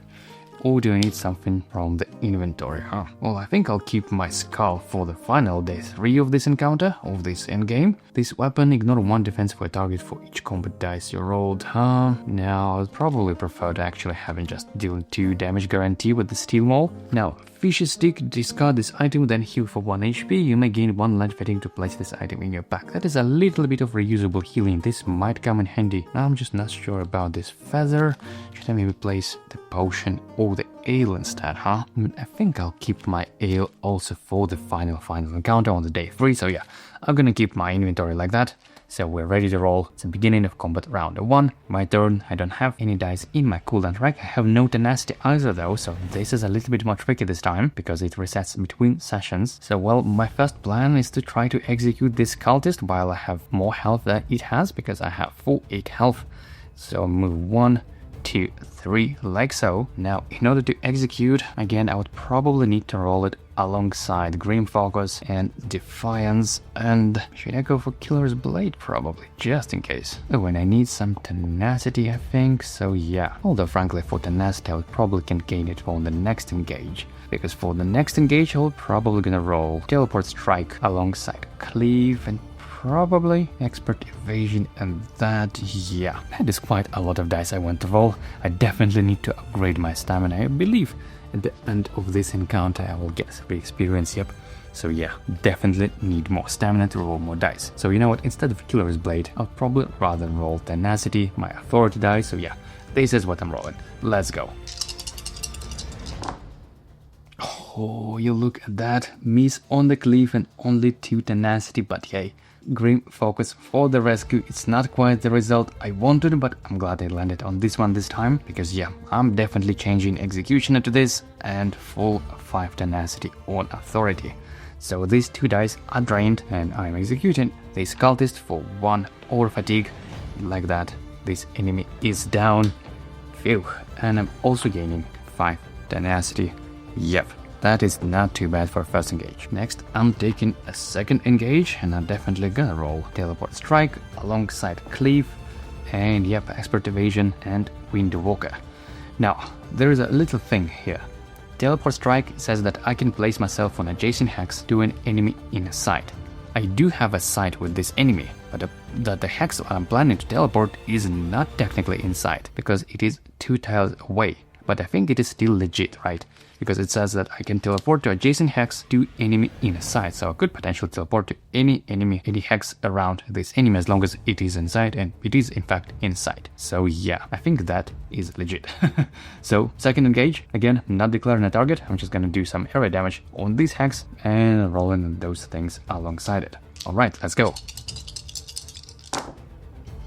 Speaker 1: Or do I need something from the inventory? Well, I think I'll keep my skull for the final day 3 of this encounter, of this endgame. This weapon, ignore 1 defense for a target for each combat dice you rolled. Now, I'd probably prefer to actually having just deal 2 damage guarantee with the steel maul. Now, Fishy Stick, discard this item, then heal for 1 HP. You may gain 1 light fatigue to place this item in your pack. That is a little bit of reusable healing. This might come in handy. I'm just not sure about this feather. Should I maybe place the potion or the ale instead, I think I'll keep my ale also for the final encounter on the day 3. So yeah, I'm gonna keep my inventory like that. So we're ready to roll. It's the beginning of combat round 1. My turn. I don't have any dice in my cooldown track. I have no tenacity either though, so this is a little bit more tricky this time because it resets between sessions. So well, my first plan is to try to execute this cultist while I have more health than it has, because I have full 8 health. So move 1, 2, 3, like so. Now, in order to execute, again, I would probably need to roll it alongside Grim Focus and Defiance, and should I go for Killer's Blade? Probably, just in case. Oh, and I need some tenacity, I think, so yeah. Although frankly, for tenacity, I would probably can gain it on the next engage, because for the next engage, I'll probably gonna roll Teleport Strike alongside Cleave and probably expert evasion, and that, yeah, that is quite a lot of dice I want to roll. I definitely need to upgrade my stamina. I believe at the end of this encounter I will get 3 experience, yep. So yeah, definitely need more stamina to roll more dice. So you know what, instead of Killer's Blade, I'll probably rather roll Tenacity, my authority dice. So yeah, this is what I'm rolling. Let's go. Oh, you look at that. Miss on the Cleave and only 2 Tenacity, but yay. Grim Focus for the rescue. It's not quite the result I wanted, but I'm glad I landed on this one this time, because yeah, I'm definitely changing Executioner to this and full 5 Tenacity on Authority. So these 2 dice are drained and I'm executing this cultist for 1 or fatigue. Like that, this enemy is down. Phew. And I'm also gaining 5 Tenacity. Yep. That is not too bad for a first engage. Next, I'm taking a second engage, and I'm definitely gonna roll Teleport Strike alongside Cleave, and yep, Expert Evasion and Windwalker. Now, there is a little thing here. Teleport Strike says that I can place myself on adjacent hex to an enemy in sight. I do have a sight with this enemy, but the hex I'm planning to teleport is not technically in sight, because it is 2 tiles away. But I think it is still legit, right? Because it says that I can teleport to adjacent hex to enemy in sight, so I could potentially teleport to any enemy, any hex around this enemy as long as it is inside, and it is in fact inside. So yeah, I think that is legit. So second engage, again, not declaring a target, I'm just gonna do some area damage on this hex and rolling those things alongside it. Alright, let's go.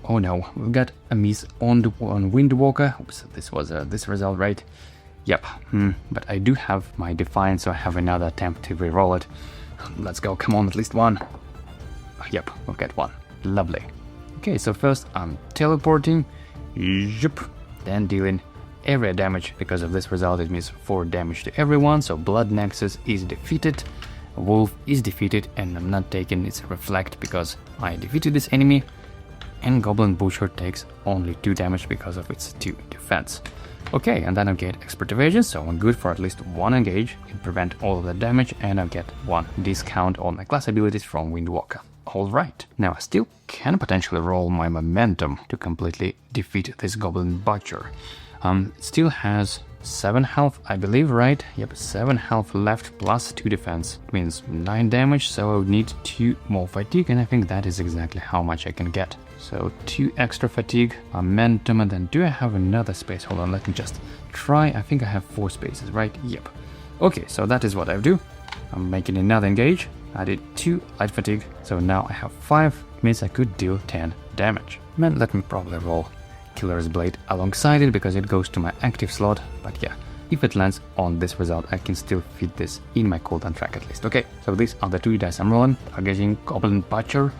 Speaker 1: Oh no, we've got a miss on Windwalker. Oops, this was this result, right? Yep, but I do have my Defiance, so I have another attempt to reroll it. Let's go, come on, at least 1. Yep, we've got 1. Lovely. Okay, so first I'm teleporting, yep, then dealing area damage. Because of this result, it means 4 damage to everyone, so Blood Nexus is defeated, Wolf is defeated, and I'm not taking its Reflect because I defeated this enemy, and Goblin Butcher takes only 2 damage because of its 2 defense. Okay, and then I get Expert Evasion, so I'm good for at least 1 engage, can prevent all of the damage, and I get 1 discount on my class abilities from Windwalker. Alright, now I still can potentially roll my momentum to completely defeat this Goblin Butcher. It still has 7 health, I believe, right? Yep, 7 health left plus 2 defense. It means 9 damage, so I would need 2 more fatigue, and I think that is exactly how much I can get. So 2 extra fatigue, momentum, and then do I have another space? Hold on, let me just try. I think I have 4 spaces, right? Yep. Okay, so that is what I do. I'm making another engage. I did 2 light fatigue, so now I have 5. It means I could deal 10 damage. Man, let me probably roll Killer's Blade alongside it because it goes to my active slot. But yeah, if it lands on this result, I can still fit this in my cooldown track at least. Okay, so these are the 2 dice I'm rolling. Targeting Goblin Butcher.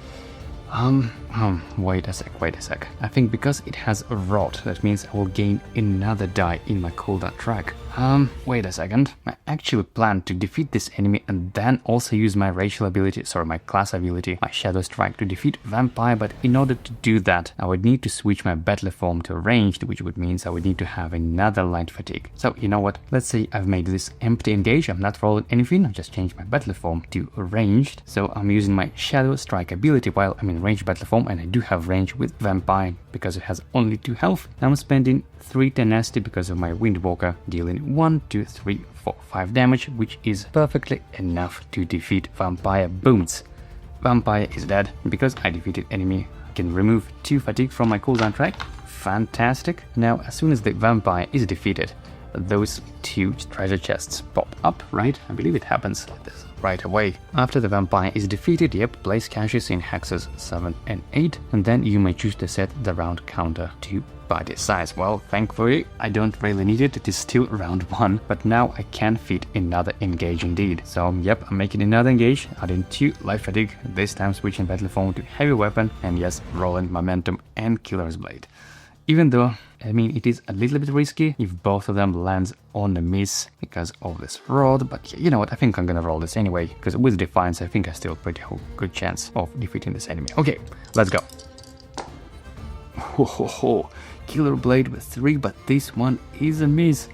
Speaker 1: Wait a sec. I think because it has a rod, that means I will gain another die in my cooldown track. Wait a second. I actually plan to defeat this enemy and then also use my racial ability, my class ability, my Shadow Strike to defeat Vampire, but in order to do that, I would need to switch my battle form to ranged, which would mean I would need to have another light fatigue. So, you know what? Let's say I've made this empty engage, I'm not rolling anything, I've just changed my battle form to ranged. So I'm using my Shadow Strike ability while I'm in ranged battle form, and I do have range with Vampire because it has only 2 health. I'm spending 3 tenacity because of my Windwalker, dealing 1, 2, 3, 4, 5 damage, which is perfectly enough to defeat Vampire. Booms. Vampire is dead. Because I defeated enemy, I can remove 2 fatigue from my cooldown track. Fantastic. Now, as soon as the Vampire is defeated, those 2 treasure chests pop up, right? I believe it happens like this right away. After the Vampire is defeated, place caches in hexes 7 and 8, and then you may choose to set the round counter to body size. Well, thankfully, I don't really need it. It is still round 1, but now I can fit another engage indeed. So, I'm making another engage, adding 2 life fatigue, this time switching battle form to heavy weapon, and yes, rolling momentum and Killer's Blade. Even though, it is a little bit risky if both of them lands on a miss because of this rod, but you know what, I think I'm gonna roll this anyway, because with Defiance, I think I still pretty good chance of defeating this enemy. Okay, let's go. Killer Blade with 3, but this one is a miss.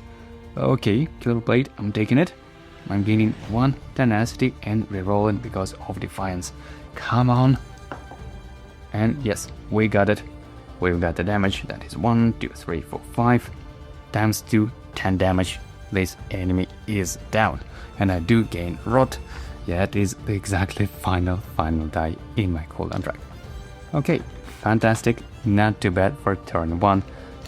Speaker 1: Okay, Killer Blade, I'm taking it. I'm gaining 1 tenacity and rerolling because of Defiance. Come on. And yes, we got it. We've got the damage. That is 1, 2, 3, 4, 5 times 2, 10 damage. This enemy is down. And I do gain rot. Yeah, it is the exactly final die in my cooldown track. Okay, fantastic. Not too bad for turn 1.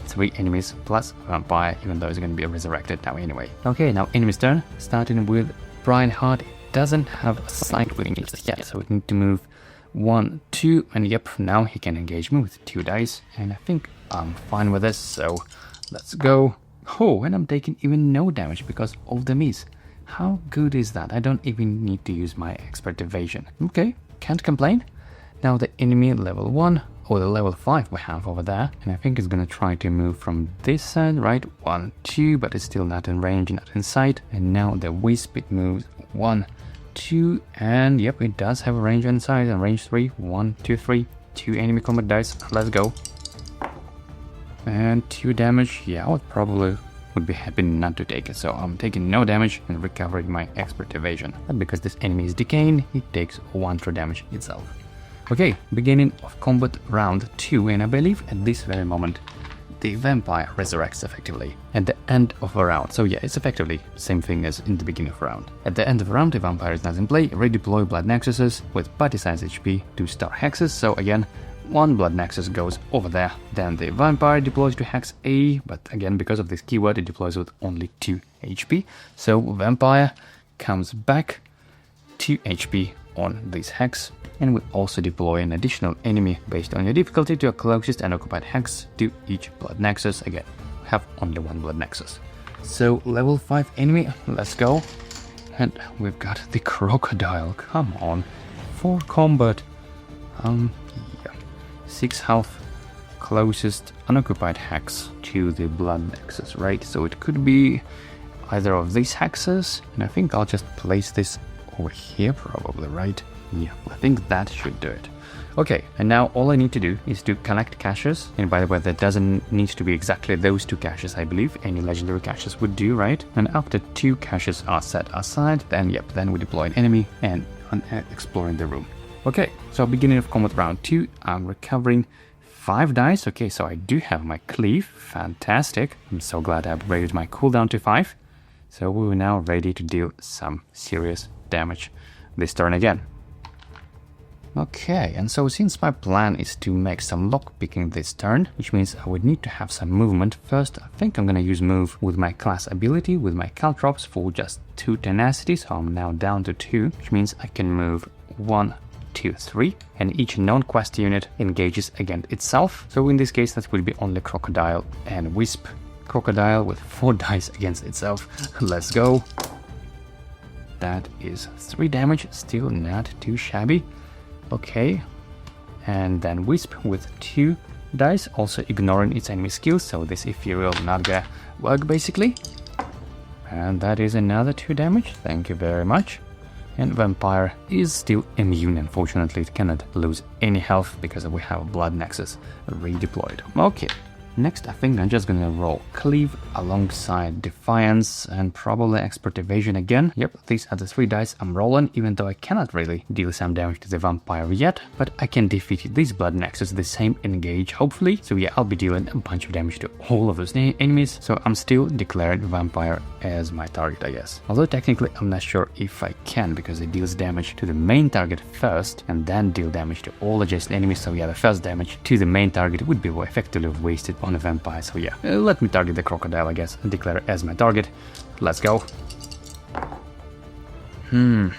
Speaker 1: 3 enemies plus Vampire, even though it's going to be resurrected now anyway. Okay, now enemy's turn. Starting with Brian Hart. It doesn't have a cycling just yet, so we need to move 1, 2, and now he can engage me with 2 dice, and I think I'm fine with this, so let's go. Oh, and I'm taking even no damage because of the miss. How good is that? I don't even need to use my expert evasion. Okay, can't complain. Now the enemy level 1, or the level 5 we have over there, and I think it's gonna try to move from this side, right? 1, 2, but it's still not in range, not in sight. And now the Wisp, it moves 1, 2, and it does have a range inside, and range 3, 1, 2, 3, 2 enemy combat dice. Let's go. And 2 damage. I would be happy not to take it, so I'm taking no damage and recovering my expert evasion. But because this enemy is decaying, it takes 1 true damage itself. Okay, beginning of combat round 2, and I believe at this very moment the Vampire resurrects effectively at the end of a round. So it's effectively the same thing as in the beginning of a round. At the end of a round, the Vampire is not in play. Redeploy Blood Nexuses with body size HP to star hexes. So again, 1 Blood Nexus goes over there. Then the Vampire deploys to hex A, but again, because of this keyword, it deploys with only 2 HP. So Vampire comes back 2 HP on this hex, and we also deploy an additional enemy based on your difficulty to a closest unoccupied hex to each Blood Nexus. Again, we have only 1 Blood Nexus. So level 5 enemy, let's go. And we've got the Crocodile, come on, for combat. 6 health, closest unoccupied hex to the Blood Nexus, right? So it could be either of these hexes, and I think I'll just place this over here probably, right? I think that should do it. Okay, and now all I need to do is to collect caches, and by the way, that doesn't need to be exactly those 2 caches, I believe. Any legendary caches would do, right? And after 2 caches are set aside, then then we deploy an enemy and exploring the room. Okay, so beginning of combat round 2, I'm recovering 5 dice. Okay, so I do have my cleave, fantastic. I'm so glad I upgraded my cooldown to 5. So we are now ready to deal some serious damage this turn again. Okay, and so since my plan is to make some lockpicking this turn, which means I would need to have some movement, first I think I'm gonna use move with my class ability, with my caltrops for just 2 tenacity, so I'm now down to 2, which means I can move 1, 2, 3, and each non-quest unit engages against itself. So in this case, that will be only Crocodile and Wisp. Crocodile with 4 dice against itself. Let's go. That is 3 damage, still not too shabby. Okay. And then Wisp with 2 dice, also ignoring its enemy skills, so this Ethereal not gonna work basically. And that is another 2 damage, thank you very much. And Vampire is still immune, unfortunately it cannot lose any health because we have Blood Nexus redeployed. Okay. Next, I think I'm just gonna roll Cleave alongside Defiance and probably Expert Evasion again. Yep, these are the 3 dice I'm rolling, even though I cannot really deal some damage to the Vampire yet, but I can defeat this Blood Nexus, the same engage, hopefully. So yeah, I'll be dealing a bunch of damage to all of those enemies, so I'm still declaring Vampire as my target, I guess. Although technically I'm not sure if I can, because it deals damage to the main target first, and then deal damage to all adjacent enemies, so yeah, the first damage to the main target would be effectively wasted on a Vampire, so yeah, let me target the Crocodile, I guess, and declare it as my target. Let's go. And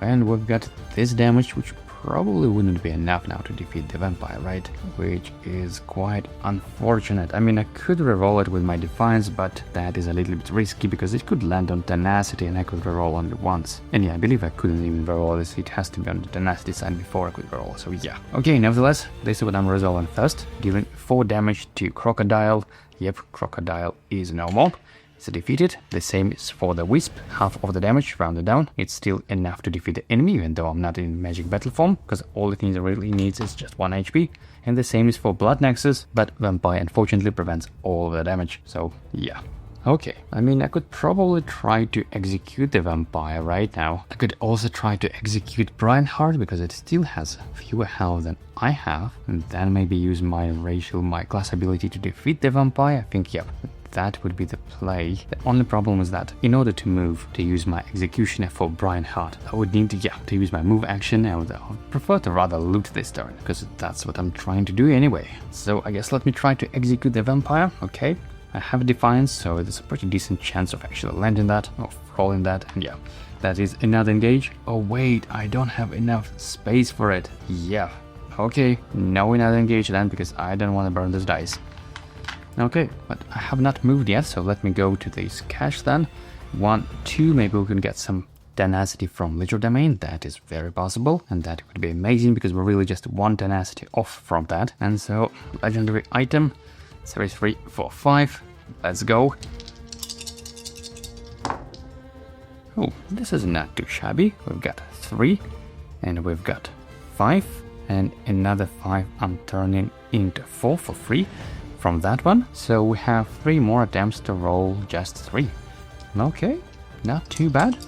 Speaker 1: we've got this damage, which probably wouldn't be enough now to defeat the Vampire, right? Which is quite unfortunate. I mean, I could reroll it with my Defiance, but that is a little bit risky because it could land on Tenacity and I could reroll only once. And yeah, I believe I couldn't even reroll this. It has to be on the Tenacity side before I could reroll, so yeah. Okay, nevertheless, this is what I'm resolving first, dealing 4 damage to Crocodile. Yep, Crocodile is no more. It's defeated. The same is for the Wisp, half of the damage rounded down. It's still enough to defeat the enemy, even though I'm not in magic battle form, because all it really needs is just 1 HP. And the same is for Blood Nexus, but Vampire unfortunately prevents all of the damage, so yeah. Okay, I mean, I could probably try to execute the Vampire right now. I could also try to execute Brianheart, because it still has fewer health than I have, and then maybe use my class ability to defeat the Vampire. I think, yeah, that would be the play. The only problem is that in order to move, to use my Executioner for Brianheart, I would need to use my move action. I would prefer to rather loot this turn, because that's what I'm trying to do anyway. So I guess let me try to execute the Vampire. Okay, I have Defiance, so there's a pretty decent chance of actually landing that, or rolling that, and yeah. That is another engage. Oh wait, I don't have enough space for it. Yeah. Okay, no another engage then, because I don't want to burn those dice. Okay, but I have not moved yet, so let me go to this cache then. 1, 2, maybe we can get some Tenacity from Legerdemain. That is very possible, and that would be amazing, because we're really just 1 Tenacity off from that. And so, legendary item, 3, 3, 4, 5, let's go. Oh, this is not too shabby. We've got 3, and we've got 5, and another 5 I'm turning into 4 for free from that one. So we have 3 more attempts to roll just 3. Okay, not too bad.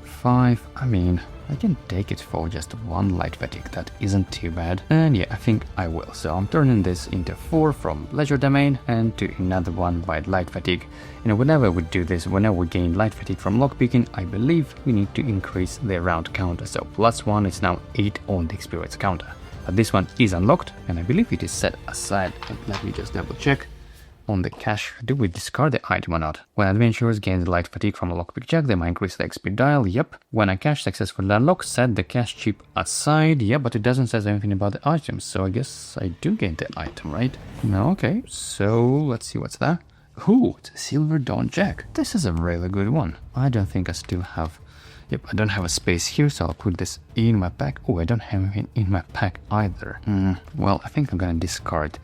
Speaker 1: 5, I mean, I can take it for just 1 light fatigue, that isn't too bad. And yeah, I think I will. So I'm turning this into 4 from Legerdemain and to another 1 by light fatigue. You know, whenever we do this, whenever we gain light fatigue from lockpicking, I believe we need to increase the round counter. So +1 is now 8 on the experience counter. But this one is unlocked, and I believe it is set aside. And let me just double check. On the cache, do we discard the item or not? When adventurers gain the light fatigue from a lockpick check, they might increase the XP dial. Yep. When a cache successfully unlocks, set the cache chip aside. Yeah, but it doesn't say anything about the items, so I guess I do gain the item, right? No, okay. So let's see what's that. Ooh, it's a Silver Dawn Jack. This is a really good one. I don't think I still have... Yep, I don't have a space here, so I'll put this in my pack. Oh, I don't have it in my pack either. Well, I think I'm gonna discard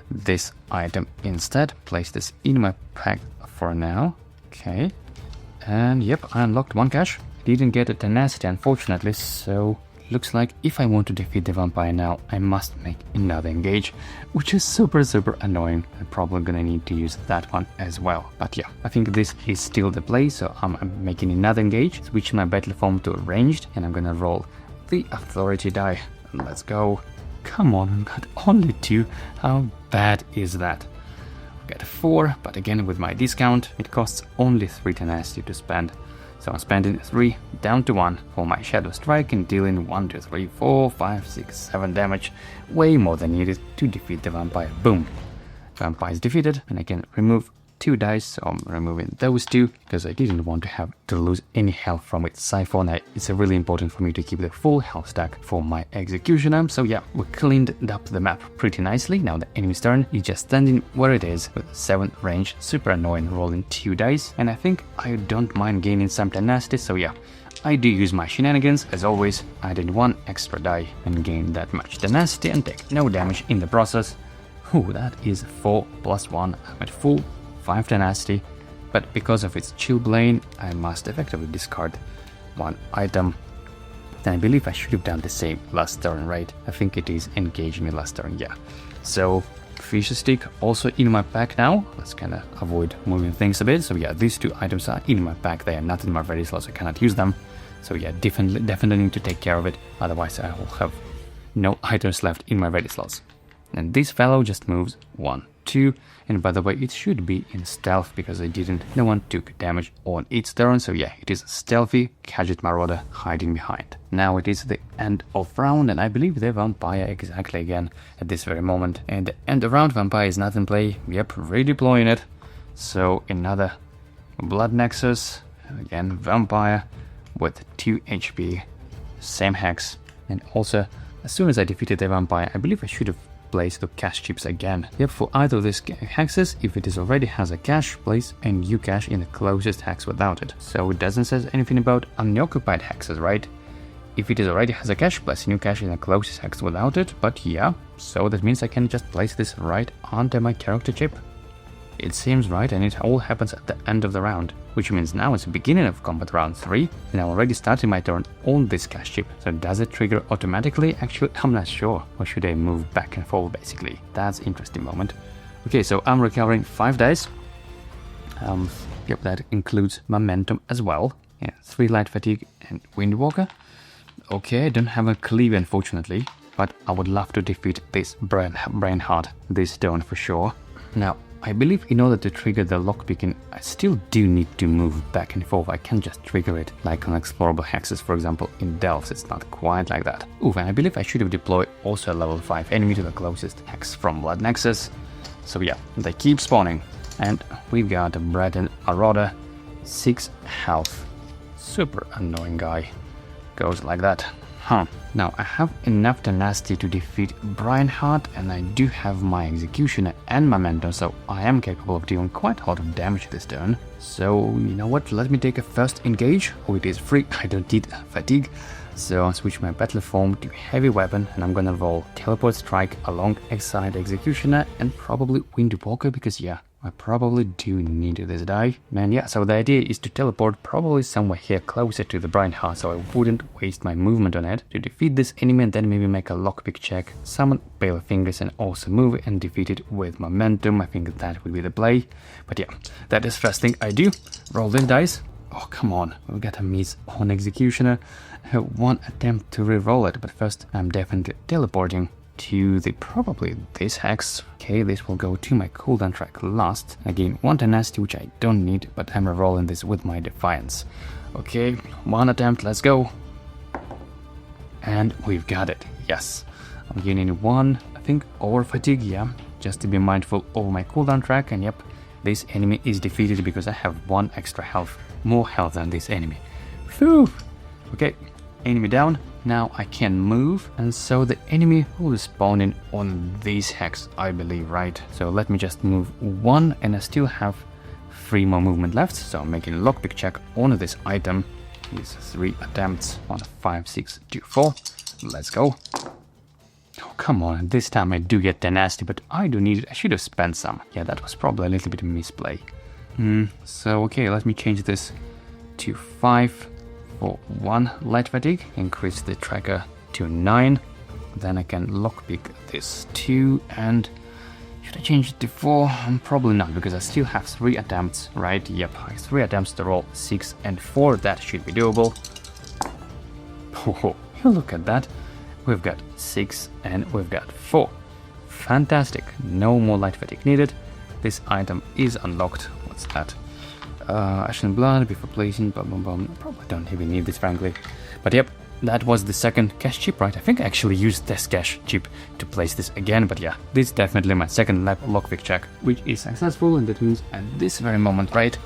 Speaker 1: this item instead. Place this in my pack for now. Okay. And yep, I unlocked 1 cache. Didn't get a Tenacity, unfortunately, so looks like if I want to defeat the Vampire now, I must make another engage, which is super annoying. I'm probably gonna need to use that one as well. But yeah, I think this is still the play, so I'm making another engage, switching my battle form to ranged, and I'm gonna roll the authority die. Let's go. Come on, I got only 2. How bad is that? I got 4, but again with my discount, it costs only 3 tenacity to spend. So I'm spending 3 down to 1 for my Shadow Strike and dealing 1, 2, 3, 4, 5, 6, 7 damage. Way more than needed to defeat the Vampire. Boom. Vampire is defeated, and I can remove 2 dice, so I'm removing those 2 because I didn't want to have to lose any health from its siphon. It's really important for me to keep the full health stack for my executioner. So yeah, we cleaned up the map pretty nicely. Now the enemy's turn is just standing where it is with 7 range, super annoying, rolling 2 dice, and I think I don't mind gaining some tenacity, so yeah, I do use my shenanigans. As always, I did 1 extra die and gained that much tenacity and take no damage in the process. Ooh, that is 4 plus 1. I'm at full 5 tenacity, but because of its Chillblade, I must effectively discard 1 item. Then I believe I should have done the same last turn, right? I think it is engaging me last turn, yeah. So, Fish Stick also in my pack now. Let's kind of avoid moving things a bit. So yeah, these 2 items are in my pack. They are not in my ready slot, so I cannot use them. So yeah, definitely need to take care of it. Otherwise I will have no items left in my ready slots. And this fellow just moves 1, 2. And by the way, it should be in stealth because no one took damage on its turn. So yeah, it is stealthy, Gadget Marauder hiding behind. Now it is the end of round, and I believe the Vampire exactly again at this very moment. And the end of round, Vampire is not in play. Yep, redeploying it. So another Blood Nexus, again Vampire with 2 HP, same hex. And also, as soon as I defeated the Vampire, I believe I should have place the cache chips again. Yep, for either of these hexes, if it is already has a cache, place a new cache in the closest hex without it. So it doesn't say anything about unoccupied hexes, right? If it is already has a cache, place a new cache in the closest hex without it, but yeah, so that means I can just place this right onto my character chip. It seems right, and it all happens at the end of the round, which means now it's the beginning of combat round 3, and I'm already starting my turn on this cache chip. So does it trigger automatically? Actually, I'm not sure. Or should I move back and forth, basically? That's an interesting moment. Okay, so I'm recovering 5 dice. Yep, that includes momentum as well. Yeah, 3 light fatigue and Windwalker. Okay, I don't have a cleave, unfortunately, but I would love to defeat this Brainheart this turn for sure. Now, I believe in order to trigger the lockpicking, I still do need to move back and forth. I can't just trigger it like on explorable hexes, for example, in Delves. It's not quite like that. Ooh, and I believe I should have deployed also a level 5 enemy to the closest hex from Blood Nexus. So yeah, they keep spawning. And we've got a Bread Marauder, 6 health. Super annoying guy. Goes like that. Huh. Now, I have enough tenacity to defeat Brainheart, and I do have my executioner and momentum, so I am capable of dealing quite a lot of damage this turn. So, you know what, let me take a first engage. Oh, it is free, I don't need fatigue. So I'll switch my battle form to heavy weapon, and I'm gonna roll Teleport Strike alongside executioner and probably Windwalker, because yeah, I probably do need this die. Man, yeah, so the idea is to teleport probably somewhere here closer to the Brainheart, so I wouldn't waste my movement on it to defeat this enemy and then maybe make a lockpick check, summon Pale Fingers and also move and defeat it with momentum. I think that would be the play. But yeah, that is first thing I do. Roll this dice. Oh, come on, we got a miss on executioner. 1 attempt to re-roll it, but first I'm definitely teleporting to probably this hex. Okay, this will go to my cooldown track last. Again, 1 tenacity, which I don't need, but I'm re-rolling this with my Defiance. Okay, 1 attempt, let's go. And we've got it, yes. I'm gaining 1, I think, over fatigue, yeah, just to be mindful of my cooldown track, and yep, this enemy is defeated because I have 1 extra health, more health than this enemy. Phew! Okay, enemy down. Now I can move, and so the enemy will spawn in on this hex, I believe, right? So let me just move 1, and I still have 3 more movement left, so I'm making a lockpick check on this item. These 3 attempts, 1, 5, 6, 2, 4. Let's go. Oh, come on, this time I do get tenacity, but I do need it. I should have spent some. Yeah, that was probably a little bit of misplay. So, okay, let me change this to 5 for 1 light fatigue. Increase the tracker to 9. Then I can lockpick this 2, and should I change it to 4? Probably not, because I still have 3 attempts, right? Yep, 3 attempts to roll 6 and 4. That should be doable. Oh, look at that. We've got 6 and we've got 4. Fantastic. No more light fatigue needed. This item is unlocked. What's that? Ashen Blood before placing. Probably don't even need this, frankly. But yep, that was the second cache chip, right? I think I actually used this cache chip to place this again, but yeah, this is definitely my second lockpick check, which is successful, and that means at this very moment, right?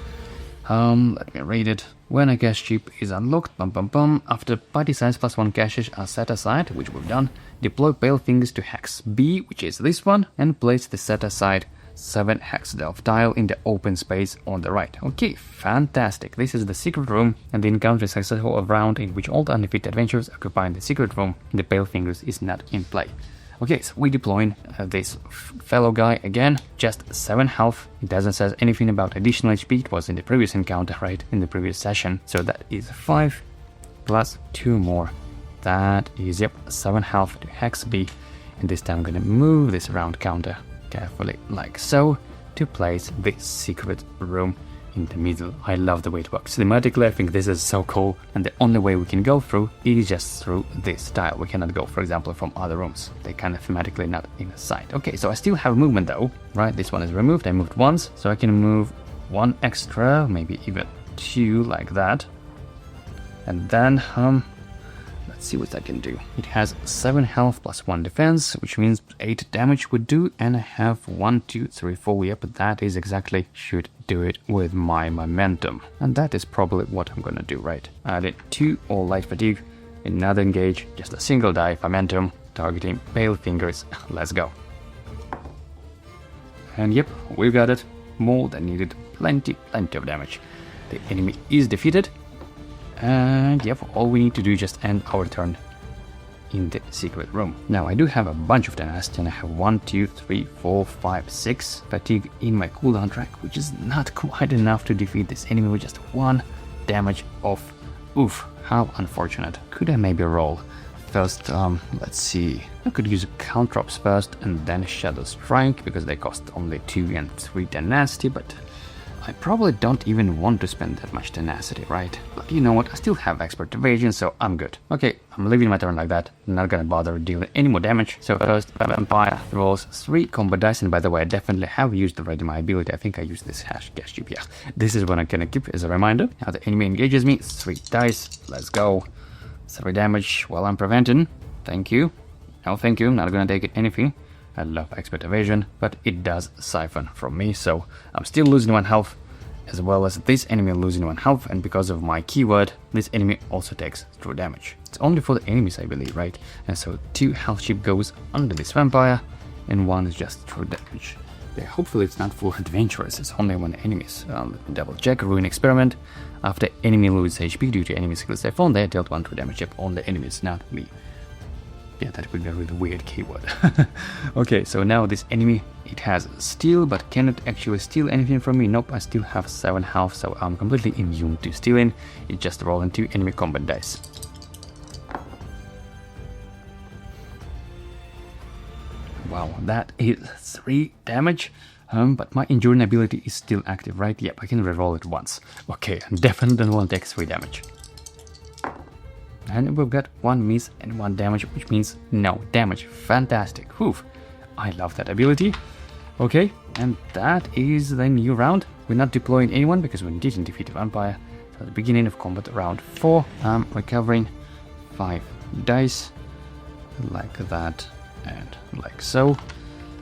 Speaker 1: Let me read it. When a cache chip is unlocked, after party size +1 caches are set aside, which we've done, deploy pale fingers to hex B, which is this one, and place the set aside 7 hex delve tile in the open space on the right. Okay, fantastic. This is the secret room, and the encounter is successful round in which all the undefeated adventurers occupying the secret room. The pale fingers is not in play. Okay, so we deploying this fellow guy again, just 7 health. It doesn't say anything about additional HP, it was in the previous encounter, right, in the previous session. So that is 5 plus 2 more. That is, yep, 7 health to hex B. And this time I'm gonna move this round counter carefully, like so, to place this secret room in the middle. I love the way it works. Thematically, I think this is so cool, and the only way we can go through is just through this tile. We cannot go, for example, from other rooms. They kind of thematically not in sight. Okay, so I still have movement though, right? This one is removed. I moved once, so I can move 1 extra, maybe even 2, like that. And then, let's see what I can do. It has 7 health plus 1 defense, which means 8 damage would do, and I have 1, 2, 3, 4. Yep, that is exactly should do it with my momentum. And that is probably what I'm gonna do, right? Added 2 all light fatigue, another engage, just a single die momentum, targeting pale fingers. Let's go. And yep, we got it. More than needed. Plenty of damage. The enemy is defeated. And yep, all we need to do is just end our turn in the secret room. Now I do have a bunch of tenacity, and I have 1, 2, 3, 4, 5, 6 fatigue in my cooldown track, which is not quite enough to defeat this enemy with just 1 damage off. Oof, how unfortunate. Could I maybe roll? First, let's see. I could use Caltrops first and then Shadow Strike, because they cost only 2 and 3 tenacity, but I probably don't even want to spend that much tenacity, right? But you know what, I still have expert evasion, so I'm good. Okay, I'm leaving my turn like that. I'm not gonna bother dealing any more damage. So first, Vampire rolls 3 combo dice, and by the way, I definitely have used already my ability. I think I used this hash cash chip, yeah. This is what I'm gonna keep as a reminder. Now the enemy engages me, 3 dice, let's go. 3 damage while I'm preventing. Thank you. No thank you, I'm not gonna take it anything. I love expert evasion, but it does siphon from me, so I'm still losing 1 health, as well as this enemy losing 1 health, and because of my keyword, this enemy also takes true damage. It's only for the enemies, I believe, right? And so 2 health chip goes under this vampire, and 1 is just true damage. Yeah, hopefully it's not for adventurers, it's only when enemies. Let me double check. Ruin experiment. After enemy loses HP due to enemy skill siphon, they dealt 1 true damage chip on the enemies, not me. Yeah, that would be a really weird keyword. Okay, so now this enemy, it has steal, but cannot actually steal anything from me. Nope, I still have 7 health, so I'm completely immune to stealing. It's just rolling 2 enemy combat dice. Wow, that is 3 damage. But my enduring ability is still active, right? Yep, I can reroll it once. Okay, I definitely don't want to take 3 damage. And we've got 1 miss and 1 damage, which means no damage. Fantastic. Whew. I love that ability. Okay, and that is the new round. We're not deploying anyone because we didn't defeat the vampire. So at the beginning of combat round 4, I'm recovering 5 dice. Like that and like so.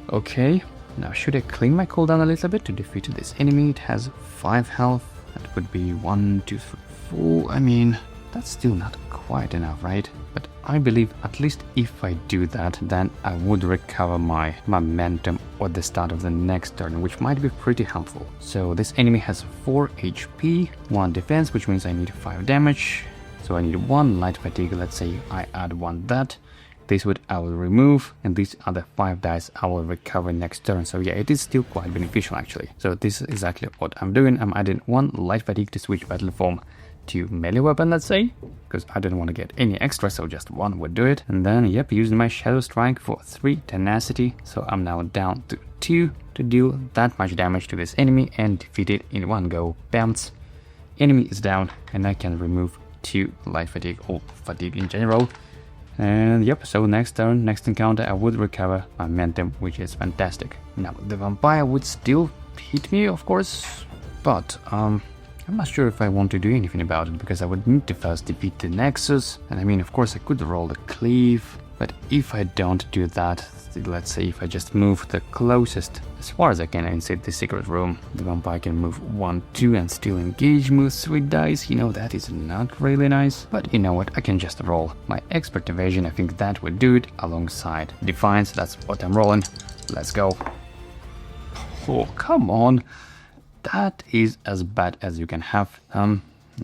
Speaker 1: Okay, now should I clean my cooldown a little bit to defeat this enemy? It has 5 health. That would be 1, 2, 3, 4. I mean, that's still not quite enough, right? But I believe at least if I do that, then I would recover my momentum at the start of the next turn, which might be pretty helpful. So this enemy has 4 HP, 1 defense, which means I need 5 damage. So I need 1 light fatigue. Let's say I add 1 that. This would I will remove, and these other 5 dice I will recover next turn. So yeah, it is still quite beneficial actually. So this is exactly what I'm doing. I'm adding 1 light fatigue to switch battle form to melee weapon, let's say, because I didn't want to get any extra, so just 1 would do it. And then, yep, using my Shadow Strike for 3 tenacity, so I'm now down to 2 to deal that much damage to this enemy and defeat it in 1 go. Bounce. Enemy is down, and I can remove 2 light fatigue, or fatigue in general. And yep, so next turn, next encounter, I would recover momentum, which is fantastic. Now, the vampire would still hit me, of course, but I'm not sure if I want to do anything about it, because I would need to first defeat the Nexus, and I mean, of course I could roll the Cleave, but if I don't do that, let's say if I just move the closest as far as I can inside the secret room, the vampire can move 1, 2 and still engage, move 3 dice, you know, that is not really nice. But you know what, I can just roll my expert evasion, I think that would do it, alongside Defiance, that's what I'm rolling. Let's go. Oh, come on. That is as bad as you can have.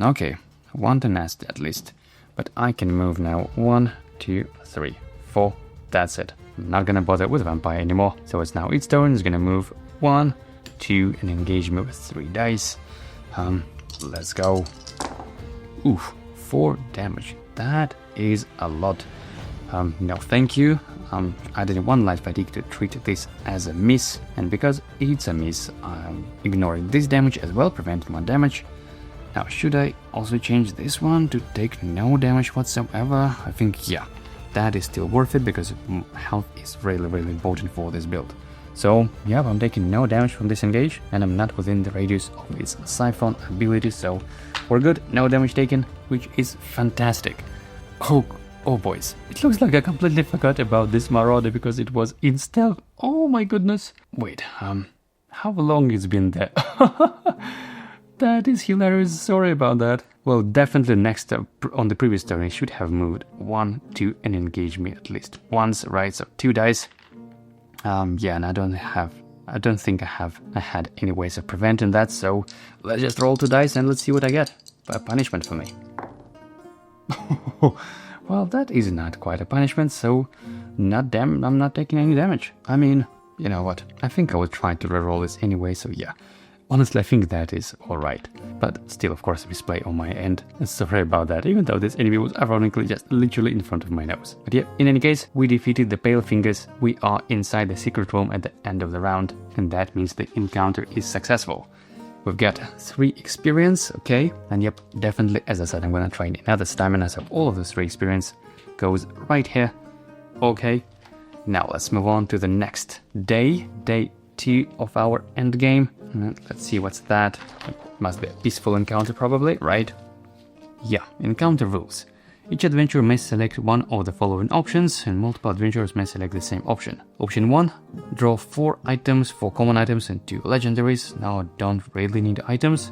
Speaker 1: Okay, 1 tenacity at least. But I can move now 1, 2, 3, 4, that's it. I'm not gonna bother with Vampire anymore. So it's now its turn, it's gonna move 1, 2 and engage me with 3 dice. Let's go. Oof, 4 damage. That is a lot. No thank you. Adding 1 light fatigue to treat this as a miss, and because it's a miss, I'm ignoring this damage as well, preventing 1 damage. Now, should I also change this one to take no damage whatsoever? I think, yeah, that is still worth it, because health is really important for this build. So, yeah, I'm taking no damage from this engage, and I'm not within the radius of its Siphon ability, so we're good, no damage taken, which is fantastic. Oh boys, it looks like I completely forgot about this Marauder because it was in stealth. Oh my goodness. Wait, how long it's been there? That is hilarious, sorry about that. Well, definitely next on the previous turn it should have moved 1, 2 and engage me at least once, right? So 2 dice. Yeah, and I don't think I had any ways of preventing that, so let's just roll 2 dice and let's see what I get. A punishment for me. Well, that is not quite a punishment, so I'm not taking any damage. I mean, you know what, I think I will try to reroll this anyway, so yeah. Honestly, I think that is alright. But still, of course, misplay on my end. Sorry about that, even though this enemy was ironically just literally in front of my nose. But yeah, in any case, we defeated the Pale Fingers. We are inside the secret room at the end of the round, and that means the encounter is successful. We've got 3 experience, okay, and yep, definitely, as I said, I'm gonna try another stamina, so all of those 3 experience goes right here, okay. Now let's move on to the next day 2 of our endgame. Let's see what's that. It must be a peaceful encounter probably, right? Yeah, encounter rules. Each adventurer may select one of the following options, and multiple adventurers may select the same option. Option 1, draw 4 items, 4 common items and 2 legendaries. Now I don't really need items.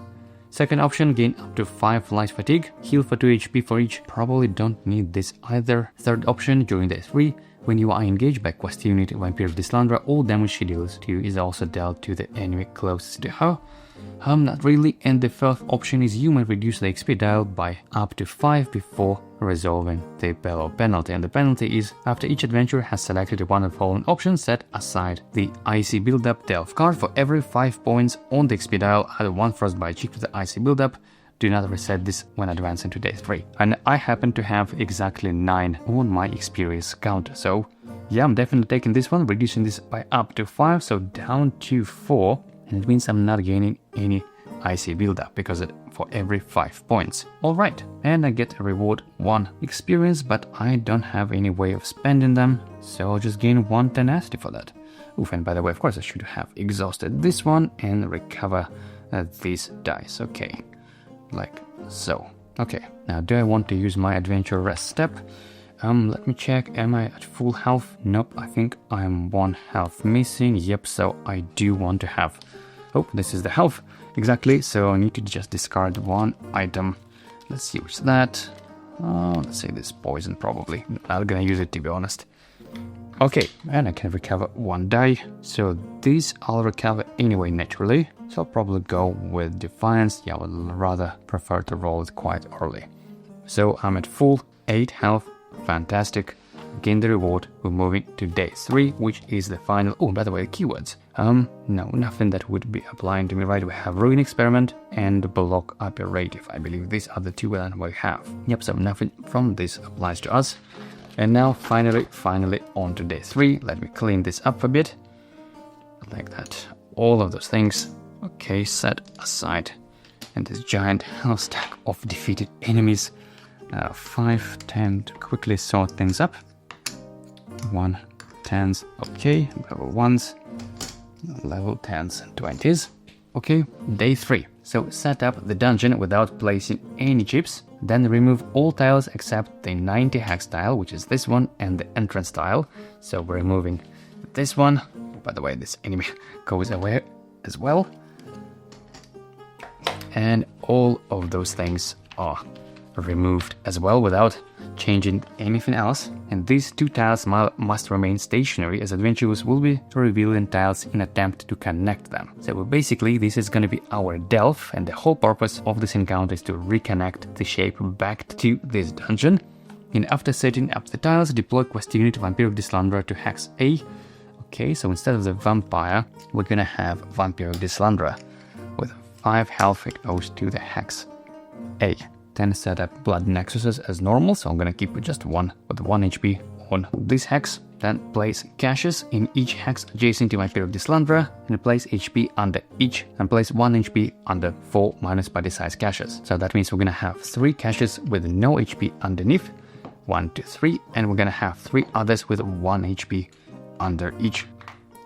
Speaker 1: Second option, gain up to 5 light fatigue, heal for 2 HP for each. Probably don't need this either. Third option, during day 3, when you are engaged by quest unit Vampire of Wittestadr, all damage she deals to you is also dealt to the enemy closest to her. Not really. And the fourth option is you may reduce the XP dial by up to 5 before resolving the bellow penalty, and the penalty is after each adventurer has selected one of the following options, set aside the IC build-up delve card. For every 5 points on the XP dial, add 1 frostbite chip to the IC build-up. Do not reset this when advancing to day 3. And I happen to have exactly 9 on my experience counter, so yeah, I'm definitely taking this one, reducing this by up to 5, so down to 4. And it means I'm not gaining any IC build-up, because for every 5 points. Alright, and I get a reward 1 experience, but I don't have any way of spending them, so I'll just gain 1 tenacity for that. Oof, and by the way, of course I should have exhausted this one and recover these dice, okay. Like so. Okay, now do I want to use my adventure rest step? Let me check, am I at full health? Nope, I think I'm 1 health missing. Yep, so I do want to have... Oh, this is the health. Exactly, so I need to just discard 1 item. Let's see which is that. Let's say this poison probably. Not gonna use it, to be honest. Okay, and I can recover 1 die. So these I'll recover anyway naturally. So I'll probably go with Defiance. Yeah, I would rather prefer to roll it quite early. So I'm at full 8 health. Fantastic. Gain the reward. We're moving to day 3, which is the final... Oh, by the way, keywords. No, nothing that would be applying to me, right? We have Ruin Experiment and Block Operative. I believe these are the 2 that we have. Yep, so nothing from this applies to us. And now, finally, on to day 3. Let me clean this up a bit. Like that. All of those things. Okay, set aside. And this giant health stack of defeated enemies. 5, 10 to quickly sort things up. 1, 10s, okay, level 1s, level 10s and 20s. Okay, day 3. So set up the dungeon without placing any chips, then remove all tiles except the 90 hex tile, which is this one, and the entrance tile. So we're removing this one. By the way, this enemy goes away as well. And all of those things are removed as well without changing anything else. And these 2 tiles must remain stationary, as adventurers will be revealing tiles in attempt to connect them. So basically this is going to be our delve, and the whole purpose of this encounter is to reconnect the shape back to this dungeon. And after setting up the tiles, deploy quest unit Vampiric Deslanderer to hex A. Okay, so instead of the vampire, we're gonna have Vampiric Deslanderer with 5 health. It goes to the hex A. Then set up blood nexuses as normal, so I'm gonna keep it just one with 1 HP on this hex. Then place caches in each hex adjacent to Vampiric Deslanderer, and place HP under each, and place 1 HP under 4 minus body size caches. So that means we're gonna have 3 caches with no HP underneath, 1, 2, 3, and we're gonna have 3 others with 1 HP under each,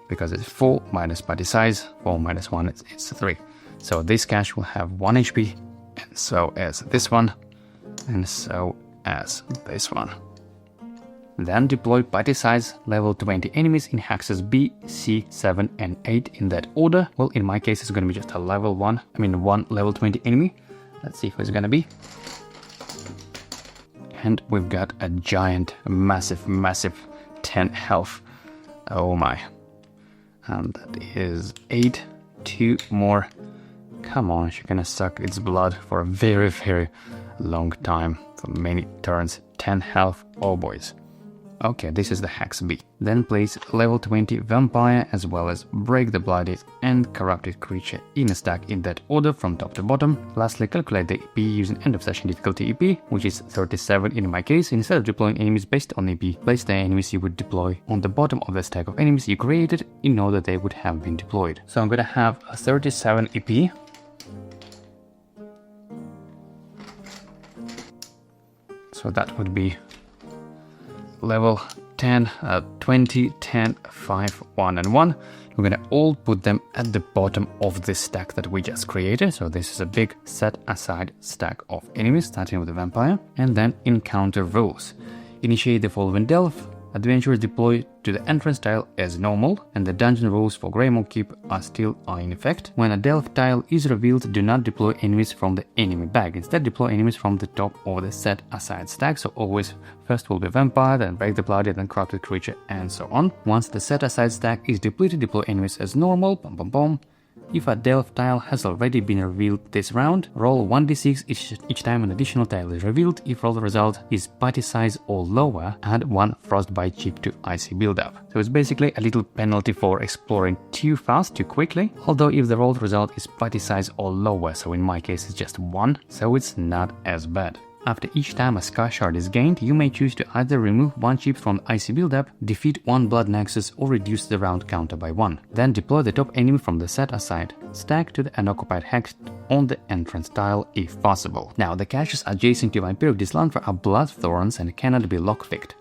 Speaker 1: because it's 4 minus body size, 4 minus 1 it's 3. So this cache will have 1 HP, and so as this one, and so as this one. Then deploy party size level 20 enemies in hexes B, C, 7 and 8 in that order. Well, in my case it's going to be just a one level 20 enemy. Let's see who it's going to be. And we've got a giant, massive 10 health. Oh my. And that is 8, 2 more. Come on, she's gonna suck its blood for a very long time, for many turns. 10 health, oh boys. Okay, this is the hex B. Then place level 20 vampire as well as break the bloodied and corrupted creature in a stack in that order from top to bottom. Lastly, calculate the EP using end of session difficulty EP, which is 37 in my case. Instead of deploying enemies based on EP, place the enemies you would deploy on the bottom of the stack of enemies you created in order they would have been deployed. So I'm gonna have a 37 EP. So that would be level 10, 20, 10, 5, 1 and 1. We're gonna all put them at the bottom of this stack that we just created. So this is a big set aside stack of enemies, starting with the vampire. And then encounter rules. Initiate the following delve. Adventurers deploy to the entrance tile as normal, and the dungeon rules for Greymoor Keep are still in effect. When a delve tile is revealed, do not deploy enemies from the enemy bag. Instead, deploy enemies from the top of the set aside stack. So always first will be vampire, then break the bloodied, then corrupted creature, and so on. Once the set aside stack is depleted, deploy enemies as normal. Bum bum bum. If a delve tile has already been revealed this round, roll 1d6 each time an additional tile is revealed. If roll result is party size or lower, add 1 frostbite chip to IC buildup. So it's basically a little penalty for exploring too fast, too quickly, although if the rolled result is party size or lower, so in my case it's just 1, so it's not as bad. After each time a Sky Shard is gained, you may choose to either remove 1 chip from the IC buildup, defeat 1 blood nexus, or reduce the round counter by 1. Then deploy the top enemy from the set aside stack to the unoccupied hex on the entrance tile if possible. Now, the caches adjacent to Vampiric Deslanderer are blood thorns and cannot be lockpicked.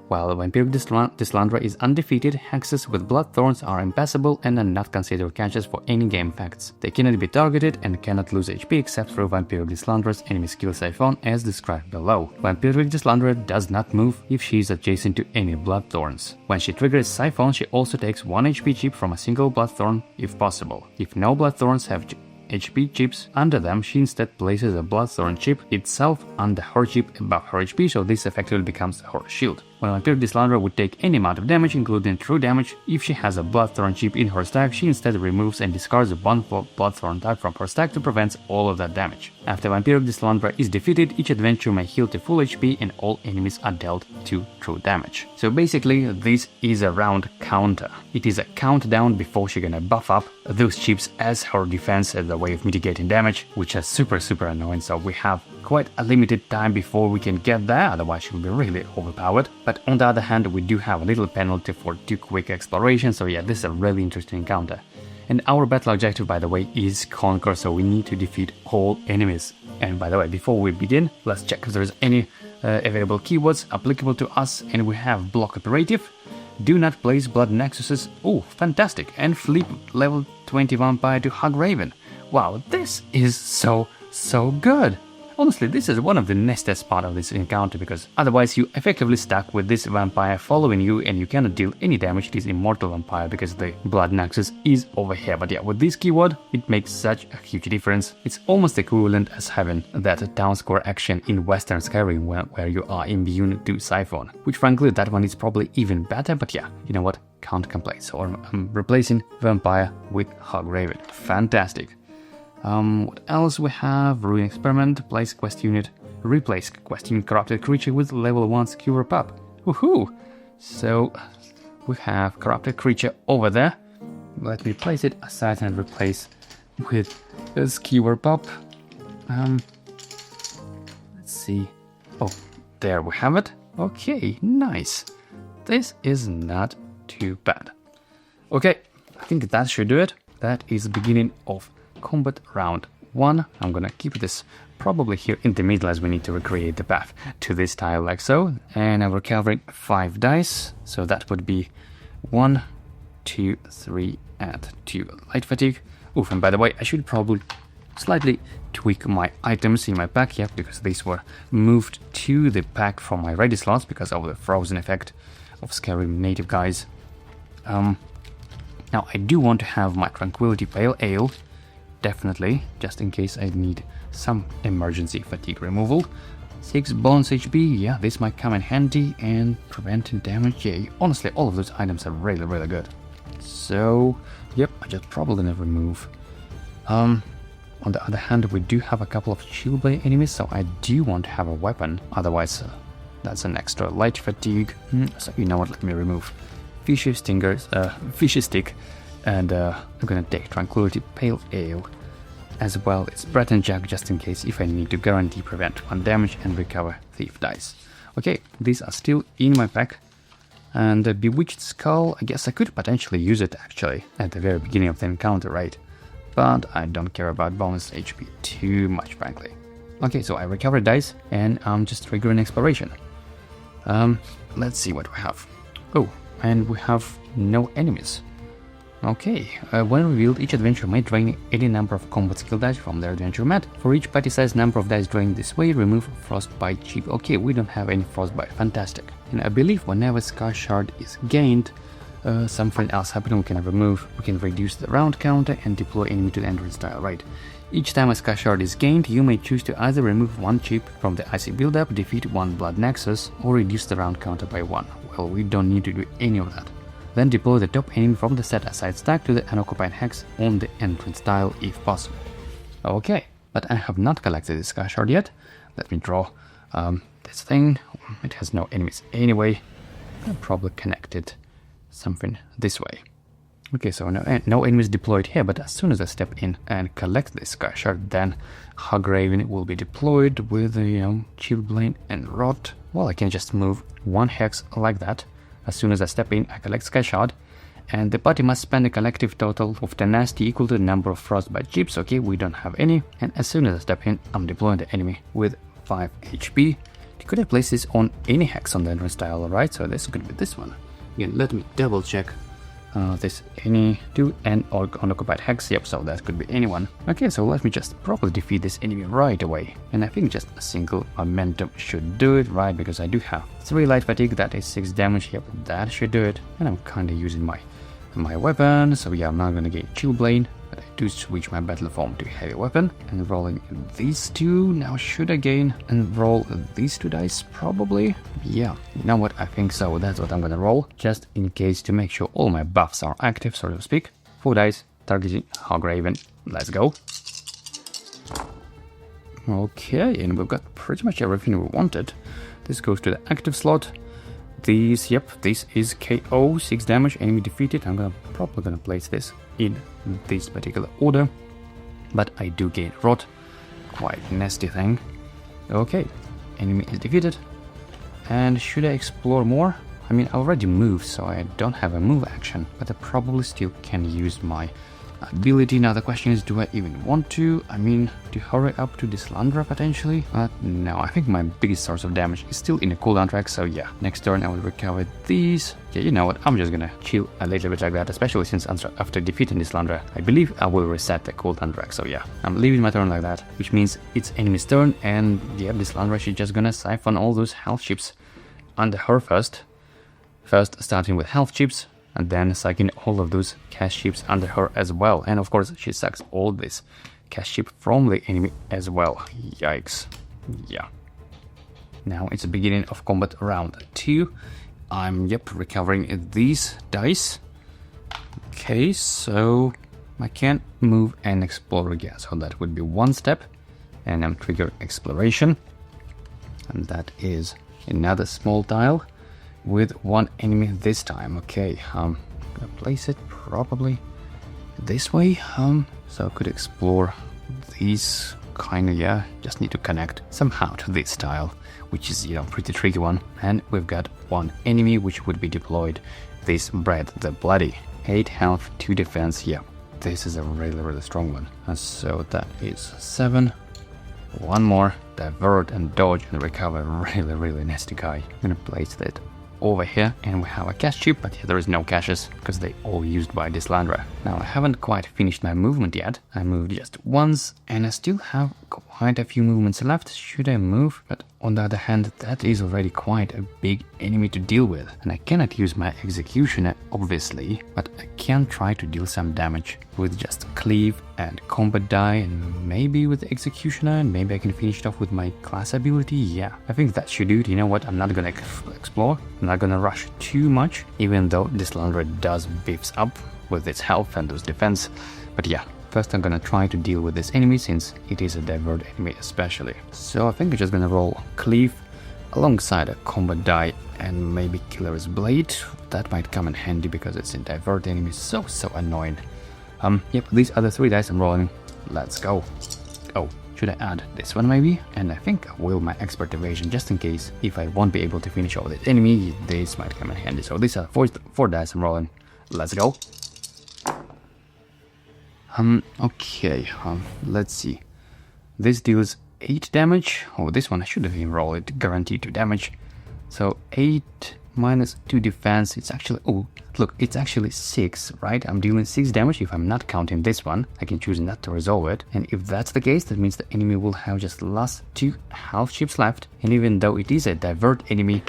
Speaker 1: While Vampiric Deslanderer is undefeated, hexes with blood thorns are impassable and are not considered caches for any game effects. They cannot be targeted and cannot lose HP except through Vampiric Deslanderer's enemy skill siphon as described below. Vampiric Deslanderer does not move if she is adjacent to any blood thorns. When she triggers siphon, she also takes 1 HP chip from a single blood thorn if possible. If no blood thorns have HP chips under them, she instead places a bloodthorn chip itself under her chip above her HP, so this effectively becomes her shield. When Vampiric Deslanderer would take any amount of damage, including true damage, if she has a bloodthorn chip in her stack, she instead removes and discards one bloodthorn type from her stack to prevent all of that damage. After Vampiric Deslanderer is defeated, each adventurer may heal to full HP and all enemies are dealt 2 true damage. So basically, this is a round counter. It is a countdown before she's gonna buff up those chips as her defense as a way of mitigating damage, which is super annoying, so we have quite a limited time before we can get there, otherwise she'll be really overpowered. But on the other hand, we do have a little penalty for too quick exploration, so yeah, this is a really interesting encounter. And our battle objective, by the way, is Conquer, so we need to defeat all enemies. And by the way, before we begin, let's check if there's any available keywords applicable to us, and we have block operative, Do not place blood nexuses. Oh, fantastic. And flip level 20 vampire to Raven. Wow, this is so good. Honestly, this is one of the nastiest part of this encounter, because otherwise you effectively stuck with this vampire following you and you cannot deal any damage to this immortal vampire because the blood nexus is over here. But yeah, with this keyword, it makes such a huge difference. It's almost equivalent as having that town square action in Western Skyrim where you are immune to Siphon, which frankly that one is probably even better, but yeah, you know what, can't complain. So I'm replacing vampire with Raven. Fantastic. What else we have? Ruin experiment, place quest unit, replace quest unit corrupted creature with level 1 skewer pup. Woohoo! So we have corrupted creature over there. Let me place it aside and replace with a skewer pup. Let's see. Oh, there we have it. Okay, nice. This is not too bad. Okay, I think that should do it. That is the beginning of combat round 1. I'm gonna keep this probably here in the middle as we need to recreate the path to this tile like so. And I'm recovering 5 dice, so that would be 1, 2, 3 and 2 light fatigue. Oof, and by the way, I should probably slightly tweak my items in my pack, yeah, because these were moved to the pack from my ready slots because of the frozen effect of Skyrim native guys. Now I do want to have my Tranquility Pale Ale, definitely, just in case I need some emergency fatigue removal. 6 bonus HP, yeah, this might come in handy, and preventing damage, yeah, honestly, all of those items are really good. So, yep, I just probably gonna remove. On the other hand, we do have a couple of shield blade enemies, so I do want to have a weapon, otherwise that's an extra light fatigue. So you know what, let me remove fishy stick, and I'm gonna take Tranquility Pale Ale as well as Bread and Jack, just in case if I need to guarantee prevent 1 damage and recover Thief dice. Okay, these are still in my pack. And the Bewitched Skull, I guess I could potentially use it actually at the very beginning of the encounter, right? But I don't care about bonus HP too much, frankly. Okay, so I recover dice and I'm just triggering exploration. Let's see what we have. Oh, and we have no enemies. Okay, when revealed, each adventurer may drain any number of combat skill dice from their adventure mat. For each party-sized number of dice drained this way, remove Frostbite chip. Okay, we don't have any Frostbite, fantastic. And I believe whenever Scar Shard is gained, something else happening. We can reduce the round counter and deploy enemy to the entrance tile, right? Each time a Scar Shard is gained, you may choose to either remove 1 chip from the IC build-up, defeat 1 blood nexus, or reduce the round counter by 1. Well, we don't need to do any of that. Then deploy the top enemy from the set aside stack to the unoccupied hex on the entrance tile if possible. Okay, but I have not collected this Scar Shard yet. Let me draw this thing. It has no enemies anyway. I'll probably connect it something this way. Okay, so no enemies deployed here, but as soon as I step in and collect this Scar Shard, then Raven will be deployed with Shield Blade and Rod. Well, I can just move 1 hex like that. As soon as I step in, I collect Sky Shard, and the party must spend a collective total of tenacity equal to the number of Frostbite chips. Okay, we don't have any, and as soon as I step in, I'm deploying the enemy with 5 HP. Could I place this on any hex on the entrance tile, alright? So this could be this one. Again, let me double check. This any do and unoccupied hex, yep, so that could be anyone. Okay, so let me just properly defeat this enemy right away. And I think just a single momentum should do it, right? Because I do have 3 light fatigue, that is 6 damage, yep, that should do it. And I'm kinda using my weapon, so yeah, I'm not gonna get Chill Blade, but I do switch my battle form to heavy weapon. And rolling these 2, now should I gain and roll these 2 dice? Probably. Yeah, you know what, I think so, that's what I'm gonna roll, just in case to make sure all my buffs are active, so to speak. 4 dice, targeting Raven, let's go. Okay, and we've got pretty much everything we wanted. This goes to the active slot. These, yep, this is KO, 6 damage, enemy defeated. I'm probably gonna place this in this particular order, but I do gain Rot, quite nasty thing. Okay, enemy is defeated. And should I explore more? I mean, I already moved, so I don't have a move action, but I probably still can use my ability. Now the question is, do I even want to? I mean, to hurry up to Windhelm potentially? But no, I think my biggest source of damage is still in a cooldown track, so yeah. Next turn I will recover these. Yeah, you know what, I'm just gonna chill a little bit like that, especially since after defeating Windhelm, I believe I will reset the cooldown track, so yeah. I'm leaving my turn like that, which means it's enemy's turn, and yeah, Windhelm, she's just gonna siphon all those health chips under her first. First starting with health chips, and then sucking all of those cash chips under her as well. And of course, she sucks all this cash chip from the enemy as well. Yikes. Yeah. Now it's the beginning of combat round 2. I'm, recovering these dice. Okay, so I can move and explore again. So that would be one step. And I'm trigger exploration. And that is another small tile with one enemy this time. Okay, gonna place it probably this way. So I could explore these kinda, just need to connect somehow to this tile, which is, pretty tricky one. And we've got one enemy which would be deployed. This Brad the Bloody. 8 health, 2 defense. Yeah, this is a really strong one. And so that is 7. One more, divert and dodge and recover. Really nasty guy. I'm gonna place that over here, and we have a cash chip, but here there is no caches because they all used by Windhelm. Now I haven't quite finished my movement yet. I moved just once, and I still have quite a few movements left. Should I move? But on the other hand, that is already quite a big enemy to deal with, and I cannot use my executioner obviously, but I can try to deal some damage with just cleave and combat die, and maybe with the executioner, and maybe I can finish it off with my class ability. Yeah, I think that should do it. You know what, I'm not gonna explore, I'm not gonna rush too much, even though Windhelm does beefs up with its health and those defense. But yeah, first I'm gonna try to deal with this enemy, since it is a divert enemy especially. So I think I'm just gonna roll cleave alongside a combat die and maybe Killer's Blade. That might come in handy because it's a divert enemy. So annoying. These are the 3 dice I'm rolling. Let's go. Oh, should I add this one maybe? And I think I will my expert evasion, just in case if I won't be able to finish all this enemy, this might come in handy. So these are 4 dice I'm rolling. Let's go. Okay, let's see. This deals 8 damage. Oh, this one I should have even rolled it. Guaranteed 2 damage. So 8 minus 2 defense. It's actually, oh, look, it's actually 6, right? I'm dealing 6 damage if I'm not counting this one. I can choose not to resolve it. And if that's the case, that means the enemy will have just the last 2 health chips left. And even though it is a divert enemy,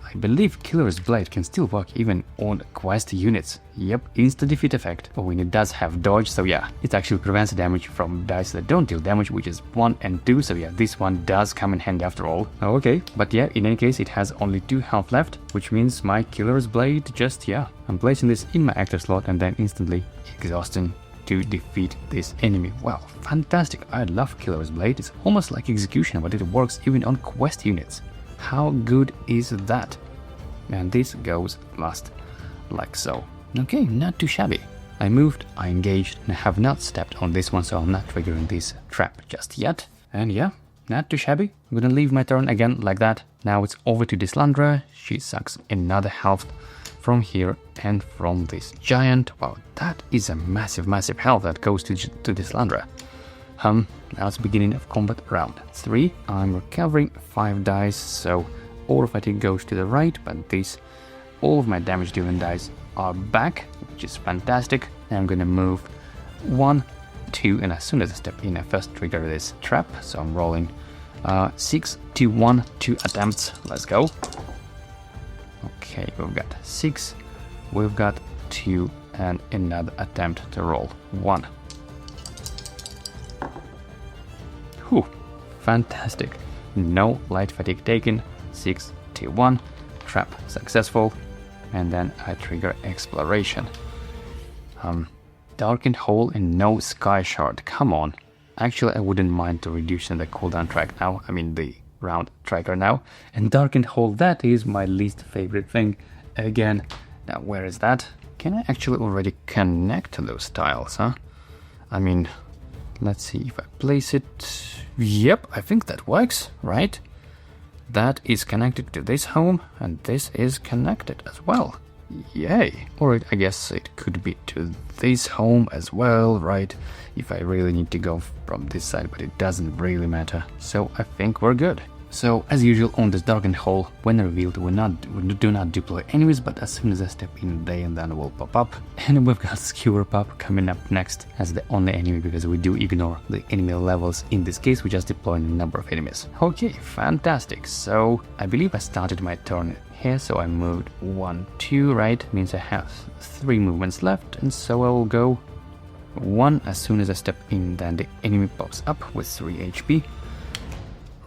Speaker 1: I believe Killer's Blade can still work even on quest units. Yep, insta defeat effect. Oh, and it does have dodge, so yeah, it actually prevents damage from dice that don't deal damage, which is 1 and 2, so yeah, this one does come in handy after all. Oh, okay, but yeah, in any case, it has only 2 health left, which means my Killer's Blade just, yeah, I'm placing this in my active slot and then instantly exhausting to defeat this enemy. Wow, fantastic. I love Killer's Blade. It's almost like Executioner, but it works even on quest units. How good is that? And this goes last, like so. Okay, not too shabby. I moved, I engaged, and I have not stepped on this one, so I'm not triggering this trap just yet. And yeah, not too shabby. I'm gonna leave my turn again like that. Now it's over to Windhelm. She sucks another health from here and from this giant. Wow, that is a massive health that goes to Windhelm. Now it's the beginning of combat round 3. I'm recovering 5 dice, so all fatigue goes to the right, but all of my damage dealing dice are back, which is fantastic. And I'm gonna move 1, 2, and as soon as I step in, I first trigger this trap. So I'm rolling 6 to 1, 2 attempts. Let's go. Okay, we've got 6, we've got 2, and another attempt to roll 1. Whew, fantastic. No light fatigue taken. 6 to 1, trap successful, and then I trigger exploration. Darkened hole and no sky shard. Come on. Actually, I wouldn't mind to reducing the cooldown track now. I mean the round tracker now. And darkened hole, that is my least favorite thing. Again, now where is that? Can I actually already connect to those tiles, huh? I mean, let's see if I place it. Yep, I think that works, right? That is connected to this home, and this is connected as well. Yay! Or I guess it could be to this home as well, right? If I really need to go from this side, but it doesn't really matter. So I think we're good. So, as usual, on this darkened hole, when revealed, we do not deploy enemies, but as soon as I step in, they and then will pop up. And we've got Skewer Pup coming up next as the only enemy, because we do ignore the enemy levels. In this case, we just deploy a number of enemies. Okay, fantastic. So, I believe I started my turn here, so I moved 1, 2, right? Means I have 3 movements left, and so I will go 1. As soon as I step in, then the enemy pops up with 3 HP.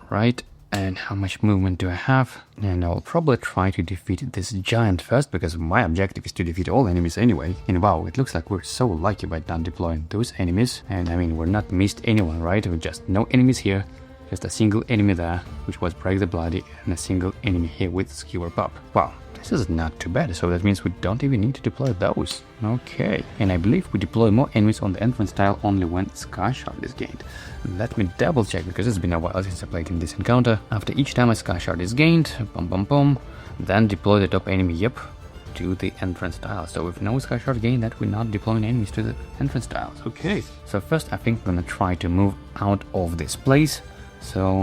Speaker 1: Right? And how much movement do I have? And I'll probably try to defeat this giant first, because my objective is to defeat all enemies anyway. And wow, it looks like we're so lucky by not deploying those enemies. And I mean, we're not missed anyone, right? With just no enemies here. Just a single enemy there, which was Break the Bloody, and a single enemy here with Skewer Pup. Wow, this is not too bad, so that means we don't even need to deploy those. Okay, and I believe we deploy more enemies on the entrance tile only when Sky Shard is gained. Let me double check, because it's been a while since I played in this encounter. After each time a Sky Shard is gained, then deploy the top enemy, to the entrance tile. So with no Sky Shard gained, that we're not deploying enemies to the entrance tiles. Okay, so first I think I'm gonna try to move out of this place. So,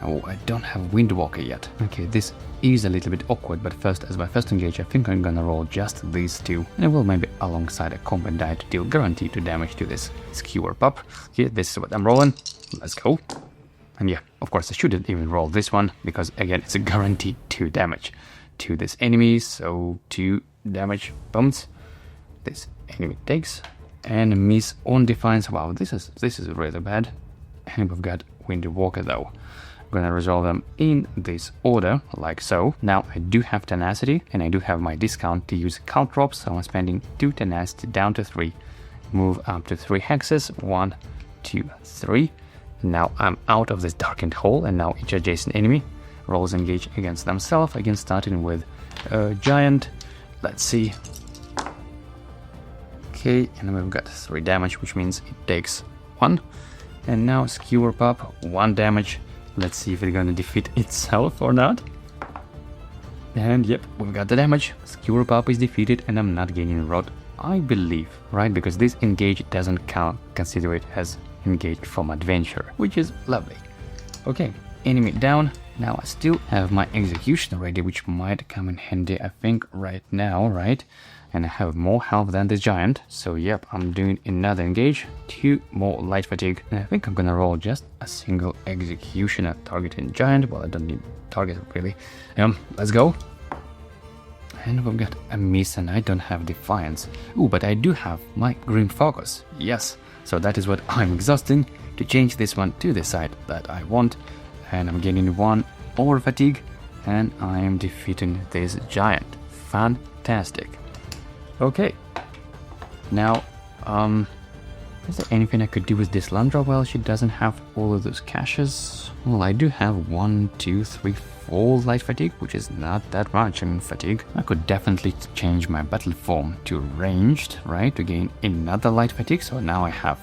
Speaker 1: I don't have Windwalker yet. Okay, this is a little bit awkward, but first, as my first engage, I think I'm gonna roll just these 2. And I will maybe alongside a combat die to deal guaranteed 2 damage to this Skewer Pup. Here, this is what I'm rolling. Let's go. And yeah, of course I shouldn't even roll this one, because again, it's a guaranteed 2 damage to this enemy. So 2 damage bumps. This enemy takes. And miss on Defiance. Wow, this is really bad. And we've got Windwalker though. I'm gonna resolve them in this order, like so. Now I do have Tenacity, and I do have my discount to use Caltrops, so I'm spending 2 Tenacity down to 3. Move up to 3 hexes, 1, 2, 3. Now I'm out of this darkened hole, and now each adjacent enemy rolls engage against themselves, again starting with Giant. Let's see. Okay, and we've got 3 damage, which means it takes 1. And now Skewer Pup, 1 damage. Let's see if it's gonna defeat itself or not. And yep, we've got the damage. Skewer Pup is defeated, and I'm not gaining Rod, I believe, right? Because this engage doesn't consider it as engaged from adventure, which is lovely. Okay, enemy down. Now I still have my execution ready, which might come in handy, I think, right now, right? And I have more health than this giant, so yep, I'm doing another engage, 2 more light fatigue, and I think I'm gonna roll just a single executioner targeting giant. Well, I don't need target really. Let's go. And we've got a miss, and I don't have Defiance. Ooh, but I do have my Grim Focus, yes. So that is what I'm exhausting to change this one to the side that I want. And I'm getting 1 over fatigue, and I am defeating this giant. Fantastic. Okay, now, is there anything I could do with this Landra? Well, she doesn't have all of those caches. Well, I do have 1, 2, 3, 4 light fatigue, which is not that much in fatigue. I could definitely change my battle form to ranged, right, to gain another light fatigue. So now I have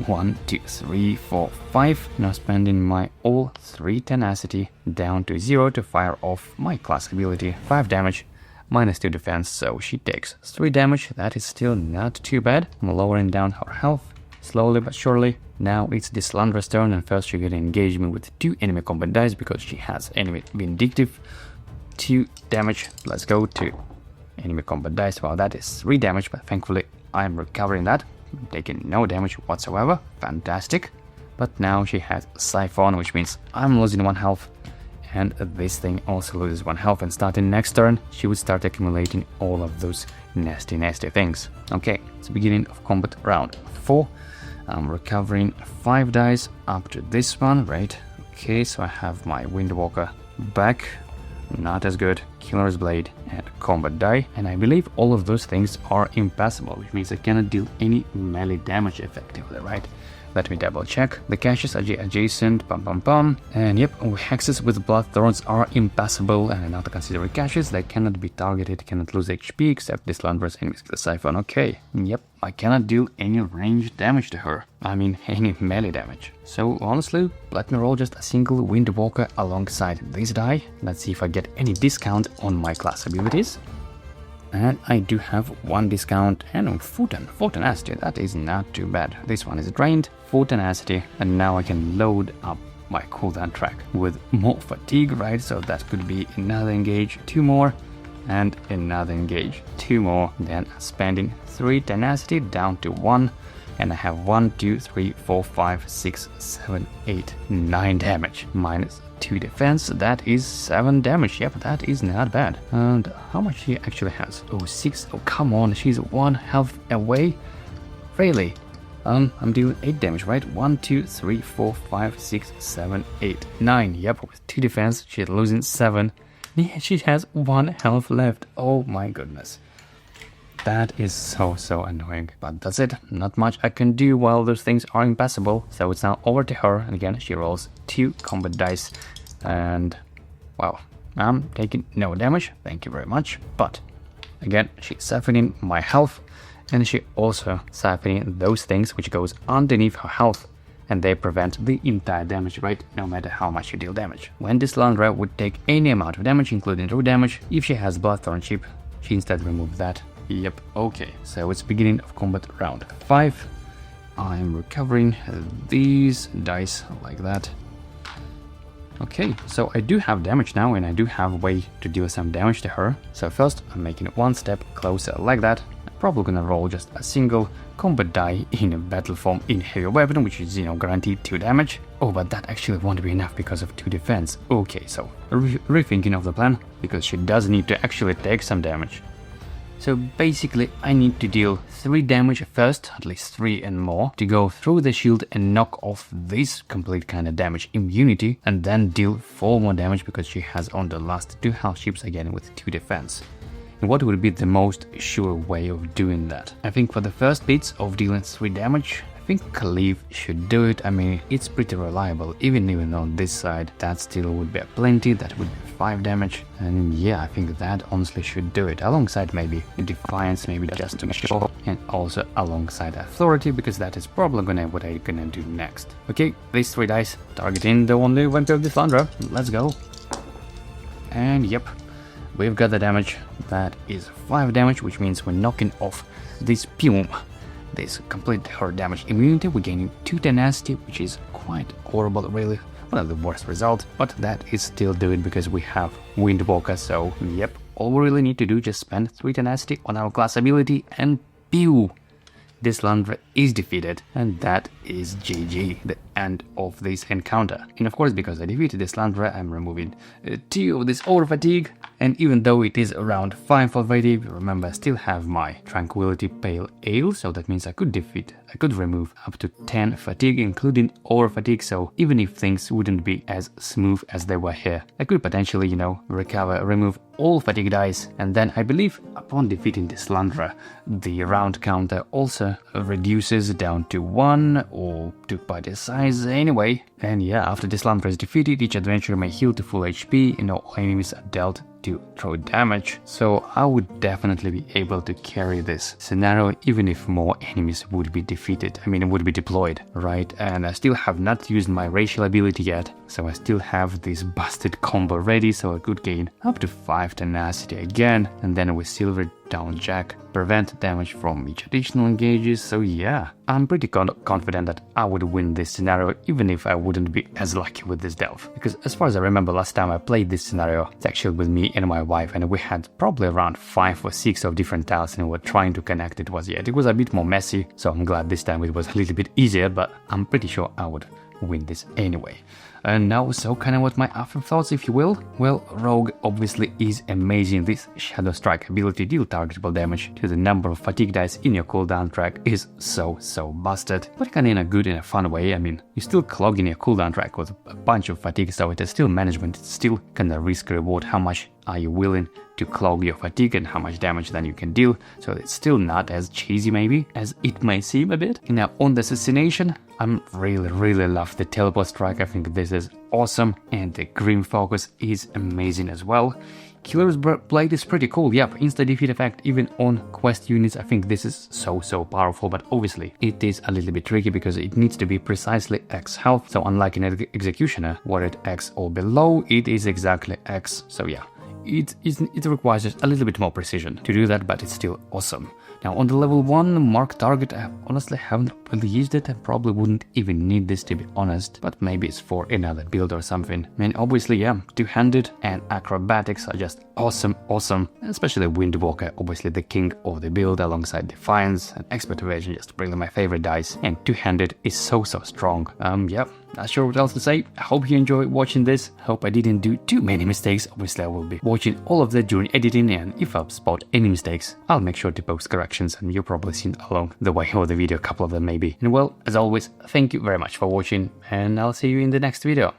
Speaker 1: 1, 2, 3, 4, 5. Now spending my all 3 tenacity down to 0 to fire off my class ability, 5 damage. Minus 2 defense, so she takes 3 damage. That is still not too bad. I'm lowering down her health, slowly but surely. Now it's this Landra's turn, and first she's gonna engage me with 2 enemy combat dice, because she has enemy vindictive. 2 damage, let's go to enemy combat dice. Well, that is 3 damage, but thankfully I'm recovering that. I'm taking no damage whatsoever, fantastic. But now she has Siphon, which means I'm losing 1 health. And this thing also loses 1 health, and starting next turn, she would start accumulating all of those nasty things. Okay, it's the beginning of combat round 4. I'm recovering 5 dice up to this one, right? Okay, so I have my Windwalker back, not as good, Killer's Blade, and combat die. And I believe all of those things are impassable, which means I cannot deal any melee damage effectively, right? Let me double check. The caches are adjacent, and yep, hexes with blood thorns are impassable and not considered caches. They cannot be targeted, cannot lose HP except this Landverse enemies with the Siphon. Okay, yep, I cannot deal any ranged damage to her. I mean, any melee damage. So honestly, let me roll just a single Windwalker alongside this die. Let's see if I get any discount on my class abilities. And I do have 1 discount and 4 tenacity. That is not too bad. This one is drained, 4 tenacity, and now I can load up my cooldown track with more fatigue, right? So that could be another engage, 2 more, and another engage, 2 more. Then spending 3 tenacity down to 1, and I have 1, 2, 3, 4, 5, 6, 7, 8, 9 damage minus 2 defense. That is 7 damage. Yep, that is not bad. And how much she actually has? Oh, 6. Oh, come on, she's 1 health away. Really? I'm doing 8 damage, right? 1, 2, 3, 4, 5, 6, 7, 8, 9. Yep, with 2 defense, she's losing 7. Yeah, she has 1 health left. Oh my goodness. That is so annoying. But that's it. Not much I can do while those things are impassable. So it's now over to her. And again, she rolls 2 combat dice. And wow, I'm taking no damage. Thank you very much. But again, she's siphoning my health. And she also siphoning those things which goes underneath her health. And they prevent the entire damage, right? No matter how much you deal damage. When this Landra would take any amount of damage, including true damage, if she has Bloodthorn chip, she instead removes that. Yep, okay, so it's beginning of combat round 5. I'm recovering these dice like that. Okay, so I do have damage now, and I do have a way to deal some damage to her. So first, I'm making it 1 step closer like that. I'm probably gonna roll just a single combat die in a battle form in heavy weapon, which is, guaranteed 2 damage. Oh, but that actually won't be enough because of 2 defense. Okay, so rethinking of the plan, because she does need to actually take some damage. So basically I need to deal 3 damage first, at least 3 and more, to go through the shield and knock off this complete kind of damage immunity, and then deal 4 more damage because she has on the last 2 health chips again with 2 defense. And what would be the most sure way of doing that? I think for the first bits of dealing 3 damage, I think Cleave should do it. I mean, it's pretty reliable, even on this side. That still would be plenty, that would be 5 damage. And yeah, I think that honestly should do it. Alongside maybe Defiance, maybe just to make sure. And also alongside Authority, because that is probably what I'm gonna do next. Okay, these 3 dice, targeting the only vampire of this Landra. Let's go. And yep, we've got the damage. That is 5 damage, which means we're knocking off this Pume. This complete her damage immunity. We're gaining 2 tenacity, which is quite horrible, really. One of the worst results, but that is still doing because we have Windwalker. So yep, all we really need to do is just spend 3 tenacity on our class ability, and pew! This Landra is defeated, and that is GG, the end of this encounter. And of course, because I defeated this Landra, I'm removing 2 of this over fatigue, and even though it is around 5 for fatigue, remember I still have my Tranquility Pale Ale, so that means I could remove up to 10 fatigue, including over fatigue, so even if things wouldn't be as smooth as they were here, I could potentially, remove all fatigue dice, and then I believe upon defeating this Landra, the round counter also reduces down to 1 or 2 party size anyway. And yeah, after this Landra is defeated, each adventurer may heal to full HP and all enemies are dealt to throw damage. So I would definitely be able to carry this scenario even if more enemies would be defeated, would be deployed, right? And I still have not used my racial ability yet, so I still have this busted combo ready, so I could gain up to 5 tenacity again, and then with Silver Down Jack, prevent damage from each additional engages. So yeah, I'm pretty confident that I would win this scenario even if I wouldn't be as lucky with this delve. Because as far as I remember, last time I played this scenario, it's actually with me and my wife, and we had probably around 5 or 6 of different tiles and we were trying to connect it. It was a bit more messy, so I'm glad this time it was a little bit easier, but I'm pretty sure I would win this anyway. And now, so kind of what my afterthoughts, if you will. Well, Rogue obviously is amazing. This Shadow Strike ability deal targetable damage to the number of fatigue dice in your cooldown track is so busted, but kind of in a good and a fun way. You're still clogging your cooldown track with a bunch of fatigue, so it is still management. It's still kind of risk reward. How much are you willing to clog your fatigue and how much damage then you can deal? So it's still not as cheesy maybe as it may seem a bit. Now on the Assassination, I'm really love the teleport strike. I think this is awesome, and the Grim Focus is amazing as well. Killer's Blade is pretty cool. Yep, insta defeat effect even on quest units. I think this is so powerful, but obviously it is a little bit tricky because it needs to be precisely X health. So unlike an Executioner, where it X or below, it is exactly X. So yeah, it requires just a little bit more precision to do that, but it's still awesome. Now on the level 1 mark target, I honestly haven't really used it and probably wouldn't even need this to be honest, but maybe it's for another build or something. I mean, obviously, yeah, two-handed and acrobatics are just awesome, especially Windwalker, obviously the king of the build alongside Defiance and Expert Evasion, just really my favorite dice, and two-handed is so strong. Yeah, not sure what else to say. I hope you enjoyed watching this. Hope I didn't do too many mistakes. Obviously, I will be watching all of that during editing, and if I spot any mistakes, I'll make sure to post corrections, and you've probably seen along the way of the video a couple of them maybe. And well, as always, thank you very much for watching, and I'll see you in the next video.